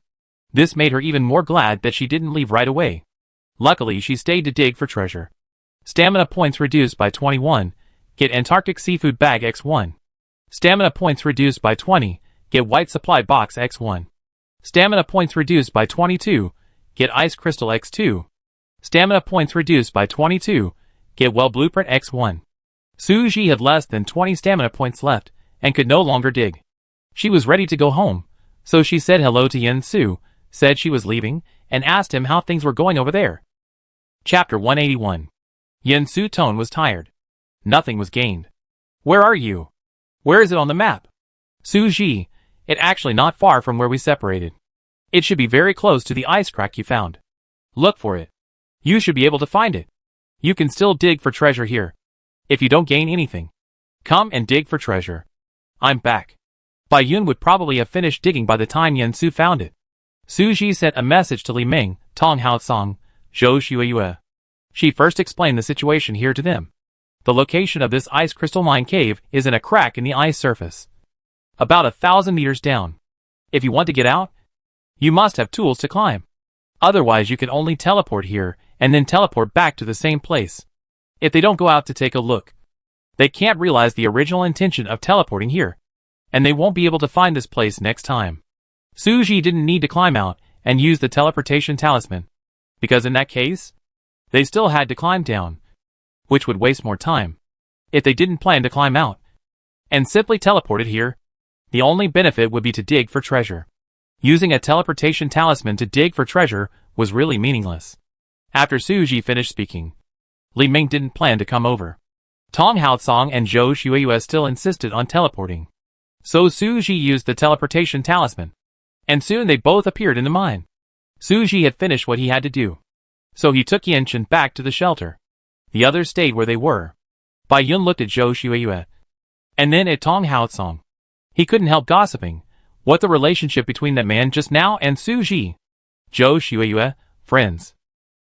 This made her even more glad that she didn't leave right away. Luckily, she stayed to dig for treasure. Stamina points reduced by 21, get Antarctic seafood bag X1. Stamina points reduced by 20, get white supply box X1. Stamina points reduced by 22, get ice crystal X2. Stamina points reduced by 22, get well blueprint X1. Suji had less than 20 stamina points left, and could no longer dig. She was ready to go home, so she said hello to Yen Su, said she was leaving, and asked him how things were going over there. Chapter 181. Yen Su's tone was tired. Nothing was gained. "Where are you? Where is it on the map?" "Suji, it's actually not far from where we separated. It should be very close to the ice crack you found. Look for it. You should be able to find it. You can still dig for treasure here. If you don't gain anything, come and dig for treasure. I'm back." Bai Yun would probably have finished digging by the time Yen Su found it. Suji sent a message to Li Ming, Tong Haosong, Zhou Xueyue. She first explained the situation here to them. The location of this ice crystal mine cave is in a crack in the ice surface, about 1,000 meters down. If you want to get out, you must have tools to climb. Otherwise you can only teleport here and then teleport back to the same place. If they don't go out to take a look, they can't realize the original intention of teleporting here, and they won't be able to find this place next time. Suji didn't need to climb out and use the teleportation talisman, because in that case, they still had to climb down, which would waste more time. If they didn't plan to climb out and simply teleported here, the only benefit would be to dig for treasure. Using a teleportation talisman to dig for treasure was really meaningless. After Suji finished speaking, Li Ming didn't plan to come over. Tong Haosong and Zhou Xueyue still insisted on teleporting. So Suji used the teleportation talisman, and soon they both appeared in the mine. Suji had finished what he had to do, so he took Yanchen back to the shelter. The others stayed where they were. Bai Yun looked at Zhou Xueyue, and then at Tong Haosong. He couldn't help gossiping. What the relationship between that man just now and Suji? Zhou Xueyue, friends.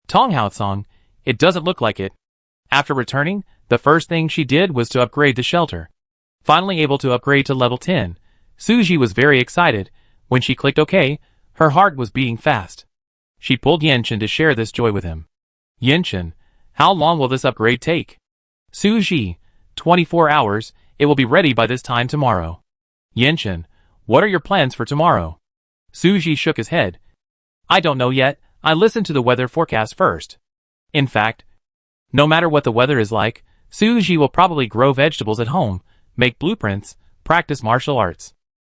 Tong Haosong, it doesn't look like it. After returning, the first thing she did was to upgrade the shelter. Finally able to upgrade to level 10, Suji was very excited. When she clicked OK, her heart was beating fast. She pulled Yanchen to share this joy with him. "Yanchen, how long will this upgrade take?" "Suji, 24 hours, it will be ready by this time tomorrow." "Yanchen, what are your plans for tomorrow?" Suji shook his head. "I don't know yet, I listened to the weather forecast first. In fact, no matter what the weather is like, Suji will probably grow vegetables at home, make blueprints, practice martial arts."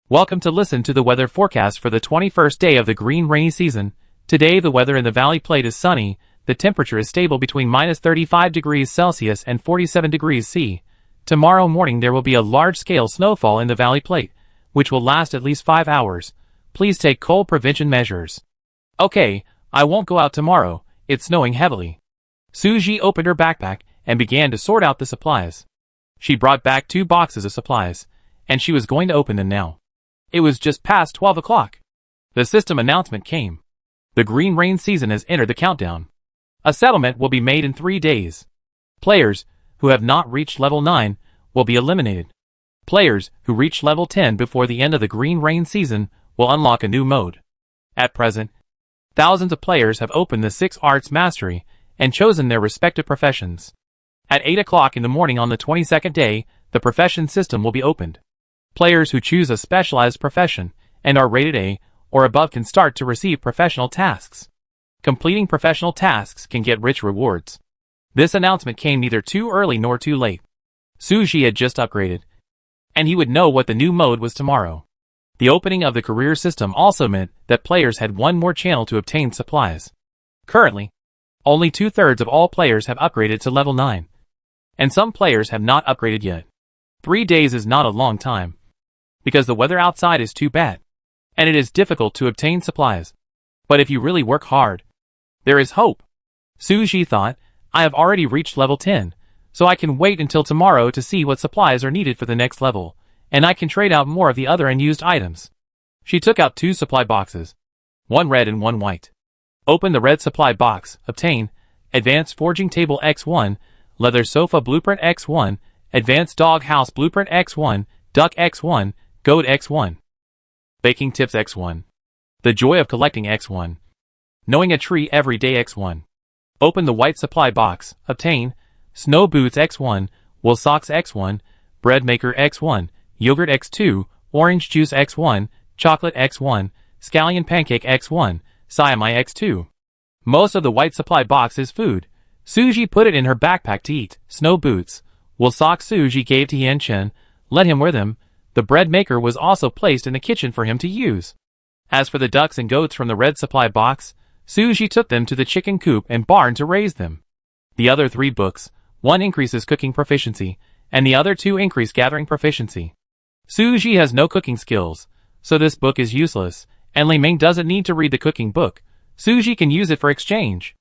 Welcome to listen to the weather forecast for the 21st day of the green rainy season. Today the weather in the Valley Plate is sunny, the temperature is stable between -35 degrees Celsius and 47 degrees C. Tomorrow morning there will be a large-scale snowfall in the Valley Plate, which will last at least 5 hours. Please take cold prevention measures. "Okay, I won't go out tomorrow, it's snowing heavily." Suji opened her backpack and began to sort out the supplies. She brought back 2 boxes of supplies, and she was going to open them now. It was just past 12 o'clock. The system announcement came. The green rain season has entered the countdown. A settlement will be made in 3 days. Players who have not reached level 9 will be eliminated. Players who reach level 10 before the end of the green rain season will unlock a new mode. At present, thousands of players have opened the 6 arts mastery and chosen their respective professions. At 8 o'clock in the morning on the 22nd day, the profession system will be opened. Players who choose a specialized profession and are rated A or above can start to receive professional tasks. Completing professional tasks can get rich rewards. This announcement came neither too early nor too late. Suji had just upgraded, and he would know what the new mode was tomorrow. The opening of the career system also meant that players had one more channel to obtain supplies. Currently, only 2/3 of all players have upgraded to level 9. And some players have not upgraded yet. 3 days is not a long time, because the weather outside is too bad, and it is difficult to obtain supplies. But if you really work hard, there is hope. Suji thought, I have already reached level 10, so I can wait until tomorrow to see what supplies are needed for the next level, and I can trade out more of the other unused items. She took out 2 supply boxes, one red and one white. Open the red supply box, obtain Advanced Forging Table X1, Leather Sofa Blueprint X1, Advanced Dog House Blueprint X1, Duck X1, Goat X1. Baking Tips X1. The Joy of Collecting X1. Knowing a Tree Every Day X1. Open the white supply box, obtain Snow Boots X1, Wool Socks X1, Bread Maker X1, Yogurt X2, Orange Juice X1, Chocolate X1, Scallion Pancake X1, Siamai X2. Most of the white supply box is food. Suji put it in her backpack to eat. Snow boots. Wool socks Suji gave to Yan Chen. Let him wear them. The bread maker was also placed in the kitchen for him to use. As for the ducks and goats from the red supply box, Suji took them to the chicken coop and barn to raise them. The other 3 books, one increases cooking proficiency, and the other 2 increase gathering proficiency. Suji has no cooking skills, so this book is useless, and Li Ming doesn't need to read the cooking book. Suji can use it for exchange.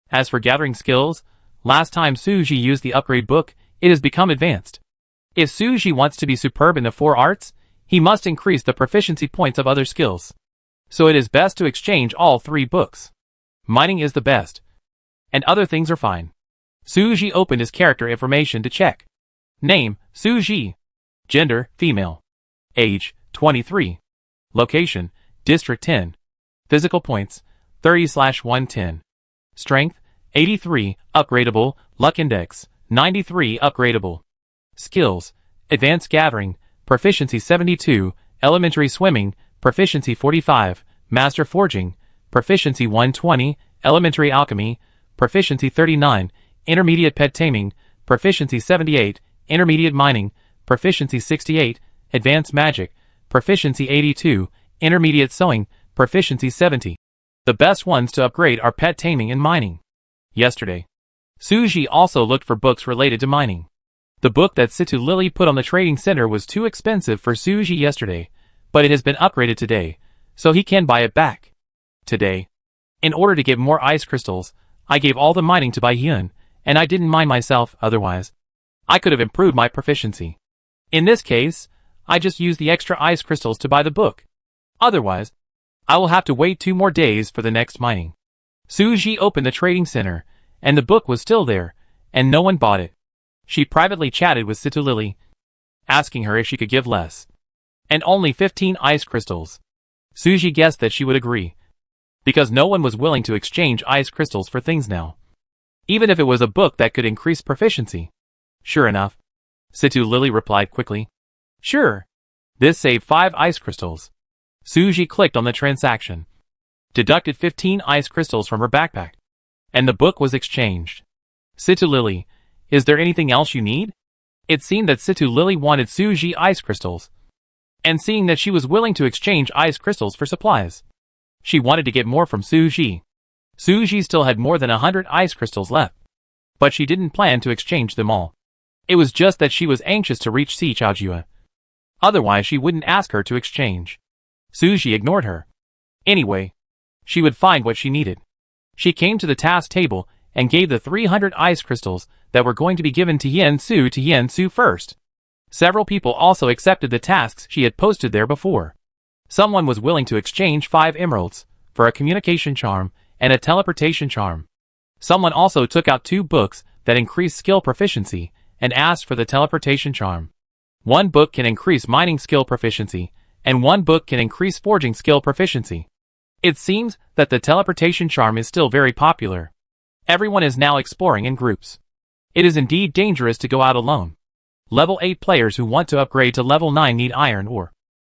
As for gathering skills, last time Suji used the upgrade book, it has become advanced. If Suji wants to be superb in the 4 arts, he must increase the proficiency points of other skills. So it is best to exchange all 3 books. Mining is the best, and other things are fine. Suji opened his character information to check. Name, Suji. Gender, female. Age, 23. Location, District 10. Physical points, 30/110. Strength, 83, upgradable. Luck index, 93, upgradable. Skills, Advanced Gathering, proficiency 72, Elementary Swimming, proficiency 45, Master Forging, proficiency 120, Elementary Alchemy, proficiency 39, Intermediate Pet Taming, proficiency 78, Intermediate Mining, proficiency 68, Advanced Magic, proficiency 82, Intermediate Sewing, proficiency 70. The best ones to upgrade are Pet Taming and Mining. Yesterday, Suji also looked for books related to mining. The book that Situ Lily put on the trading center was too expensive for Suji yesterday, but it has been upgraded today, so he can buy it back. Today, in order to get more ice crystals, I gave all the mining to Bai Yun, and I didn't mine myself otherwise. I could have improved my proficiency. In this case, I just used the extra ice crystals to buy the book. Otherwise, I will have to wait 2 more days for the next mining. Suji opened the trading center, and the book was still there, and no one bought it. She privately chatted with Situ Lily, asking her if she could give less. And only 15 ice crystals. Suji guessed that she would agree, because no one was willing to exchange ice crystals for things now. Even if it was a book that could increase proficiency. Sure enough, Situ Lily replied quickly. Sure. This saved 5 ice crystals. Suji clicked on the transaction, deducted 15 ice crystals from her backpack, and the book was exchanged. Situ Lily, is there anything else you need? It seemed that Situ Lily wanted Suji ice crystals, and seeing that she was willing to exchange ice crystals for supplies, she wanted to get more from Suji. Suji still had more than 100 ice crystals left, but she didn't plan to exchange them all. It was just that she was anxious to reach Si Chaojue. Otherwise she wouldn't ask her to exchange. Suji ignored her. Anyway, she would find what she needed. She came to the task table and gave the 300 ice crystals that were going to be given to Yen Su first. Several people also accepted the tasks she had posted there before. Someone was willing to exchange 5 emeralds for a communication charm and a teleportation charm. Someone also took out 2 books that increased skill proficiency and asked for the teleportation charm. 1 book can increase mining skill proficiency, and 1 book can increase forging skill proficiency. It seems that the teleportation charm is still very popular. Everyone is now exploring in groups. It is indeed dangerous to go out alone. Level 8 players who want to upgrade to level 9 need iron ore,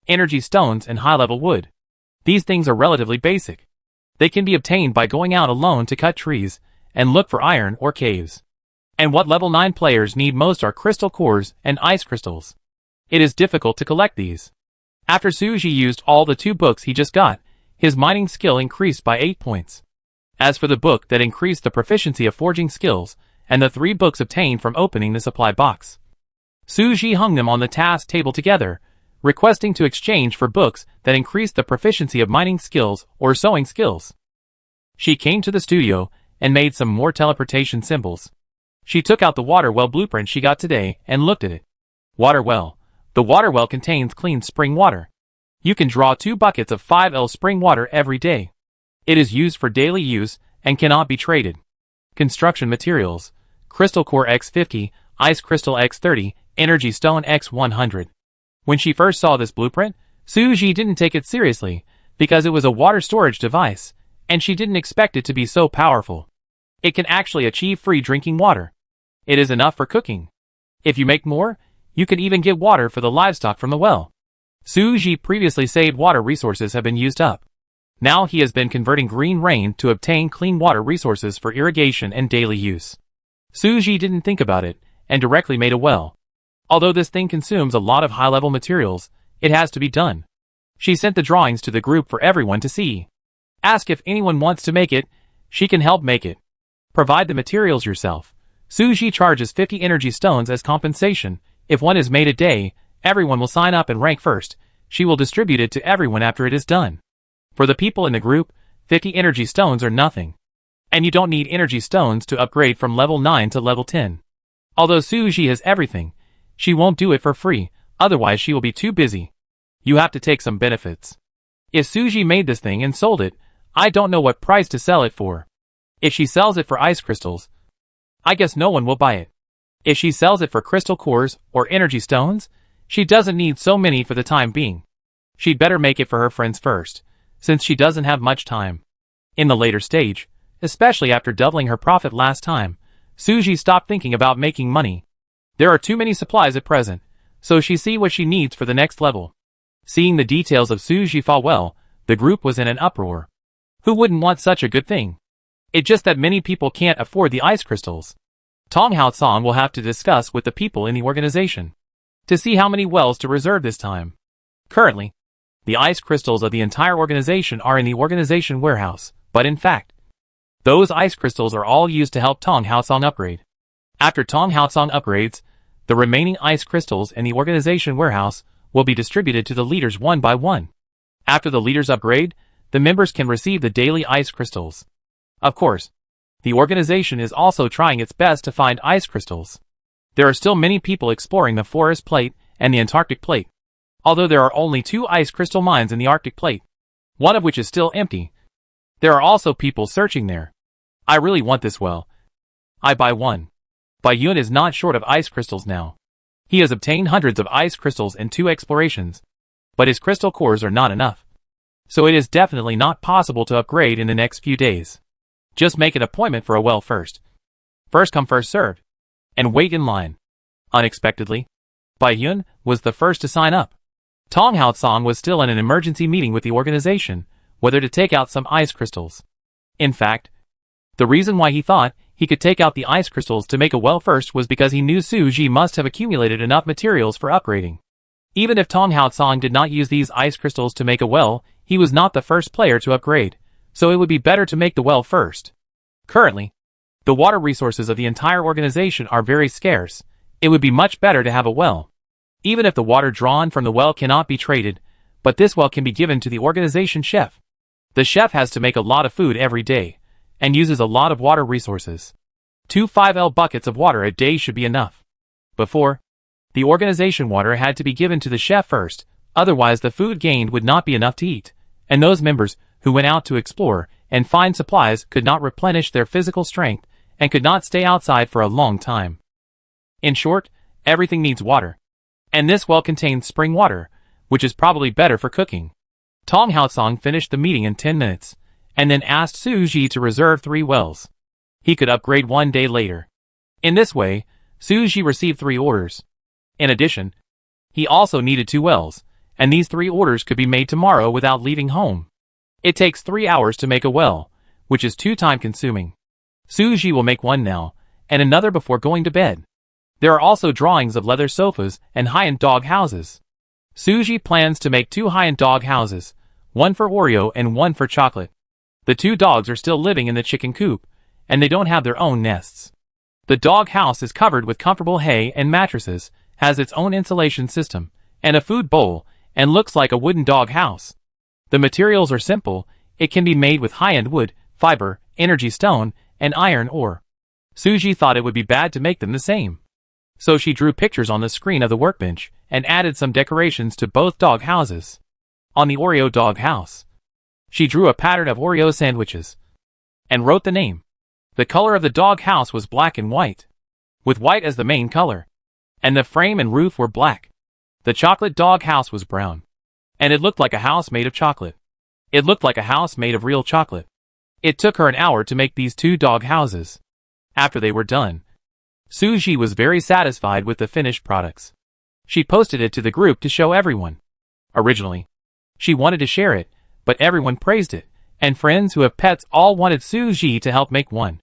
energy stones and high-level wood. These things are relatively basic. They can be obtained by going out alone to cut trees and look for iron or caves. And what level 9 players need most are crystal cores and ice crystals. It is difficult to collect these. After Suji used all the 2 books he just got, his mining skill increased by 8 points. As for the book that increased the proficiency of forging skills, and the 3 books obtained from opening the supply box, Suji hung them on the task table together, requesting to exchange for books that increased the proficiency of mining skills or sewing skills. She came to the studio and made some more teleportation symbols. She took out the water well blueprint she got today and looked at it. Water well. The water well contains clean spring water. You can draw 2 buckets of 5L spring water every day. It is used for daily use and cannot be traded. Construction materials: Crystal Core X50, Ice Crystal X30, Energy Stone X100. When she first saw this blueprint, Suji didn't take it seriously, because it was a water storage device, and she didn't expect it to be so powerful. It can actually achieve free drinking water. It is enough for cooking. If you make more, you can even get water for the livestock from the well. Suji previously saved water resources have been used up. Now he has been converting green rain to obtain clean water resources for irrigation and daily use. Suji didn't think about it, and directly made a well. Although this thing consumes a lot of high-level materials, it has to be done. She sent the drawings to the group for everyone to see. Ask if anyone wants to make it, she can help make it. Provide the materials yourself. Suji charges 50 energy stones as compensation. If one is made a day, everyone will sign up and rank first. She will distribute it to everyone after it is done. For the people in the group, 50 energy stones are nothing. And you don't need energy stones to upgrade from level 9 to level 10. Although Suji has everything, she won't do it for free, otherwise she will be too busy. You have to take some benefits. If Suji made this thing and sold it, I don't know what price to sell it for. If she sells it for ice crystals, I guess no one will buy it. If she sells it for crystal cores or energy stones, she doesn't need so many for the time being. She'd better make it for her friends first, since she doesn't have much time. In the later stage, especially after doubling her profit last time, Suji stopped thinking about making money. There are too many supplies at present, so she see what she needs for the next level. Seeing the details of Suji fall well, the group was in an uproar. Who wouldn't want such a good thing? It's just that many people can't afford the ice crystals. Tong Hao-song will have to discuss with the people in the organization to see how many wells to reserve this time. Currently, the ice crystals of the entire organization are in the organization warehouse, but in fact, those ice crystals are all used to help Tong Hao-song upgrade. After Tong Hao-song upgrades, the remaining ice crystals in the organization warehouse will be distributed to the leaders one by one. After the leaders upgrade, the members can receive the daily ice crystals. Of course, the organization is also trying its best to find ice crystals. There are still many people exploring the forest plate and the Antarctic plate. Although there are only 2 ice crystal mines in the Arctic plate, one of which is still empty, there are also people searching there. I really want this well. I buy one. Baiyun is not short of ice crystals now. He has obtained hundreds of ice crystals in 2 explorations, but his crystal cores are not enough. So it is definitely not possible to upgrade in the next few days. Just make an appointment for a well first. First come first served. And wait in line. Unexpectedly, Baiyun was the first to sign up. Tong Hao-song was still in an emergency meeting with the organization, whether to take out some ice crystals. In fact, the reason why he thought he could take out the ice crystals to make a well first was because he knew Suji must have accumulated enough materials for upgrading. Even if Tong Hao-song did not use these ice crystals to make a well, he was not the first player to upgrade, so it would be better to make the well first. Currently, the water resources of the entire organization are very scarce. It would be much better to have a well. Even if the water drawn from the well cannot be traded, but this well can be given to the organization chef. The chef has to make a lot of food every day, and uses a lot of water resources. 2 5L buckets of water a day should be enough. Before, the organization water had to be given to the chef first, otherwise the food gained would not be enough to eat, and those members who went out to explore and find supplies could not replenish their physical strength and could not stay outside for a long time. In short, everything needs water. And this well contains spring water, which is probably better for cooking. Tong Hao-song finished the meeting in 10 minutes, and then asked Suji to reserve 3 wells. He could upgrade 1 day later. In this way, Suji received 3 orders. In addition, he also needed 2 wells, and these 3 orders could be made tomorrow without leaving home. It takes 3 hours to make a well, which is too time-consuming. Suji will make 1 now, and another before going to bed. There are also drawings of leather sofas and high-end dog houses. Suji plans to make 2 high-end dog houses, one for Oreo and one for Chocolate. The 2 dogs are still living in the chicken coop, and they don't have their own nests. The dog house is covered with comfortable hay and mattresses, has its own insulation system, and a food bowl, and looks like a wooden dog house. The materials are simple. It can be made with high-end wood, fiber, energy stone, and iron ore. Suji thought it would be bad to make them the same. So she drew pictures on the screen of the workbench and added some decorations to both dog houses. On the Oreo dog house, she drew a pattern of Oreo sandwiches and wrote the name. The color of the dog house was black and white, with white as the main color, and the frame and roof were black. The chocolate dog house was brown, and it looked like a house made of chocolate. It looked like a house made of real chocolate. It took her an hour to make these 2 dog houses. After they were done, Suji was very satisfied with the finished products. She posted it to the group to show everyone. Originally, she wanted to share it, but everyone praised it, and friends who have pets all wanted Suji to help make one.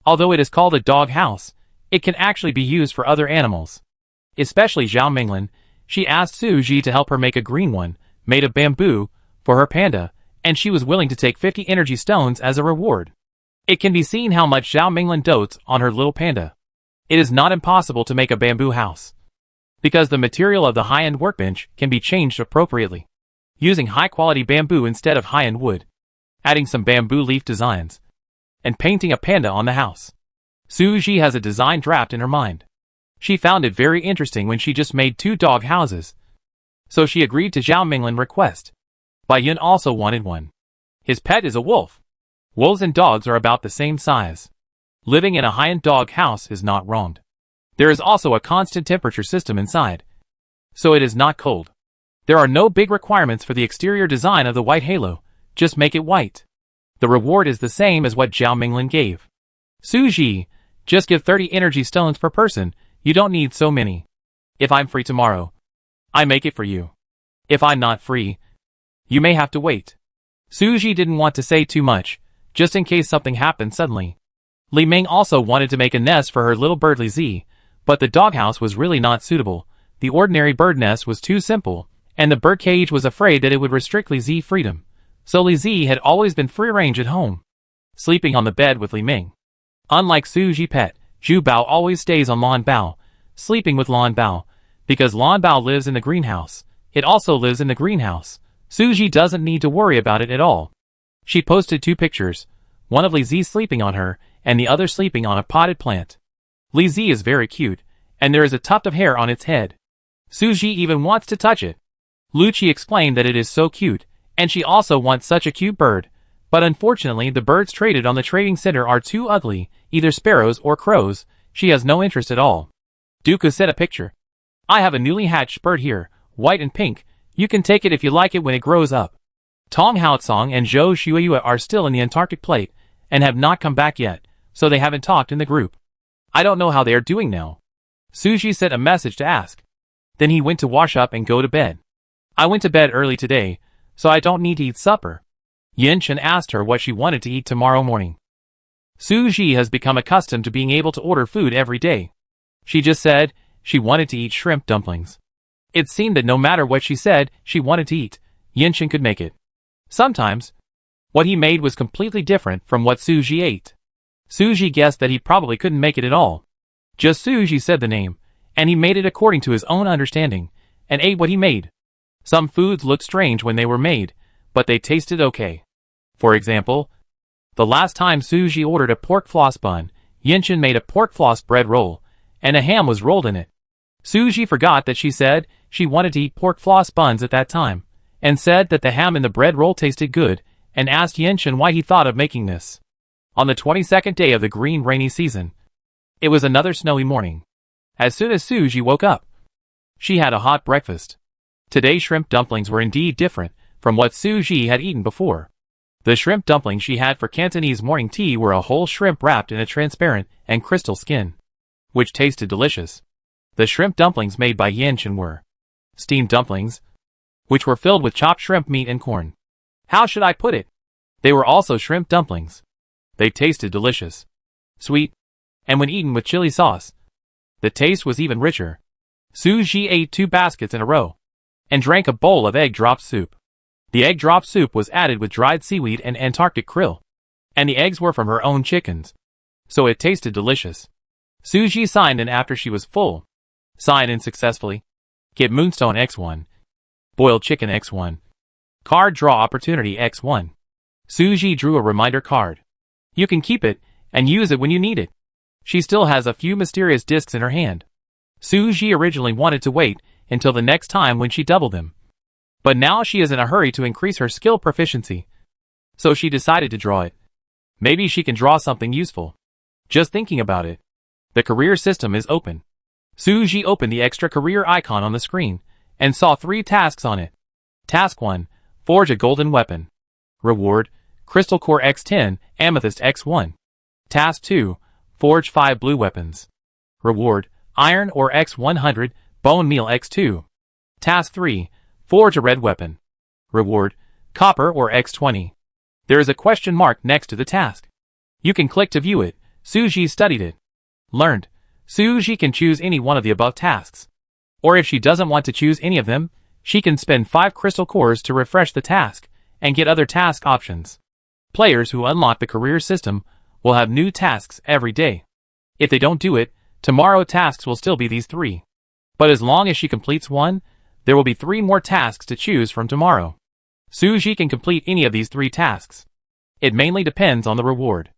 Although it is called a dog house, it can actually be used for other animals. Especially Zhao Minglin, she asked Suji to help her make a green one, made of bamboo, for her panda, and she was willing to take 50 energy stones as a reward. It can be seen how much Zhao Minglin dotes on her little panda. It is not impossible to make a bamboo house, because the material of the high-end workbench can be changed appropriately, using high-quality bamboo instead of high-end wood, adding some bamboo leaf designs, and painting a panda on the house. Suji has a design draft in her mind. She found it very interesting when she just made 2 dog houses, so she agreed to Zhao Minglin's request. Bai Yun also wanted one. His pet is a wolf. Wolves and dogs are about the same size. Living in a high-end dog house is not wrong. There is also a constant temperature system inside, so it is not cold. There are no big requirements for the exterior design of the white halo, just make it white. The reward is the same as what Zhao Minglin gave. Suji, just give 30 energy stones per person, you don't need so many. If I'm free tomorrow, I make it for you. If I'm not free, you may have to wait. Suji didn't want to say too much, just in case something happened suddenly. Li Ming also wanted to make a nest for her little bird Li Zi, but the doghouse was really not suitable. The ordinary bird nest was too simple, and the birdcage was afraid that it would restrict Li Zi's freedom. So Li Zi had always been free range at home, sleeping on the bed with Li Ming. Unlike Suji pet, Zhu Bao always stays on Lan Bao, sleeping with Lan Bao, because Lan Bao lives in the greenhouse. It also lives in the greenhouse. Suji doesn't need to worry about it at all. She posted 2 pictures, one of Li Zi sleeping on her, and the other sleeping on a potted plant. Li Zi is very cute, and there is a tuft of hair on its head. Suji even wants to touch it. Lucci explained that it is so cute, and she also wants such a cute bird, but unfortunately the birds traded on the trading center are too ugly, either sparrows or crows. She has no interest at all. Dooku sent a picture. I have a newly hatched bird here, white and pink. You can take it if you like it when it grows up. Tong Haotsong and Zhou Shuiyue are still in the Antarctic plate, and have not come back yet, so they haven't talked in the group. I don't know how they are doing now. Suji sent a message to ask. Then he went to wash up and go to bed. I went to bed early today, so I don't need to eat supper. Yin Chen asked her what she wanted to eat tomorrow morning. Suji has become accustomed to being able to order food every day. She just said she wanted to eat shrimp dumplings. It seemed that no matter what she said she wanted to eat, Yin Chen could make it. Sometimes, what he made was completely different from what Suji ate. Suji guessed that he probably couldn't make it at all. Just Suji said the name, and he made it according to his own understanding, and ate what he made. Some foods looked strange when they were made, but they tasted okay. For example, the last time Suji ordered a pork floss bun, Yinshin made a pork floss bread roll, and a ham was rolled in it. Suji forgot that she said she wanted to eat pork floss buns at that time, and said that the ham in the bread roll tasted good, and asked Yinshin why he thought of making this. On the 22nd day of the green rainy season, it was another snowy morning. As soon as Suji woke up, she had a hot breakfast. Today's shrimp dumplings were indeed different from what Suji had eaten before. The shrimp dumplings she had for Cantonese morning tea were a whole shrimp wrapped in a transparent and crystal skin, which tasted delicious. The shrimp dumplings made by Yanshin were steamed dumplings, which were filled with chopped shrimp meat and corn. How should I put it? They were also shrimp dumplings. They tasted delicious, sweet, and when eaten with chili sauce, the taste was even richer. Suji ate 2 baskets in a row. and drank a bowl of egg drop soup. The egg drop soup was added with dried seaweed and Antarctic krill, and the eggs were from her own chickens, so it tasted delicious. Suji signed in after she was full. Signed in successfully. Get Moonstone X1. Boiled Chicken X1. Card Draw Opportunity X1. Suji drew a reminder card. You can keep it, and use it when you need it. She still has a few mysterious discs in her hand. Suji originally wanted to wait until the next time when she doubled them. But now she is in a hurry to increase her skill proficiency. So she decided to draw it. Maybe she can draw something useful. Just thinking about it. The career system is open. Suji opened the extra career icon on the screen, and saw 3 tasks on it. Task 1. Forge a golden weapon. Reward, Crystal Core X10, Amethyst X1. Task 2. Forge 5 blue weapons. Reward, Iron Ore X100, Bone Meal X2. Task 3. Forge a red weapon. Reward, Copper Ore X20. There is a question mark next to the task. You can click to view it. Suji studied it. Learned. Suji can choose any one of the above tasks. Or if she doesn't want to choose any of them, she can spend 5 crystal cores to refresh the task, and get other task options. Players who unlock the career system will have new tasks every day. If they don't do it, tomorrow tasks will still be these 3. But as long as she completes one, there will be 3 more tasks to choose from tomorrow. Suji can complete any of these 3 tasks. It mainly depends on the reward.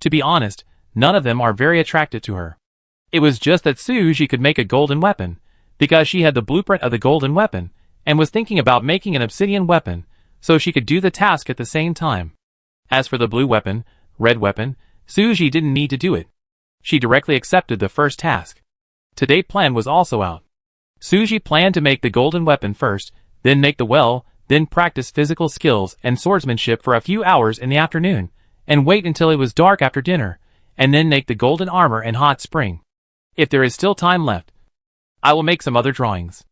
To be honest, none of them are very attractive to her. It was just that Suji could make a golden weapon, because she had the blueprint of the golden weapon, and was thinking about making an obsidian weapon, so she could do the task at the same time. As for the blue weapon, red weapon, Suji didn't need to do it. She directly accepted the first task. Today's plan was also out. Suji planned to make the golden weapon first, then make the well, then practice physical skills and swordsmanship for a few hours in the afternoon, and wait until it was dark after dinner, and then make the golden armor and hot spring. If there is still time left, I will make some other drawings.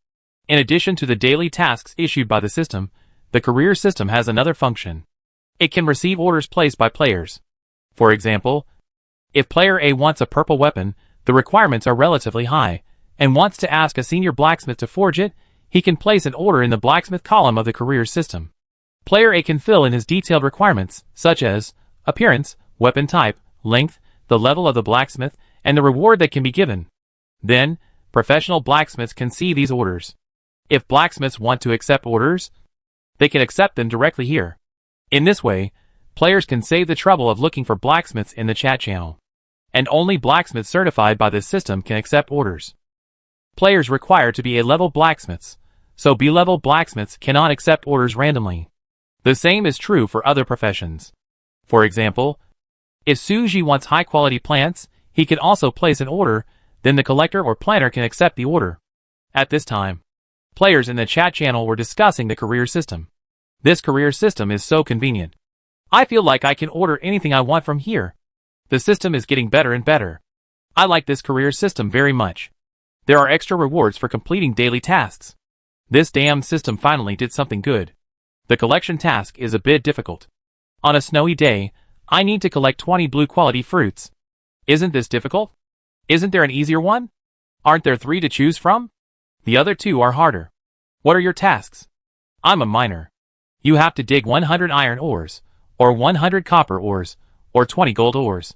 In addition to the daily tasks issued by the system, the career system has another function. It can receive orders placed by players. For example, if player A wants a purple weapon, the requirements are relatively high, and wants to ask a senior blacksmith to forge it, he can place an order in the blacksmith column of the career system. Player A can fill in his detailed requirements, such as appearance, weapon type, length, the level of the blacksmith, and the reward that can be given. Then, professional blacksmiths can see these orders. If blacksmiths want to accept orders, they can accept them directly here. In this way, players can save the trouble of looking for blacksmiths in the chat channel. And only blacksmiths certified by this system can accept orders. Players require to be A-level blacksmiths, so B-level blacksmiths cannot accept orders randomly. The same is true for other professions. For example, if Suji wants high-quality plants, he can also place an order, then the collector or planter can accept the order. At this time, players in the chat channel were discussing the career system. This career system is so convenient. I feel like I can order anything I want from here. The system is getting better and better. I like this career system very much. There are extra rewards for completing daily tasks. This damn system finally did something good. The collection task is a bit difficult. On a snowy day, I need to collect 20 blue quality fruits. Isn't this difficult? Isn't there an easier one? Aren't there 3 to choose from? The other 2 are harder. What are your tasks? I'm a miner. You have to dig 100 iron ores, or 100 copper ores, or 20 gold ores.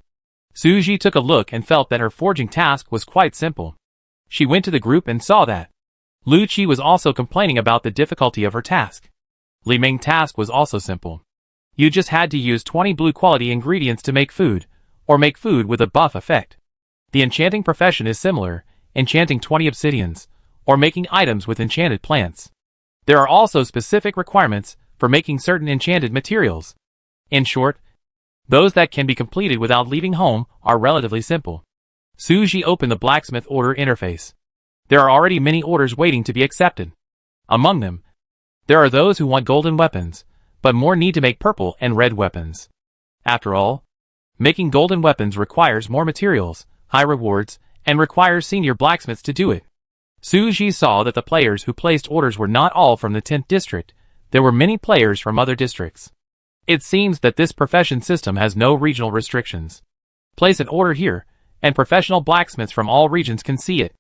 Suji took a look and felt that her forging task was quite simple. She went to the group and saw that Lu Qi was also complaining about the difficulty of her task. Li Ming's task was also simple. You just had to use 20 blue quality ingredients to make food, or make food with a buff effect. The enchanting profession is similar, enchanting 20 obsidians, or making items with enchanted plants. There are also specific requirements for making certain enchanted materials. In short, those that can be completed without leaving home are relatively simple. Suji opened the blacksmith order interface. There are already many orders waiting to be accepted. Among them, there are those who want golden weapons, but more need to make purple and red weapons. After all, making golden weapons requires more materials, high rewards, and requires senior blacksmiths to do it. Suji saw that the players who placed orders were not all from the 10th district. There were many players from other districts. It seems that this profession system has no regional restrictions. Place an order here, and professional blacksmiths from all regions can see it.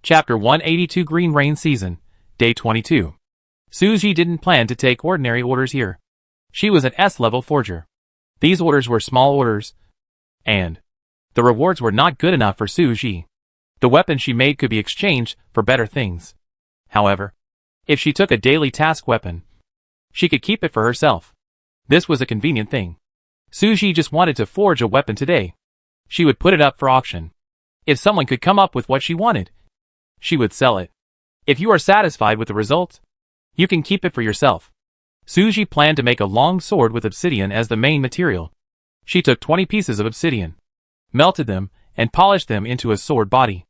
Chapter 182 Green Rain Season, Day 22. Suji didn't plan to take ordinary orders here. She was an S-level forger. These orders were small orders, and the rewards were not good enough for Suji. The weapon she made could be exchanged for better things. However, if she took a daily task weapon, she could keep it for herself. This was a convenient thing. Suji just wanted to forge a weapon today. She would put it up for auction. If someone could come up with what she wanted, she would sell it. If you are satisfied with the result, you can keep it for yourself. Suji planned to make a long sword with obsidian as the main material. She took 20 pieces of obsidian, melted them, and polished them into a sword body.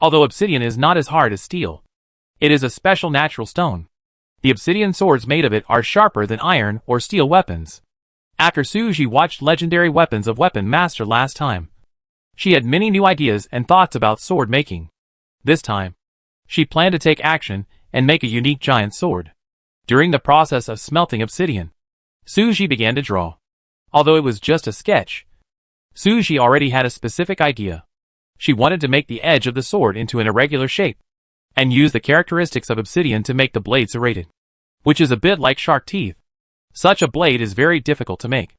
Although obsidian is not as hard as steel, it is a special natural stone. The obsidian swords made of it are sharper than iron or steel weapons. After Suji watched Legendary Weapons of Weapon Master last time, she had many new ideas and thoughts about sword making. This time, she planned to take action and make a unique giant sword. During the process of smelting obsidian, Suji began to draw. Although it was just a sketch, Suji already had a specific idea. She wanted to make the edge of the sword into an irregular shape, and use the characteristics of obsidian to make the blade serrated, which is a bit like shark teeth. Such a blade is very difficult to make.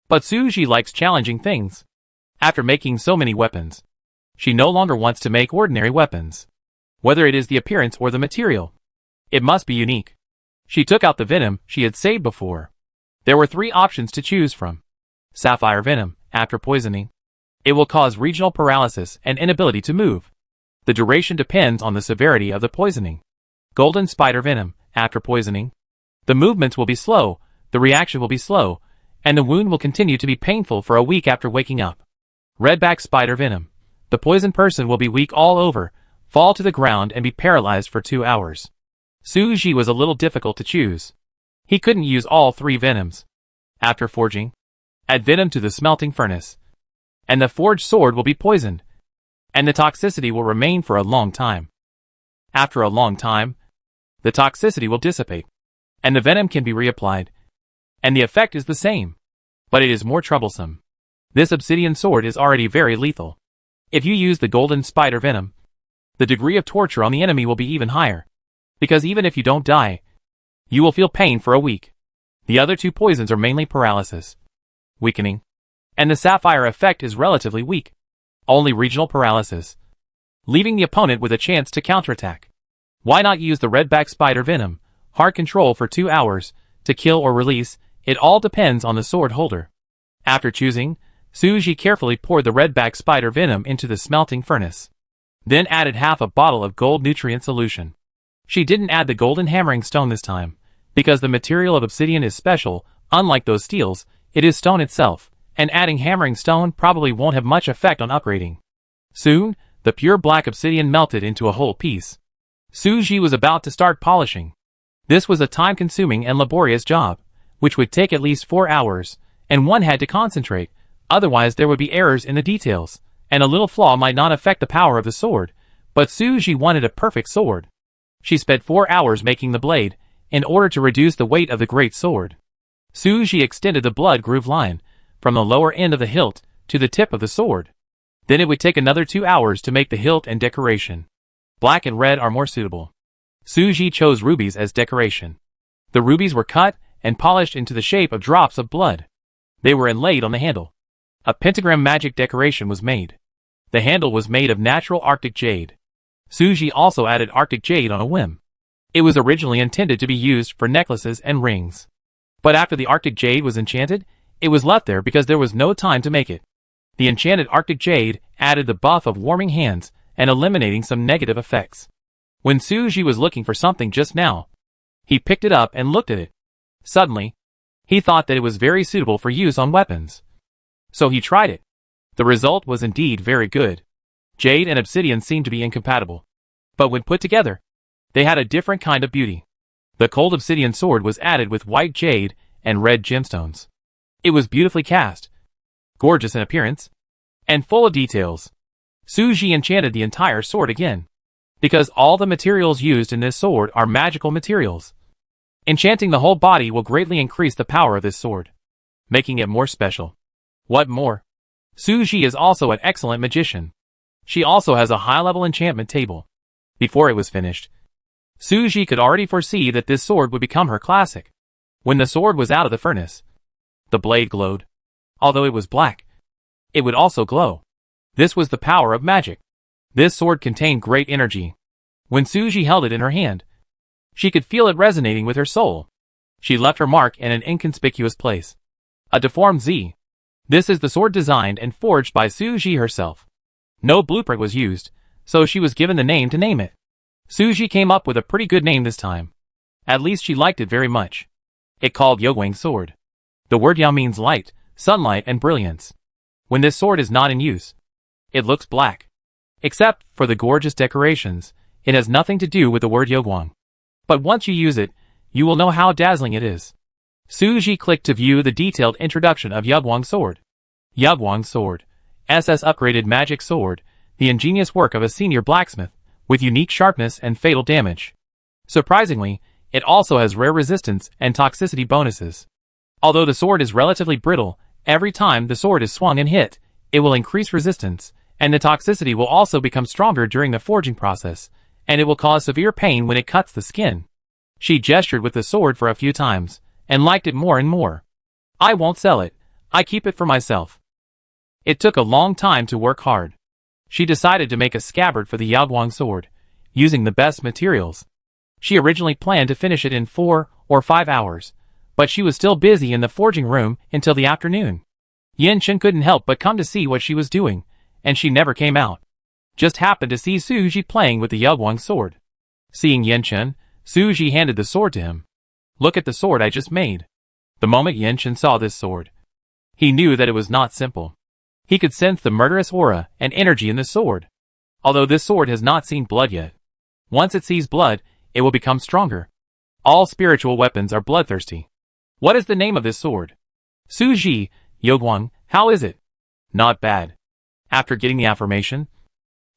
But Suji likes challenging things. After making so many weapons, she no longer wants to make ordinary weapons. Whether it is the appearance or the material, it must be unique. She took out the venom she had saved before. There were 3 options to choose from. Sapphire venom, after poisoning, it will cause regional paralysis and inability to move. The duration depends on the severity of the poisoning. Golden spider venom, after poisoning, the movements will be slow, the reaction will be slow, and the wound will continue to be painful for a week after waking up. Redback spider venom, the poisoned person will be weak all over, fall to the ground and be paralyzed for 2 hours. Suji was a little difficult to choose. He couldn't use all 3 venoms. After forging, add venom to the smelting furnace, and the forged sword will be poisoned, and the toxicity will remain for a long time. After a long time, the toxicity will dissipate, and the venom can be reapplied, and the effect is the same, but it is more troublesome. This obsidian sword is already very lethal. If you use the golden spider venom, the degree of torture on the enemy will be even higher, because even if you don't die, you will feel pain for a week. The other 2 poisons are mainly paralysis, weakening, and the sapphire effect is relatively weak, only regional paralysis, leaving the opponent with a chance to counterattack. Why not use the redback spider venom, hard control for 2 hours, to kill or release? It all depends on the sword holder. After choosing, Suji carefully poured the redback spider venom into the smelting furnace, then added half a bottle of gold nutrient solution. She didn't add the golden hammering stone this time, because the material of obsidian is special. Unlike those steels, it is stone itself, and adding hammering stone probably won't have much effect on upgrading. Soon, the pure black obsidian melted into a whole piece. Suji was about to start polishing. This was a time-consuming and laborious job, which would take at least 4 hours, and one had to concentrate, otherwise there would be errors in the details, and a little flaw might not affect the power of the sword. But Suji wanted a perfect sword. She spent 4 hours making the blade, in order to reduce the weight of the great sword. Suji extended the blood groove line, from the lower end of the hilt, to the tip of the sword. Then it would take another 2 hours to make the hilt and decoration. Black and red are more suitable. Suji chose rubies as decoration. The rubies were cut and polished into the shape of drops of blood. They were inlaid on the handle. A pentagram magic decoration was made. The handle was made of natural Arctic jade. Suji also added Arctic jade on a whim. It was originally intended to be used for necklaces and rings. But after the Arctic jade was enchanted, it was left there because there was no time to make it. The enchanted Arctic jade added the buff of warming hands and eliminating some negative effects. When Suji was looking for something just now, he picked it up and looked at it. Suddenly, he thought that it was very suitable for use on weapons. So he tried it. The result was indeed very good. Jade and obsidian seemed to be incompatible, but when put together, they had a different kind of beauty. The cold obsidian sword was added with white jade and red gemstones. It was beautifully cast, gorgeous in appearance, and full of details. Suji enchanted the entire sword again, because all the materials used in this sword are magical materials. Enchanting the whole body will greatly increase the power of this sword, making it more special. What more? Suji is also an excellent magician. She also has a high-level enchantment table. Before it was finished, Suji could already foresee that this sword would become her classic. When the sword was out of the furnace, the blade glowed. Although it was black, it would also glow. This was the power of magic. This sword contained great energy. When Suji held it in her hand, she could feel it resonating with her soul. She left her mark in an inconspicuous place. A deformed Z. This is the sword designed and forged by Suji herself. No blueprint was used, so she was given the name to name it. Suji came up with a pretty good name this time. At least she liked it very much. It called Yogwang sword. The word Yao means light, sunlight and brilliance. When this sword is not in use, it looks black. Except for the gorgeous decorations, it has nothing to do with the word Yogwang. But once you use it, you will know how dazzling it is. Suji clicked to view the detailed introduction of Yogwang sword. Yogwang sword. SS upgraded magic sword, the ingenious work of a senior blacksmith, with unique sharpness and fatal damage. Surprisingly, it also has rare resistance and toxicity bonuses. Although the sword is relatively brittle, every time the sword is swung and hit, it will increase resistance, and the toxicity will also become stronger during the forging process, and it will cause severe pain when it cuts the skin. She gestured with the sword for a few times, and liked it more and more. I won't sell it, I keep it for myself. It took a long time to work hard. She decided to make a scabbard for the Yogwang sword, using the best materials. She originally planned to finish it in 4 or 5 hours, but she was still busy in the forging room until the afternoon. Yin Chen couldn't help but come to see what she was doing, and she never came out. Just happened to see Suji playing with the Yogwang sword. Seeing Yin Chen, Suji handed the sword to him. Look at the sword I just made. The moment Yin Chen saw this sword, he knew that it was not simple. He could sense the murderous aura and energy in the sword. Although this sword has not seen blood yet. Once it sees blood, it will become stronger. All spiritual weapons are bloodthirsty. What is the name of this sword? Suji, Yogwang, how is it? Not bad. After getting the affirmation,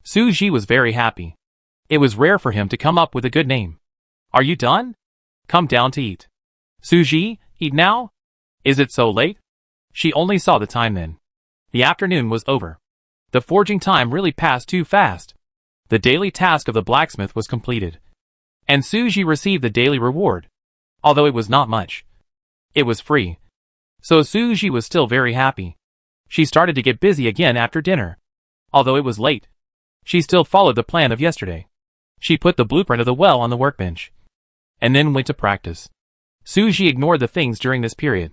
Suji was very happy. It was rare for him to come up with a good name. Are you done? Come down to eat. Suji, eat now? Is it so late? She only saw the time then. The afternoon was over. The forging time really passed too fast. The daily task of the blacksmith was completed. And Suji received the daily reward. Although it was not much. It was free. So Suji was still very happy. She started to get busy again after dinner. Although it was late, she still followed the plan of yesterday. She put the blueprint of the well on the workbench, and then went to practice. Suji ignored the things during this period.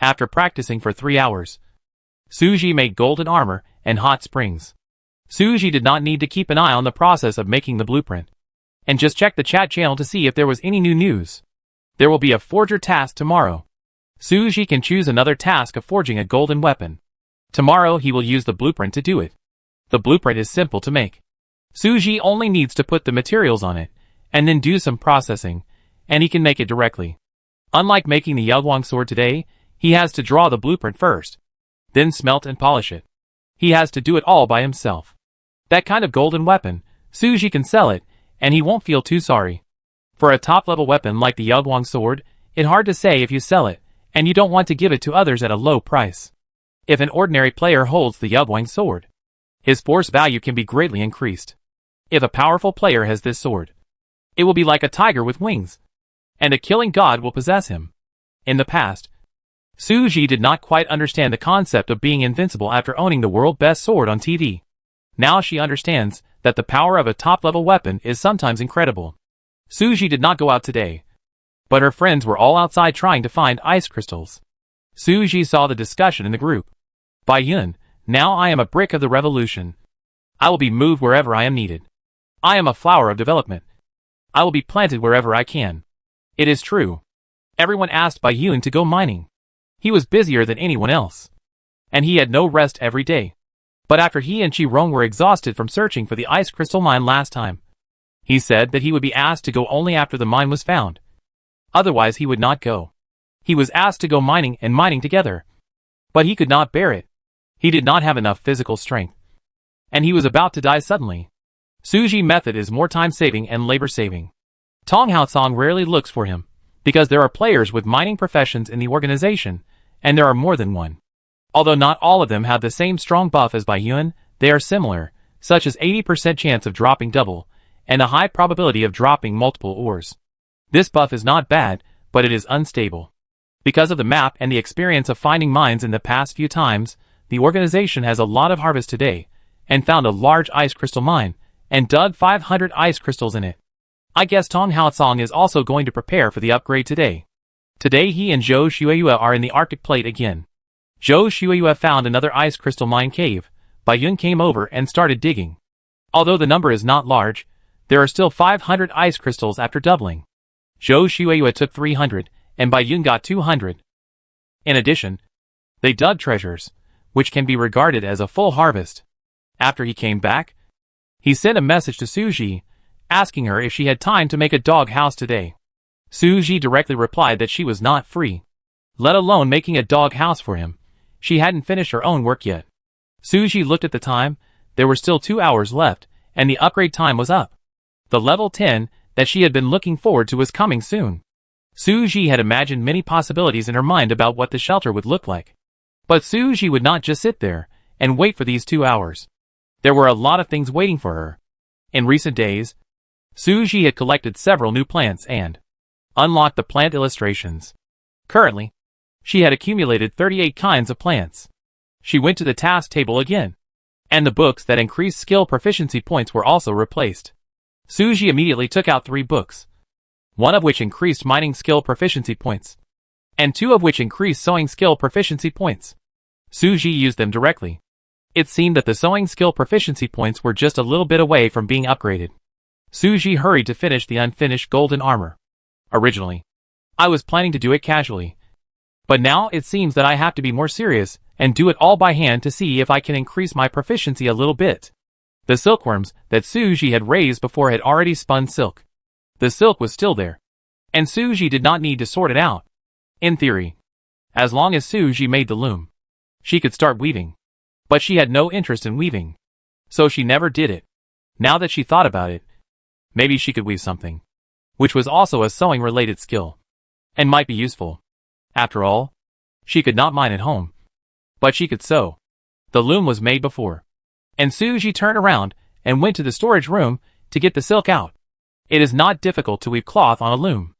After practicing for 3 hours, Suji made golden armor and hot springs. Suji did not need to keep an eye on the process of making the blueprint, and just check the chat channel to see if there was any new news. There will be a forger task tomorrow. Suji can choose another task of forging a golden weapon. Tomorrow he will use the blueprint to do it. The blueprint is simple to make. Suji only needs to put the materials on it, and then do some processing, and he can make it directly. Unlike making the Yogwang sword today, he has to draw the blueprint first, then smelt and polish it. He has to do it all by himself. That kind of golden weapon, Suji can sell it, and he won't feel too sorry. For a top-level weapon like the Yogwang sword, it's hard to say if you sell it, and you don't want to give it to others at a low price. If an ordinary player holds the Yogwang sword, his force value can be greatly increased. If a powerful player has this sword, it will be like a tiger with wings, and a killing god will possess him. In the past, Suji did not quite understand the concept of being invincible after owning the world best sword on TV. Now she understands that the power of a top-level weapon is sometimes incredible. Suji did not go out today, but her friends were all outside trying to find ice crystals. Suji saw the discussion in the group. By Yun, now I am a brick of the revolution. I will be moved wherever I am needed. I am a flower of development. I will be planted wherever I can. It is true. Everyone asked Bai Yun to go mining. He was busier than anyone else, and he had no rest every day. But after he and Chi Rong were exhausted from searching for the ice crystal mine last time, he said that he would be asked to go only after the mine was found. Otherwise he would not go. He was asked to go mining and mining together, but he could not bear it. He did not have enough physical strength, and he was about to die suddenly. Suji method is more time-saving and labor-saving. Tong Haosong rarely looks for him, because there are players with mining professions in the organization, and there are more than one. Although not all of them have the same strong buff as Bai Yun, they are similar, such as 80% chance of dropping double, and a high probability of dropping multiple ores. This buff is not bad, but it is unstable. Because of the map and the experience of finding mines in the past few times, the organization has a lot of harvest today, and found a large ice crystal mine, and dug 500 ice crystals in it. I guess Tong Haosong is also going to prepare for the upgrade today. Today he and Zhou Shueyue are in the Arctic Plate again. Zhou Shueyue found another ice crystal mine cave. Bai Yun came over and started digging. Although the number is not large, there are still 500 ice crystals after doubling. Zhou Shueyue took 300, and Bai Yun got 200. In addition, they dug treasures, which can be regarded as a full harvest. After he came back, he sent a message to Suji, asking her if she had time to make a dog house today. Suji directly replied that she was not free, let alone making a dog house for him. She hadn't finished her own work yet. Suji looked at the time. There were still 2 hours left, and the upgrade time was up. The level 10 that she had been looking forward to was coming soon. Suji had imagined many possibilities in her mind about what the shelter would look like. But Suji would not just sit there and wait for these 2 hours. There were a lot of things waiting for her. In recent days, Suji had collected several new plants and unlocked the plant illustrations. Currently, she had accumulated 38 kinds of plants. She went to the task table again, and the books that increased skill proficiency points were also replaced. Suji immediately took out 3 books, one of which increased mining skill proficiency points, and 2 of which increased sewing skill proficiency points. Suji used them directly. It seemed that the sewing skill proficiency points were just a little bit away from being upgraded. Suji hurried to finish the unfinished golden armor. Originally, I was planning to do it casually, but now it seems that I have to be more serious and do it all by hand to see if I can increase my proficiency a little bit. The silkworms that Suji had raised before had already spun silk. The silk was still there, and Suji did not need to sort it out. In theory, as long as Suji made the loom, she could start weaving. But she had no interest in weaving, so she never did it. Now that she thought about it, maybe she could weave something, which was also a sewing-related skill, and might be useful. After all, she could not mine at home, but she could sew. The loom was made before, and Suji turned around and went to the storage room to get the silk out. It is not difficult to weave cloth on a loom.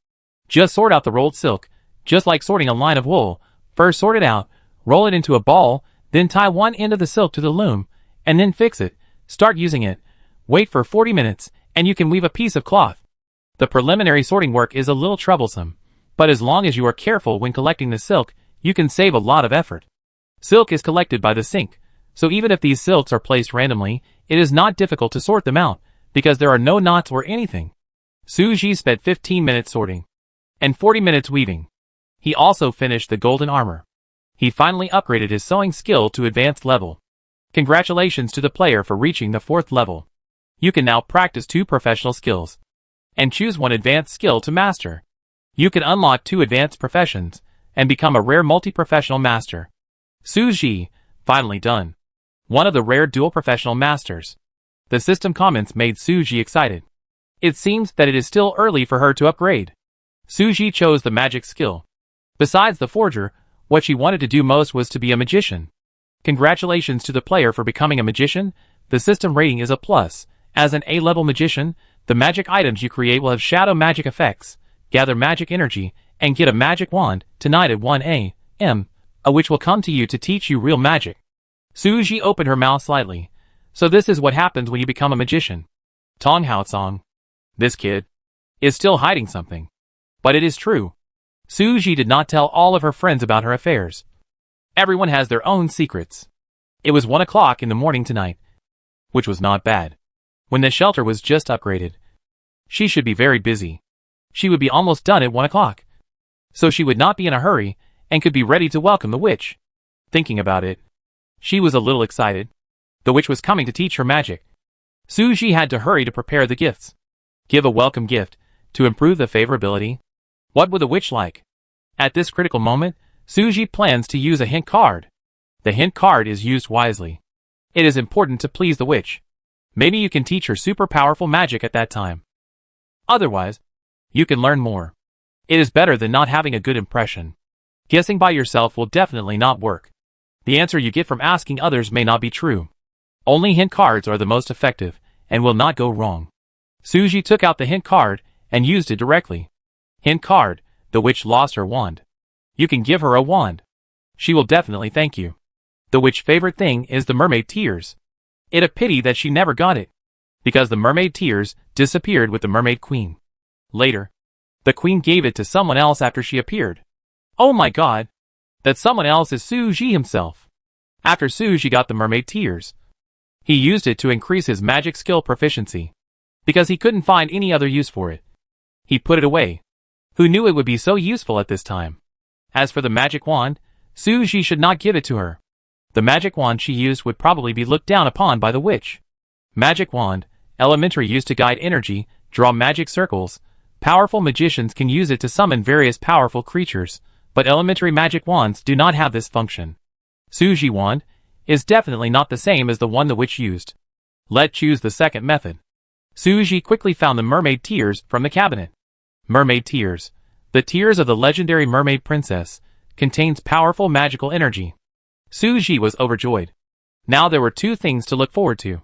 Just sort out the rolled silk, just like sorting a line of wool. First sort it out, roll it into a ball, then tie one end of the silk to the loom, and then fix it. Start using it. Wait for 40 minutes, and you can weave a piece of cloth. The preliminary sorting work is a little troublesome, but as long as you are careful when collecting the silk, you can save a lot of effort. Silk is collected by the sink, so even if these silks are placed randomly, it is not difficult to sort them out, because there are no knots or anything. Suji spent 15 minutes sorting, and 40 minutes weaving. He also finished the golden armor. He finally upgraded his sewing skill to advanced level. Congratulations to the player for reaching the 4th level. You can now practice 2 professional skills, and choose 1 advanced skill to master. You can unlock 2 advanced professions, and become a rare multi-professional master. Suji, finally done. One of the rare dual professional masters. The system comments made Suji excited. It seems that it is still early for her to upgrade. Suji chose the magic skill. Besides the forger, what she wanted to do most was to be a magician. Congratulations to the player for becoming a magician. The system rating is a plus. As an A-level magician, the magic items you create will have shadow magic effects, gather magic energy, and get a magic wand tonight at 1 a.m., which will come to you to teach you real magic. Suji opened her mouth slightly. So this is what happens when you become a magician. Tong Haosong. This kid is still hiding something. But it is true. Suji did not tell all of her friends about her affairs. Everyone has their own secrets. It was 1 o'clock in the morning tonight, which was not bad. When the shelter was just upgraded, she should be very busy. She would be almost done at 1 o'clock, so she would not be in a hurry and could be ready to welcome the witch. Thinking about it, she was a little excited. The witch was coming to teach her magic. Suji had to hurry to prepare the gifts. Give a welcome gift to improve the favorability. What would the witch like? At this critical moment, Suji plans to use a hint card. The hint card is used wisely. It is important to please the witch. Maybe you can teach her super powerful magic at that time. Otherwise, you can learn more. It is better than not having a good impression. Guessing by yourself will definitely not work. The answer you get from asking others may not be true. Only hint cards are the most effective, and will not go wrong. Suji took out the hint card and used it directly. Hint card: the witch lost her wand. You can give her a wand. She will definitely thank you. The witch's favorite thing is the mermaid tears. It a pity that she never got it, because the mermaid tears disappeared with the mermaid queen. Later, the queen gave it to someone else after she appeared. Oh my god! That someone else is Suji himself. After Suji got the mermaid tears, he used it to increase his magic skill proficiency. Because he couldn't find any other use for it, he put it away. Who knew it would be so useful at this time? As for the magic wand, Suji should not give it to her. The magic wand she used would probably be looked down upon by the witch. Magic wand, elementary, used to guide energy, draw magic circles. Powerful magicians can use it to summon various powerful creatures, but elementary magic wands do not have this function. Suji wand is definitely not the same as the one the witch used. Let's choose the second method. Suji quickly found the mermaid tears from the cabinet. Mermaid tears. The tears of the legendary mermaid princess contains powerful magical energy. Suji was overjoyed. Now there were two things to look forward to.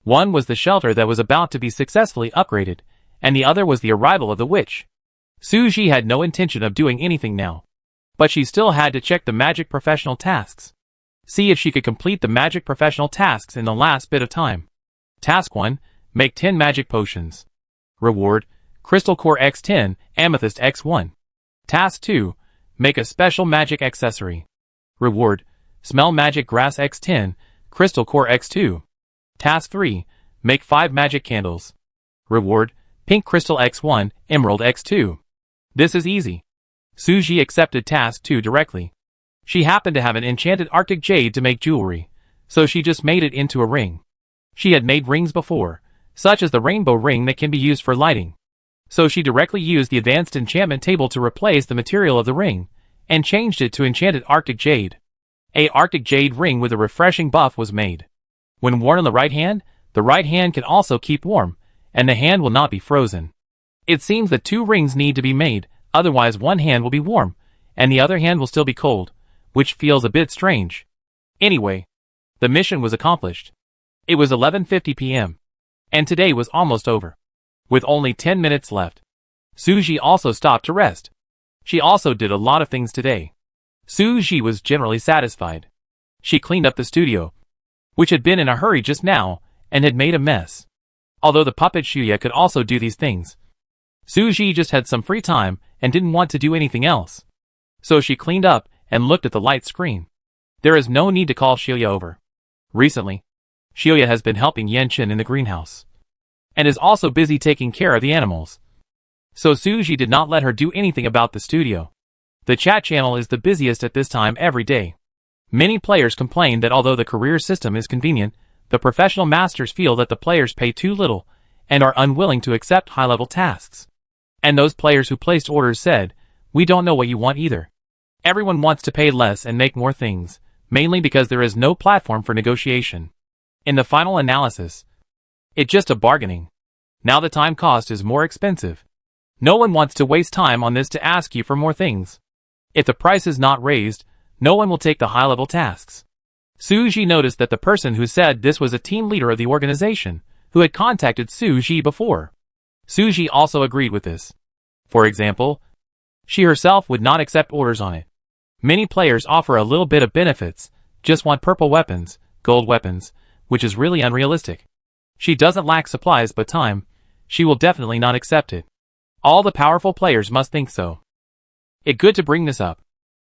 One was the shelter that was about to be successfully upgraded, and the other was the arrival of the witch. Suji had no intention of doing anything now, but she still had to check the magic professional tasks. See if she could complete the magic professional tasks in the last bit of time. Task 1. Make 10 magic potions. Reward: Crystal Core X10, Amethyst X1. Task 2. Make a special magic accessory. Reward: Smell Magic Grass X10, Crystal Core X2. Task 3. Make 5 magic candles. Reward: Pink Crystal X1, Emerald X2. This is easy. Suji accepted Task 2 directly. She happened to have an enchanted Arctic Jade to make jewelry, so she just made it into a ring. She had made rings before, such as the rainbow ring that can be used for lighting. So she directly used the advanced enchantment table to replace the material of the ring, and changed it to enchanted Arctic Jade. A Arctic Jade ring with a refreshing buff was made. When worn on the right hand can also keep warm, and the hand will not be frozen. It seems that 2 rings need to be made, otherwise one hand will be warm, and the other hand will still be cold, which feels a bit strange. Anyway, the mission was accomplished. It was 11:50 p.m. and today was almost over. With only 10 minutes left, Suji also stopped to rest. She also did a lot of things today. Suji was generally satisfied. She cleaned up the studio, which had been in a hurry just now, and had made a mess. Although the puppet Shuya could also do these things, Suji just had some free time and didn't want to do anything else. So she cleaned up and looked at the light screen. There is no need to call Shuya over. Recently, Shuya has been helping Yenchen in the greenhouse, and is also busy taking care of the animals. So Suji did not let her do anything about the studio. The chat channel is the busiest at this time every day. Many players complain that although the career system is convenient, the professional masters feel that the players pay too little and are unwilling to accept high-level tasks. And those players who placed orders said, "We don't know what you want either." Everyone wants to pay less and make more things, mainly because there is no platform for negotiation. In the final analysis, it's just a bargaining. Now the time cost is more expensive. No one wants to waste time on this to ask you for more things. If the price is not raised, no one will take the high-level tasks. Suji noticed that the person who said this was a team leader of the organization, who had contacted Suji before. Suji also agreed with this. For example, she herself would not accept orders on it. Many players offer a little bit of benefits, just want purple weapons, gold weapons, which is really unrealistic. She doesn't lack supplies but time. She will definitely not accept it. All the powerful players must think so. It's good to bring this up.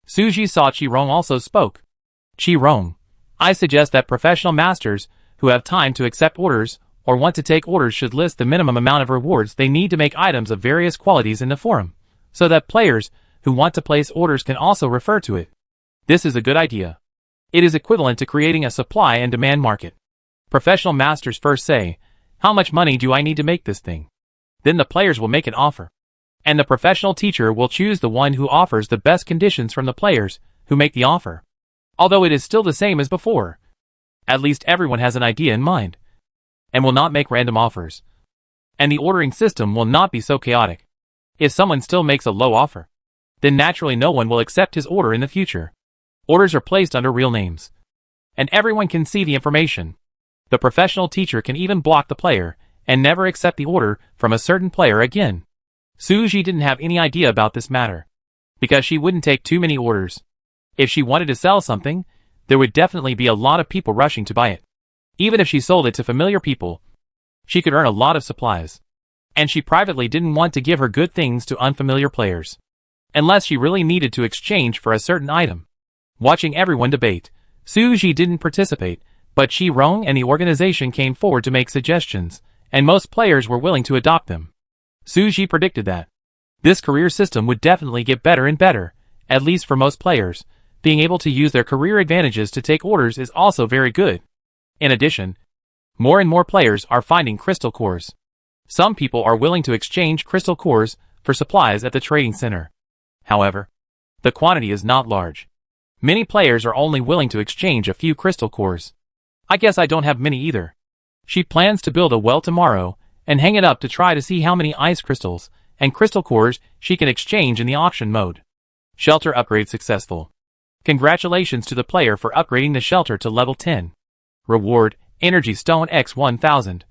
Suji saw Chi-Rong also spoke. Chi-Rong, I suggest that professional masters who have time to accept orders or want to take orders should list the minimum amount of rewards they need to make items of various qualities in the forum, so that players who want to place orders can also refer to it. This is a good idea. It is equivalent to creating a supply and demand market. Professional masters first say, "How much money do I need to make this thing?" Then the players will make an offer. And the professional teacher will choose the one who offers the best conditions from the players who make the offer. Although it is still the same as before. At least everyone has an idea in mind, and will not make random offers. And the ordering system will not be so chaotic. If someone still makes a low offer, then naturally no one will accept his order in the future. Orders are placed under real names, and everyone can see the information. The professional teacher can even block the player and never accept the order from a certain player again. Suji didn't have any idea about this matter, because she wouldn't take too many orders. If she wanted to sell something, there would definitely be a lot of people rushing to buy it. Even if she sold it to familiar people, she could earn a lot of supplies. And she privately didn't want to give her good things to unfamiliar players, unless she really needed to exchange for a certain item. Watching everyone debate, Suji didn't participate, but Chi-Rong and the organization came forward to make suggestions, and most players were willing to adopt them. Suji predicted that this career system would definitely get better and better, at least for most players. Being able to use their career advantages to take orders is also very good. In addition, more and more players are finding crystal cores. Some people are willing to exchange crystal cores for supplies at the trading center. However, the quantity is not large. Many players are only willing to exchange a few crystal cores. I guess I don't have many either. She plans to build a well tomorrow and hang it up to try to see how many ice crystals and crystal cores she can exchange in the auction mode. Shelter upgrade successful. Congratulations to the player for upgrading the shelter to level 10. Reward, Energy Stone x 1000.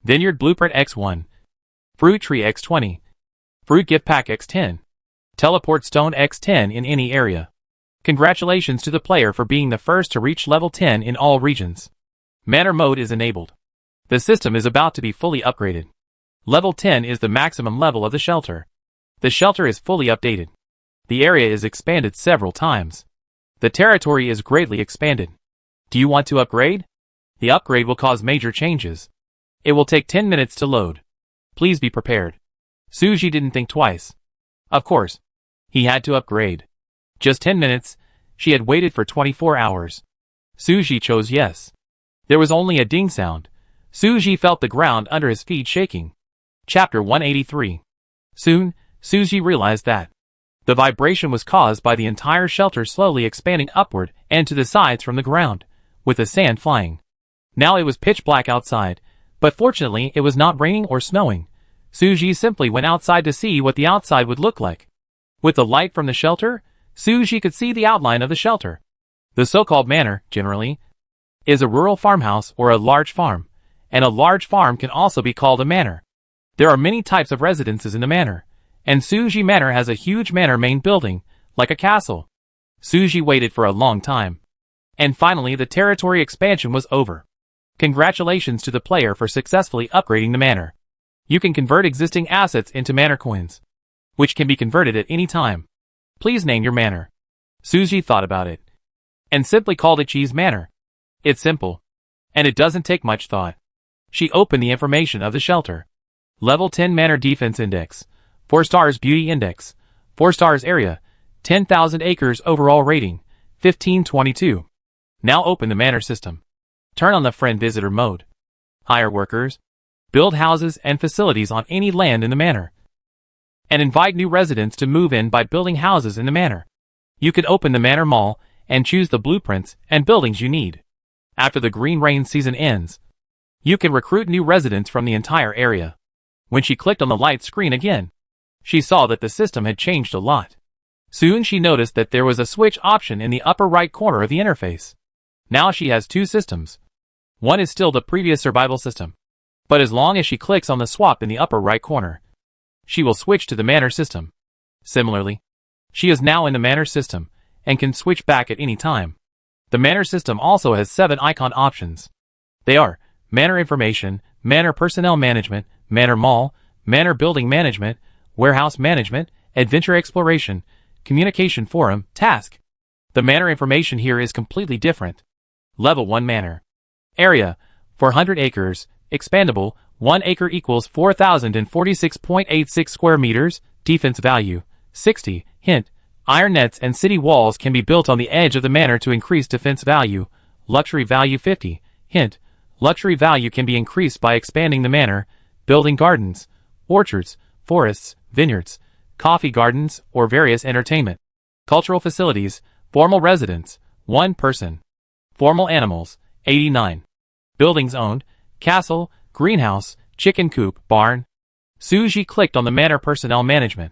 Vineyard Blueprint x 1. Fruit Tree x 20. Fruit Gift Pack x 10. Teleport Stone x 10 in any area. Congratulations to the player for being the first to reach level 10 in all regions. Manor mode is enabled. The system is about to be fully upgraded. Level 10 is the maximum level of the shelter. The shelter is fully updated. The area is expanded several times. The territory is greatly expanded. Do you want to upgrade? The upgrade will cause major changes. It will take 10 minutes to load. Please be prepared. Suji didn't think twice. Of course, he had to upgrade. Just 10 minutes, she had waited for 24 hours. Suji chose yes. There was only a ding sound. Suji felt the ground under his feet shaking. Chapter 183. Soon, Suji realized that the vibration was caused by the entire shelter slowly expanding upward and to the sides from the ground, with the sand flying. Now it was pitch black outside, but fortunately it was not raining or snowing. Suji simply went outside to see what the outside would look like. With the light from the shelter, Suji could see the outline of the shelter. The so-called manor, generally, is a rural farmhouse or a large farm, and a large farm can also be called a manor. There are many types of residences in the manor, and Suji Manor has a huge manor main building, like a castle. Suji waited for a long time. And finally the territory expansion was over. Congratulations to the player for successfully upgrading the manor. You can convert existing assets into manor coins, which can be converted at any time. Please name your manor. Suji thought about it, and simply called it Chi's Manor. It's simple, and it doesn't take much thought. She opened the information of the shelter. Level 10 Manor Defense Index, 4 stars Beauty Index, 4 stars Area, 10,000 acres overall rating, 1522. Now open the manor system. Turn on the friend visitor mode. Hire workers. Build houses and facilities on any land in the manor. And invite new residents to move in by building houses in the manor. You can open the manor mall and choose the blueprints and buildings you need. After the green rain season ends, you can recruit new residents from the entire area. When she clicked on the light screen again, she saw that the system had changed a lot. Soon she noticed that there was a switch option in the upper right corner of the interface. Now she has two systems. One is still the previous survival system, but as long as she clicks on the swap in the upper right corner, she will switch to the manor system. Similarly, she is now in the manor system and can switch back at any time. The manor system also has 7 icon options. They are Manor Information, Manor Personnel Management, Manor Mall, Manor Building Management, Warehouse Management, Adventure Exploration, Communication Forum, Task. The manor information here is completely different. Level 1 Manor. Area, 400 acres, expandable, 1 acre equals 4,046.86 square meters, defense value, 60, hint, iron nets and city walls can be built on the edge of the manor to increase defense value, luxury value 50, hint, luxury value can be increased by expanding the manor, building gardens, orchards, forests, vineyards, coffee gardens, or various entertainment. Cultural facilities, formal residence, 1 person. Formal animals, 89. Buildings owned, castle, greenhouse, chicken coop, barn. Suji clicked on the manor personnel management.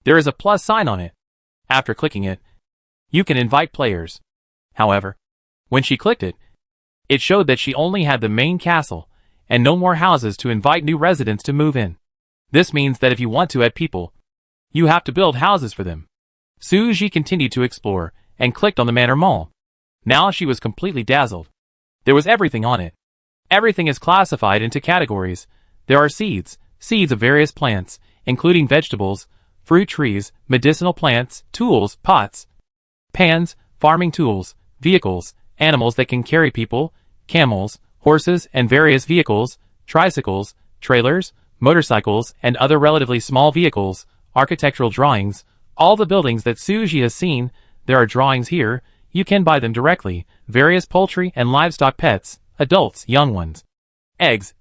There is a plus sign on it. After clicking it, you can invite players. However, when she clicked it, it showed that she only had the main castle, and no more houses to invite new residents to move in. This means that if you want to add people, you have to build houses for them. Suji continued to explore, and clicked on the Manor Mall. Now she was completely dazzled. There was everything on it. Everything is classified into categories. There are seeds of various plants, including vegetables, fruit trees, medicinal plants, tools, pots, pans, farming tools, vehicles, animals that can carry people, camels, horses and various vehicles, tricycles, trailers, motorcycles and other relatively small vehicles, architectural drawings, all the buildings that Suji has seen. There are drawings here, you can buy them directly, various poultry and livestock pets, adults, young ones. Eggs,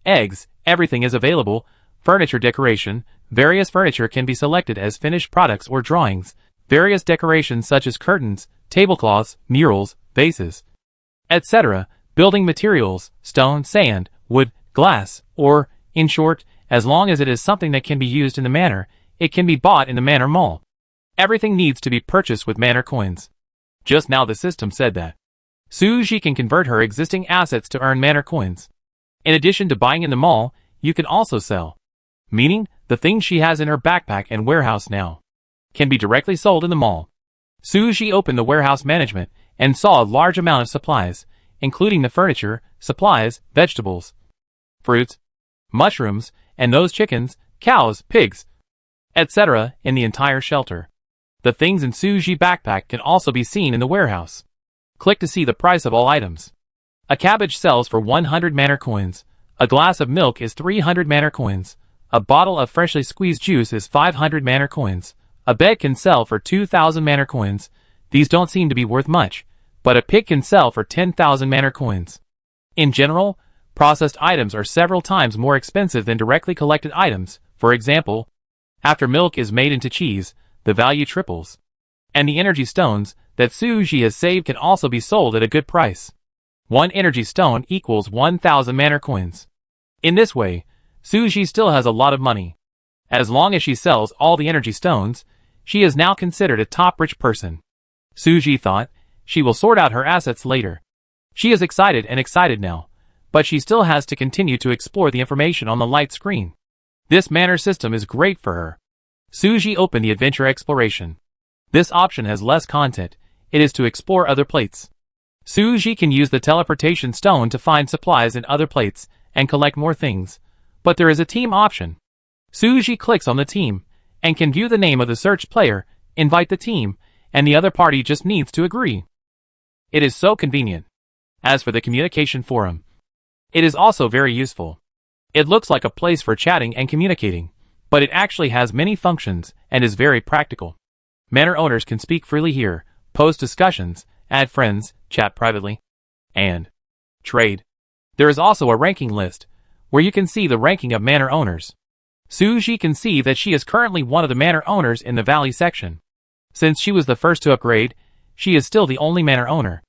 everything is available, furniture decoration, various furniture can be selected as finished products or drawings, various decorations such as curtains, tablecloths, murals, vases, etc., building materials, stone, sand, wood, glass, or, in short, as long as it is something that can be used in the manor, it can be bought in the Manor Mall. Everything needs to be purchased with manor coins. Just now the system said that Suji can convert her existing assets to earn manor coins. In addition to buying in the mall, you can also sell. Meaning, the things she has in her backpack and warehouse now can be directly sold in the mall. Suji opened the warehouse management and saw a large amount of supplies, including the furniture, supplies, vegetables, fruits, mushrooms, and those chickens, cows, pigs, etc. in the entire shelter. The things in Suji's backpack can also be seen in the warehouse. Click to see the price of all items. A cabbage sells for 100 manor coins. A glass of milk is 300 manor coins. A bottle of freshly squeezed juice is 500 manor coins. A bed can sell for 2,000 manor coins. These don't seem to be worth much, but a pig can sell for 10,000 manor coins. In general, processed items are several times more expensive than directly collected items. For example, after milk is made into cheese, the value triples. And the energy stones that Suji has saved can also be sold at a good price. One energy stone equals 1,000 manor coins. In this way, Suji still has a lot of money. As long as she sells all the energy stones, she is now considered a top rich person. Suji thought, she will sort out her assets later. She is excited now, but she still has to continue to explore the information on the light screen. This manor system is great for her. Suji opened the Adventure Exploration. This option has less content. It is to explore other plates. Suji can use the teleportation stone to find supplies in other plates and collect more things. But there is a team option. Suji clicks on the team and can view the name of the search player, invite the team, and the other party just needs to agree. It is so convenient. As for the communication forum, it is also very useful. It looks like a place for chatting and communicating, but it actually has many functions and is very practical. Manor owners can speak freely here, post discussions, add friends, chat privately, and trade. There is also a ranking list, where you can see the ranking of manor owners. Suji can see that she is currently one of the manor owners in the valley section. Since she was the first to upgrade, she is still the only manor owner.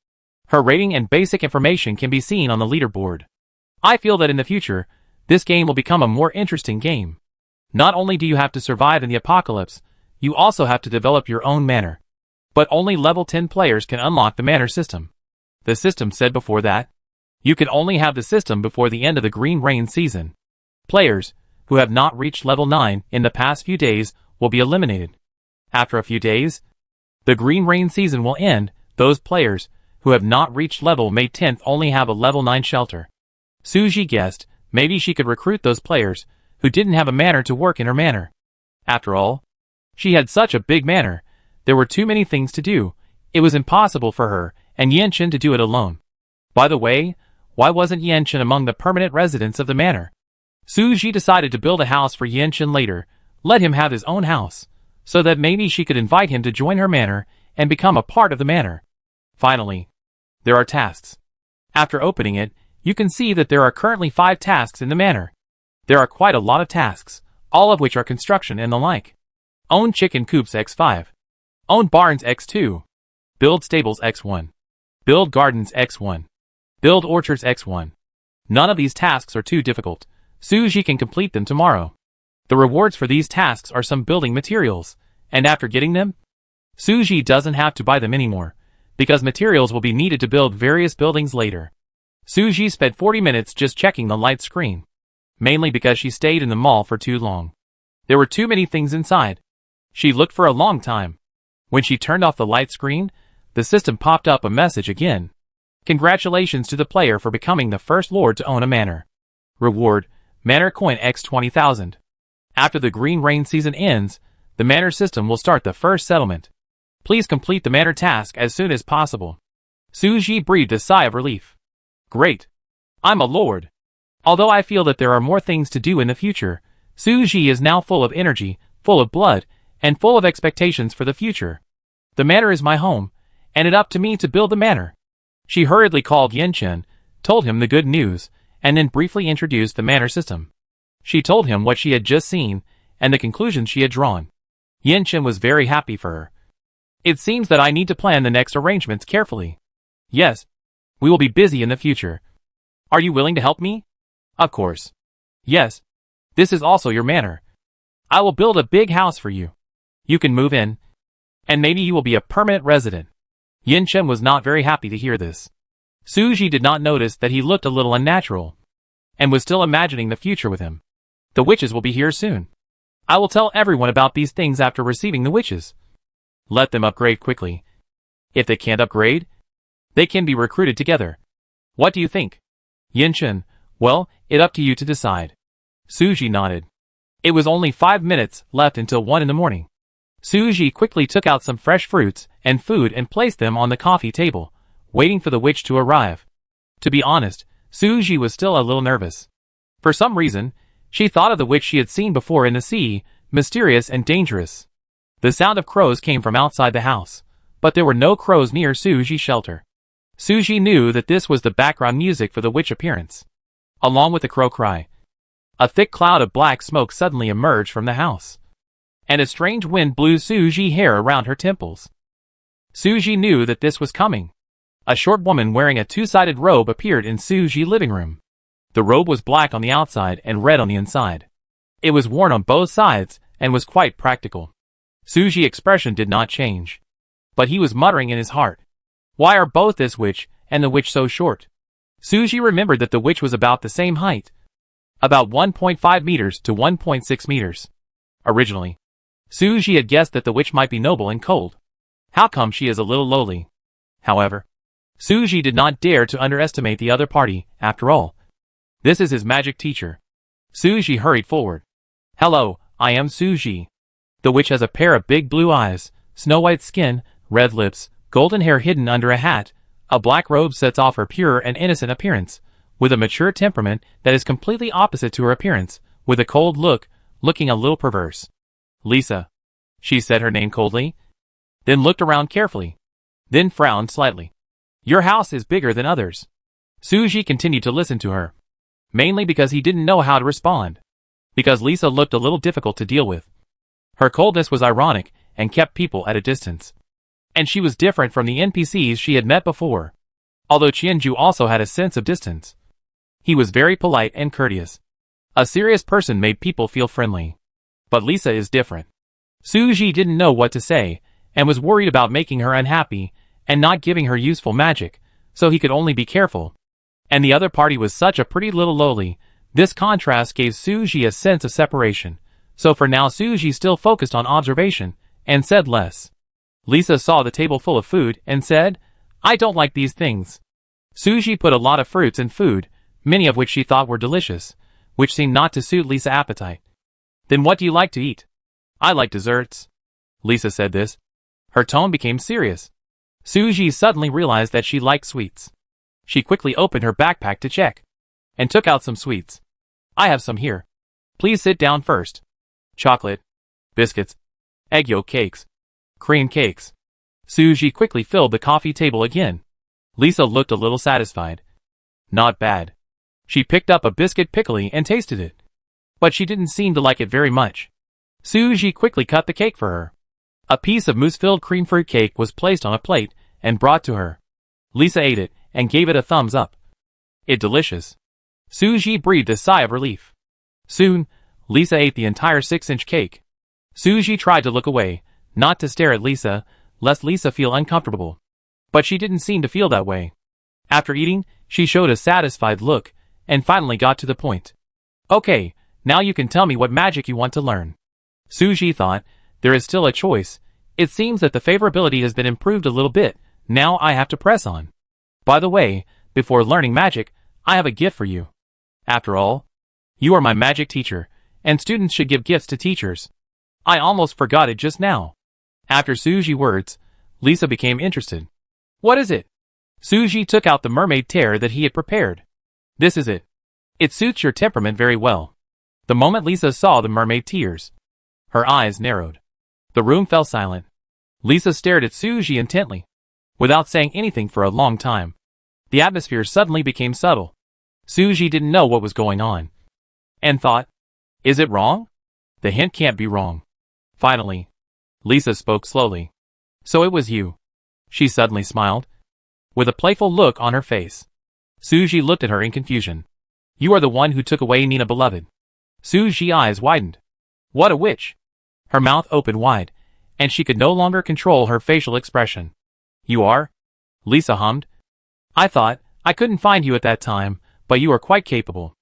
Her rating and basic information can be seen on the leaderboard. I feel that in the future, this game will become a more interesting game. Not only do you have to survive in the apocalypse, you also have to develop your own manor. But only level 10 players can unlock the manor system. The system said before that, you can only have the system before the end of the Green Rain season. Players who have not reached level 9 in the past few days will be eliminated. After a few days, the Green Rain season will end. Those players who have not reached level May 10th only have a level 9 shelter. Suji guessed maybe she could recruit those players who didn't have a manor to work in her manor. After all, she had such a big manor, there were too many things to do. It was impossible for her and Yenchen to do it alone. By the way, why wasn't Yenchen among the permanent residents of the manor? Suji decided to build a house for Yenchen later, let him have his own house, so that maybe she could invite him to join her manor and become a part of the manor. Finally, there are tasks. After opening it, you can see that there are currently 5 tasks in the manor. There are quite a lot of tasks, all of which are construction and the like. Own chicken coops x5. Own barns x2. Build stables x1. Build gardens x1. Build orchards x1. None of these tasks are too difficult. Suji can complete them tomorrow. The rewards for these tasks are some building materials, and after getting them, Suji doesn't have to buy them anymore, because materials will be needed to build various buildings later. Suji spent 40 minutes just checking the light screen. Mainly because she stayed in the mall for too long. There were too many things inside. She looked for a long time. When she turned off the light screen, the system popped up a message again. Congratulations to the player for becoming the first lord to own a manor. Reward, Manor Coin X 20,000. After the green rain season ends, the manor system will start the first settlement. Please complete the manor task as soon as possible. Suji breathed a sigh of relief. Great. I'm a lord. Although I feel that there are more things to do in the future, Suji is now full of energy, full of blood, and full of expectations for the future. The manor is my home, and it's up to me to build the manor. She hurriedly called Yinchen, told him the good news, and then briefly introduced the manor system. She told him what she had just seen, and the conclusions she had drawn. Yinchen was very happy for her. It seems that I need to plan the next arrangements carefully. Yes. We will be busy in the future. Are you willing to help me? Of course. Yes. This is also your manor. I will build a big house for you. You can move in. And maybe you will be a permanent resident. Yinchen was not very happy to hear this. Suji did not notice that he looked a little unnatural, and was still imagining the future with him. The witches will be here soon. I will tell everyone about these things after receiving the witches. Let them upgrade quickly. If they can't upgrade, they can be recruited together. What do you think? Yinchen, well, it's up to you to decide. Suji nodded. It was only 5 minutes left until 1 in the morning. Suji quickly took out some fresh fruits and food and placed them on the coffee table, waiting for the witch to arrive. To be honest, Suji was still a little nervous. For some reason, she thought of the witch she had seen before in the sea, mysterious and dangerous. The sound of crows came from outside the house, but there were no crows near Suji's shelter. Suji knew that this was the background music for the witch appearance. Along with the crow cry, a thick cloud of black smoke suddenly emerged from the house, and a strange wind blew Suji's hair around her temples. Suji knew that this was coming. A short woman wearing a two-sided robe appeared in Suji's living room. The robe was black on the outside and red on the inside. It was worn on both sides and was quite practical. Suji's expression did not change, but he was muttering in his heart. Why are both this witch and the witch so short? Suji remembered that the witch was about the same height, about 1.5 meters to 1.6 meters. Originally, Suji had guessed that the witch might be noble and cold. How come she is a little lowly? However, Suji did not dare to underestimate the other party, after all. This is his magic teacher. Suji hurried forward. Hello, I am Suji. The witch has a pair of big blue eyes, snow-white skin, red lips, golden hair hidden under a hat. A black robe sets off her pure and innocent appearance, with a mature temperament that is completely opposite to her appearance, with a cold look, looking a little perverse. Lisa. She said her name coldly, then looked around carefully, then frowned slightly. Your house is bigger than others. Suji continued to listen to her, mainly because he didn't know how to respond, because Lisa looked a little difficult to deal with. Her coldness was ironic and kept people at a distance. And she was different from the NPCs she had met before. Although Qianju also had a sense of distance, he was very polite and courteous. A serious person made people feel friendly. But Lisa is different. Suji didn't know what to say, and was worried about making her unhappy, and not giving her useful magic, so he could only be careful. And the other party was such a pretty little lowly. This contrast gave Suji a sense of separation, so for now Suji still focused on observation, and said less. Lisa saw the table full of food, and said, I don't like these things. Suji put a lot of fruits and food, many of which she thought were delicious, which seemed not to suit Lisa's appetite. Then what do you like to eat? I like desserts. Lisa said this. Her tone became serious. Suji suddenly realized that she liked sweets. She quickly opened her backpack to check, and took out some sweets. I have some here. Please sit down first. Chocolate, biscuits, egg yolk cakes, cream cakes. Suji quickly filled the coffee table again. Lisa looked a little satisfied. Not bad. She picked up a biscuit pickily and tasted it, but she didn't seem to like it very much. Suji quickly cut the cake for her. A piece of mousse-filled cream fruit cake was placed on a plate and brought to her. Lisa ate it and gave it a thumbs up. It's delicious. Suji breathed a sigh of relief. Soon, Lisa ate the entire 6-inch cake. Suji tried to look away, not to stare at Lisa, lest Lisa feel uncomfortable. But she didn't seem to feel that way. After eating, She showed a satisfied look, and finally got to the point. Okay, now you can tell me what magic you want to learn. Suji thought, there is still a choice. It seems that the favorability has been improved a little bit, now I have to press on. By the way, before learning magic, I have a gift for you. After all, you are my magic teacher, and students should give gifts to teachers. I almost forgot it just now. After Suji's words, Lisa became interested. What is it? Suji took out the mermaid tear that he had prepared. This is it. It suits your temperament very well. The moment Lisa saw the mermaid tears, her eyes narrowed. The room fell silent. Lisa stared at Suji intently, without saying anything for a long time. The atmosphere suddenly became subtle. Suji didn't know what was going on, and thought, is it wrong? The hint can't be wrong. Finally, Lisa spoke slowly. So it was you. She suddenly smiled, with a playful look on her face. Suji looked at her in confusion. You are the one who took away Nina beloved. Suji's eyes widened. What a witch! Her mouth opened wide, and she could no longer control her facial expression. You are? Lisa hummed. I thought, I couldn't find you at that time, but you are quite capable.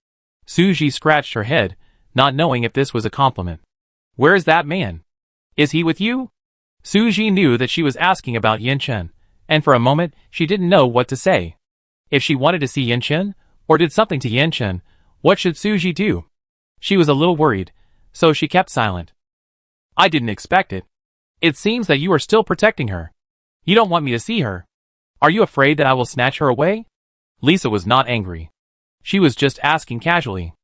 Suji scratched her head, not knowing if this was a compliment. Where is that man? Is he with you? Suji knew that she was asking about Yin-chen, and for a moment she didn't know what to say. If she wanted to see Yin-chen, or did something to Yin-chen, what should Suji do? She was a little worried, so she kept silent. I didn't expect it. It seems that you are still protecting her. You don't want me to see her. Are you afraid that I will snatch her away? Lisa was not angry. She was just asking casually.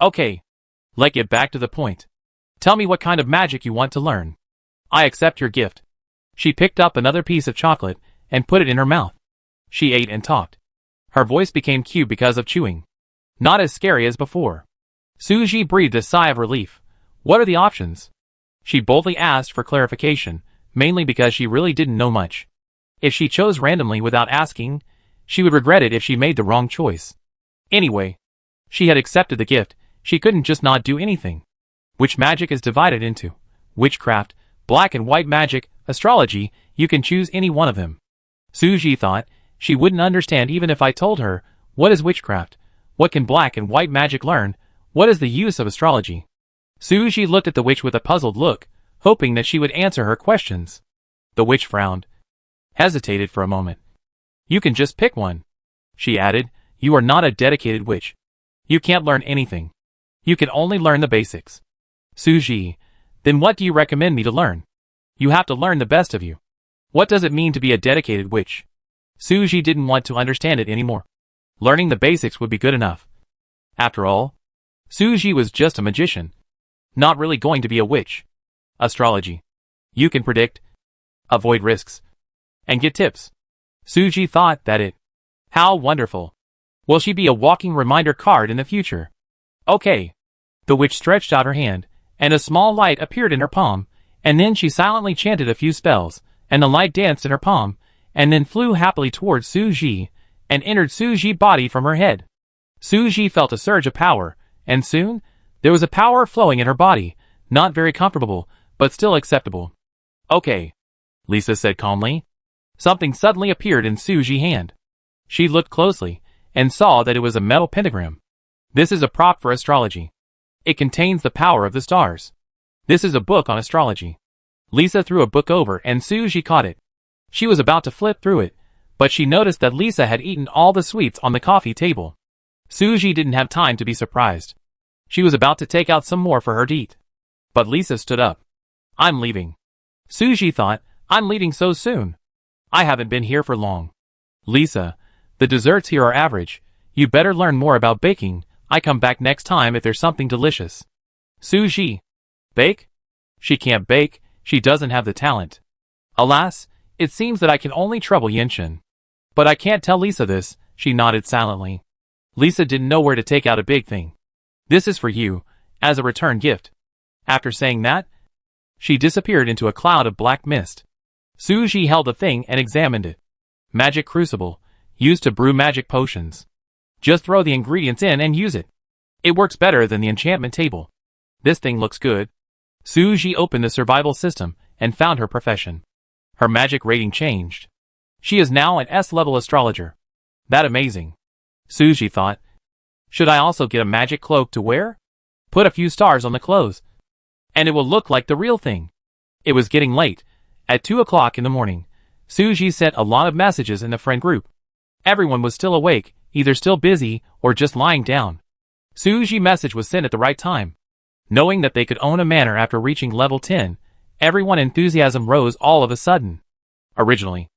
Okay, let's get back to the point. Tell me what kind of magic you want to learn. I accept your gift. She picked up another piece of chocolate and put it in her mouth. She ate and talked. Her voice became cute because of chewing. Not as scary as before. Suji breathed a sigh of relief. What are the options? She boldly asked for clarification, mainly because she really didn't know much. If she chose randomly without asking, she would regret it if she made the wrong choice. Anyway, she had accepted the gift, she couldn't just not do anything. Witch magic is divided into witchcraft, black and white magic, astrology, you can choose any one of them. Suji thought, she wouldn't understand even if I told her, what is witchcraft? What can black and white magic learn? What is the use of astrology? Suji looked at the witch with a puzzled look, hoping that she would answer her questions. The witch frowned, hesitated for a moment. You can just pick one. She added, you are not a dedicated witch. You can't learn anything. You can only learn the basics. Suji, then what do you recommend me to learn? You have to learn the best of you. What does it mean to be a dedicated witch? Suji didn't want to understand it anymore. Learning the basics would be good enough. After all, Suji was just a magician, not really going to be a witch. Astrology. You can predict, avoid risks, and get tips. Suji thought that it. How wonderful. Will she be a walking reminder card in the future? Okay. The witch stretched out her hand, and a small light appeared in her palm, and then she silently chanted a few spells, and the light danced in her palm, and then flew happily towards Suji, and entered Suji's body from her head. Suji felt a surge of power, and soon, there was a power flowing in her body, not very comfortable, but still acceptable. Okay, Lisa said calmly. Something suddenly appeared in Suji's hand. She looked closely, and saw that it was a metal pentagram. This is a prop for astrology. It contains the power of the stars. This is a book on astrology. Lisa threw a book over and Suji caught it. She was about to flip through it, but she noticed that Lisa had eaten all the sweets on the coffee table. Suji didn't have time to be surprised. She was about to take out some more for her to eat. But Lisa stood up. I'm leaving. Suji thought, I'm leaving so soon. I haven't been here for long. Lisa, the desserts here are average. You better learn more about baking. I come back next time if there's something delicious. Suji. Bake? She can't bake, she doesn't have the talent. Alas, it seems that I can only trouble Yin-chen. But I can't tell Lisa this, she nodded silently. Lisa didn't know where to take out a big thing. This is for you, as a return gift. After saying that, she disappeared into a cloud of black mist. Suji held the thing and examined it. Magic crucible, used to brew magic potions. Just throw the ingredients in and use it. It works better than the enchantment table. This thing looks good. Suji opened the survival system and found her profession. Her magic rating changed. She is now an S-level astrologer. That amazing. Suji thought. Should I also get a magic cloak to wear? Put a few stars on the clothes, and it will look like the real thing. It was getting late. At 2 o'clock in the morning, Suji sent a lot of messages in the friend group. Everyone was still awake, either still busy or just lying down. Suji's message was sent at the right time. Knowing that they could own a manor after reaching level 10, everyone's enthusiasm rose all of a sudden. Originally,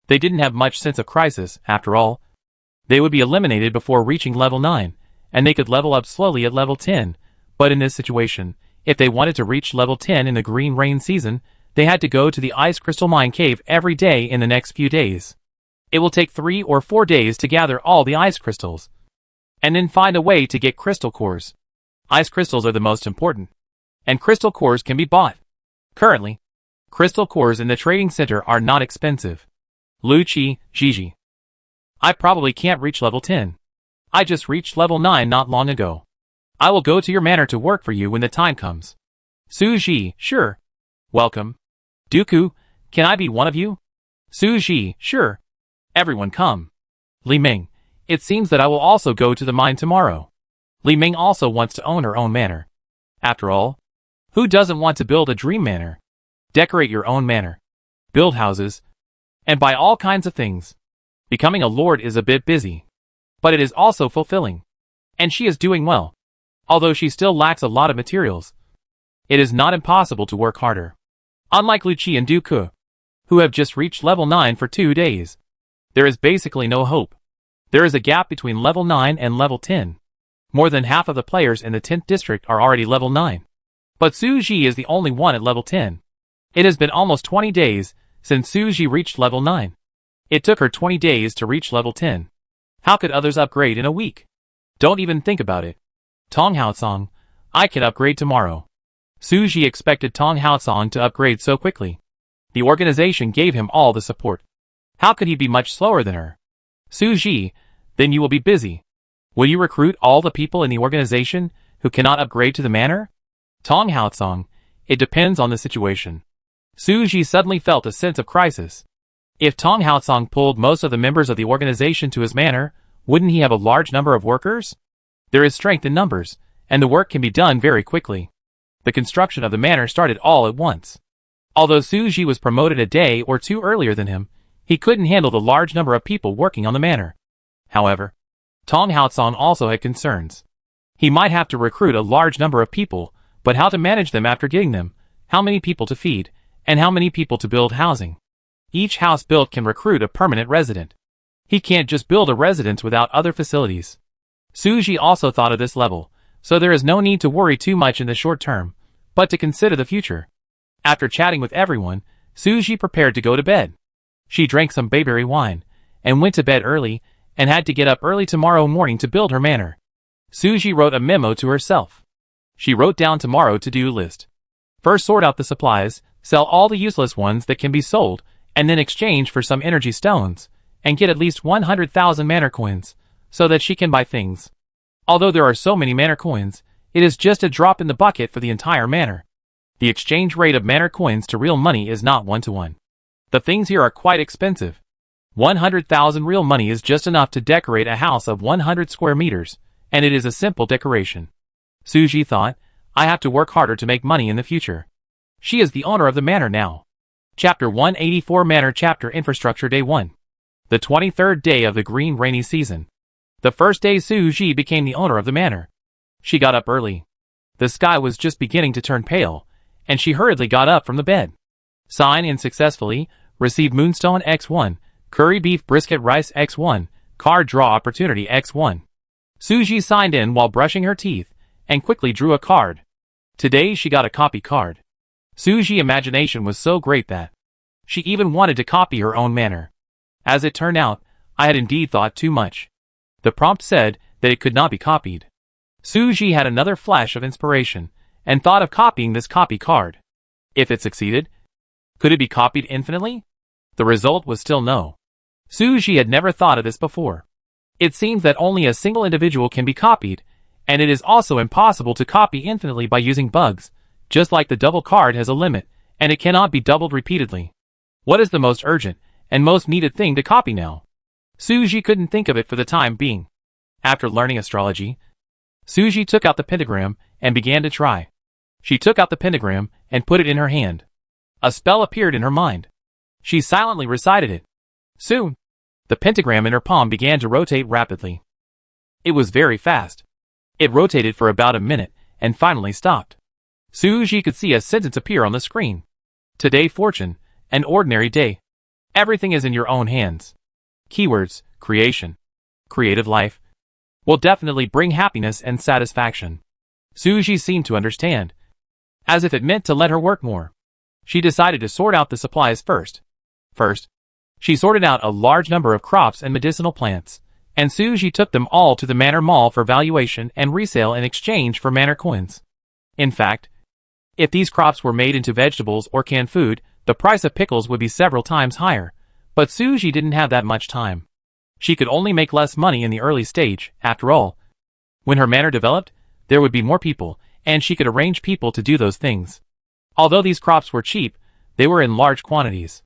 they didn't have much sense of crisis, after all. They would be eliminated before reaching level 9, and they could level up slowly at level 10, but in this situation, if they wanted to reach level 10 in the green rain season, they had to go to the ice crystal mine cave every day in the next few days. It will take 3 or 4 days to gather all the ice crystals, and then find a way to get crystal cores. Ice crystals are the most important, and crystal cores can be bought. Currently, crystal cores in the trading center are not expensive. Luchi, Gigi. I probably can't reach level 10. I just reached level 9 not long ago. I will go to your manor to work for you when the time comes. Suji, sure. Welcome. Dooku, can I be one of you? Suji, sure. Everyone come. Li Ming, it seems that I will also go to the mine tomorrow. Li Ming also wants to own her own manor. After all, who doesn't want to build a dream manor? Decorate your own manor, build houses, and buy all kinds of things. Becoming a lord is a bit busy, but it is also fulfilling. And she is doing well. Although she still lacks a lot of materials, it is not impossible to work harder. Unlike Luchi and Dooku, who have just reached level 9 for 2 days, there is basically no hope. There is a gap between level 9 and level 10. More than half of the players in the 10th district are already level 9. But Suji is the only one at level 10. It has been almost 20 days since Suji reached level 9. It took her 20 days to reach level 10. How could others upgrade in a week? Don't even think about it. Tong Haosong, I can upgrade tomorrow. Suji expected Tong Haosong to upgrade so quickly. The organization gave him all the support. How could he be much slower than her? Suji, then you will be busy. Will you recruit all the people in the organization who cannot upgrade to the manor? Tong Haosong, it depends on the situation. Suji suddenly felt a sense of crisis. If Tong Haosong pulled most of the members of the organization to his manor, wouldn't he have a large number of workers? There is strength in numbers, and the work can be done very quickly. The construction of the manor started all at once. Although Suji was promoted a day or 2 earlier than him, he couldn't handle the large number of people working on the manor. However, Tong Haosong also had concerns. He might have to recruit a large number of people, but how to manage them after getting them, how many people to feed, and how many people to build housing. Each house built can recruit a permanent resident. He can't just build a residence without other facilities. Suji also thought of this level, so there is no need to worry too much in the short term, but to consider the future. After chatting with everyone, Suji prepared to go to bed. She drank some bayberry wine, and went to bed early, and had to get up early tomorrow morning to build her manor. Suji wrote a memo to herself. She wrote down tomorrow's to-do list. First sort out the supplies, sell all the useless ones that can be sold, and then exchange for some energy stones, and get at least 100,000 manor coins, so that she can buy things. Although there are so many manor coins, it is just a drop in the bucket for the entire manor. The exchange rate of manor coins to real money is not 1-to-1. The things here are quite expensive. 100,000 real money is just enough to decorate a house of 100 square meters, and it is a simple decoration. Suji thought, I have to work harder to make money in the future. She is the owner of the manor now. Chapter 184 Manor Chapter Infrastructure Day 1. The 23rd day of the green rainy season. The first day Suji became the owner of the manor. She got up early. The sky was just beginning to turn pale, and she hurriedly got up from the bed. Sign in successfully, received Moonstone X1, Curry Beef Brisket Rice X1, Card Draw Opportunity X1. Suji signed in while brushing her teeth, and quickly drew a card. Today she got a copy card. Suji's imagination was so great that she even wanted to copy her own manor. As it turned out, I had indeed thought too much. The prompt said that it could not be copied. Suji had another flash of inspiration, and thought of copying this copy card. If it succeeded, could it be copied infinitely? The result was still no. Suji had never thought of this before. It seems that only a single individual can be copied, and it is also impossible to copy infinitely by using bugs, just like the double card has a limit, and it cannot be doubled repeatedly. What is the most urgent and most needed thing to copy now? Suji couldn't think of it for the time being. After learning astrology, Suji took out the pentagram and began to try. She took out the pentagram and put it in her hand. A spell appeared in her mind. She silently recited it. Soon, the pentagram in her palm began to rotate rapidly. It was very fast. It rotated for about a minute and finally stopped. Suji could see a sentence appear on the screen. Today fortune, an ordinary day. Everything is in your own hands. Keywords, creation, creative life, will definitely bring happiness and satisfaction. Suji seemed to understand, as if it meant to let her work more. She decided to sort out the supplies first. First, she sorted out a large number of crops and medicinal plants, and Suji took them all to the Manor Mall for valuation and resale in exchange for Manor coins. In fact, if these crops were made into vegetables or canned food, the price of pickles would be several times higher, but Suji didn't have that much time. She could only make less money in the early stage, after all. When her manor developed, there would be more people, and she could arrange people to do those things. Although these crops were cheap, they were in large quantities.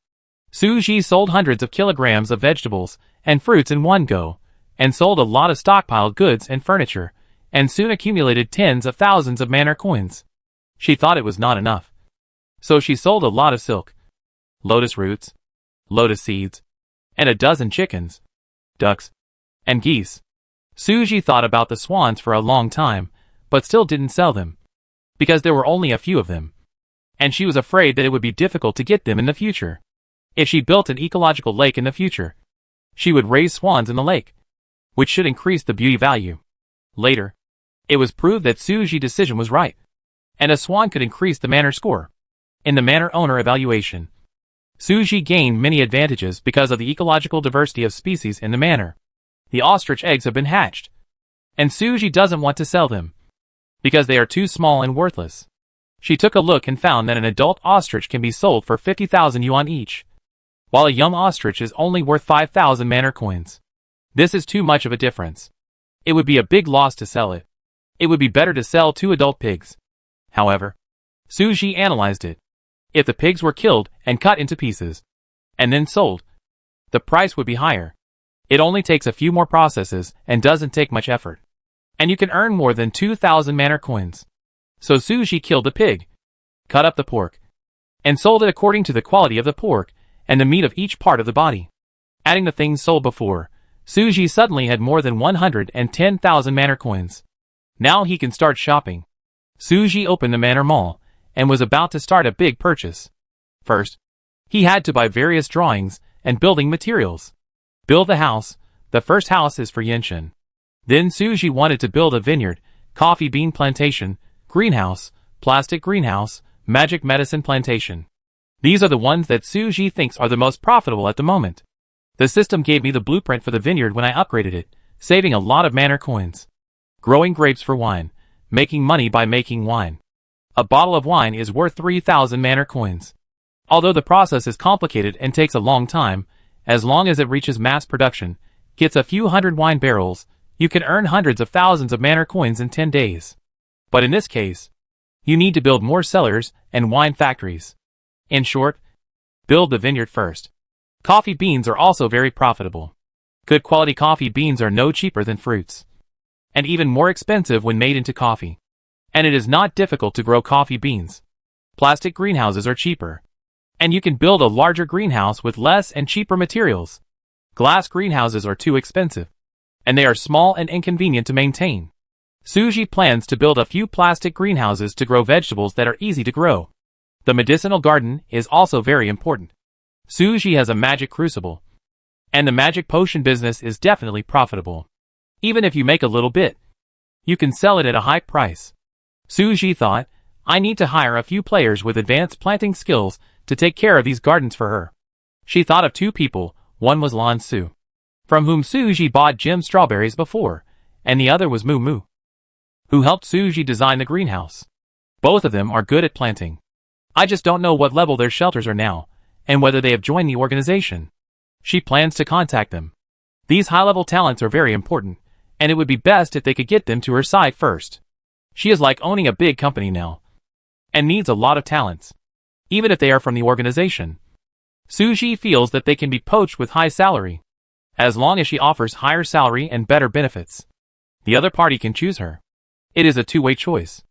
Suji sold hundreds of kilograms of vegetables and fruits in one go, and sold a lot of stockpiled goods and furniture, and soon accumulated tens of thousands of manor coins. She thought it was not enough. So she sold a lot of silk, lotus roots, lotus seeds, and a dozen chickens, ducks, and geese. Suji thought about the swans for a long time, but still didn't sell them, because there were only a few of them, and she was afraid that it would be difficult to get them in the future. If she built an ecological lake in the future, she would raise swans in the lake, which should increase the beauty value. Later, it was proved that Suji's decision was right, and a swan could increase the manor score. In the manor owner evaluation, Suji gained many advantages because of the ecological diversity of species in the manor. The ostrich eggs have been hatched, and Suji doesn't want to sell them, because they are too small and worthless. She took a look and found that an adult ostrich can be sold for 50,000 yuan each, while a young ostrich is only worth 5,000 manor coins. This is too much of a difference. It would be a big loss to sell it. It would be better to sell 2 adult pigs. However, Suji analyzed it. If the pigs were killed and cut into pieces, and then sold, the price would be higher. It only takes a few more processes and doesn't take much effort. And you can earn more than 2,000 manor coins. So Suji killed the pig, cut up the pork, and sold it according to the quality of the pork and the meat of each part of the body. Adding the things sold before, Suji suddenly had more than 110,000 manor coins. Now he can start shopping. Suji opened the Manor Mall and was about to start a big purchase. First, he had to buy various drawings and building materials. Build the house. The first house is for Yenshin. Then Suji wanted to build a vineyard, coffee bean plantation, greenhouse, plastic greenhouse, magic medicine plantation. These are the ones that Suji thinks are the most profitable at the moment. The system gave me the blueprint for the vineyard when I upgraded it, saving a lot of manor coins. Growing grapes for wine, making money by making wine. A bottle of wine is worth 3,000 manor coins. Although the process is complicated and takes a long time, as long as it reaches mass production, gets a few hundred wine barrels, you can earn hundreds of thousands of manor coins in 10 days. But in this case, you need to build more cellars and wine factories. In short, build the vineyard first. Coffee beans are also very profitable. Good quality coffee beans are no cheaper than fruits, and even more expensive when made into coffee. And it is not difficult to grow coffee beans. Plastic greenhouses are cheaper, and you can build a larger greenhouse with less and cheaper materials. Glass greenhouses are too expensive, and they are small and inconvenient to maintain. Suji plans to build a few plastic greenhouses to grow vegetables that are easy to grow. The medicinal garden is also very important. Suji has a magic crucible, and the magic potion business is definitely profitable. Even if you make a little bit, you can sell it at a high price. Suji thought, I need to hire a few players with advanced planting skills to take care of these gardens for her. She thought of 2 people. One was Lan Su, from whom Suji bought gem strawberries before, and the other was Moo Moo, who helped Suji design the greenhouse. Both of them are good at planting. I just don't know what level their shelters are now, and whether they have joined the organization. She plans to contact them. These high-level talents are very important, and it would be best if they could get them to her side first. She is like owning a big company now, and needs a lot of talents, even if they are from the organization. Suji feels that they can be poached with high salary, as long as she offers higher salary and better benefits. The other party can choose her. It is a two-way choice.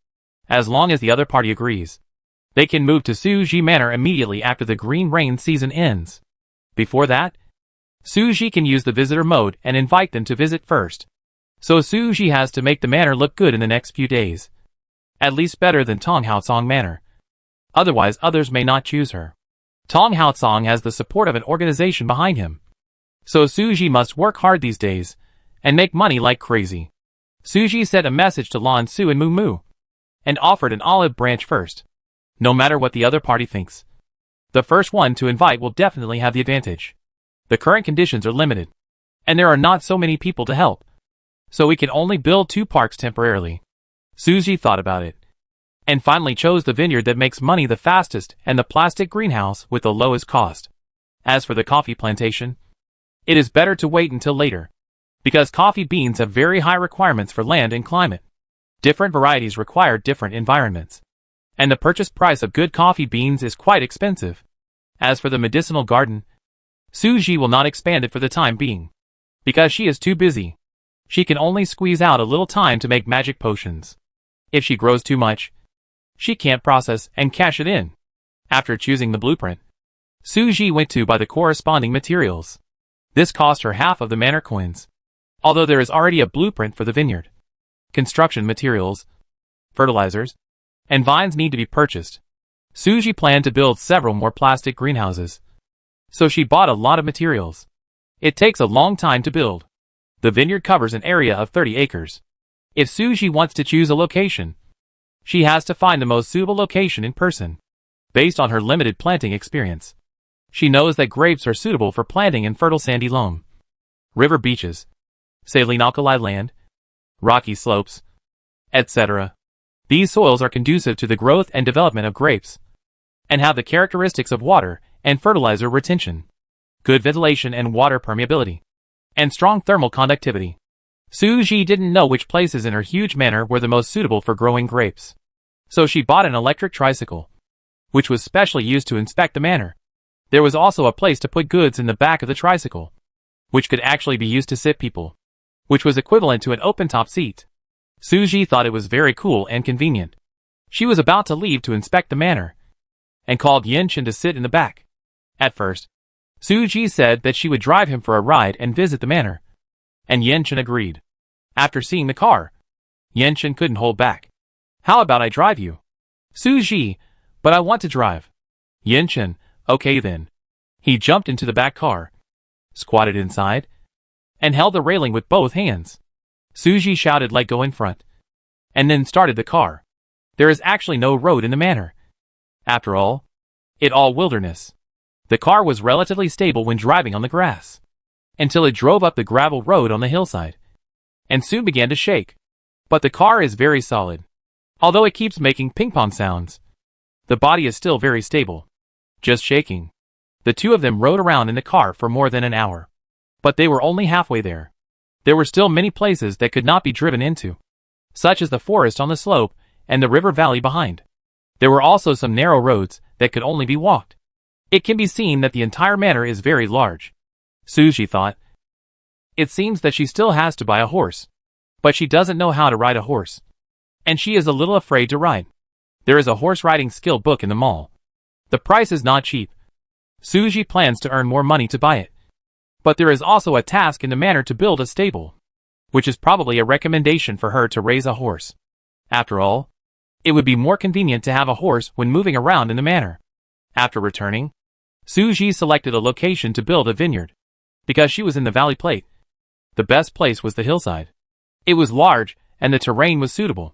As long as the other party agrees, they can move to Suji Manor immediately after the green rain season ends. Before that, Suji can use the visitor mode and invite them to visit first. So Suji has to make the manor look good in the next few days. At least better than Tong Haosong Manor. Otherwise others may not choose her. Tong Haosong has the support of an organization behind him. So Suji must work hard these days, and make money like crazy. Suji sent a message to Lan Su and Moo Moo, and offered an olive branch first. No matter what the other party thinks, the first one to invite will definitely have the advantage. The current conditions are limited, and there are not so many people to help. So we can only build 2 parks temporarily. Suji thought about it, and finally chose the vineyard that makes money the fastest and the plastic greenhouse with the lowest cost. As for the coffee plantation, it is better to wait until later, because coffee beans have very high requirements for land and climate. Different varieties require different environments, and the purchase price of good coffee beans is quite expensive. As for the medicinal garden, Suji will not expand it for the time being, because she is too busy. She can only squeeze out a little time to make magic potions. If she grows too much, she can't process and cash it in. After choosing the blueprint, Suji went to buy the corresponding materials. This cost her half of the manor coins, although there is already a blueprint for the vineyard. Construction materials, fertilizers, and vines need to be purchased. Suji planned to build several more plastic greenhouses, so she bought a lot of materials. It takes a long time to build. The vineyard covers an area of 30 acres. If Suji wants to choose a location, she has to find the most suitable location in person. Based on her limited planting experience, she knows that grapes are suitable for planting in fertile sandy loam, river beaches, saline alkali land, rocky slopes, etc. These soils are conducive to the growth and development of grapes, and have the characteristics of water and fertilizer retention, good ventilation and water permeability, and strong thermal conductivity. Suji didn't know which places in her huge manor were the most suitable for growing grapes. So she bought an electric tricycle, which was specially used to inspect the manor. There was also a place to put goods in the back of the tricycle, which could actually be used to sit people, which was equivalent to an open-top seat. Suji thought it was very cool and convenient. She was about to leave to inspect the manor, and called Yen-chan to sit in the back. At first, Suji said that she would drive him for a ride and visit the manor, and Yen-chan agreed. After seeing the car, Yen-chan couldn't hold back. How about I drive you? Suji, but I want to drive. Yen-chan, okay then. He jumped into the back car, squatted inside, and held the railing with both hands. Suji shouted like go in front, and then started the car. There is actually no road in the manor. After all, it all wilderness. The car was relatively stable when driving on the grass, until it drove up the gravel road on the hillside, and soon began to shake. But the car is very solid. Although it keeps making ping-pong sounds, the body is still very stable, just shaking. The two of them rode around in the car for more than an hour. But they were only halfway there. There were still many places that could not be driven into, such as the forest on the slope and the river valley behind. There were also some narrow roads that could only be walked. It can be seen that the entire manor is very large. Suji thought. It seems that she still has to buy a horse, but she doesn't know how to ride a horse, and she is a little afraid to ride. There is a horse riding skill book in the mall. The price is not cheap. Suji plans to earn more money to buy it. But there is also a task in the manor to build a stable, which is probably a recommendation for her to raise a horse. After all, it would be more convenient to have a horse when moving around in the manor. After returning, Suji selected a location to build a vineyard, because she was in the valley plate. The best place was the hillside. It was large, and the terrain was suitable.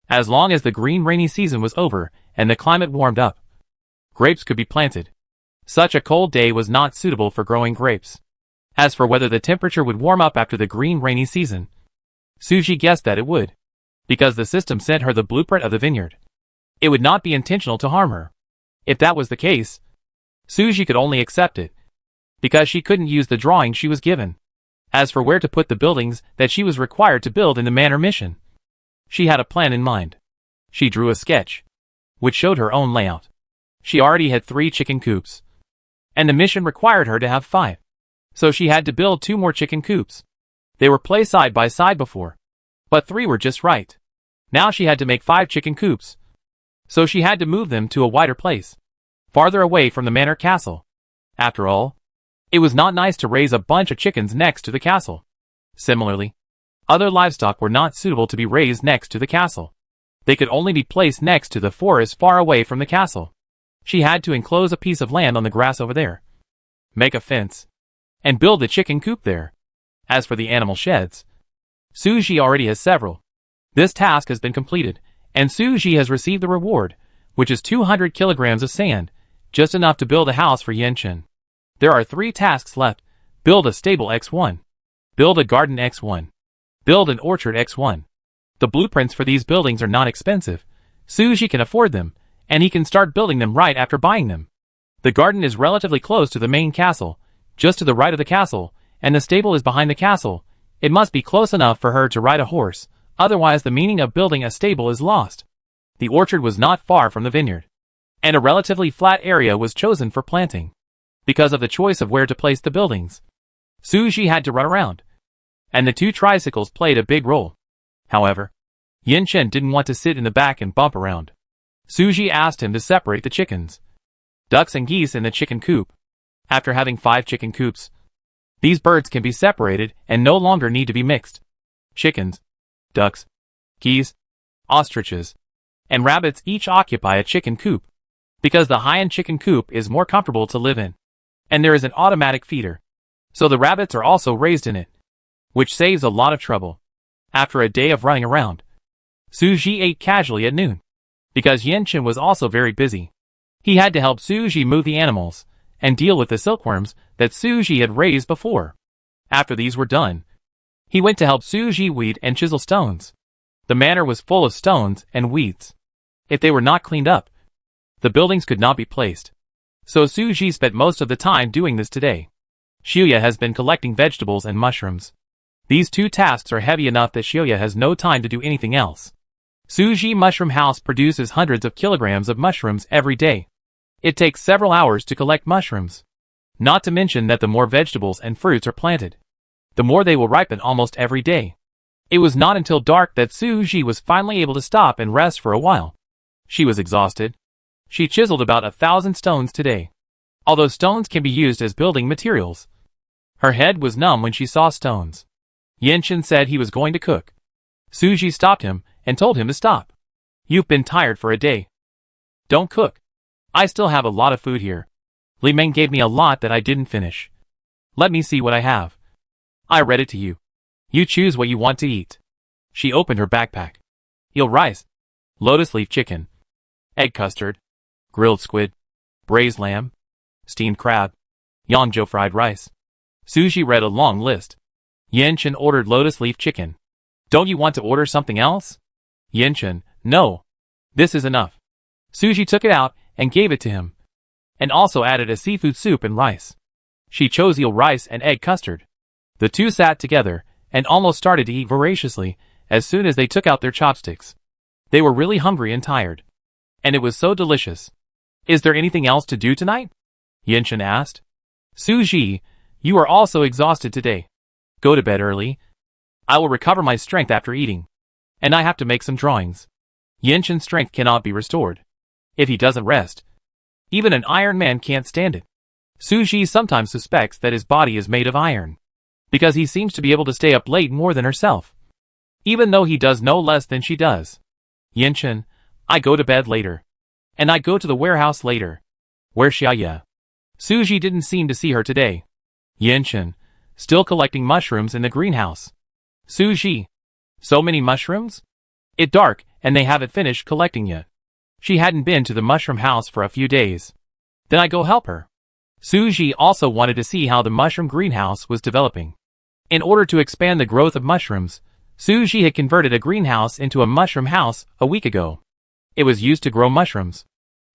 As long as the green rainy season was over and the climate warmed up, grapes could be planted. Such a cold day was not suitable for growing grapes. As for whether the temperature would warm up after the green rainy season, Suji guessed that it would, because the system sent her the blueprint of the vineyard. It would not be intentional to harm her. If that was the case, Suji could only accept it, because she couldn't use the drawing she was given. As for where to put the buildings that she was required to build in the manor mission, she had a plan in mind. She drew a sketch, which showed her own layout. She already had 3 chicken coops, and the mission required her to have 5. So she had to build 2 more chicken coops. They were placed side by side before, But 3 were just right. Now she had to make 5 chicken coops. So she had to move them to a wider place, farther away from the manor castle. After all, it was not nice to raise a bunch of chickens next to the castle. Similarly, other livestock were not suitable to be raised next to the castle. They could only be placed next to the forest far away from the castle. She had to enclose a piece of land on the grass over there, make a fence, and build the chicken coop there. As for the animal sheds, Suji already has several. This task has been completed, and Suji has received the reward, which is 200 kilograms of sand, just enough to build a house for Yenchen. There are 3 tasks left: build a stable X1, build a garden X1, build an orchard X1. The blueprints for these buildings are not expensive. Suji can afford them, and he can start building them right after buying them. The garden is relatively close to the main castle, just to the right of the castle, and the stable is behind the castle. It must be close enough for her to ride a horse, otherwise the meaning of building a stable is lost. The orchard was not far from the vineyard, and a relatively flat area was chosen for planting. Because of the choice of where to place the buildings, Suji had to run around, and the 2 tricycles played a big role. However, Yenchen didn't want to sit in the back and bump around. Suji asked him to separate the chickens, ducks and geese in the chicken coop. After having 5 chicken coops, these birds can be separated and no longer need to be mixed. Chickens, ducks, geese, ostriches, and rabbits each occupy a chicken coop, because the high-end chicken coop is more comfortable to live in, and there is an automatic feeder, so the rabbits are also raised in it, which saves a lot of trouble. After a day of running around, Suji ate casually at noon, because Yenchen was also very busy. He had to help Suji move the animals, and deal with the silkworms that Suji had raised before. After these were done, he went to help Suji weed and chisel stones. The manor was full of stones and weeds. If they were not cleaned up, the buildings could not be placed. So Suji spent most of the time doing this today. Xiuya has been collecting vegetables and mushrooms. These 2 tasks are heavy enough that Xiuya has no time to do anything else. Suji Mushroom House produces hundreds of kilograms of mushrooms every day. It takes several hours to collect mushrooms. Not to mention that the more vegetables and fruits are planted, the more they will ripen almost every day. It was not until dark that Suji was finally able to stop and rest for a while. She was exhausted. She chiseled about 1,000 stones today. Although stones can be used as building materials, her head was numb when she saw stones. Yenchen said he was going to cook. Suji stopped him and told him to stop. You've been tired for a day. Don't cook. I still have a lot of food here. Li Meng gave me a lot that I didn't finish. Let me see what I have. I read it to you. You choose what you want to eat. She opened her backpack. Eel rice, lotus leaf chicken, egg custard, grilled squid, braised lamb, steamed crab, Yangzhou fried rice. Suji read a long list. Yenchen ordered lotus leaf chicken. Don't you want to order something else? Yenchen, no. This is enough. Suji took it out and gave it to him, and also added a seafood soup and rice. She chose eel rice and egg custard. The 2 sat together and almost started to eat voraciously as soon as they took out their chopsticks. They were really hungry and tired, and it was so delicious. Is there anything else to do tonight? Yenchen asked. Suji, you are also exhausted today. Go to bed early. I will recover my strength after eating, and I have to make some drawings. Yenchen's strength cannot be restored if he doesn't rest. Even an Iron Man can't stand it. Suji sometimes suspects that his body is made of iron, because he seems to be able to stay up late more than herself, even though he does no less than she does. Yenchen, I go to bed later, and I go to the warehouse later. Where's Xiaoya? Suji didn't seem to see her today. Yenchen, still collecting mushrooms in the greenhouse. Suji, so many mushrooms? It's dark, and they haven't finished collecting yet. She hadn't been to the mushroom house for a few days. Then I go help her. Suji also wanted to see how the mushroom greenhouse was developing. In order to expand the growth of mushrooms, Suji had converted a greenhouse into a mushroom house a week ago. It was used to grow mushrooms.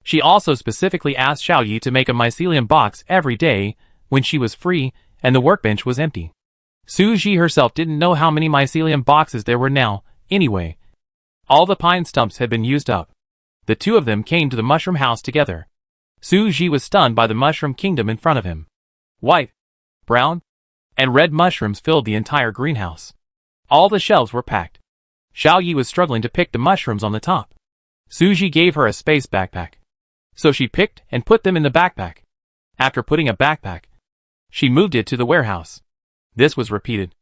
She also specifically asked Xiaoyi to make a mycelium box every day when she was free and the workbench was empty. Suji herself didn't know how many mycelium boxes there were now, anyway. All the pine stumps had been used up. The 2 of them came to the mushroom house together. Suji was stunned by the mushroom kingdom in front of him. White, brown, and red mushrooms filled the entire greenhouse. All the shelves were packed. Xiao Yi was struggling to pick the mushrooms on the top. Suji gave her a space backpack. So she picked and put them in the backpack. After putting a backpack, she moved it to the warehouse. This was repeated.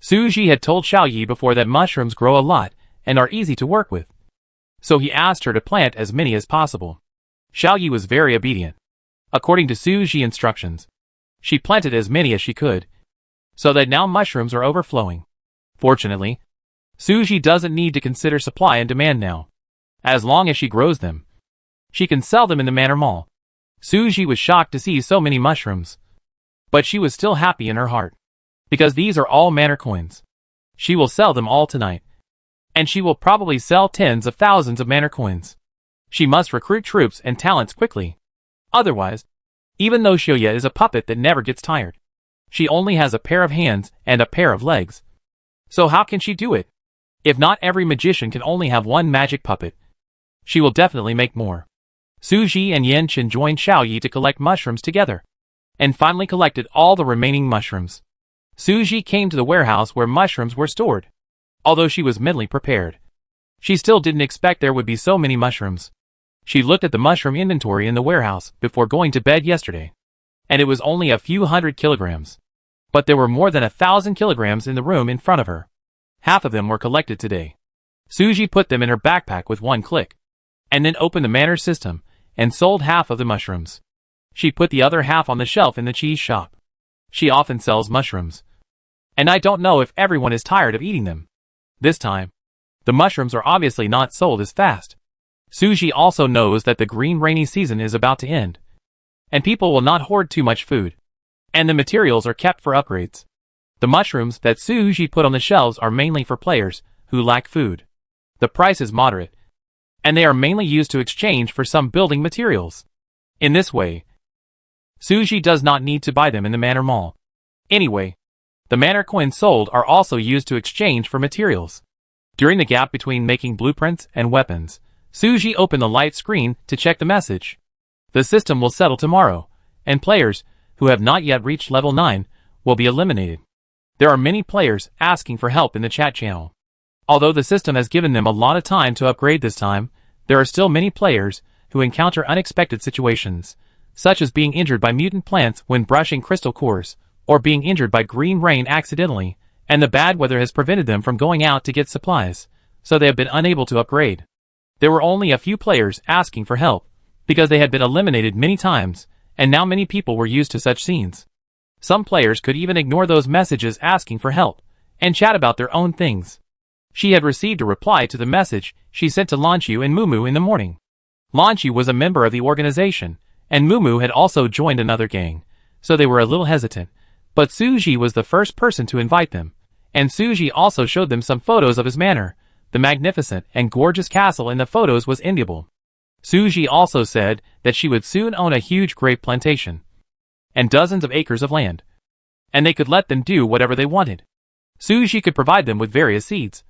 Suji had told Xiao Yi before that mushrooms grow a lot and are easy to work with. So he asked her to plant as many as possible. Xiao Yi was very obedient. According to Suji's instructions, she planted as many as she could, so that now mushrooms are overflowing. Fortunately, Suji doesn't need to consider supply and demand now. As long as she grows them, she can sell them in the Manor Mall. Suji was shocked to see so many mushrooms, but she was still happy in her heart, because these are all manor coins. She will sell them all tonight, and she will probably sell tens of thousands of manor coins. She must recruit troops and talents quickly. Otherwise, even though Xiaoya is a puppet that never gets tired, she only has a pair of hands and a pair of legs. So how can she do it? If not every magician can only have one magic puppet, she will definitely make more. Suji and Yan Chen joined Xiao Yi to collect mushrooms together, and finally collected all the remaining mushrooms. Suji came to the warehouse where mushrooms were stored. Although she was mentally prepared, she still didn't expect there would be so many mushrooms. She looked at the mushroom inventory in the warehouse before going to bed yesterday, and it was only a few hundred kilograms. But there were more than 1,000 kilograms in the room in front of her. Half of them were collected today. Suji put them in her backpack with one click, and then opened the manor system and sold half of the mushrooms. She put the other half on the shelf in the cheese shop. She often sells mushrooms, and I don't know if everyone is tired of eating them. This time, the mushrooms are obviously not sold as fast. Suji also knows that the green rainy season is about to end, and people will not hoard too much food, and the materials are kept for upgrades. The mushrooms that Suji put on the shelves are mainly for players who lack food. The price is moderate, and they are mainly used to exchange for some building materials. In this way, Suji does not need to buy them in the Manor Mall. Anyway, the manor coins sold are also used to exchange for materials. During the gap between making blueprints and weapons, Suji opened the light screen to check the message. The system will settle tomorrow, and players who have not yet reached level 9 will be eliminated. There are many players asking for help in the chat channel. Although the system has given them a lot of time to upgrade this time, there are still many players who encounter unexpected situations, such as being injured by mutant plants when brushing crystal cores, or being injured by green rain accidentally, and the bad weather has prevented them from going out to get supplies, so they have been unable to upgrade. There were only a few players asking for help, because they had been eliminated many times, and now many people were used to such scenes. Some players could even ignore those messages asking for help, and chat about their own things. She had received a reply to the message she sent to Lanqiu and Mumu in the morning. Lanqiu was a member of the organization, and Mumu had also joined another gang, so they were a little hesitant, but Suji was the first person to invite them, and Suji also showed them some photos of his manor. The magnificent and gorgeous castle in the photos was enviable. Suji also said that she would soon own a huge grape plantation, and dozens of acres of land, and they could let them do whatever they wanted. Suji could provide them with various seeds,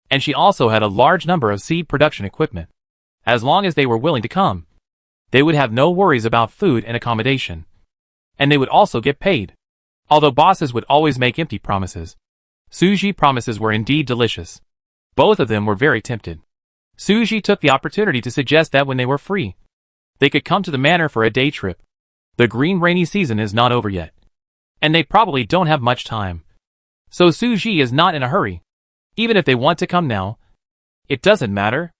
and she also had a large number of seed production equipment. As long as they were willing to come, they would have no worries about food and accommodation, and they would also get paid. Although bosses would always make empty promises, Suji's promises were indeed delicious. Both of them were very tempted. Suji took the opportunity to suggest that when they were free, they could come to the manor for a day trip. The green rainy season is not over yet, and they probably don't have much time. So Suji is not in a hurry. Even if they want to come now, it doesn't matter.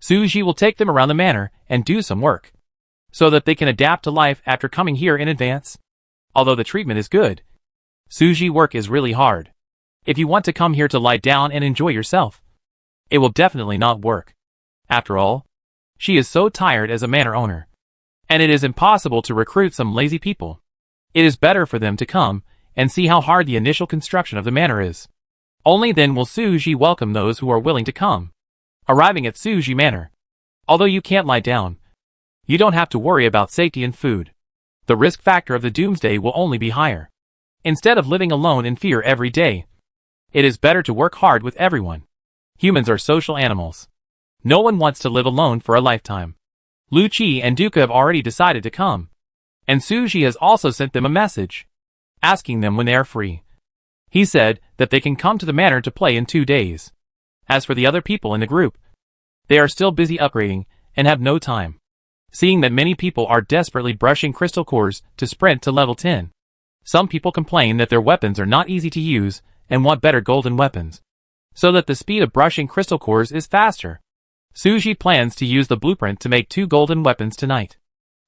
Suji will take them around the manor and do some work, so that they can adapt to life after coming here in advance. Although the treatment is good, Suji work is really hard. If you want to come here to lie down and enjoy yourself, it will definitely not work. After all, she is so tired as a manor owner, and it is impossible to recruit some lazy people. It is better for them to come and see how hard the initial construction of the manor is. Only then will Suji welcome those who are willing to come. Arriving at Suji Manor, although you can't lie down, you don't have to worry about safety and food. The risk factor of the doomsday will only be higher. Instead of living alone in fear every day, it is better to work hard with everyone. Humans are social animals. No one wants to live alone for a lifetime. Lu Qi and Duca have already decided to come, and Suji has also sent them a message, asking them when they are free. He said that they can come to the manor to play in 2 days. As for the other people in the group, they are still busy upgrading and have no time. Seeing that many people are desperately brushing crystal cores to sprint to level 10. Some people complain that their weapons are not easy to use and want better golden weapons, so that the speed of brushing crystal cores is faster. Suji plans to use the blueprint to make 2 golden weapons tonight.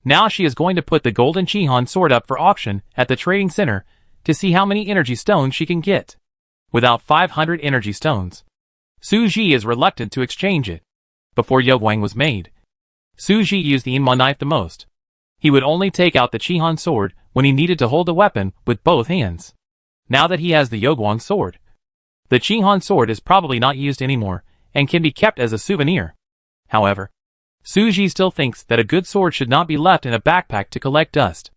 Now she is going to put the golden Chihan sword up for auction at the trading center to see how many energy stones she can get. Without 500 energy stones, Suji is reluctant to exchange it. Before Yogwang was made, Suji used the Inma knife the most. He would only take out the Chihan sword when he needed to hold the weapon with both hands. Now that he has the Yogwang sword, the Chihan sword is probably not used anymore and can be kept as a souvenir. However, Suji still thinks that a good sword should not be left in a backpack to collect dust.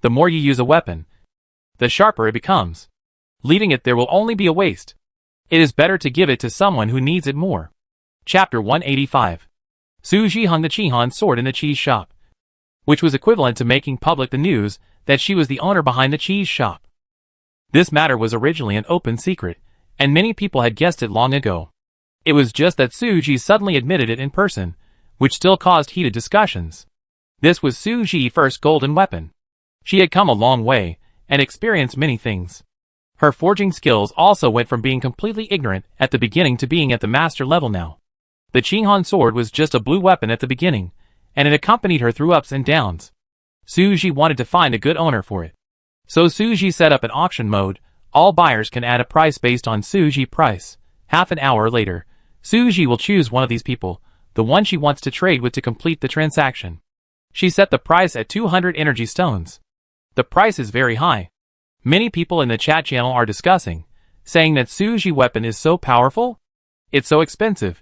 The more you use a weapon, the sharper it becomes. Leaving it there will only be a waste. It is better to give it to someone who needs it more. Chapter 185. Suji hung the Chihan sword in the cheese shop, which was equivalent to making public the news that she was the owner behind the cheese shop. This matter was originally an open secret, and many people had guessed it long ago. It was just that Suji suddenly admitted it in person, which still caused heated discussions. This was Suji's first golden weapon. She had come a long way, and experienced many things. Her forging skills also went from being completely ignorant at the beginning to being at the master level now. The Chihan sword was just a blue weapon at the beginning, and it accompanied her through ups and downs. Suji wanted to find a good owner for it. So Suji set up an auction mode. All buyers can add a price based on Suji price. Half an hour later, Suji will choose one of these people, the one she wants to trade with to complete the transaction. She set the price at 200 energy stones. The price is very high. Many people in the chat channel are discussing, saying that Suji weapon is so powerful, it's so expensive.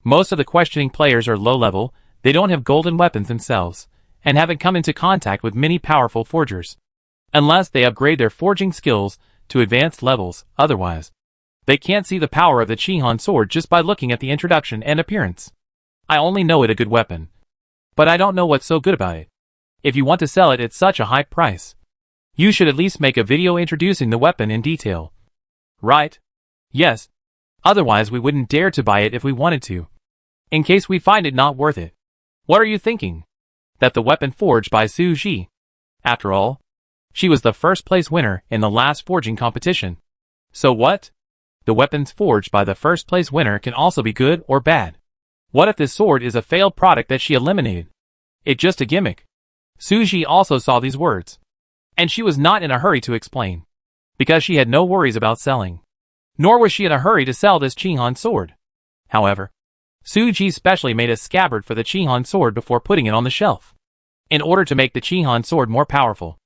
Most of the questioning players are low level, they don't have golden weapons themselves, and haven't come into contact with many powerful forgers. Unless they upgrade their forging skills to advanced levels, otherwise, they can't see the power of the Chihan sword just by looking at the introduction and appearance. I only know it a good weapon, but I don't know what's so good about it. If you want to sell it at such a high price, you should at least make a video introducing the weapon in detail. Right? Yes. Otherwise we wouldn't dare to buy it if we wanted to. In case we find it not worth it. What are you thinking? That the weapon forged by Suji. After all, she was the first place winner in the last forging competition. So what? The weapons forged by the first place winner can also be good or bad. What if this sword is a failed product that she eliminated? It's just a gimmick. Suji also saw these words. And she was not in a hurry to explain, because she had no worries about selling. Nor was she in a hurry to sell this Chihan sword. However, Suji specially made a scabbard for the Chihan sword before putting it on the shelf. In order to make the Chihan sword more powerful,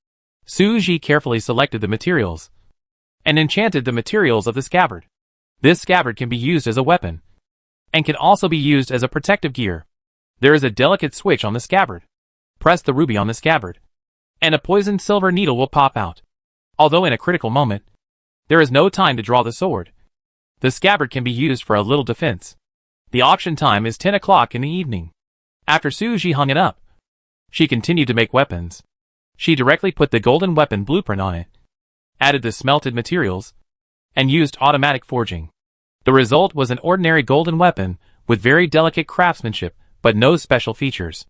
Suji carefully selected the materials and enchanted the materials of the scabbard. This scabbard can be used as a weapon, and can also be used as a protective gear. There is a delicate switch on the scabbard. Press the ruby on the scabbard, and a poisoned silver needle will pop out. Although in a critical moment, there is no time to draw the sword. The scabbard can be used for a little defense. The auction time is 10 o'clock in the evening. After Suji hung it up, she continued to make weapons. She directly put the golden weapon blueprint on it, added the smelted materials, and used automatic forging. The result was an ordinary golden weapon with very delicate craftsmanship but no special features.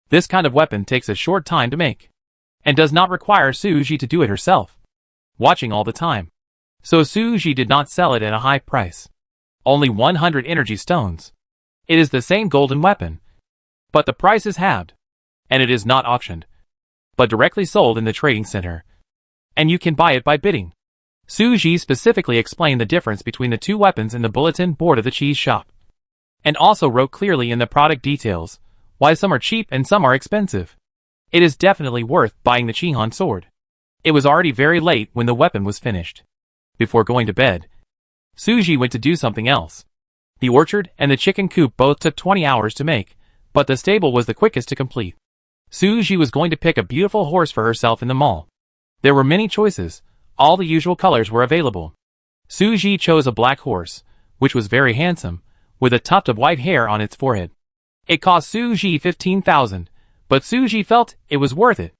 This kind of weapon takes a short time to make, and does not require Suji to do it herself, watching all the time. So Suji did not sell it at a high price. Only 100 energy stones. It is the same golden weapon, but the price is halved, and it is not auctioned, but directly sold in the trading center, and you can buy it by bidding. Suji specifically explained the difference between the two weapons in the bulletin board of the cheese shop, and also wrote clearly in the product details why some are cheap and some are expensive. It is definitely worth buying the Chihan sword. It was already very late when the weapon was finished. Before going to bed, Suji went to do something else. The orchard and the chicken coop both took 20 hours to make, but the stable was the quickest to complete. Suji was going to pick a beautiful horse for herself in the mall. There were many choices. All the usual colors were available. Suji chose a black horse, which was very handsome, with a tuft of white hair on its forehead. It cost Suji 15,000, but Suji felt it was worth it.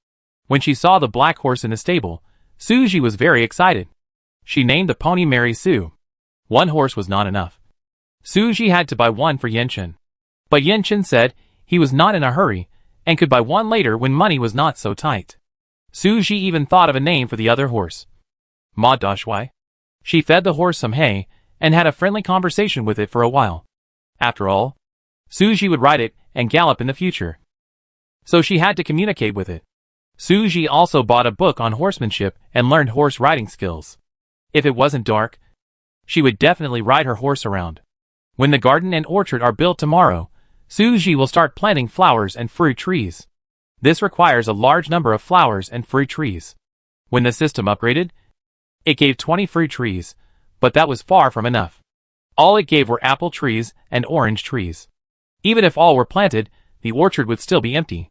When she saw the black horse in the stable, Suji was very excited. She named the pony Mary Sue. One horse was not enough. Suji had to buy one for Yenchen. But Yenchen said he was not in a hurry and could buy one later when money was not so tight. Suji even thought of a name for the other horse. Ma Dashwai. She fed the horse some hay and had a friendly conversation with it for a while. After all, Suji would ride it and gallop in the future. So she had to communicate with it. Suji also bought a book on horsemanship and learned horse riding skills. If it wasn't dark, she would definitely ride her horse around. When the garden and orchard are built tomorrow, Suji will start planting flowers and fruit trees. This requires a large number of flowers and fruit trees. When the system upgraded, it gave 20 fruit trees, but that was far from enough. All it gave were apple trees and orange trees. Even if all were planted, the orchard would still be empty.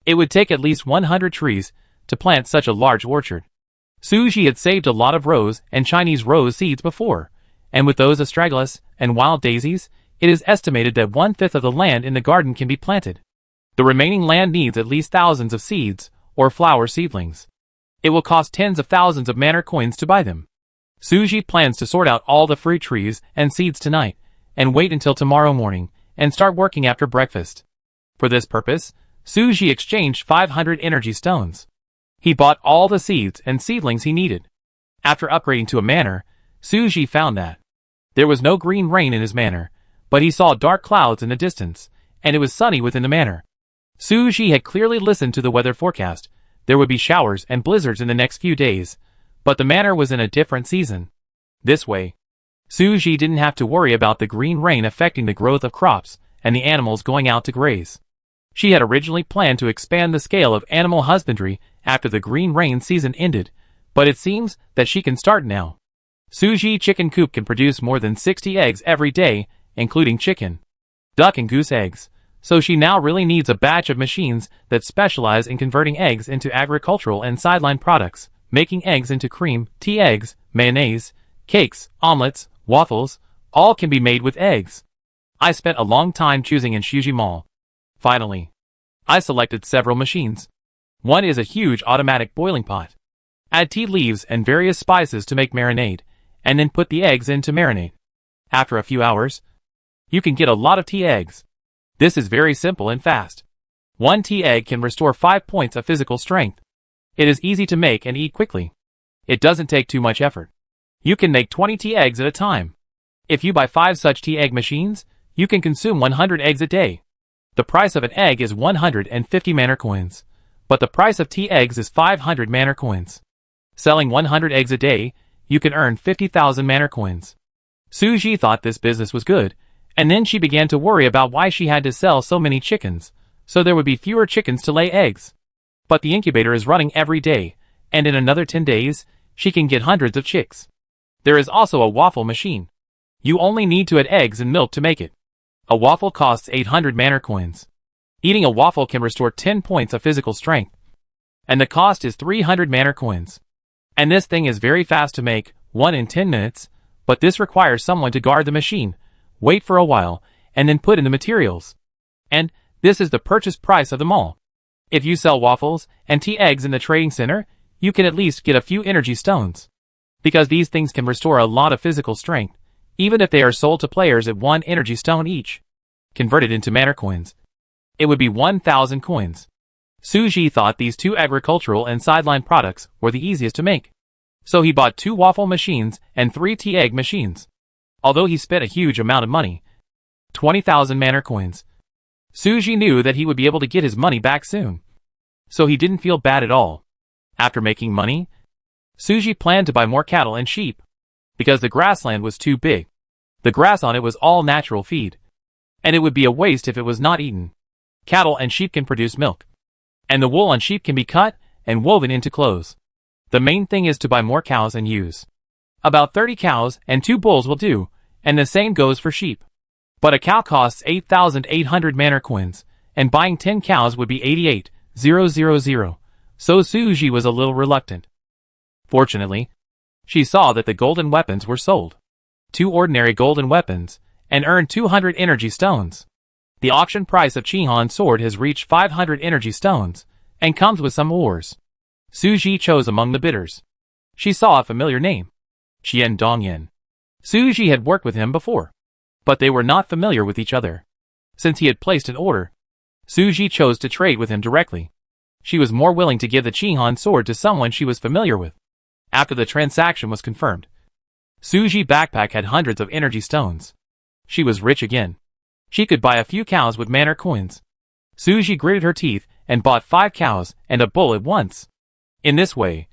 It would take at least 100 trees to plant such a large orchard. Suji had saved a lot of rose and Chinese rose seeds before, and with those astragalus and wild daisies, it is estimated that 1/5 of the land in the garden can be planted. The remaining land needs at least thousands of seeds or flower seedlings. It will cost tens of thousands of manor coins to buy them. Suji plans to sort out all the fruit trees and seeds tonight, and wait until tomorrow morning, and start working after breakfast. For this purpose, Suji exchanged 500 energy stones. He bought all the seeds and seedlings he needed. After upgrading to a manor, Suji found that there was no green rain in his manor, but he saw dark clouds in the distance, and it was sunny within the manor. Suji had clearly listened to the weather forecast. There would be showers and blizzards in the next few days, but the manor was in a different season. This way, Suji didn't have to worry about the green rain affecting the growth of crops and the animals going out to graze. She had originally planned to expand the scale of animal husbandry after the green rain season ended, but it seems that she can start now. Suji chicken coop can produce more than 60 eggs every day, including chicken, duck and goose eggs, so she now really needs a batch of machines that specialize in converting eggs into agricultural and sideline products, making eggs into cream, tea eggs, mayonnaise, cakes, omelets, waffles, all can be made with eggs. I spent a long time choosing in Shuji Mall. Finally, I selected several machines. One is a huge automatic boiling pot. Add tea leaves and various spices to make marinade, and then put the eggs in to marinate. After a few hours, you can get a lot of tea eggs. This is very simple and fast. One tea egg can restore 5 points of physical strength. It is easy to make and eat quickly. It doesn't take too much effort. You can make 20 tea eggs at a time. If you buy 5 such tea egg machines, you can consume 100 eggs a day. The price of an egg is 150 manor coins, but the price of tea eggs is 500 manor coins. Selling 100 eggs a day, you can earn 50,000 manor coins. Suji thought this business was good, and then she began to worry about why she had to sell so many chickens, so there would be fewer chickens to lay eggs. But the incubator is running every day, and in another 10 days, she can get hundreds of chicks. There is also a waffle machine. You only need to add eggs and milk to make it. A waffle costs 800 manor coins. Eating a waffle can restore 10 points of physical strength, and the cost is 300 manor coins. And this thing is very fast to make, 1 in 10 minutes, but this requires someone to guard the machine, wait for a while, and then put in the materials. And this is the purchase price of them all. If you sell waffles and tea eggs in the trading center, you can at least get a few energy stones. Because these things can restore a lot of physical strength, even if they are sold to players at 1 energy stone each. Converted into manor coins, it would be 1,000 coins. Suji thought these 2 agricultural and sideline products were the easiest to make. So he bought 2 waffle machines and 3 tea egg machines. Although he spent a huge amount of money, 20,000 manor coins, Suji knew that he would be able to get his money back soon. So he didn't feel bad at all. After making money, Suji planned to buy more cattle and sheep, because the grassland was too big. The grass on it was all natural feed, and it would be a waste if it was not eaten. Cattle and sheep can produce milk, and the wool on sheep can be cut and woven into clothes. The main thing is to buy more cows and ewes. About 30 cows and 2 bulls will do, and the same goes for sheep. But a cow costs 8,800 manor coins, and buying 10 cows would be 88,000, so Suji was a little reluctant. Fortunately, she saw that the golden weapons were sold. 2 ordinary golden weapons, and earned 200 energy stones. The auction price of Chihan's sword has reached 500 energy stones, and comes with some ores. Suji chose among the bidders. She saw a familiar name. Qian Dongyan. Suji had worked with him before. but they were not familiar with each other. Since he had placed an order, Suji chose to trade with him directly. She was more willing to give the Chihan sword to someone she was familiar with. After the transaction was confirmed, Suji's backpack had hundreds of energy stones. She was rich again. She could buy a few cows with manor coins. Suji gritted her teeth and bought 5 cows and a bull at once. In this way,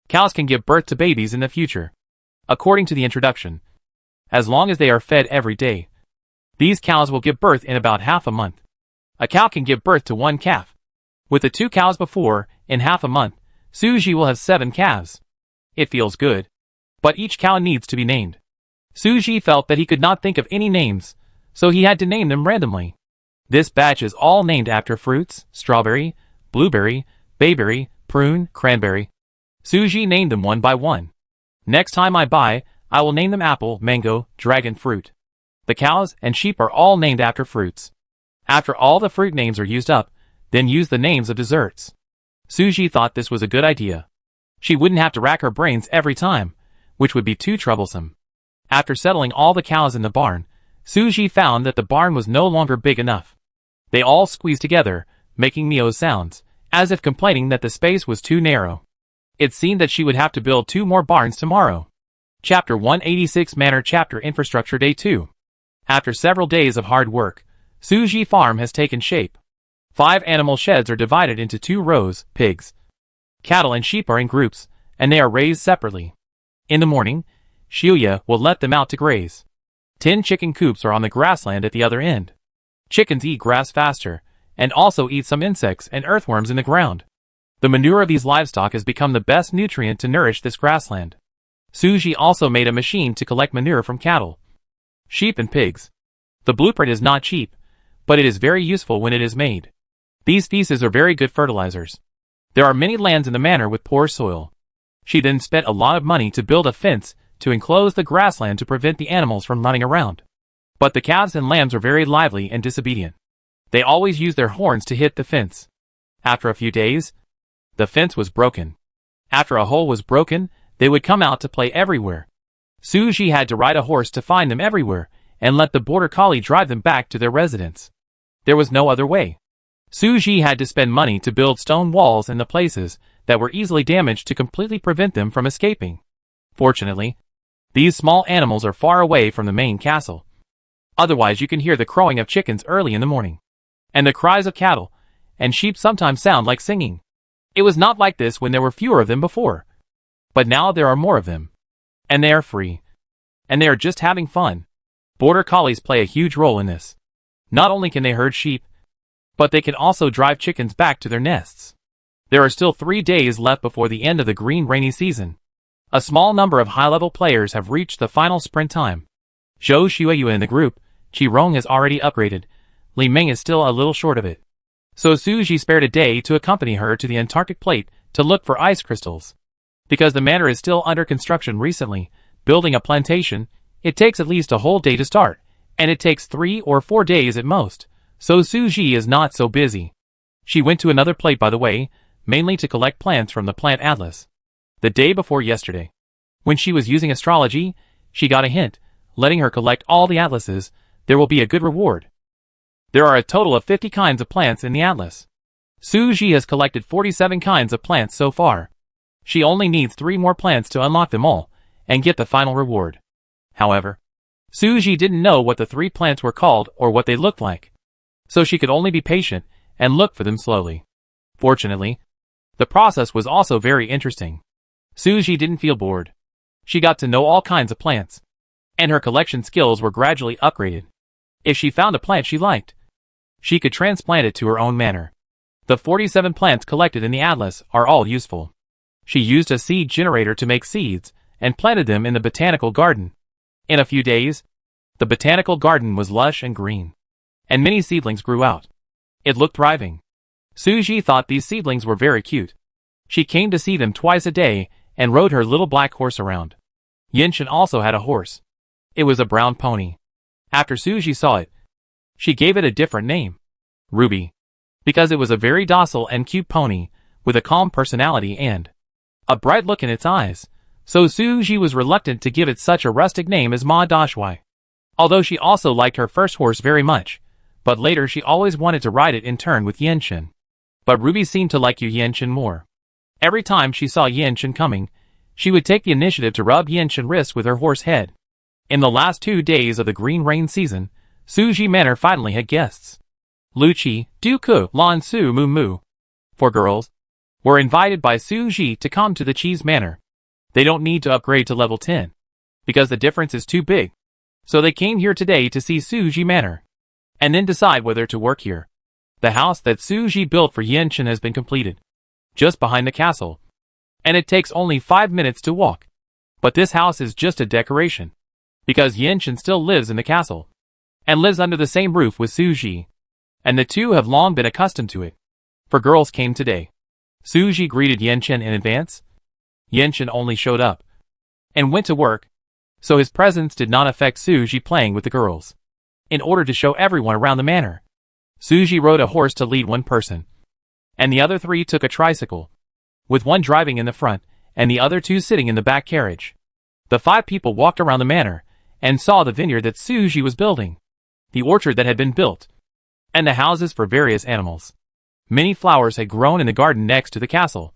cows can give birth to babies in the future. According to the introduction, as long as they are fed every day, these cows will give birth in about half a month. A cow can give birth to 1 calf. With the 2 cows before, in half a month, Suji will have 7 calves. It feels good. But each cow needs to be named. Suji felt that he could not think of any names, so he had to name them randomly. This batch is all named after fruits: strawberry, blueberry, bayberry, prune, cranberry. Suji named them one by one. Next time I buy, I will name them apple, mango, dragon fruit. The cows and sheep are all named after fruits. After all the fruit names are used up, then use the names of desserts. Suji thought this was a good idea. She wouldn't have to rack her brains every time, which would be too troublesome. After settling all the cows in the barn, Suji found that the barn was no longer big enough. They all squeezed together, making meow sounds, as if complaining that the space was too narrow. It seemed that she would have to build 2 more barns tomorrow. Chapter 186 Manor Chapter Infrastructure Day 2. After several days of hard work, Suji Farm has taken shape. 5 animal sheds are divided into 2 rows: pigs, cattle and sheep are in groups, and they are raised separately. In the morning, Shiuya will let them out to graze. 10 chicken coops are on the grassland at the other end. Chickens eat grass faster, and also eat some insects and earthworms in the ground. The manure of these livestock has become the best nutrient to nourish this grassland. Suji also made a machine to collect manure from cattle, sheep and pigs. The blueprint is not cheap, but it is very useful when it is made. These feces are very good fertilizers. There are many lands in the manor with poor soil. She then spent a lot of money to build a fence to enclose the grassland to prevent the animals from running around. But the calves and lambs are very lively and disobedient. They always use their horns to hit the fence. After a few days, the fence was broken. After a hole was broken, they would come out to play everywhere. Suji had to ride a horse to find them everywhere, and let the border collie drive them back to their residence. There was no other way. Suji had to spend money to build stone walls in the places that were easily damaged to completely prevent them from escaping. Fortunately, these small animals are far away from the main castle. Otherwise you can hear the crowing of chickens early in the morning. And the cries of cattle and sheep sometimes sound like singing. It was not like this when there were fewer of them before. But now there are more of them. And they are free. And they are just having fun. Border collies play a huge role in this. Not only can they herd sheep, but they can also drive chickens back to their nests. There are still 3 days left before the end of the green rainy season. A small number of high-level players have reached the final sprint time. Zhou Xueyue in the group, Qi Rong has already upgraded. Li Ming is still a little short of it. So Suji spared a day to accompany her to the Antarctic plate to look for ice crystals. Because the manor is still under construction recently, building a plantation, it takes at least a whole day to start, and it takes 3 or 4 days at most, so Suji is not so busy. She went to another plate by the way, mainly to collect plants from the plant atlas. The day before yesterday, when she was using astrology, she got a hint, letting her collect all the atlases. There will be a good reward. There are a total of 50 kinds of plants in the atlas. Suji has collected 47 kinds of plants so far. She only needs 3 more plants to unlock them all, and get the final reward. However, Suji didn't know what the 3 plants were called or what they looked like. So she could only be patient, and look for them slowly. Fortunately, the process was also very interesting. Suji didn't feel bored. She got to know all kinds of plants, and her collection skills were gradually upgraded. If she found a plant she liked, she could transplant it to her own manor. The 47 plants collected in the atlas are all useful. She used a seed generator to make seeds, and planted them in the botanical garden. In a few days, the botanical garden was lush and green, and many seedlings grew out. It looked thriving. Suji thought these seedlings were very cute. She came to see them twice a day, and rode her little black horse around. Yinshan also had a horse. It was a brown pony. After Suji saw it, she gave it a different name, Ruby, because it was a very docile and cute pony, with a calm personality and a bright look in its eyes, so Suji was reluctant to give it such a rustic name as Ma Dashwai. Although she also liked her first horse very much, but later she always wanted to ride it in turn with Yenshin. But Ruby seemed to like Yenshin more. Every time she saw Yenshin coming, she would take the initiative to rub Yenshin's wrist with her horse head. In the last 2 days of the green rain season, Suji Manor finally had guests. Lucci, Duku, Lan Su Mu Mu, 4 girls, were invited by Suji to come to the Cheese Manor. They don't need to upgrade to level 10, because the difference is too big. So they came here today to see Suji Manor, and then decide whether to work here. The house that Suji built for Yenshin has been completed, just behind the castle, and it takes only 5 minutes to walk. But this house is just a decoration, because Yenshin still lives in the castle, and lives under the same roof with Suji, and the two have long been accustomed to it. 4 girls came today. Suji greeted Yenshin in advance. Yenshin only showed up and went to work, so his presence did not affect Suji playing with the girls. In order to show everyone around the manor, Suji rode a horse to lead one person, and the other 3 took a tricycle, with one driving in the front and the other 2 sitting in the back carriage. The 5 people walked around the manor and saw the vineyard that Suji was building, the orchard that had been built, and the houses for various animals. Many flowers had grown in the garden next to the castle,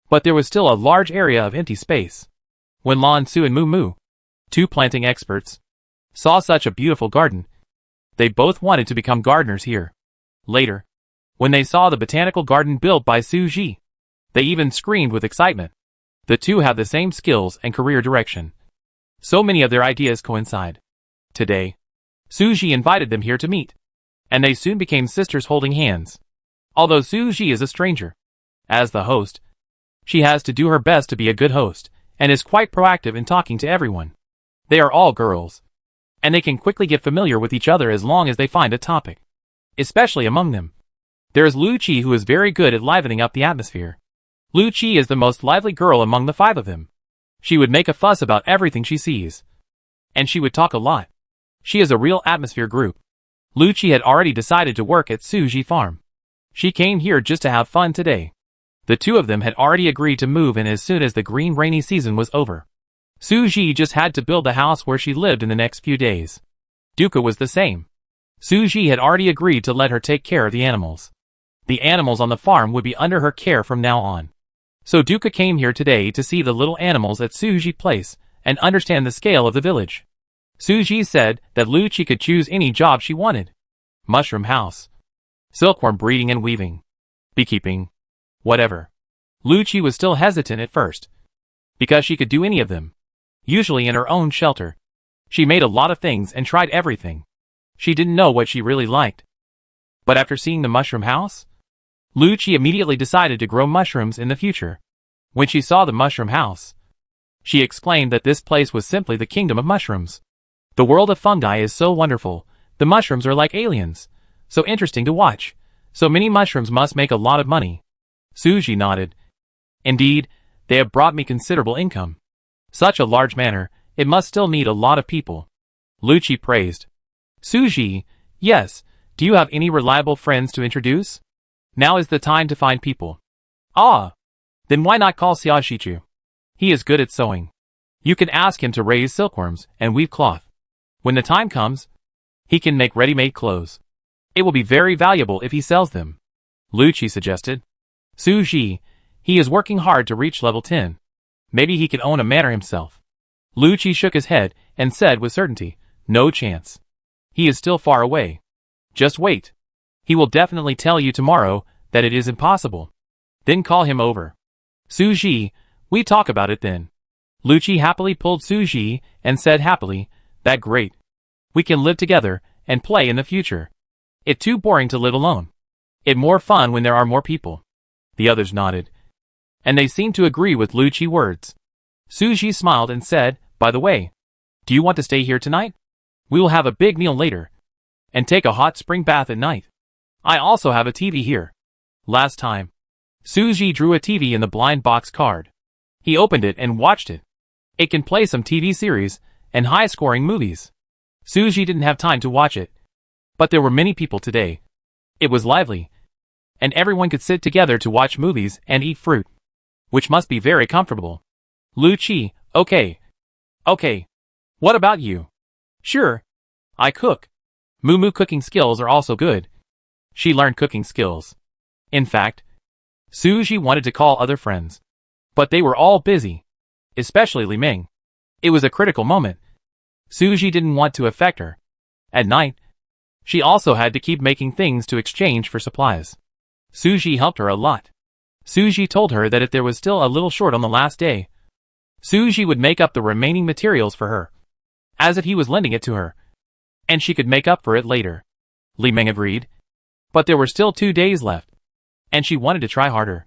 but there was still a large area of empty space. When Lan Su and Mu Mu, 2 planting experts, saw such a beautiful garden, they both wanted to become gardeners here. Later, when they saw the botanical garden built by Suji, they even screamed with excitement. The 2 have the same skills and career direction. So many of their ideas coincide. Today, Suji invited them here to meet, and they soon became sisters holding hands. Although Suji is a stranger, as the host, she has to do her best to be a good host, and is quite proactive in talking to everyone. They are all girls, and they can quickly get familiar with each other as long as they find a topic. Especially among them, there is Lucci, who is very good at livening up the atmosphere. Lucci is the most lively girl among the 5 of them. She would make a fuss about everything she sees, and she would talk a lot. She is a real atmosphere group. Lucci had already decided to work at Suji Farm. She came here just to have fun today. The 2 of them had already agreed to move in as soon as the green rainy season was over. Suji just had to build the house where she lived in the next few days. Duka was the same. Suji had already agreed to let her take care of the animals. The animals on the farm would be under her care from now on. So Duka came here today to see the little animals at Suji Place and understand the scale of the village. Suji said that Lucci could choose any job she wanted. Mushroom house, silkworm breeding and weaving, beekeeping, whatever. Lucci was still hesitant at first, because she could do any of them. Usually in her own shelter, she made a lot of things and tried everything. She didn't know what she really liked. But after seeing the mushroom house, Lucci immediately decided to grow mushrooms in the future. When she saw the mushroom house, she exclaimed that this place was simply the kingdom of mushrooms. The world of fungi is so wonderful. The mushrooms are like aliens, so interesting to watch. So many mushrooms must make a lot of money. Suji nodded. Indeed, they have brought me considerable income. Such a large manor, it must still need a lot of people. Lucci praised. Suji, yes, do you have any reliable friends to introduce? Now is the time to find people. Ah, then why not call Xiaoshichu? He is good at sewing. You can ask him to raise silkworms and weave cloth. When the time comes, he can make ready-made clothes. It will be very valuable if he sells them. Lucci suggested. Suji, he is working hard to reach level 10. Maybe he can own a manor himself. Lucci shook his head and said with certainty, no chance. He is still far away. Just wait. He will definitely tell you tomorrow that it is impossible. Then call him over. Suji, we talk about it then. Lucci happily pulled Suji and said happily, that great. We can live together and play in the future. It too boring to live alone. It more fun when there are more people. The others nodded, and they seemed to agree with Lucci's words. Suji smiled and said, by the way, do you want to stay here tonight? We will have a big meal later, and take a hot spring bath at night. I also have a TV here. Last time, Suji drew a TV in the blind box card. He opened it and watched it. It can play some TV series and high-scoring movies. Suji didn't have time to watch it, but there were many people today. It was lively, and everyone could sit together to watch movies and eat fruit, which must be very comfortable. Lucci, okay. Okay. What about you? Sure. I cook. Moo cooking skills are also good. She learned cooking skills. In fact, Suji wanted to call other friends, but they were all busy, especially Li Ming. It was a critical moment. Suji didn't want to affect her. At night, she also had to keep making things to exchange for supplies. Suji helped her a lot. Suji told her that if there was still a little short on the last day, Suji would make up the remaining materials for her, as if he was lending it to her, and she could make up for it later. Li Ming agreed, but there were still 2 days left, and she wanted to try harder.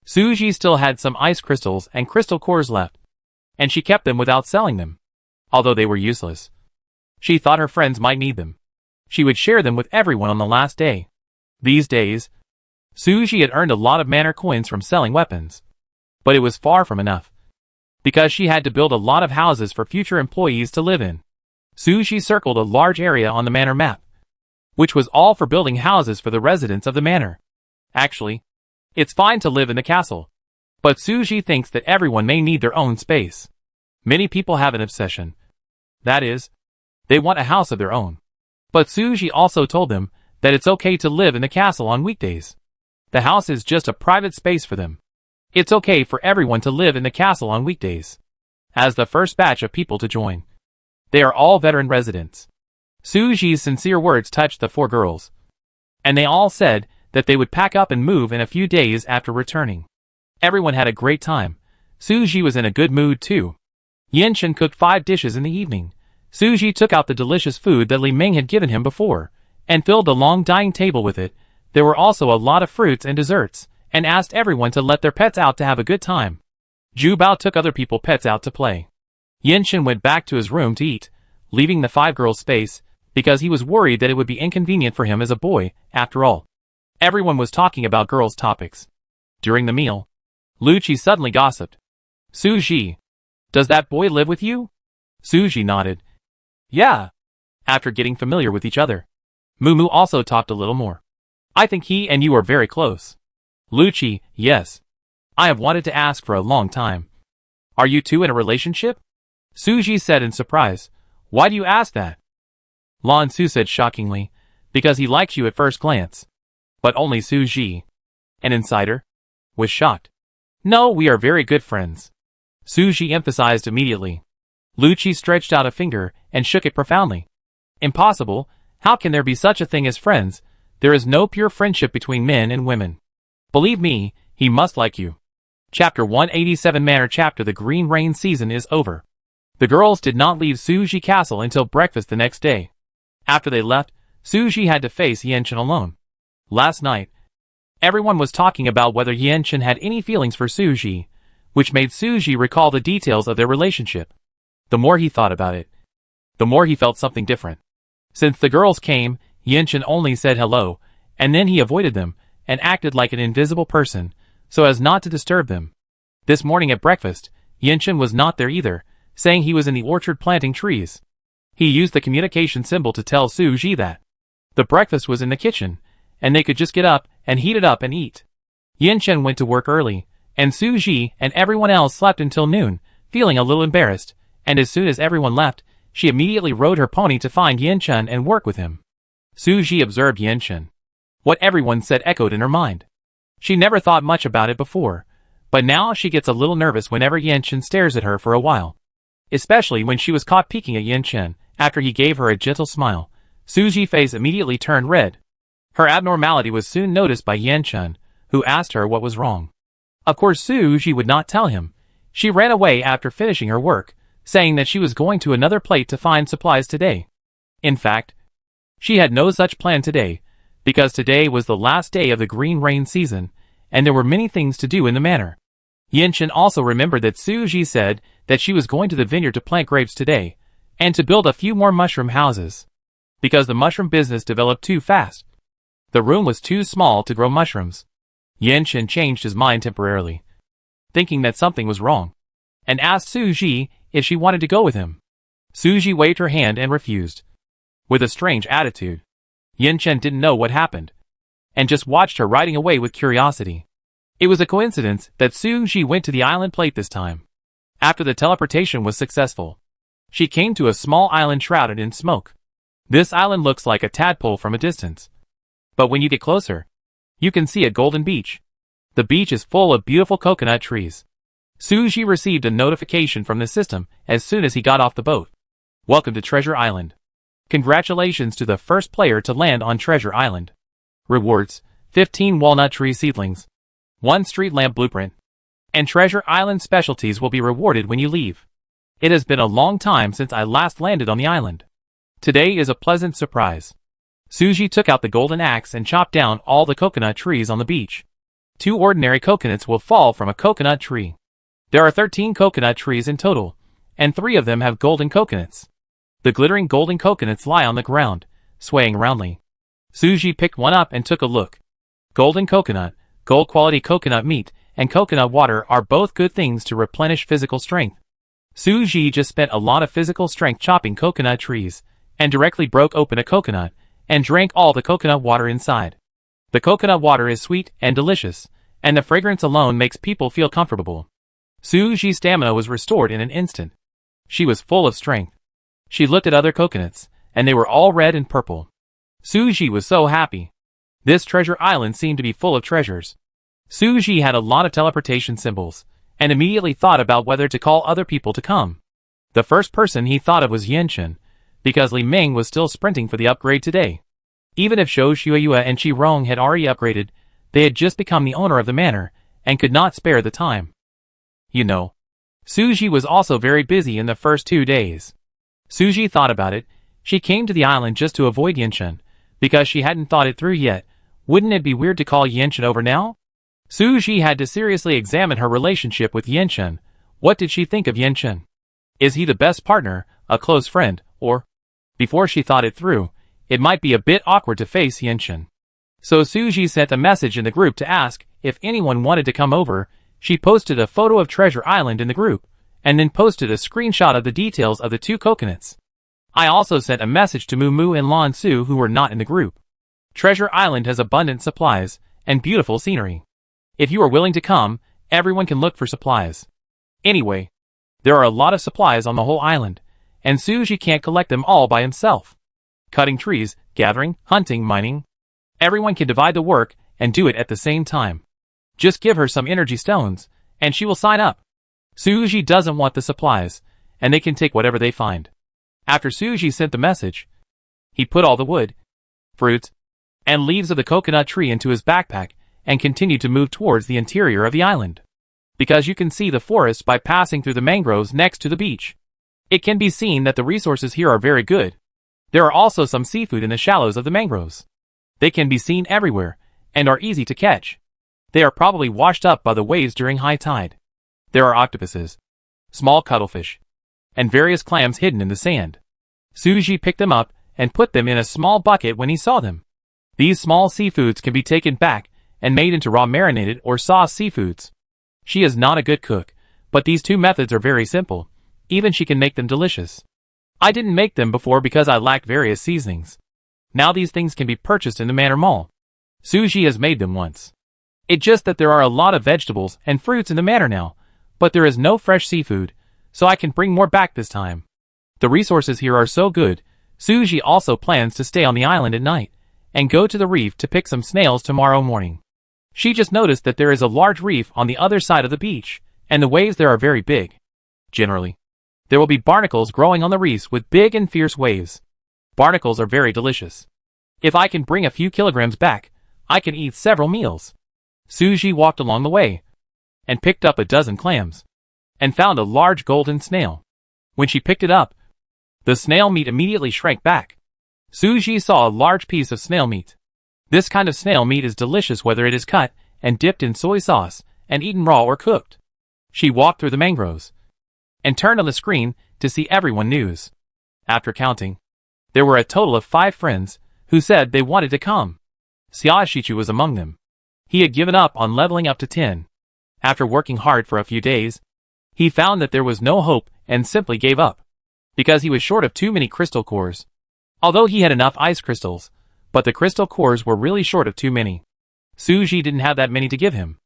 Suji still had some ice crystals and crystal cores left, and she kept them without selling them, although they were useless. She thought her friends might need them. She would share them with everyone on the last day. These days, Suji had earned a lot of manor coins from selling weapons, but it was far from enough, because she had to build a lot of houses for future employees to live in. Suji circled a large area on the manor map, which was all for building houses for the residents of the manor. Actually, it's fine to live in the castle, but Suji thinks that everyone may need their own space. Many people have an obsession. That is, they want a house of their own. But Suji also told them that it's okay to live in the castle on weekdays. The house is just a private space for them. It's okay for everyone to live in the castle on weekdays. As the first batch of people to join, they are all veteran residents. Suji's sincere words touched the 4 girls, and they all said that they would pack up and move in a few days after returning. Everyone had a great time. Suji was in a good mood too. Yinshin cooked 5 dishes in the evening. Suji took out the delicious food that Li Ming had given him before, and filled the long dining table with it. There were also a lot of fruits and desserts, and asked everyone to let their pets out to have a good time. Zhu Bao took other people's pets out to play. Yinshin went back to his room to eat, leaving the 5 girls space, because he was worried that it would be inconvenient for him as a boy, after all. Everyone was talking about girls' topics. During the meal, Lucci suddenly gossiped. Suji, does that boy live with you? Suji nodded. Yeah. After getting familiar with each other. Mumu also talked a little more. I think he and you are very close. Lucci, yes. I have wanted to ask for a long time. Are you two in a relationship? Suji said in surprise. Why do you ask that? Lan Su said shockingly, because he likes you at first glance. But only Suji, an insider, was shocked. No, we are very good friends. Suji emphasized immediately. Lucci stretched out a finger and shook it profoundly. Impossible, how can there be such a thing as friends? There is no pure friendship between men and women. Believe me, he must like you. Chapter 187 Manor Chapter The green rain season is over. The girls did not leave Suji Castle until breakfast the next day. After they left, Suji had to face Yinshin alone. Last night, everyone was talking about whether Yinshin had any feelings for Suji, which made Suji recall the details of their relationship. The more he thought about it, the more he felt something different. Since the girls came, Yinshin only said hello, and then he avoided them, and acted like an invisible person, so as not to disturb them. This morning at breakfast, Yinshin was not there either, saying he was in the orchard planting trees. He used the communication symbol to tell Suji that the breakfast was in the kitchen, and they could just get up and heat it up and eat. Yinshin went to work early, and Suji and everyone else slept until noon, feeling a little embarrassed, and as soon as everyone left, she immediately rode her pony to find Yinshin and work with him. Suji observed Yinshin. What everyone said echoed in her mind. She never thought much about it before, but now she gets a little nervous whenever Yinshin stares at her for a while. Especially when she was caught peeking at Yinshin, after he gave her a gentle smile. Suji's face immediately turned red. Her abnormality was soon noticed by Yinshin, who asked her what was wrong. Of course Suji would not tell him. She ran away after finishing her work, saying that she was going to another plate to find supplies today. In fact, she had no such plan today, because today was the last day of the green rain season, and there were many things to do in the manor. Yinshin also remembered that Suji said that she was going to the vineyard to plant grapes today, and to build a few more mushroom houses. Because the mushroom business developed too fast. The room was too small to grow mushrooms. Yinshin changed his mind temporarily, thinking that something was wrong, and asked Suji if she wanted to go with him. Suji waved her hand and refused, with a strange attitude. Yinshin didn't know what happened, and just watched her riding away with curiosity. It was a coincidence that Suji went to the island plate this time. After the teleportation was successful, she came to a small island shrouded in smoke. This island looks like a tadpole from a distance. But when you get closer, you can see a golden beach. The beach is full of beautiful coconut trees. Suji received a notification from the system as soon as he got off the boat. Welcome to Treasure Island. Congratulations to the first player to land on Treasure Island. Rewards: 15 walnut tree seedlings, 1 street lamp blueprint, and Treasure Island specialties will be rewarded when you leave. It has been a long time since I last landed on the island. Today is a pleasant surprise. Suji took out the golden axe and chopped down all the coconut trees on the beach. 2 ordinary coconuts will fall from a coconut tree. There are 13 coconut trees in total, and 3 of them have golden coconuts. The glittering golden coconuts lie on the ground, swaying roundly. Suji picked one up and took a look. Golden coconut, gold quality coconut meat, and coconut water are both good things to replenish physical strength. Suji just spent a lot of physical strength chopping coconut trees, and directly broke open a coconut, and drank all the coconut water inside. The coconut water is sweet and delicious, and the fragrance alone makes people feel comfortable. Suji's stamina was restored in an instant. She was full of strength. She looked at other coconuts, and they were all red and purple. Suji was so happy. This treasure island seemed to be full of treasures. Suji had a lot of teleportation symbols, and immediately thought about whether to call other people to come. The first person he thought of was Yanchen, because Li Ming was still sprinting for the upgrade today. Even if Zhou Xueyue and Qi Rong had already upgraded, they had just become the owner of the manor, and could not spare the time. You know, Suji was also very busy in the first 2 days. Suji thought about it. She came to the island just to avoid Yanchen, because she hadn't thought it through yet. Wouldn't it be weird to call Yanchen over now? Suji had to seriously examine her relationship with Yanchen. What did she think of Yanchen? Is he the best partner, a close friend, or? Before she thought it through, it might be a bit awkward to face Yanchen. So Suji sent a message in the group to ask if anyone wanted to come over. She posted a photo of Treasure Island in the group, and then posted a screenshot of the details of the 2 coconuts. I also sent a message to Moo and Lan Su who were not in the group. Treasure Island has abundant supplies, and beautiful scenery. If you are willing to come, everyone can look for supplies. Anyway, there are a lot of supplies on the whole island, and Suji can't collect them all by himself. Cutting trees, gathering, hunting, mining. Everyone can divide the work, and do it at the same time. Just give her some energy stones, and she will sign up. Suji doesn't want the supplies, and they can take whatever they find. After Suji sent the message, he put all the wood, fruits, and leaves of the coconut tree into his backpack, and continued to move towards the interior of the island. Because you can see the forest by passing through the mangroves next to the beach. It can be seen that the resources here are very good. There are also some seafood in the shallows of the mangroves. They can be seen everywhere, and are easy to catch. They are probably washed up by the waves during high tide. There are octopuses, small cuttlefish, and various clams hidden in the sand. Suji picked them up and put them in a small bucket when he saw them. These small seafoods can be taken back and made into raw marinated or sauce seafoods. She is not a good cook, but these 2 methods are very simple. Even she can make them delicious. I didn't make them before because I lacked various seasonings. Now these things can be purchased in the Manor Mall. Suji has made them once. It's just that there are a lot of vegetables and fruits in the manor now, but there is no fresh seafood, so I can bring more back this time. The resources here are so good. Suji also plans to stay on the island at night, and go to the reef to pick some snails tomorrow morning. She just noticed that there is a large reef on the other side of the beach, and the waves there are very big. Generally, there will be barnacles growing on the reefs with big and fierce waves. Barnacles are very delicious. If I can bring a few kilograms back, I can eat several meals. Suji walked along the way, and picked up a dozen clams, and found a large golden snail. When she picked it up, the snail meat immediately shrank back. Suji saw a large piece of snail meat. This kind of snail meat is delicious whether it is cut, and dipped in soy sauce, and eaten raw or cooked. She walked through the mangroves, and turned on the screen to see everyone news. After counting, there were a total of 5 friends, who said they wanted to come. Xiaoshichu was among them. He had given up on leveling up to 10. After working hard for a few days, he found that there was no hope and simply gave up. Because he was short of too many crystal cores. Although he had enough ice crystals, but the crystal cores were really short of too many. Suji didn't have that many to give him.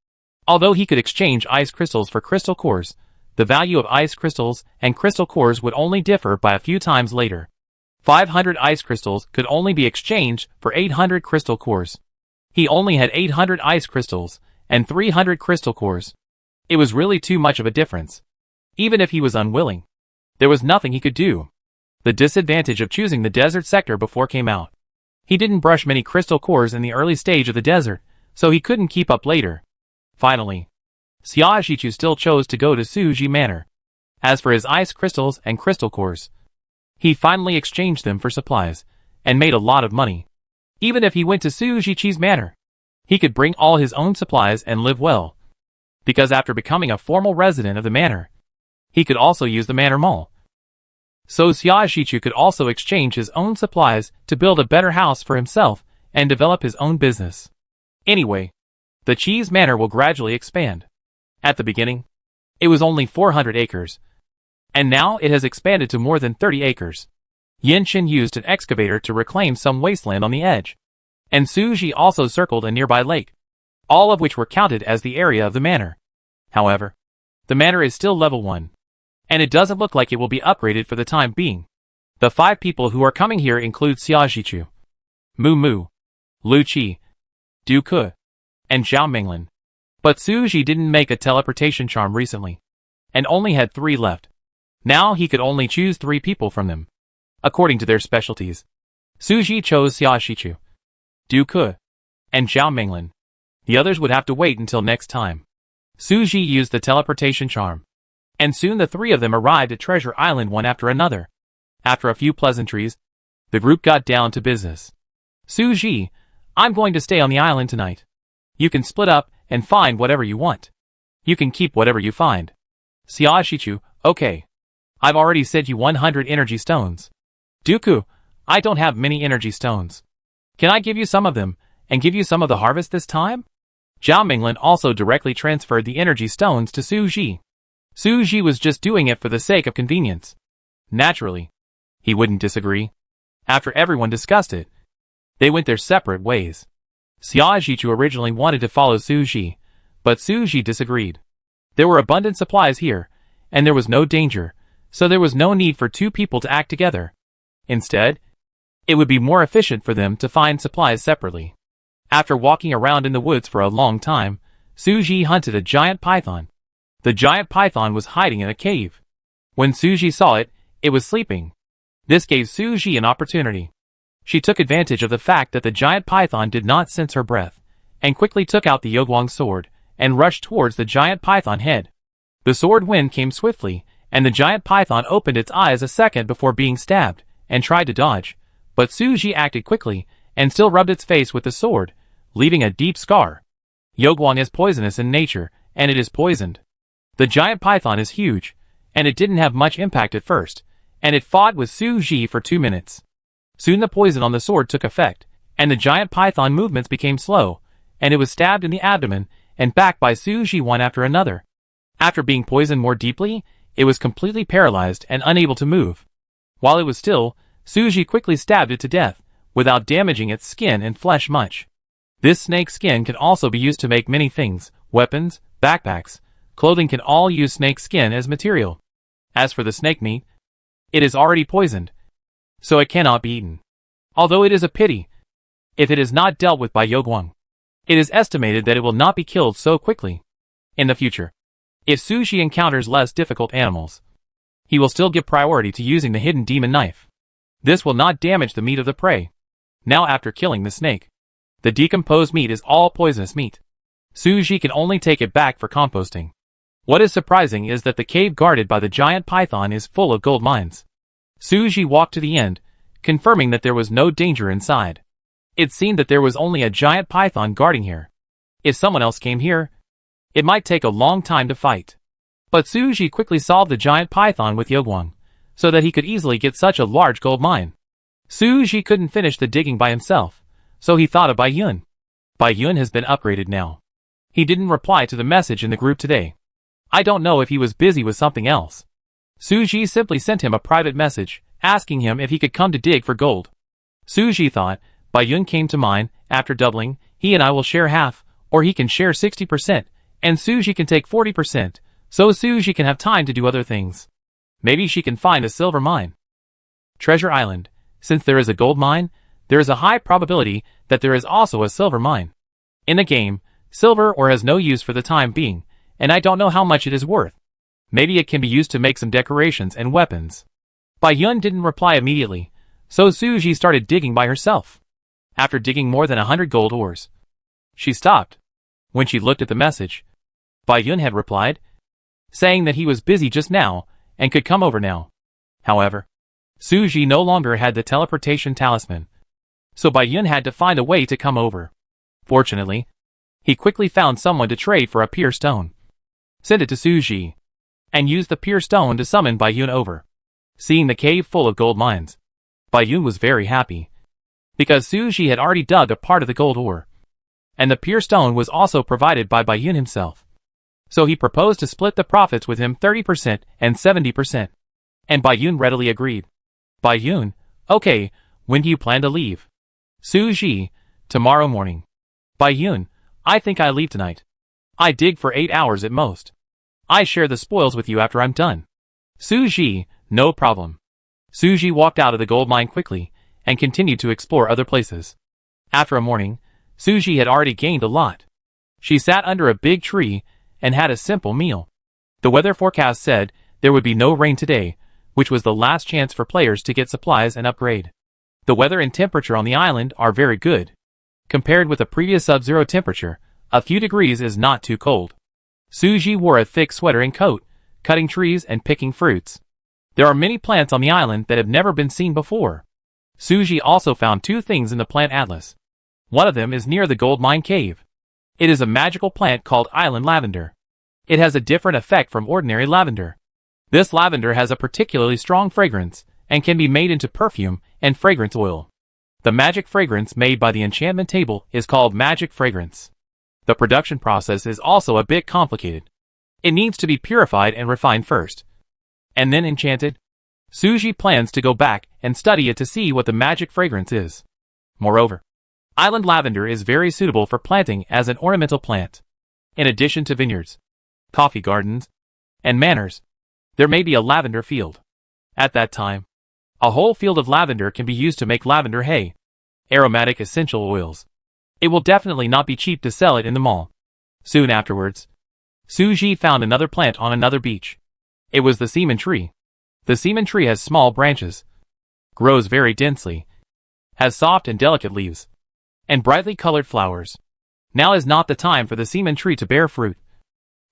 Although he could exchange ice crystals for crystal cores, the value of ice crystals and crystal cores would only differ by a few times later. 500 ice crystals could only be exchanged for 800 crystal cores. He only had 800 ice crystals and 300 crystal cores. It was really too much of a difference. Even if he was unwilling, there was nothing he could do. The disadvantage of choosing the desert sector before came out. He didn't brush many crystal cores in the early stage of the desert, so he couldn't keep up later. Finally, Xiaoshichu still chose to go to Suji Manor. As for his ice crystals and crystal cores, he finally exchanged them for supplies, and made a lot of money. Even if he went to Sujichi's manor, he could bring all his own supplies and live well. Because after becoming a formal resident of the manor, he could also use the manor mall. So Xiaoshichu could also exchange his own supplies to build a better house for himself and develop his own business. Anyway, the cheese manor will gradually expand. At the beginning, it was only 400 acres. And now it has expanded to more than 30 acres. Yinshin used an excavator to reclaim some wasteland on the edge. And Suji also circled a nearby lake, all of which were counted as the area of the manor. However, the manor is still level 1. And it doesn't look like it will be upgraded for the time being. The 5 people who are coming here include Xiaoshichu, Mu Mu, Lu Qi, Du Ke, and Zhao Minglin. But Suji didn't make a teleportation charm recently, and only had 3 left. Now he could only choose 3 people from them, according to their specialties. Suji chose Xiaoshichu, Du Ke, and Zhao Minglin. The others would have to wait until next time. Suji used the teleportation charm, and soon the 3 of them arrived at Treasure Island one after another. After a few pleasantries, the group got down to business. Suji, I'm going to stay on the island tonight. You can split up and find whatever you want. You can keep whatever you find. Xiaoshichu, okay. I've already sent you 100 energy stones. Dooku, I don't have many energy stones. Can I give you some of them, and give you some of the harvest this time? Zhao Minglin also directly transferred the energy stones to Suji. Suji was just doing it for the sake of convenience. Naturally, he wouldn't disagree. After everyone discussed it, they went their separate ways. Xiaoshichu originally wanted to follow Suji, but Suji disagreed. There were abundant supplies here, and there was no danger, so there was no need for 2 people to act together. Instead, it would be more efficient for them to find supplies separately. After walking around in the woods for a long time, Suji hunted a giant python. The giant python was hiding in a cave. When Suji saw it, it was sleeping. This gave Suji an opportunity. She took advantage of the fact that the giant python did not sense her breath, and quickly took out the Yogwang sword, and rushed towards the giant python head. The sword wind came swiftly, and the giant python opened its eyes a second before being stabbed, and tried to dodge, but Suji acted quickly, and still rubbed its face with the sword, leaving a deep scar. Yogwang is poisonous in nature, and it is poisoned. The giant python is huge, and it didn't have much impact at first, and it fought with Suji for 2 minutes. Soon the poison on the sword took effect, and the giant python movements became slow, and it was stabbed in the abdomen, and back by Suji one after another. After being poisoned more deeply, it was completely paralyzed and unable to move. While it was still, Suji quickly stabbed it to death, without damaging its skin and flesh much. This snake skin can also be used to make many things: weapons, backpacks, clothing can all use snake skin as material. As for the snake meat, it is already poisoned, so it cannot be eaten. Although it is a pity if it is not dealt with by Yogwang. It is estimated that it will not be killed so quickly. In the future, if Suji encounters less difficult animals, he will still give priority to using the hidden demon knife. This will not damage the meat of the prey. Now after killing the snake, the decomposed meat is all poisonous meat. Suji can only take it back for composting. What is surprising is that the cave guarded by the giant python is full of gold mines. Suji walked to the end, confirming that there was no danger inside. It seemed that there was only a giant python guarding here. If someone else came here, it might take a long time to fight. But Suji quickly solved the giant python with Yogwang, so that he could easily get such a large gold mine. Suji couldn't finish the digging by himself, so he thought of Bai Yun. Bai Yun has been upgraded now. He didn't reply to the message in the group today. I don't know if he was busy with something else. Suji simply sent him a private message, asking him if he could come to dig for gold. Suji thought, Bai Yun came to mind, after doubling, he and I will share half, or he can share 60%, and Suji can take 40%, so Suji can have time to do other things. Maybe she can find a silver mine. Treasure Island, Since there is a gold mine, there is a high probability that there is also a silver mine. In the game, silver ore has no use for the time being, and I don't know how much it is worth. Maybe it can be used to make some decorations and weapons. Bai Yun didn't reply immediately, so Suji started digging by herself. After digging more than 100 gold ores, she stopped. When she looked at the message, Bai Yun had replied, saying that he was busy just now and could come over now. However, Suji no longer had the teleportation talisman, so Bai Yun had to find a way to come over. Fortunately, he quickly found someone to trade for a pure stone, sent it to Suji, and used the pure stone to summon Bai Yun over. Seeing the cave full of gold mines, Bai Yun was very happy, because Suji had already dug a part of the gold ore, and the pure stone was also provided by Bai Yun himself. So he proposed to split the profits with him 30% and 70%, and Bai Yun readily agreed. Bai Yun, okay, when do you plan to leave? Suji, tomorrow morning. Bai Yun, I think I leave tonight. I dig for 8 hours at most. I share the spoils with you after I'm done. Suji, no problem. Suji walked out of the gold mine quickly, and continued to explore other places. After a morning, Suji had already gained a lot. She sat under a big tree, and had a simple meal. The weather forecast said there would be no rain today, which was the last chance for players to get supplies and upgrade. The weather and temperature on the island are very good. Compared with the previous sub-zero temperature, a few degrees is not too cold. Suji wore a thick sweater and coat, cutting trees and picking fruits. There are many plants on the island that have never been seen before. Suji also found 2 things in the plant atlas. One of them is near the gold mine cave. It is a magical plant called island lavender. It has a different effect from ordinary lavender. This lavender has a particularly strong fragrance, and can be made into perfume and fragrance oil. The magic fragrance made by the enchantment table is called magic fragrance. The production process is also a bit complicated. It needs to be purified and refined first, and then enchanted. Suji plans to go back and study it to see what the magic fragrance is. Moreover, island lavender is very suitable for planting as an ornamental plant. In addition to vineyards, coffee gardens, and manors, there may be a lavender field. At that time, a whole field of lavender can be used to make lavender hay, aromatic essential oils. It will definitely not be cheap to sell it in the mall. Soon afterwards, Suji found another plant on another beach. It was the seaman tree. The seaman tree has small branches, grows very densely, has soft and delicate leaves, and brightly colored flowers. Now is not the time for the seaman tree to bear fruit.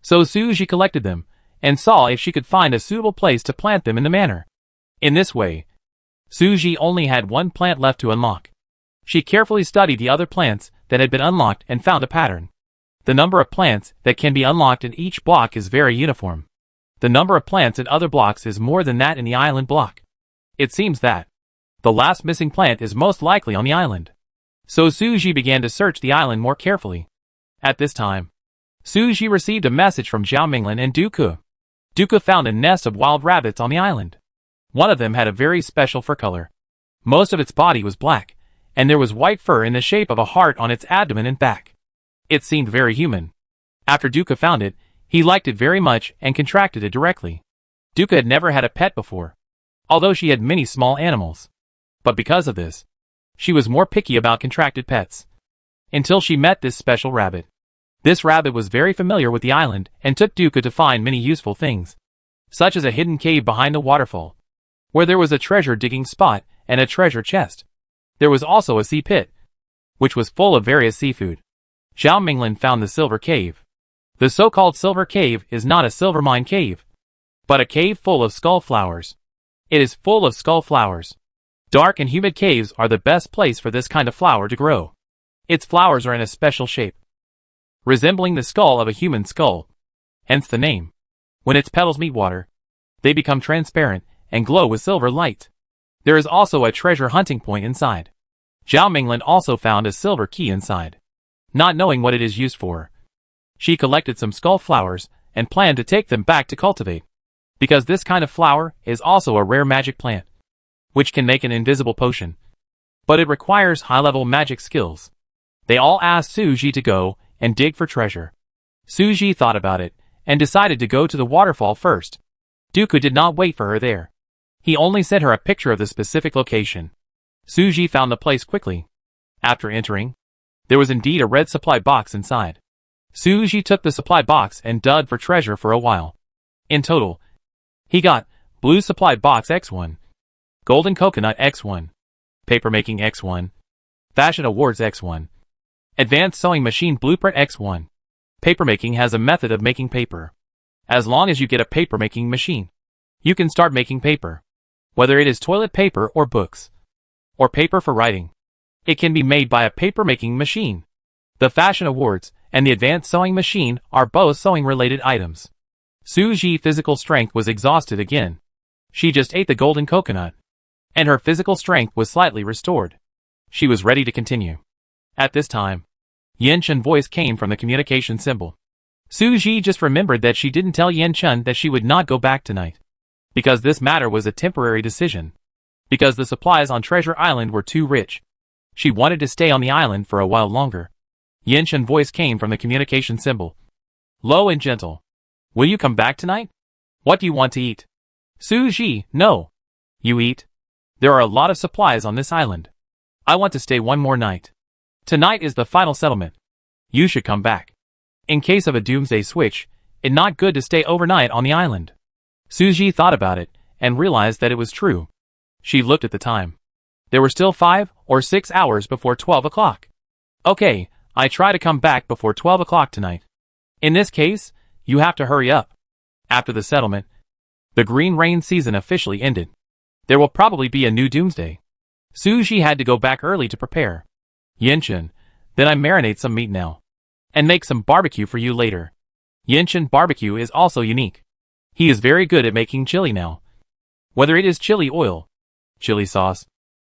So Suji collected them, and saw if she could find a suitable place to plant them in the manor. In this way, Suji only had 1 plant left to unlock. She carefully studied the other plants that had been unlocked and found a pattern. The number of plants that can be unlocked in each block is very uniform. The number of plants in other blocks is more than that in the island block. It seems that the last missing plant is most likely on the island. So Suji began to search the island more carefully. At this time, Suji received a message from Zhao Minglan and Dooku. Dooku found a nest of wild rabbits on the island. One of them had a very special fur color. Most of its body was black, and there was white fur in the shape of a heart on its abdomen and back. It seemed very human. After Dooku found it, he liked it very much and contracted it directly. Dooku had never had a pet before, although she had many small animals. But because of this, she was more picky about contracted pets. Until she met this special rabbit. This rabbit was very familiar with the island and took Dooku to find many useful things, such as a hidden cave behind a waterfall, where there was a treasure digging spot and a treasure chest. There was also a sea pit, which was full of various seafood. Zhao Minglan found the silver cave. The so-called silver cave is not a silver mine cave, but a cave full of skull flowers. It is full of skull flowers. Dark and humid caves are the best place for this kind of flower to grow. Its flowers are in a special shape, resembling the skull of a human skull, hence the name. When its petals meet water, they become transparent and glow with silver light. There is also a treasure hunting point inside. Zhao Minglan also found a silver key inside. Not knowing what it is used for, she collected some skull flowers and planned to take them back to cultivate, because this kind of flower is also a rare magic plant, which can make an invisible potion. But it requires high-level magic skills. They all asked Suji to go and dig for treasure. Suji thought about it and decided to go to the waterfall first. Dooku did not wait for her there. He only sent her a picture of the specific location. Suji found the place quickly. After entering, there was indeed a red supply box inside. Suji took the supply box and dug for treasure for a while. In total, he got blue supply box X1, golden coconut X1, papermaking X1, fashion awards X1, advanced sewing machine blueprint X1. Papermaking has a method of making paper. As long as you get a papermaking machine, you can start making paper. Whether it is toilet paper or books, or paper for writing, it can be made by a papermaking machine. The fashion awards and the advanced sewing machine are both sewing-related items. Suji's physical strength was exhausted again. She just ate the golden coconut, and her physical strength was slightly restored. She was ready to continue. At this time, Yen-Chun's voice came from the communication symbol. Suji just remembered that she didn't tell Yen-Chun that she would not go back tonight, because this matter was a temporary decision. Because the supplies on Treasure Island were too rich, she wanted to stay on the island for a while longer. Yen-Chun's voice came from the communication symbol. Low and gentle. Will you come back tonight? What do you want to eat? Suji, no. You eat? There are a lot of supplies on this island. I want to stay one more night. Tonight is the final settlement. You should come back. In case of a doomsday switch, it's not good to stay overnight on the island. Suji thought about it, and realized that it was true. She looked at the time. There were still 5 or 6 hours before 12 o'clock. Okay, I try to come back before 12 o'clock tonight. In this case, you have to hurry up. After the settlement, the green rain season officially ended. There will probably be a new doomsday. Suji had to go back early to prepare. Yen-Chun, then I marinate some meat now, and make some barbecue for you later. Yen-Chun barbecue is also unique. He is very good at making chili now. Whether it is chili oil, chili sauce,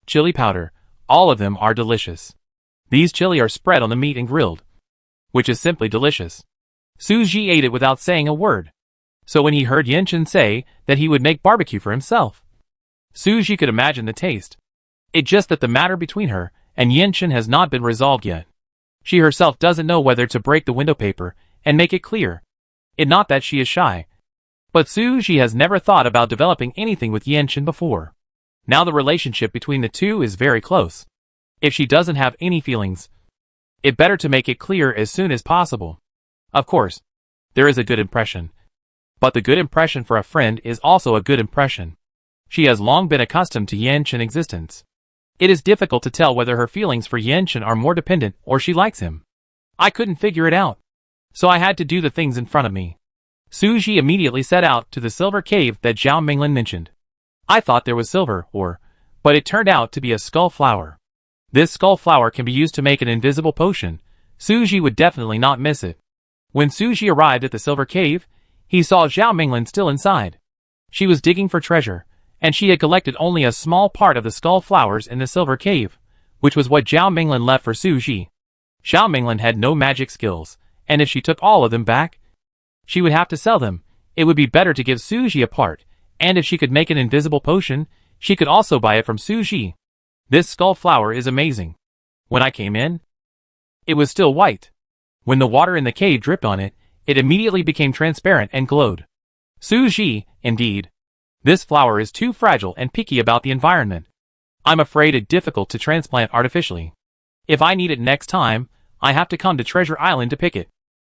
chili powder, all of them are delicious. These chili are spread on the meat and grilled, which is simply delicious. Suji ate it without saying a word. So when he heard Yen-Chun say that he would make barbecue for himself, Suji could imagine the taste. It's just that the matter between her and Yen-Chun has not been resolved yet. She herself doesn't know whether to break the window paper and make it clear. It's not that she is shy, but Suji has never thought about developing anything with Yen-Chun before. Now the relationship between the two is very close. If she doesn't have any feelings, it's better to make it clear as soon as possible. Of course, there is a good impression. But the good impression for a friend is also a good impression. She has long been accustomed to Yen-Chun's existence. It is difficult to tell whether her feelings for Yen-Chun are more dependent or she likes him. I couldn't figure it out, so I had to do the things in front of me. Suji immediately set out to the silver cave that Zhao Minglin mentioned. I thought there was silver ore, but it turned out to be a skull flower. This skull flower can be used to make an invisible potion. Suji would definitely not miss it. When Suji arrived at the silver cave, he saw Zhao Minglin still inside. She was digging for treasure, and she had collected only a small part of the skull flowers in the silver cave, which was what Zhao Minglin left for Suji. Zhao Minglin had no magic skills, and if she took all of them back, she would have to sell them. It would be better to give Suji a part, and if she could make an invisible potion, she could also buy it from Suji. This skull flower is amazing. When I came in, it was still white. When the water in the cave dripped on it, it immediately became transparent and glowed. Suji, indeed. This flower is too fragile and picky about the environment. I'm afraid it's difficult to transplant artificially. If I need it next time, I have to come to Treasure Island to pick it.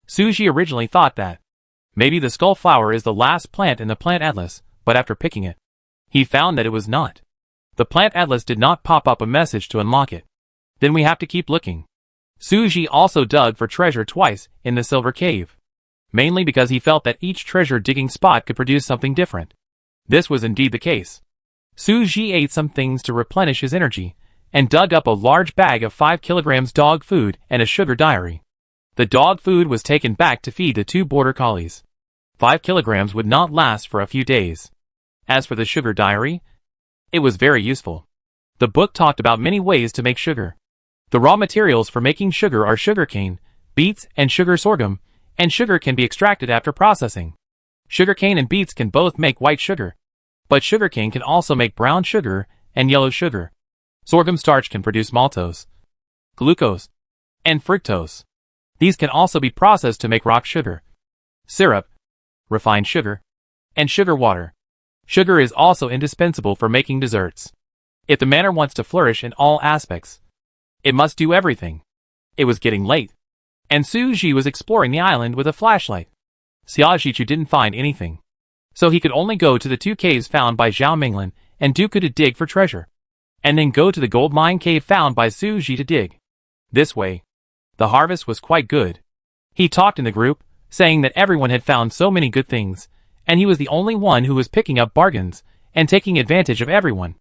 Suji originally thought that maybe the skull flower is the last plant in the plant atlas, but after picking it, he found that it was not. The plant atlas did not pop up a message to unlock it. Then we have to keep looking. Suji also dug for treasure twice in the silver cave, mainly because he felt that each treasure digging spot could produce something different. This was indeed the case. Suji ate some things to replenish his energy, and dug up a large bag of 5 kilograms dog food and a sugar diary. The dog food was taken back to feed the 2 border collies. 5 kilograms would not last for a few days. As for the sugar diary, it was very useful. The book talked about many ways to make sugar. The raw materials for making sugar are sugarcane, beets, and sugar sorghum, and sugar can be extracted after processing. Sugarcane and beets can both make white sugar, but sugarcane can also make brown sugar and yellow sugar. Sorghum starch can produce maltose, glucose, and fructose. These can also be processed to make rock sugar, syrup, refined sugar, and sugar water. Sugar is also indispensable for making desserts. If the manor wants to flourish in all aspects, it must do everything. It was getting late, and Su Ji was exploring the island with a flashlight. Xiaojichu didn't find anything, so he could only go to the 2 caves found by Zhao Minglin and Dooku to dig for treasure, and then go to the gold mine cave found by Su Ji to dig. This way, the harvest was quite good. He talked in the group, saying that everyone had found so many good things, and he was the only one who was picking up bargains and taking advantage of everyone.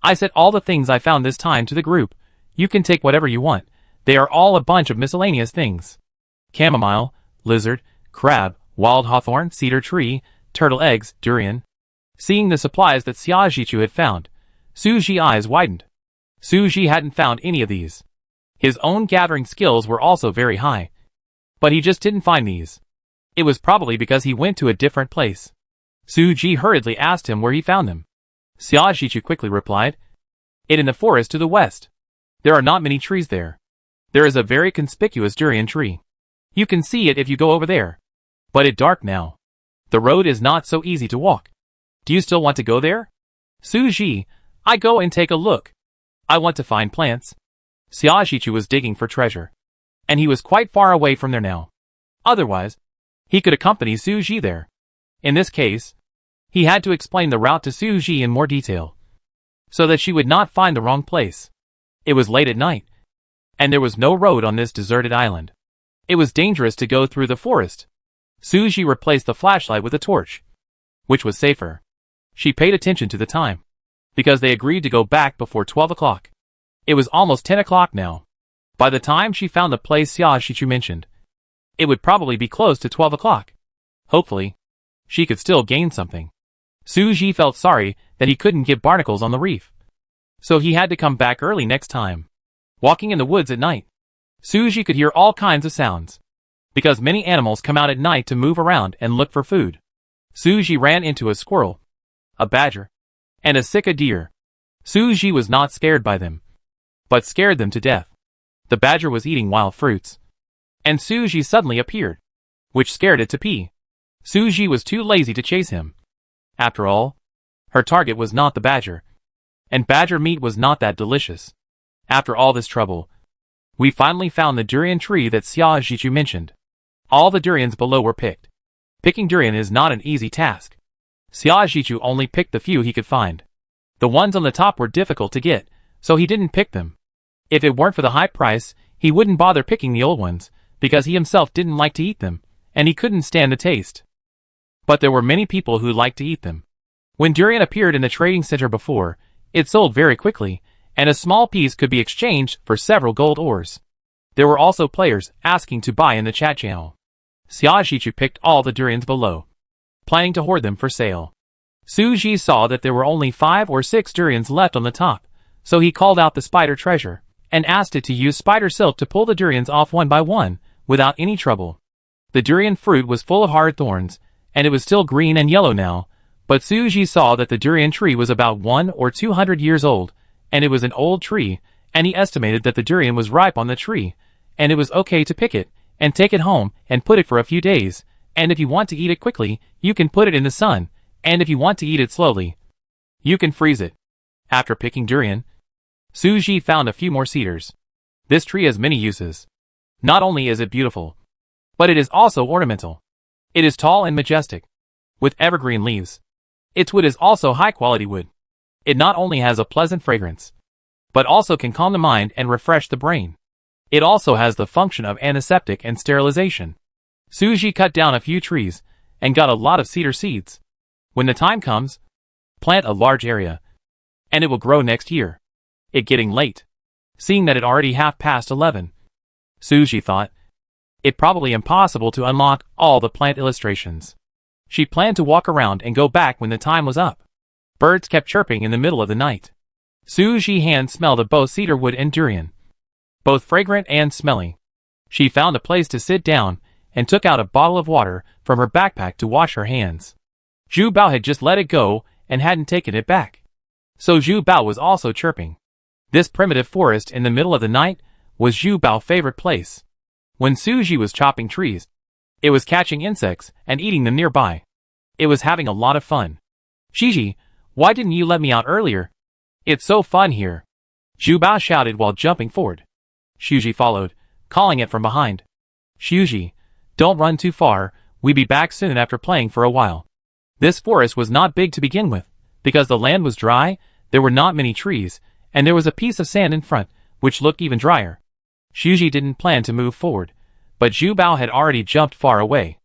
I said all the things I found this time to the group. You can take whatever you want. They are all a bunch of miscellaneous things. Chamomile, lizard, crab, wild hawthorn, cedar tree, turtle eggs, durian. Seeing the supplies that Xiaojichu had found, Su Ji's eyes widened. Su Ji hadn't found any of these. His own gathering skills were also very high, but he just didn't find these. It was probably because he went to a different place. Su Ji hurriedly asked him where he found them. Xiaojichu quickly replied, "It in the forest to the west. There are not many trees there. There is a very conspicuous durian tree. You can see it if you go over there. But it's dark now. The road is not so easy to walk. Do you still want to go there?" "Su Ji, I go and take a look. I want to find plants." Xiaojichu was digging for treasure, and he was quite far away from there now. Otherwise, he could accompany Su Ji there. In this case, he had to explain the route to Su Ji in more detail, so that she would not find the wrong place. It was late at night, and there was no road on this deserted island. It was dangerous to go through the forest. Su Ji replaced the flashlight with a torch, which was safer. She paid attention to the time, because they agreed to go back before 12 o'clock. It was almost 10 o'clock now. By the time she found the place Xiaojichu mentioned, it would probably be close to 12 o'clock. Hopefully, she could still gain something. Su Ji felt sorry that he couldn't get barnacles on the reef, so he had to come back early next time. Walking in the woods at night, Su Ji could hear all kinds of sounds, because many animals come out at night to move around and look for food. Su Ji ran into a squirrel, a badger, and a sika deer. Su Ji was not scared by them, but scared them to death. The badger was eating wild fruits, and Su Ji suddenly appeared, which scared it to pee. Su Ji was too lazy to chase him. After all, her target was not the badger, and badger meat was not that delicious. After all this trouble, we finally found the durian tree that Xiaojichu mentioned. All the durians below were picked. Picking durian is not an easy task. Xiaojichu only picked the few he could find. The ones on the top were difficult to get, so he didn't pick them. If it weren't for the high price, he wouldn't bother picking the old ones, because he himself didn't like to eat them, and he couldn't stand the taste. But there were many people who liked to eat them. When durian appeared in the trading center before, it sold very quickly, and a small piece could be exchanged for several gold ores. There were also players asking to buy in the chat channel. Xiaojichu picked all the durians below, planning to hoard them for sale. Su Ji saw that there were only 5 or 6 durians left on the top, so he called out the spider treasure, and asked it to use spider silk to pull the durians off one by one, without any trouble. The durian fruit was full of hard thorns, and it was still green and yellow now, but Su Ji saw that the durian tree was about 100 or 200 years old, and it was an old tree, and he estimated that the durian was ripe on the tree, and it was okay to pick it, and take it home, and put it for a few days, and if you want to eat it quickly, you can put it in the sun, and if you want to eat it slowly, you can freeze it. After picking durian, Su Ji found a few more cedars. This tree has many uses. Not only is it beautiful, but it is also ornamental. It is tall and majestic, with evergreen leaves. Its wood is also high-quality wood. It not only has a pleasant fragrance, but also can calm the mind and refresh the brain. It also has the function of antiseptic and sterilization. Su Ji cut down a few trees and got a lot of cedar seeds. When the time comes, plant a large area, and it will grow next year. It getting late. Seeing that it already 11:30, Su Ji thought it probably impossible to unlock all the plant illustrations. She planned to walk around and go back when the time was up. Birds kept chirping in the middle of the night. Su Ji's hand smelled of both cedar wood and durian, both fragrant and smelly. She found a place to sit down and took out a bottle of water from her backpack to wash her hands. Zhu Bao had just let it go and hadn't taken it back, so Zhu Bao was also chirping. This primitive forest in the middle of the night was Zhu Bao's favorite place. When Su Ji was chopping trees, it was catching insects and eating them nearby. It was having a lot of fun. "Shiji, why didn't you let me out earlier? It's so fun here. Zhu Bao shouted while jumping forward. Shuji followed, calling it from behind. Shuji, don't run too far, we'll be back soon after playing for a while. This forest was not big to begin with. Because the land was dry, there were not many trees, and there was a piece of sand in front, which looked even drier. Shuji didn't plan to move forward, but Zhu Bao had already jumped far away.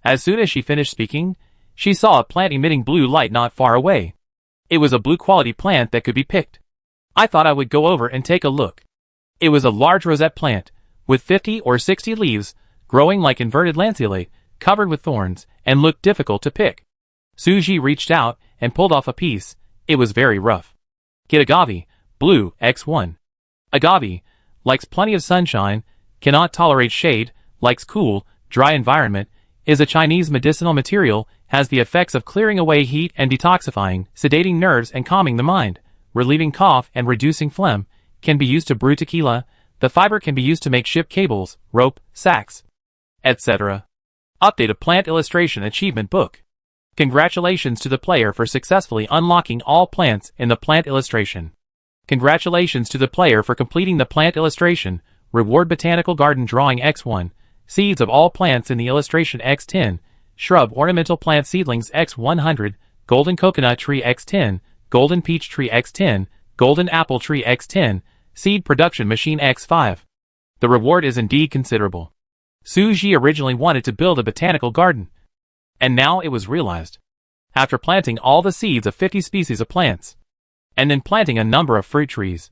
As soon as she finished speaking, she saw a plant emitting blue light not far away. It was a blue-quality plant that could be picked. I thought I would go over and take a look. It was a large rosette plant, with 50 or 60 leaves, growing like inverted lanceolate, covered with thorns, and looked difficult to pick. Suji reached out and pulled off a piece. It was very rough. Get agave, blue, X1. Agave, likes plenty of sunshine, cannot tolerate shade, likes cool, dry environment, is a Chinese medicinal material, has the effects of clearing away heat and detoxifying, sedating nerves and calming the mind, relieving cough and reducing phlegm, can be used to brew tequila, the fiber can be used to make ship cables, rope, sacks, etc. Update a plant illustration achievement book. Congratulations to the player for successfully unlocking all plants in the plant illustration. Congratulations to the player for completing the plant illustration. Reward Botanical Garden Drawing X1. Seeds of all plants in the illustration X10. Shrub Ornamental Plant Seedlings X100. Golden Coconut Tree X10. Golden Peach Tree X10. Golden Apple Tree X10. Seed Production Machine X5. The reward is indeed considerable. Suji originally wanted to build a botanical garden, and now it was realized. After planting all the seeds of 50 species of plants, and then planting a number of fruit trees,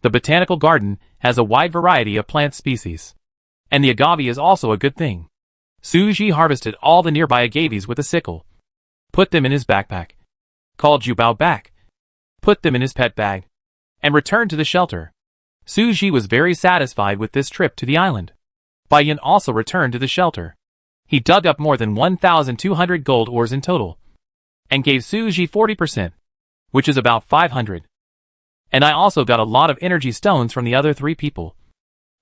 the botanical garden has a wide variety of plant species. And the agave is also a good thing. Suji harvested all the nearby agaves with a sickle, put them in his backpack, called Zhu Bao back, put them in his pet bag, and returned to the shelter. Suji was very satisfied with this trip to the island. Bai Yan also returned to the shelter. He dug up more than 1,200 gold ores in total, and gave Suji 40%, which is about 500. And I also got a lot of energy stones from the other 3 people,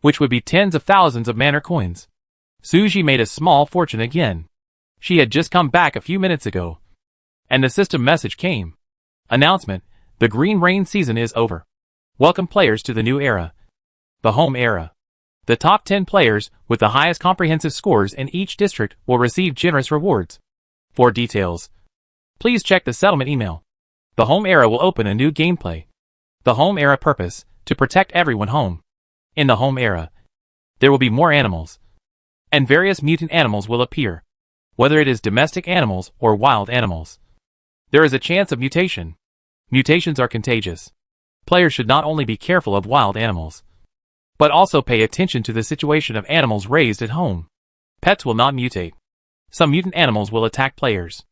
which would be tens of thousands of manor coins. Suji made a small fortune again. She had just come back a few minutes ago, and the system message came. Announcement: the green rain season is over. Welcome players to the new era, the home era. The top 10 players with the highest comprehensive scores in each district will receive generous rewards. For details, please check the settlement email. The home era will open a new gameplay. The home era purpose: to protect everyone home. In the home era, there will be more animals, and various mutant animals will appear, whether it is domestic animals or wild animals. There is a chance of mutation. Mutations are contagious. Players should not only be careful of wild animals, but also pay attention to the situation of animals raised at home. Pets will not mutate. Some mutant animals will attack players.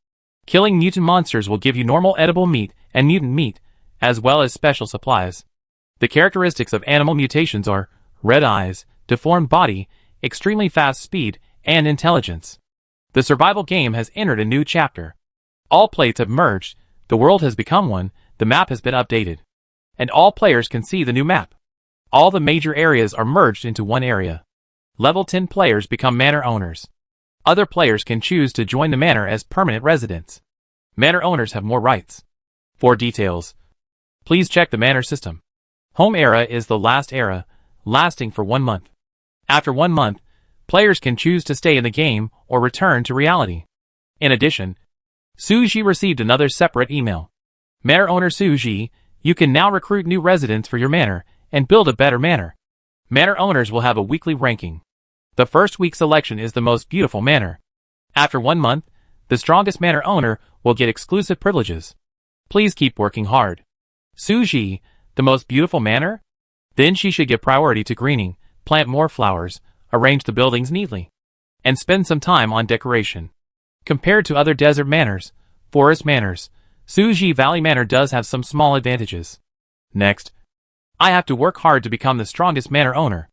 Killing mutant monsters will give you normal edible meat and mutant meat, as well as special supplies. The characteristics of animal mutations are red eyes, deformed body, extremely fast speed, and intelligence. The survival game has entered a new chapter. All plates have merged, the world has become one, the map has been updated, and all players can see the new map. All the major areas are merged into one area. Level 10 players become manor owners. Other players can choose to join the manor as permanent residents. Manor owners have more rights. For details, please check the manor system. Home era is the last era, lasting for 1 month. After 1 month, players can choose to stay in the game or return to reality. In addition, Suji received another separate email. Manor owner Suji, you can now recruit new residents for your manor and build a better manor. Manor owners will have a weekly ranking. The first week selection is the most beautiful manor. After 1 month, the strongest manor owner will get exclusive privileges. Please keep working hard. Suji, the most beautiful manor? Then she should give priority to greening, plant more flowers, arrange the buildings neatly, and spend some time on decoration. Compared to other desert manors, forest manors, Suji Valley Manor does have some small advantages. Next, I have to work hard to become the strongest manor owner.